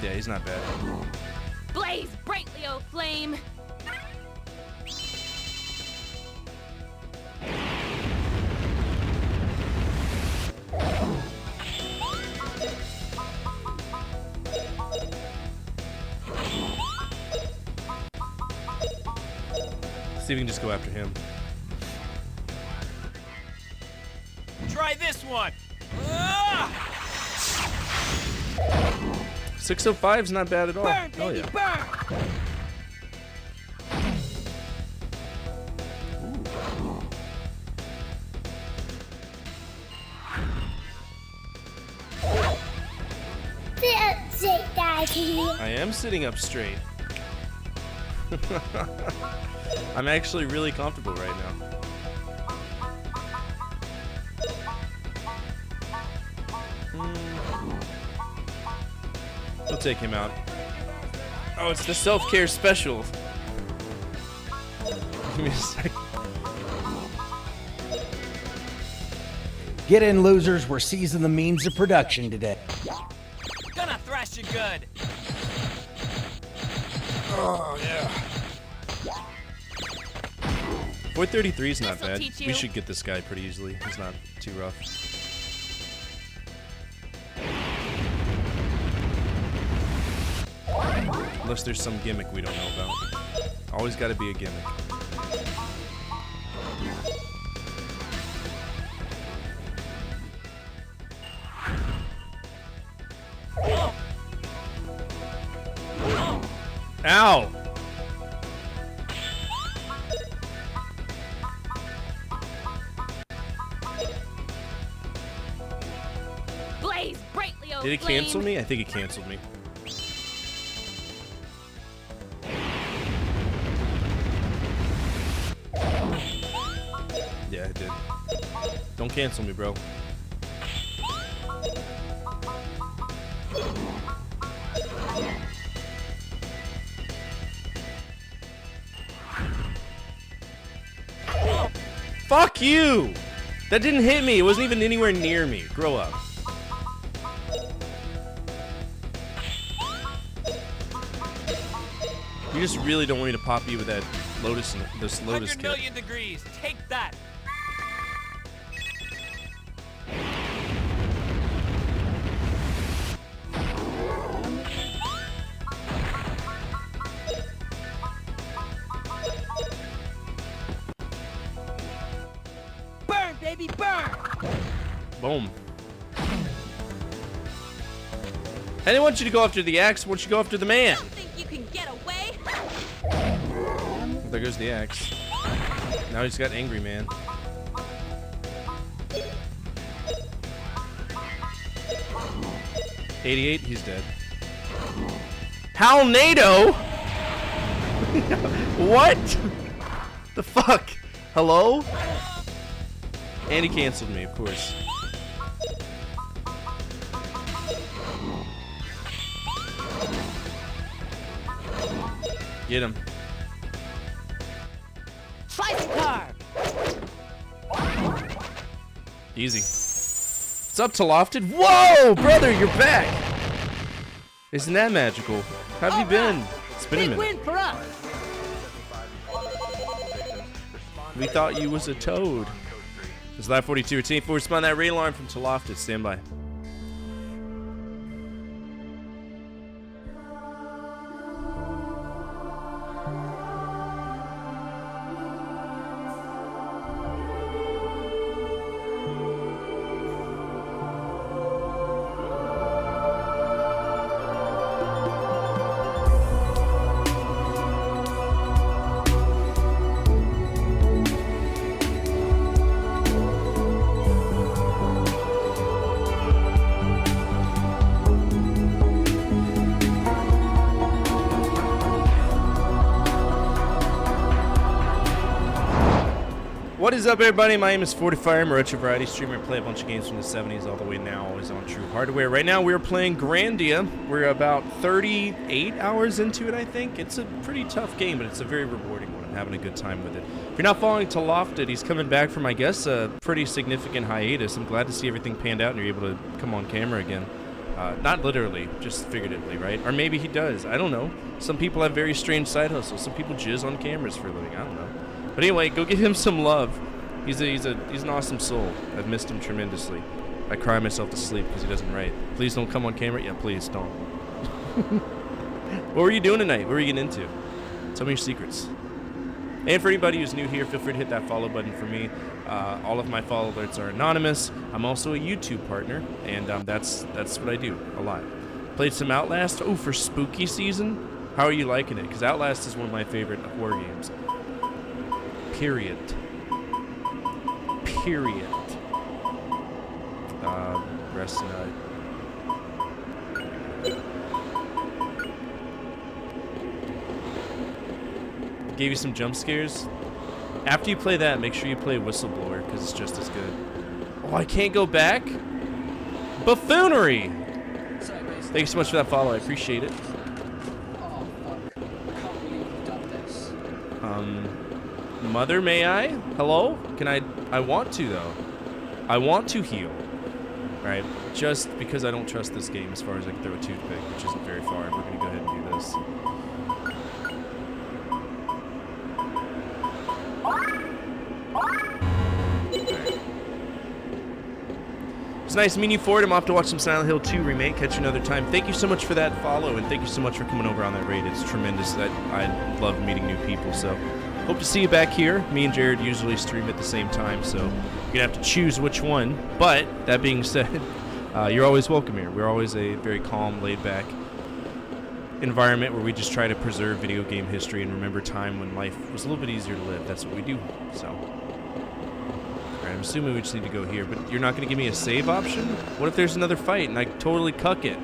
Speaker 1: Yeah, he's not bad.
Speaker 13: Blaze brightly, O flame!
Speaker 1: See if we can just go after him.
Speaker 2: Try this one.
Speaker 1: 605's not bad at all.
Speaker 14: Burn,
Speaker 1: Oh
Speaker 14: baby,
Speaker 1: yeah.
Speaker 14: burn.
Speaker 16: Sit, Daddy.
Speaker 1: I am sitting up straight. I'm actually really comfortable right now. We'll take him out. Oh, it's the self-care special. Give me a sec.
Speaker 5: Get in, losers. We're seizing the means of production today.
Speaker 2: Gonna thrash you good.
Speaker 12: Oh, yeah.
Speaker 1: 433 is not bad.
Speaker 13: teach
Speaker 1: We
Speaker 13: you.
Speaker 1: should get this guy pretty easily. He's not too rough. Unless there's some gimmick we don't know about. Always gotta be a gimmick. Ow! Did it cancel me? I think it canceled me. Yeah, it did. Don't cancel me, bro. Fuck you! That didn't hit me. It wasn't even anywhere near me. Grow up. You just really don't want me to pop you with that Lotus, this Lotus
Speaker 3: 100
Speaker 1: kit.
Speaker 3: million degrees. Take that.
Speaker 14: Burn, baby, burn!
Speaker 1: Boom. I didn't want you to go after the axe. I want you to go after the man.
Speaker 13: Don't think you can get away?
Speaker 1: There goes the axe. Now he's got angry man. $88, he's dead. Hal NATO? What? The fuck? Hello? And he canceled me, of course. Get him.
Speaker 14: Slice car!
Speaker 1: Easy. What's up, Lofted? Whoa, brother, you're back. Isn't that magical? How have you been? It's been a
Speaker 14: Big
Speaker 1: minute.
Speaker 14: win for us!
Speaker 1: We thought you was a toad. It's Live 42. Team 4 spawn that raid alarm from Lofted. Stand by. What is up, everybody? My name is FORTE. I'm a retro variety streamer. I play a bunch of games from the 70s all the way now, always on True Hardware. Right now, we're playing Grandia. We're about 38 hours into it, I think. It's a pretty tough game, but it's a very rewarding one. I'm having a good time with it. If you're not following Lofted, he's coming back from, I guess, a pretty significant hiatus. I'm glad to see everything panned out and you're able to come on camera again. Not literally, just figuratively, right? Or maybe he does. I don't know. Some people have very strange side hustles. Some people jizz on cameras for a living. I don't know. But anyway, go give him some love. He's an awesome soul. I've missed him tremendously. I cry myself to sleep because he doesn't write. Please don't come on camera. Yeah, please don't. What were you doing tonight? What were you getting into? Tell me your secrets. And for anybody who's new here, feel free to hit that follow button for me. All of my follow alerts are anonymous. I'm also a YouTube partner, and that's what I do a lot. Played some Outlast. Oh, for spooky season. How are you liking it? Because Outlast is one of my favorite horror games. Period. Rest tonight. Gave you some jump scares. After you play that, make sure you play Whistleblower because it's just as good. Oh, I can't go back? Buffoonery! Thank you so much for that follow. I appreciate it.
Speaker 11: Oh, fuck. I can't believe you've done this.
Speaker 1: Mother, may I? Hello? Can I want to, though. I want to heal. Right? Just because I don't trust this game as far as I can throw a toothpick, which isn't very far. We're going to go ahead and do this. It's nice meeting you, FORTE. I'm off to watch some Silent Hill 2 remake. Catch you another time. Thank you so much for that follow, and thank you so much for coming over on that raid. It's tremendous. I love meeting new people, so hope to see you back here. Me and Jared usually stream at the same time, so you're going to have to choose which one. But, that being said, you're always welcome here. We're always a very calm, laid-back environment where we just try to preserve video game history and remember time when life was a little bit easier to live. That's what we do, so. Right I'm assuming we just need to go here, but you're not going to give me a save option? What if there's another fight and I totally cuck it?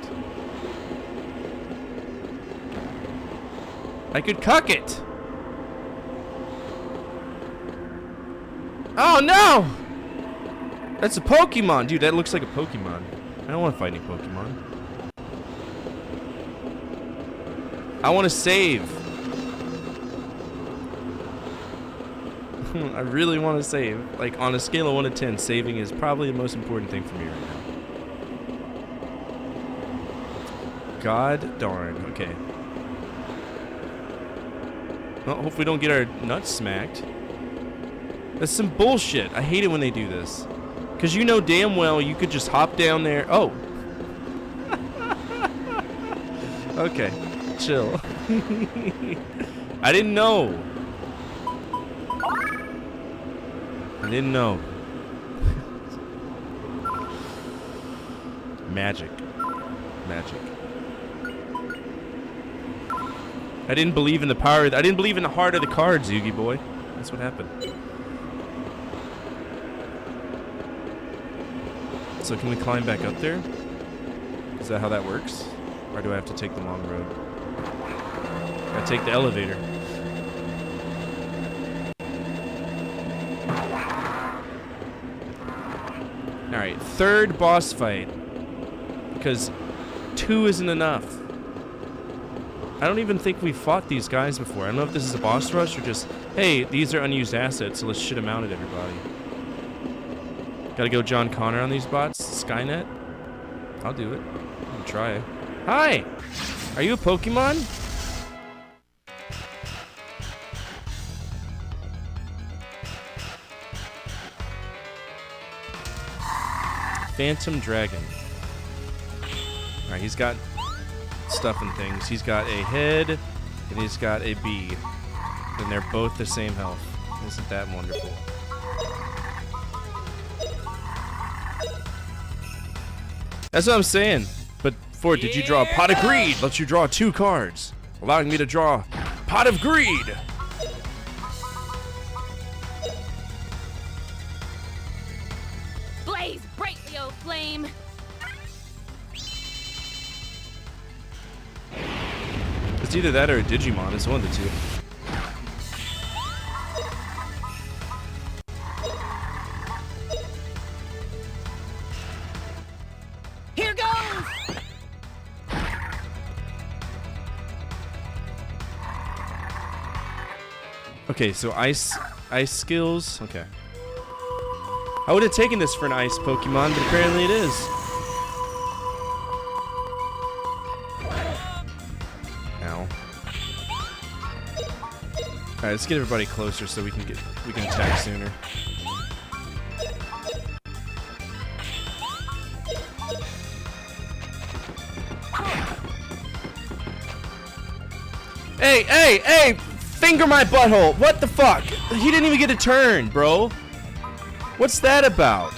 Speaker 1: I could cuck it! Oh no! That's a Pokemon! Dude, that looks like a Pokemon. I don't want to fight any Pokemon. I want to save. I really want to save. Like, on a scale of 1 to 10, saving is probably the most important thing for me right now. God darn. Okay. Well, hopefully we don't get our nuts smacked. That's some bullshit. I hate it when they do this. Because you know damn well you could just hop down there. Oh. Okay. Chill. I didn't know. I didn't know. Magic. Magic. I didn't believe in the power. I didn't believe in the heart of the cards, Yugi boy. That's what happened. So can we climb back up there? Is that how that works? Or do I have to take the long road? I take the elevator. Alright, third boss fight. Because 2 isn't enough. I don't even think we fought these guys before. I don't know if this is a boss rush or just, hey, these are unused assets, so let's shit them out at everybody. Gotta go John Connor on these bots? Skynet? I'll do it. I'll try. Hi! Are you a Pokemon? Phantom Dragon. Alright, he's got stuff and things. He's got a head, and he's got a bee. And they're both the same health. Isn't that wonderful? That's what I'm saying. But Fort, did you draw Pot of Greed? Lets you draw 2 cards, allowing me to draw Pot of Greed.
Speaker 13: Blaze brightly, O flame!
Speaker 1: It's either that or a Digimon. It's one of the two.
Speaker 14: Here goes!
Speaker 1: Okay, so ice skills. Okay. I would have taken this for an ice Pokemon, but apparently it is. Ow. Alright, let's get everybody closer so we can attack sooner. Hey, hey, hey! Finger my butthole! What the fuck? He didn't even get a turn, bro. What's that about?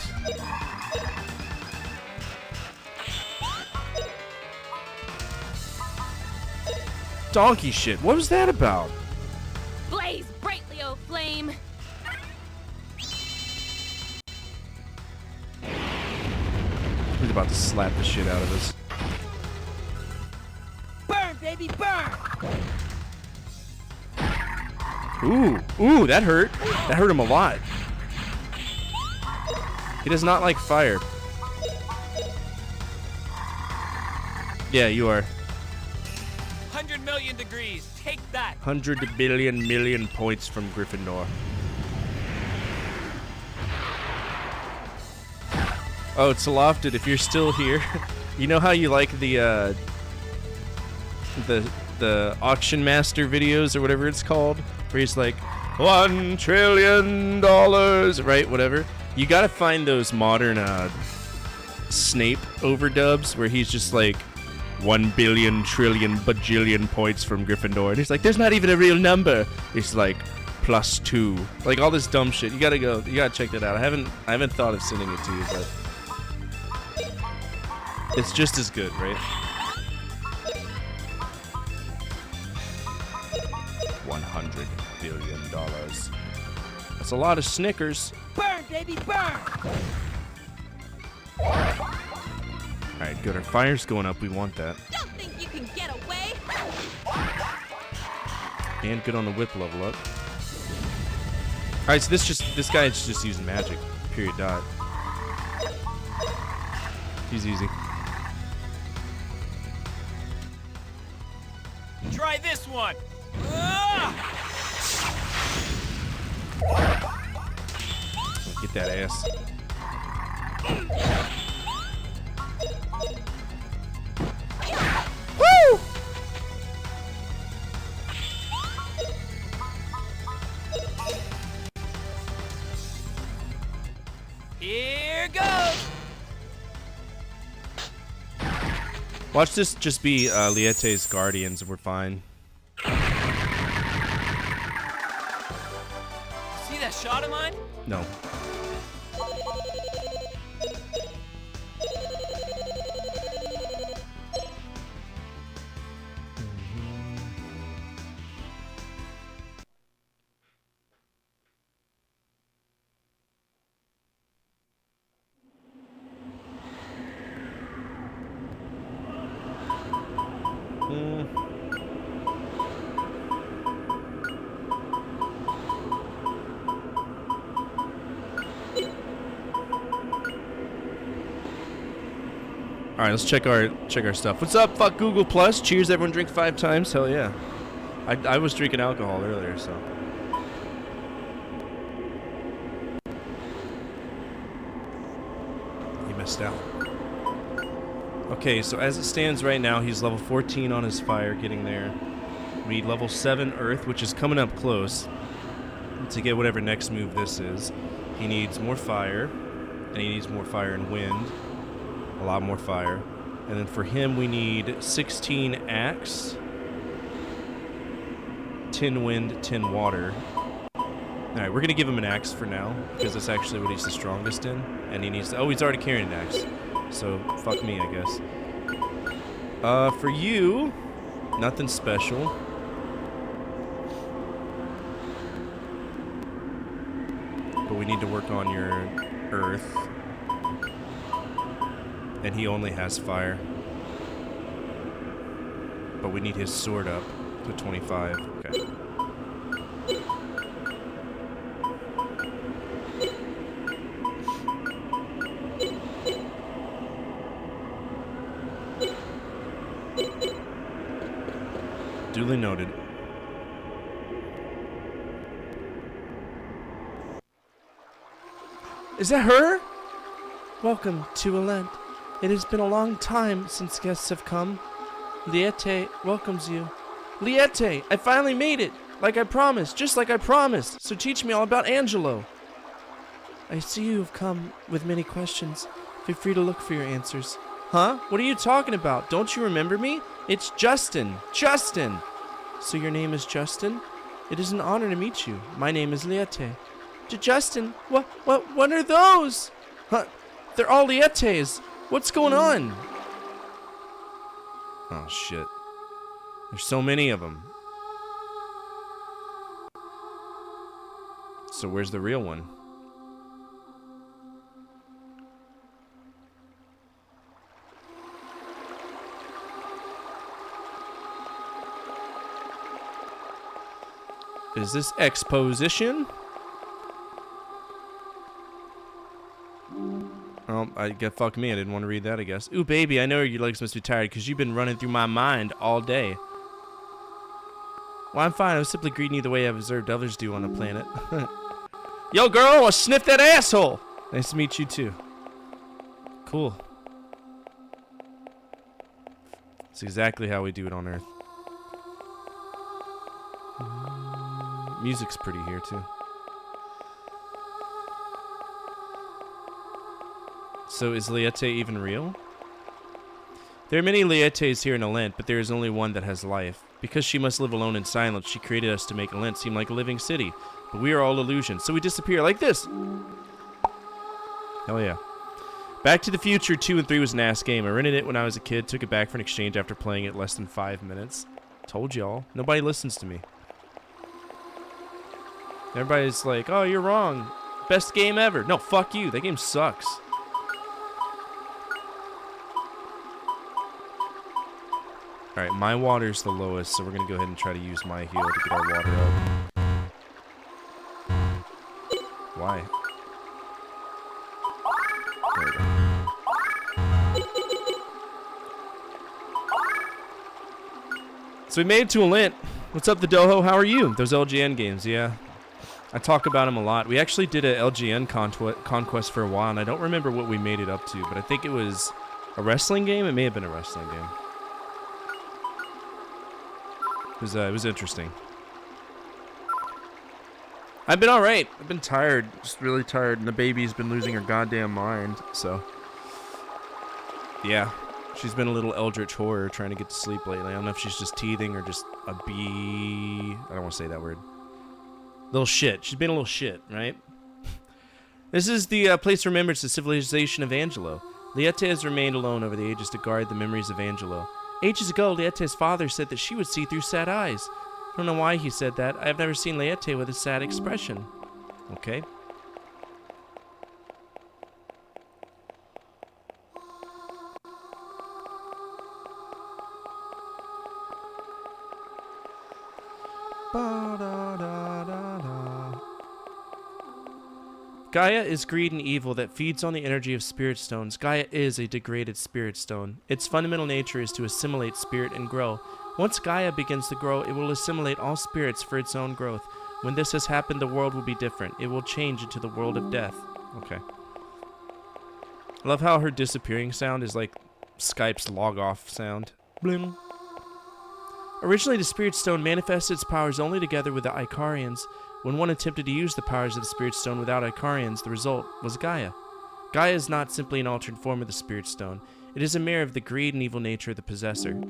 Speaker 1: Donkey shit. What was that about?
Speaker 13: Blaze brightly, O flame!
Speaker 1: He's about to slap the shit out of us.
Speaker 14: Burn, baby, burn!
Speaker 1: Ooh, that hurt. That hurt him a lot. He does not like fire. Yeah, you are.
Speaker 3: 100 million degrees. Take that.
Speaker 1: 100 billion million points from Gryffindor. Oh, it's Lofted, if you're still here. You know how you like the auction master videos or whatever it's called? Where he's like, $1 trillion, right? Whatever. You gotta find those modern Snape overdubs where he's just like 1 billion trillion bajillion points from Gryffindor, and he's like, there's not even a real number. It's like +2, like all this dumb shit. You gotta go. You gotta check that out. I haven't thought of sending it to you, but it's just as good, right? $100 billion. That's a lot of Snickers.
Speaker 14: Burn, baby, burn!
Speaker 1: Alright, good. Our fire's going up. We want that.
Speaker 13: Don't think you can get away.
Speaker 1: And good on the whip level up. Alright, so this guy's just using magic. Period. Dot. He's easy.
Speaker 2: Try this one.
Speaker 1: Get that ass.
Speaker 14: Woo!
Speaker 2: Here goes.
Speaker 1: Watch this just be Liete's guardians and we're fine.
Speaker 2: See that shot of mine?
Speaker 1: No. All right, let's check our stuff. What's up? Fuck Google Plus. Cheers, everyone. Drink 5 times. Hell yeah. I was drinking alcohol earlier, so. He missed out. Okay, so as it stands right now, he's level 14 on his fire, getting there. We need level 7 Earth, which is coming up close to get whatever next move this is. He needs more fire, and he needs more fire and wind. A lot more fire. And then for him, we need 16 axe, 10 wind, 10 water. Alright, we're going to give him an axe for now, because that's actually what he's the strongest in. And he needs to... Oh, he's already carrying an axe. So, fuck me, I guess. For you, nothing special. But we need to work on your earth. And he only has fire. But we need his sword up to 25. Okay. Duly noted. Is that her? Welcome to Alent. It has been a long time since guests have come. Liete welcomes you. Liete, I finally made it! Like I promised, just like I promised. So teach me all about Angelo. I see you have come with many questions. Feel free to look for your answers. Huh? What are you talking about? Don't you remember me? It's Justin. Justin! So your name is Justin? It is an honor to meet you. My name is Liete. Justin, what are those? Huh? They're all Lietes. What's going on? Oh, shit. There's so many of them. So where's the real one? Is this exposition? Oh, I get fuck me. I didn't want to read that, I guess. Ooh, baby, I know your legs must be tired because you've been running through my mind all day. Well, I'm fine. I was simply greeting you the way I've observed others do on the planet. Yo, girl, I'll sniff that asshole. Nice to meet you, too. Cool. That's exactly how we do it on Earth. Music's pretty here, too. So is Liete even real? There are many Lietes here in Alent, but there is only one that has life. Because she must live alone in silence, she created us to make Alent seem like a living city. But we are all illusions, so we disappear like this. Hell yeah. Back to the Future 2 and 3 was an ass game. I rented it when I was a kid, took it back for an exchange after playing it less than 5 minutes. Told y'all. Nobody listens to me. Everybody's like, oh, you're wrong. Best game ever. No, fuck you. That game sucks. Alright, my water's the lowest, so we're going to go ahead and try to use my heal to get our water up. Why? There we go. So we made it to a lint. What's up, the Doho? How are you? Those LGN games, yeah. I talk about them a lot. We actually did a LGN conquest for a while, and I don't remember what we made it up to, but I think it was a wrestling game. It may have been a wrestling game. It was interesting. I've been alright. I've been tired. Just really tired, and the baby's been losing her goddamn mind, so. Yeah. She's been a little eldritch horror trying to get to sleep lately. I don't know if she's just teething or just a bee. I don't want to say that word. Little shit. She's been a little shit, right? This is the place remembered to the civilization of Angelo. Liette has remained alone over the ages to guard the memories of Angelo. Ages ago, Liette's father said that she would see through sad eyes. I don't know why he said that. I have never seen Liette with a sad expression. Okay. Gaia is greed and evil that feeds on the energy of spirit stones. Gaia is a degraded spirit stone. Its fundamental nature is to assimilate spirit and grow. Once Gaia begins to grow, it will assimilate all spirits for its own growth. When this has happened, the world will be different. It will change into the world of death. Okay. I love how her disappearing sound is like Skype's log off sound. Bling. Originally, the spirit stone manifested its powers only together with the Icarians. When one attempted to use the powers of the Spirit Stone without Icarians, the result was Gaia. Gaia is not simply an altered form of the Spirit Stone. It is a mirror of the greed and evil nature of the possessor.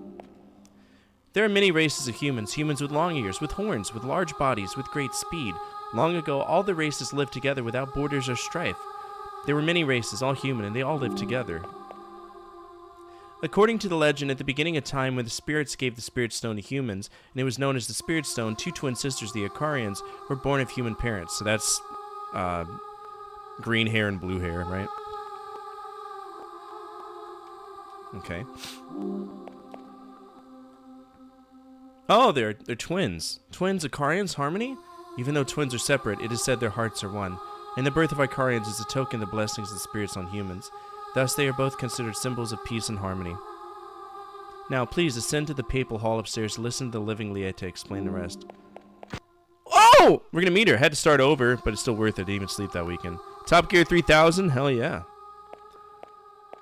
Speaker 1: There are many races of humans. Humans with long ears, with horns, with large bodies, with great speed. Long ago, all the races lived together without borders or strife. There were many races, all human, and they all lived together. According to the legend, at the beginning of time when the spirits gave the Spirit Stone to humans, and it was known as the Spirit Stone, two twin sisters, the Icarians, were born of human parents. So that's green hair and blue hair, right? Okay. Oh, they're twins. Twins, Icarians, harmony? Even though twins are separate, it is said their hearts are one. And the birth of Icarians is a token of the blessings of the spirits on humans. Thus, they are both considered symbols of peace and harmony. Now, please ascend to the papal hall upstairs to listen to the living Liette explain the rest. Oh! We're gonna meet her. Had to start over, but it's still worth it. Didn't even sleep that weekend. Top Gear 3000? Hell yeah.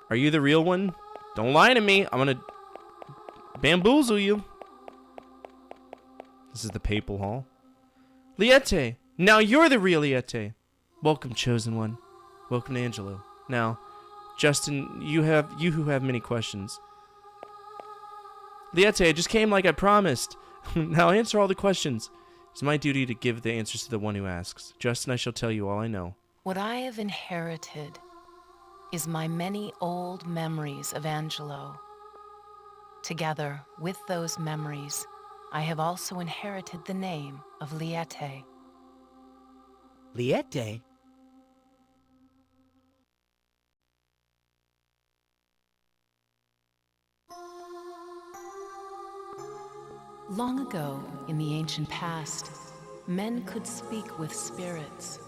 Speaker 1: Are you the real one? Don't lie to me. I'm gonna bamboozle you. This is the papal hall. Liette! Now you're the real Liette. Welcome, chosen one. Welcome to Angelo. Now, Justin, you who have many questions. Liette, I just came like I promised. Now answer all the questions. It's my duty to give the answers to the one who asks. Justin, I shall tell you all I know.
Speaker 16: What I have inherited is my many old memories of Angelo. Together with those memories, I have also inherited the name of Liette.
Speaker 5: Liette?
Speaker 16: Long ago, in the ancient past, men could speak with spirits.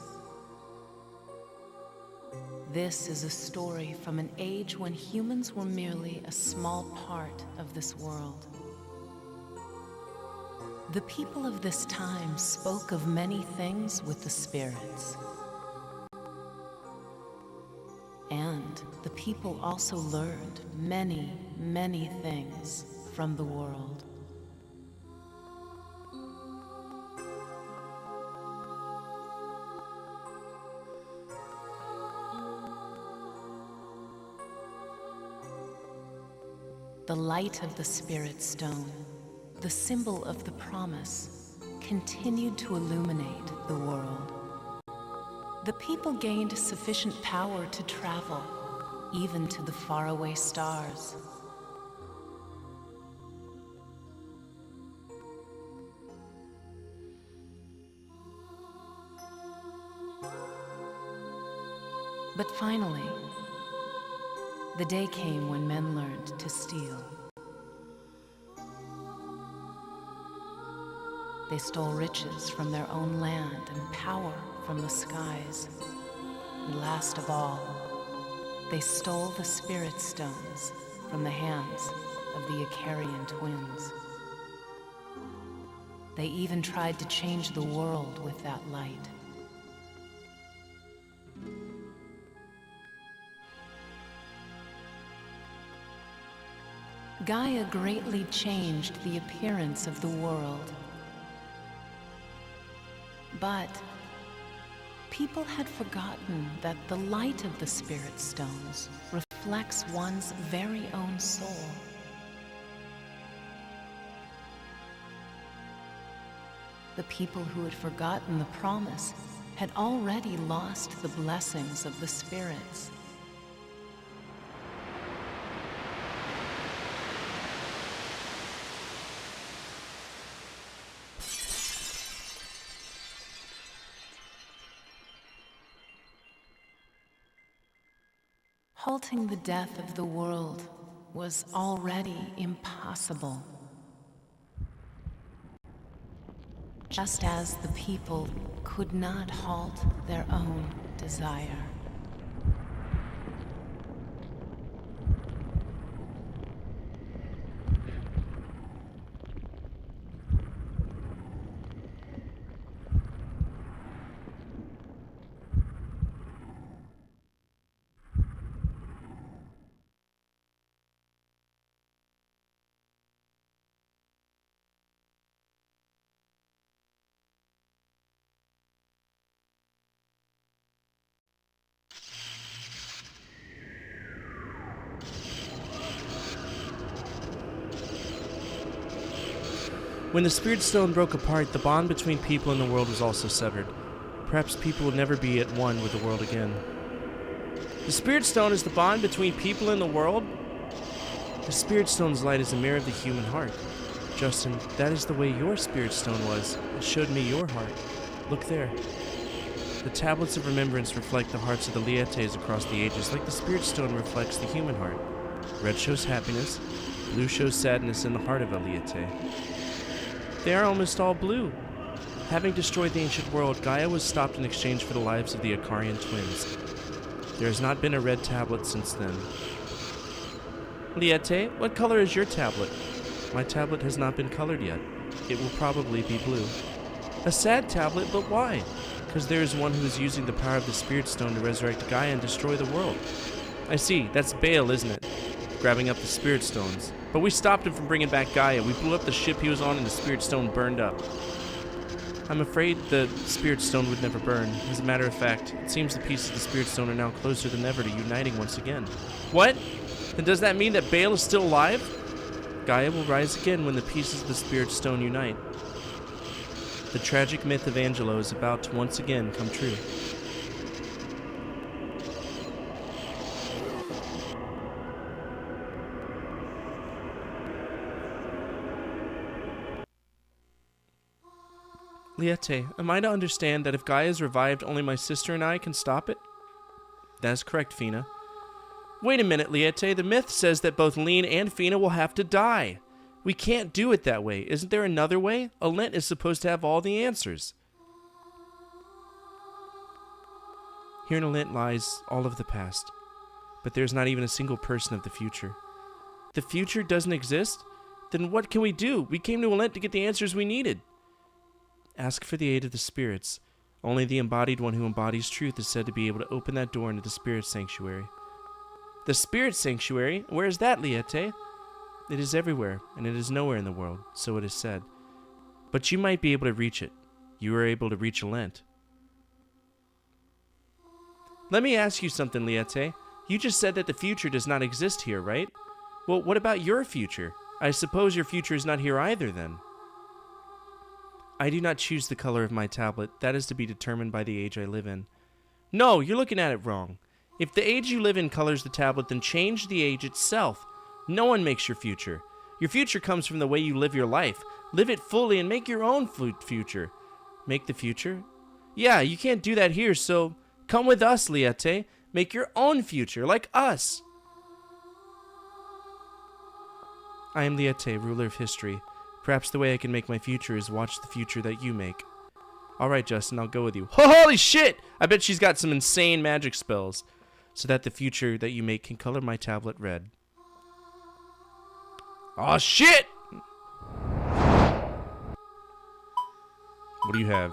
Speaker 16: This is a story from an age when humans were merely a small part of this world. The people of this time spoke of many things with the spirits. And the people also learned many, many things from the world. The light of the Spirit Stone, the symbol of the promise, continued to illuminate the world. The people gained sufficient power to travel, even to the faraway stars. But finally, the day came when men learned to steal. They stole riches from their own land and power from the skies. And last of all, they stole the spirit stones from the hands of the Icarian twins. They even tried to change the world with that light. Gaia greatly changed the appearance of the world. But people had forgotten that the light of the spirit stones reflects one's very own soul. The people who had forgotten the promise had already lost the blessings of the spirits. Halting the death of the world was already impossible. Just as the people could not halt their own desire.
Speaker 1: When the Spirit Stone broke apart, the bond between people and the world was also severed. Perhaps people would never be at one with the world again. The Spirit Stone is the bond between people and the world? The Spirit Stone's light is a mirror of the human heart. Justin, that is the way your Spirit Stone was. It showed me your heart. Look there. The tablets of remembrance reflect the hearts of the Lietes across the ages, like the Spirit Stone reflects the human heart. Red shows happiness, blue shows sadness in the heart of a Liete. They are almost all blue. Having destroyed the ancient world, Gaia was stopped in exchange for the lives of the Icarian twins. There has not been a red tablet since then. Liete, what color is your tablet? My tablet has not been colored yet. It will probably be blue. A sad tablet, but why? Because there is one who is using the power of the Spirit Stone to resurrect Gaia and destroy the world. I see, that's Baal, isn't it? Grabbing up the Spirit Stones. But we stopped him from bringing back Gaia. We blew up the ship he was on and the Spirit Stone burned up. I'm afraid the Spirit Stone would never burn. As a matter of fact, it seems the pieces of the Spirit Stone are now closer than ever to uniting once again. What? Then does that mean that Baal is still alive? Gaia will rise again when the pieces of the Spirit Stone unite. The tragic myth of Angelo is about to once again come true. Liete, am I to understand that if Gaia is revived, only my sister and I can stop it? That is correct, Fina. Wait a minute, Liete. The myth says that both Lean and Fina will have to die. We can't do it that way. Isn't there another way? Alent is supposed to have all the answers. Here in Alent lies all of the past, but there's not even a single person of the future. The future doesn't exist? Then what can we do? We came to Alent to get the answers we needed. Ask for the aid of the spirits. Only the embodied one who embodies truth is said to be able to open that door into the spirit sanctuary. The spirit sanctuary? Where is that, Liete? It is everywhere, and it is nowhere in the world, so it is said. But you might be able to reach it. You are able to reach Alent. Let me ask you something, Liete. You just said that the future does not exist here, right? Well, what about your future? I suppose your future is not here either, then. I do not choose the color of my tablet. That is to be determined by the age I live in. No, you're looking at it wrong. If the age you live in colors the tablet, then change the age itself. No one makes your future. Your future comes from the way you live your life. Live it fully and make your own future. Make the future? Yeah, you can't do that here, so come with us, Liete.
Speaker 6: Make your own future, like us. I am the Ete, ruler of history. Perhaps the way I can make my future is watch the future that you make. Alright, Justin, I'll go with you. Holy shit! I bet she's got some insane magic spells. So that the future that you make can color my tablet red. Oh shit! What do you have?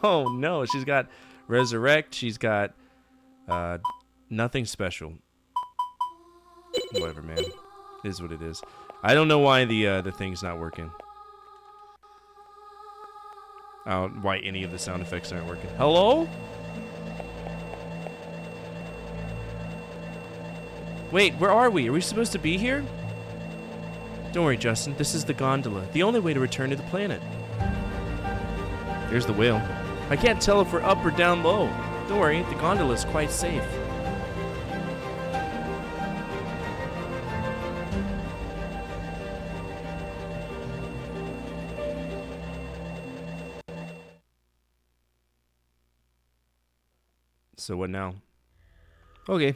Speaker 6: Oh no, she's got resurrect, she's got nothing special. Whatever, man. It is what it is. I don't know why the thing's not working. Why any of the sound effects aren't working. Hello? Wait, where are we? Are we supposed to be here? Don't worry, Justin. This is the gondola. The only way to return to the planet. There's the whale. I can't tell if we're up or down low. Don't worry, the gondola is quite safe. So what now? Okay.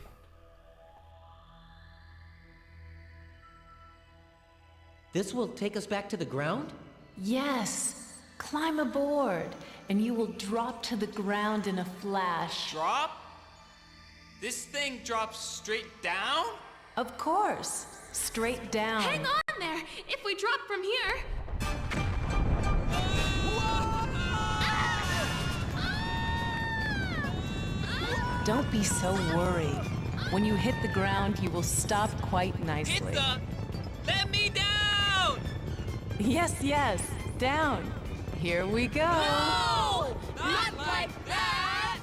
Speaker 15: This will take us back to the ground?
Speaker 16: Yes. Climb aboard, and you will drop to the ground in a flash.
Speaker 17: Drop? This thing drops straight down?
Speaker 16: Of course. Straight down.
Speaker 13: Hang on there! If we drop from here...
Speaker 16: Don't be so worried. When you hit the ground, you will stop quite nicely.
Speaker 17: Let me down!
Speaker 16: Yes, yes. Down. Here we go.
Speaker 17: No! Not like that!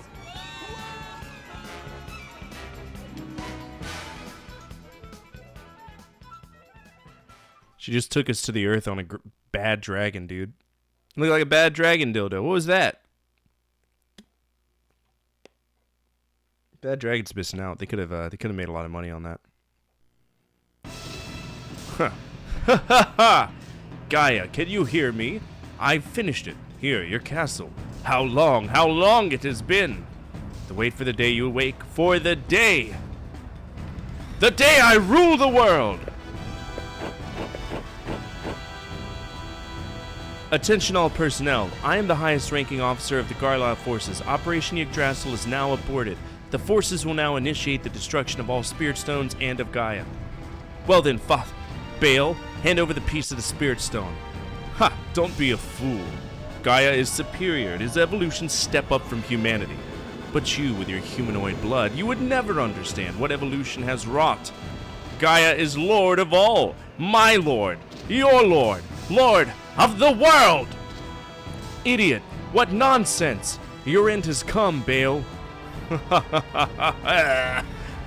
Speaker 6: She just took us to the earth on a bad dragon, dude. Looked like a bad dragon dildo. What was that? Bad dragon's missing out. They could have made a lot of money on that. Huh. Ha ha ha! Gaia, can you hear me? I've finished it. Here, your castle. How long it has been. To wait for the day you awake. For the day! The day I rule the world! Attention all personnel. I am the highest ranking officer of the Garla forces. Operation Yggdrasil is now aborted. The forces will now initiate the destruction of all spirit stones and of Gaia. Well then, Thoth, Baal, hand over the piece of the spirit stone. Ha! Don't be a fool. Gaia is superior. It is evolution's step up from humanity. But you, with your humanoid blood, you would never understand what evolution has wrought. Gaia is Lord of all. My Lord. Your Lord. Lord of the world! Idiot. What nonsense. Your end has come, Baal.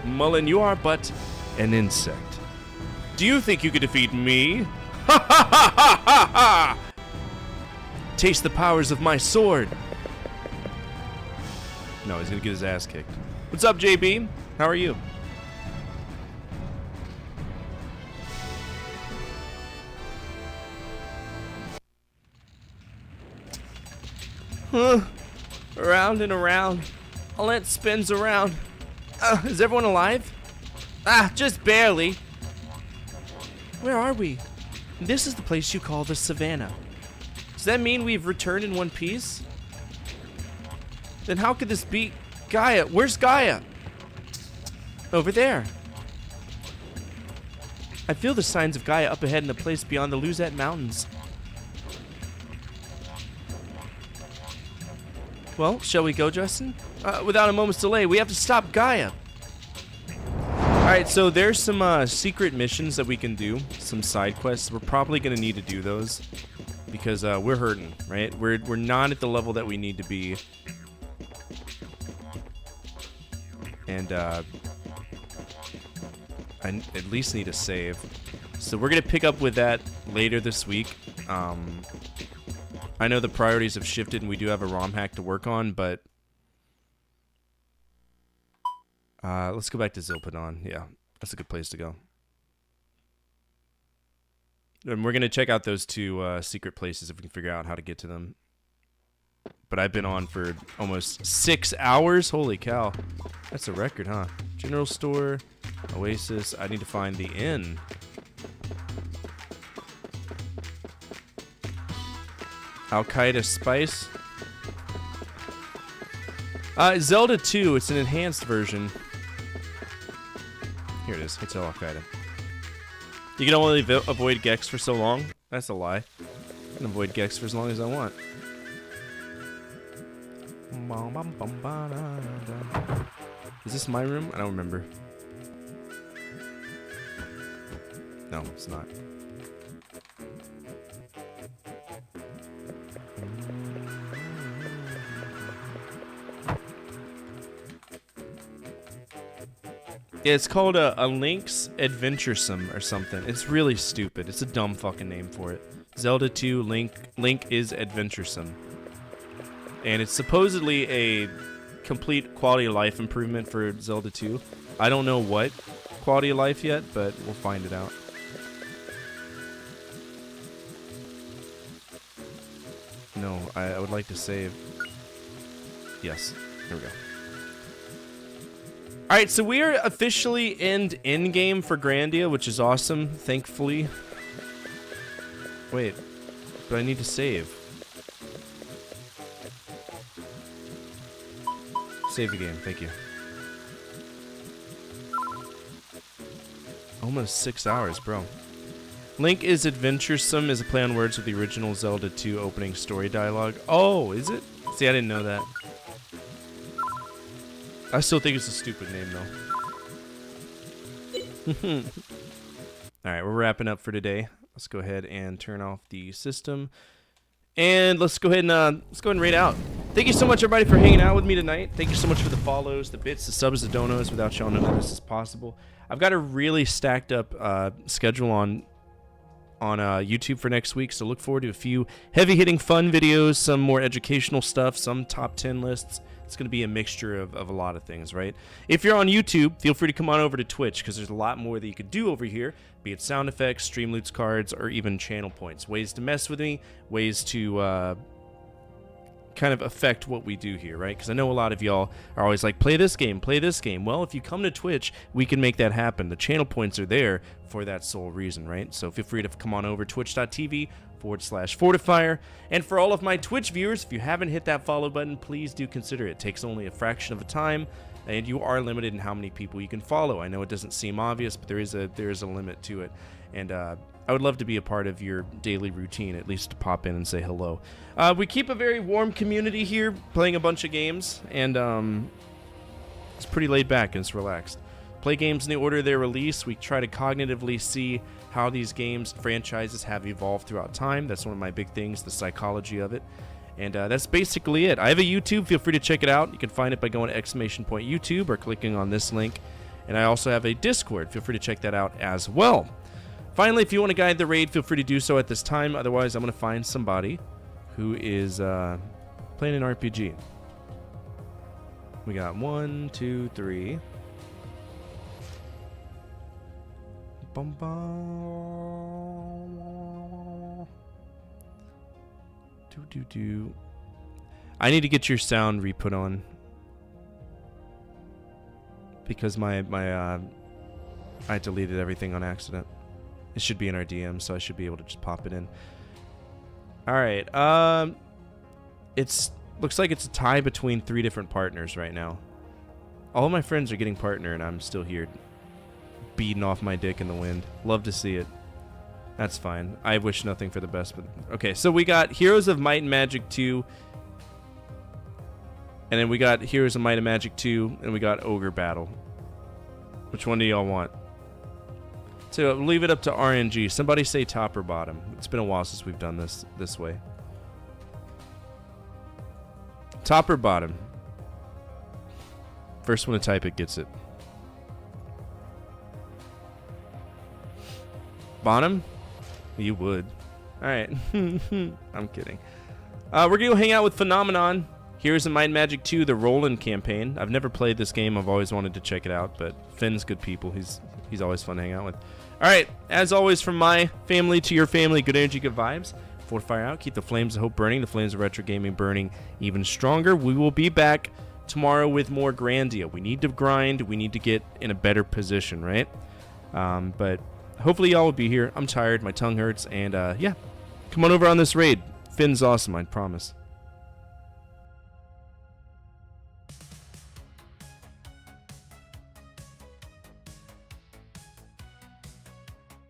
Speaker 6: Mullen, you are but an insect. Do you think you could defeat me? Taste the powers of my sword. No, he's gonna get his ass kicked. What's up, JB? How are you? Around and around. All that spins around. Is everyone alive? Just barely. Where are we? This is the place you call the Savannah. Does that mean we've returned in one piece? Then how could this be Gaia? Where's Gaia? Over there. I feel the signs of Gaia up ahead in the place beyond the Luzette Mountains. Well, shall we go, Justin? Without a moment's delay, we have to stop Gaia. Alright, so there's some secret missions that we can do. Some side quests. We're probably going to need to do those. Because we're hurting, right? We're not at the level that we need to be. And I at least need a save. So we're going to pick up with that later this week. I know the priorities have shifted and we do have a ROM hack to work on, but let's go back to Zilpidon. Yeah, that's a good place to go. And we're going to check out those two secret places if we can figure out how to get to them.
Speaker 1: but I've been on for almost 6 hours. Holy cow. That's a record, huh? General store, Oasis. I need to find the inn. Al-Qaeda Spice. Zelda 2, it's an enhanced version. Here it is, Hotel Al-Qaeda. You can only avoid Gex for so long. That's a lie. I can avoid Gex for as long as I want. Is this my room? I don't remember. No, it's not. Yeah, it's called a Link's Adventuresome or something. It's really stupid. It's a dumb fucking name for it. Zelda 2 Link is Adventuresome. And it's supposedly a complete quality of life improvement for Zelda 2. I don't know what quality of life yet, but we'll find it out. No, I would like to save. Yes, here we go. Alright, so we are officially in-game for Grandia, which is awesome, thankfully. Wait, but I need to save. Save the game, thank you. Almost 6 hours, bro. Link is Adventuresome is a play on words with the original Zelda 2 opening story dialogue. Oh, is it? See, I didn't know that. I still think it's a stupid name, though. Alright, we're wrapping up for today. Let's go ahead and turn off the system. And let's go ahead and raid out. Thank you so much, everybody, for hanging out with me tonight. Thank you so much for the follows, the bits, the subs, the donos. Without y'all, none of this is possible. I've got a really stacked up schedule on YouTube for next week, so look forward to a few heavy-hitting fun videos, some more educational stuff, some top 10 lists. It's going to be a mixture of a lot of things, right? If you're on YouTube, feel free to come on over to Twitch, because there's a lot more that you could do over here, be it sound effects, stream loots cards, or even channel points. Ways to mess with me, ways to kind of affect what we do here, right? Because I know a lot of y'all are always like, play this game, play this game. Well, if you come to Twitch, we can make that happen. The channel points are there for that sole reason, right? So feel free to come on over, twitch.tv/Fortifier. And for all of my Twitch viewers, if you haven't hit that follow button, please do consider it. It takes only a fraction of a time, and you are limited in how many people you can follow. I know it doesn't seem obvious, but there is a limit to it. And I would love to be a part of your daily routine, at least to pop in and say hello. We keep a very warm community here, playing a bunch of games, and it's pretty laid back and it's relaxed. Play games in the order of their release. We try to cognitively see how these games, franchises have evolved throughout time. That's one of my big things, the psychology of it. And that's basically it. I have a YouTube. Feel free to check it out. You can find it by going to !YouTube or clicking on this link. And I also have a Discord. Feel free to check that out as well. Finally, if you want to guide the raid, feel free to do so at this time. Otherwise, I'm going to find somebody who is playing an RPG. We got 1, 2, 3. Bum, bum. Do. I need to get your sound re-put on. Because I deleted everything on accident. It should be in our DM, so I should be able to just pop it in. Alright, looks like it's a tie between 3 different partners right now. All of my friends are getting partner, and I'm still here beating off my dick in the wind. Love to see it. That's fine. I wish nothing for the best, but... Okay, so we got Heroes of Might and Magic 2. And then we got Heroes of Might and Magic 2, and we got Ogre Battle. Which one do y'all want? So leave it up to RNG. Somebody say top or bottom. It's been a while since we've done this way. Top or bottom? First one to type it gets it. Bottom? You would. Alright. I'm kidding. We're going to go hang out with Phenomenon. Here's in Might and Magic 2, the Roland campaign. I've never played this game. I've always wanted to check it out, but Finn's good people. He's always fun to hang out with. Alright, as always, from my family to your family, good energy, good vibes. Fortify out. Keep the flames of hope burning, the flames of retro gaming burning even stronger. We will be back tomorrow with more Grandia. We need to grind. We need to get in a better position, right? But hopefully y'all will be here. I'm tired. My tongue hurts. And yeah, come on over on this raid. Finn's awesome, I promise.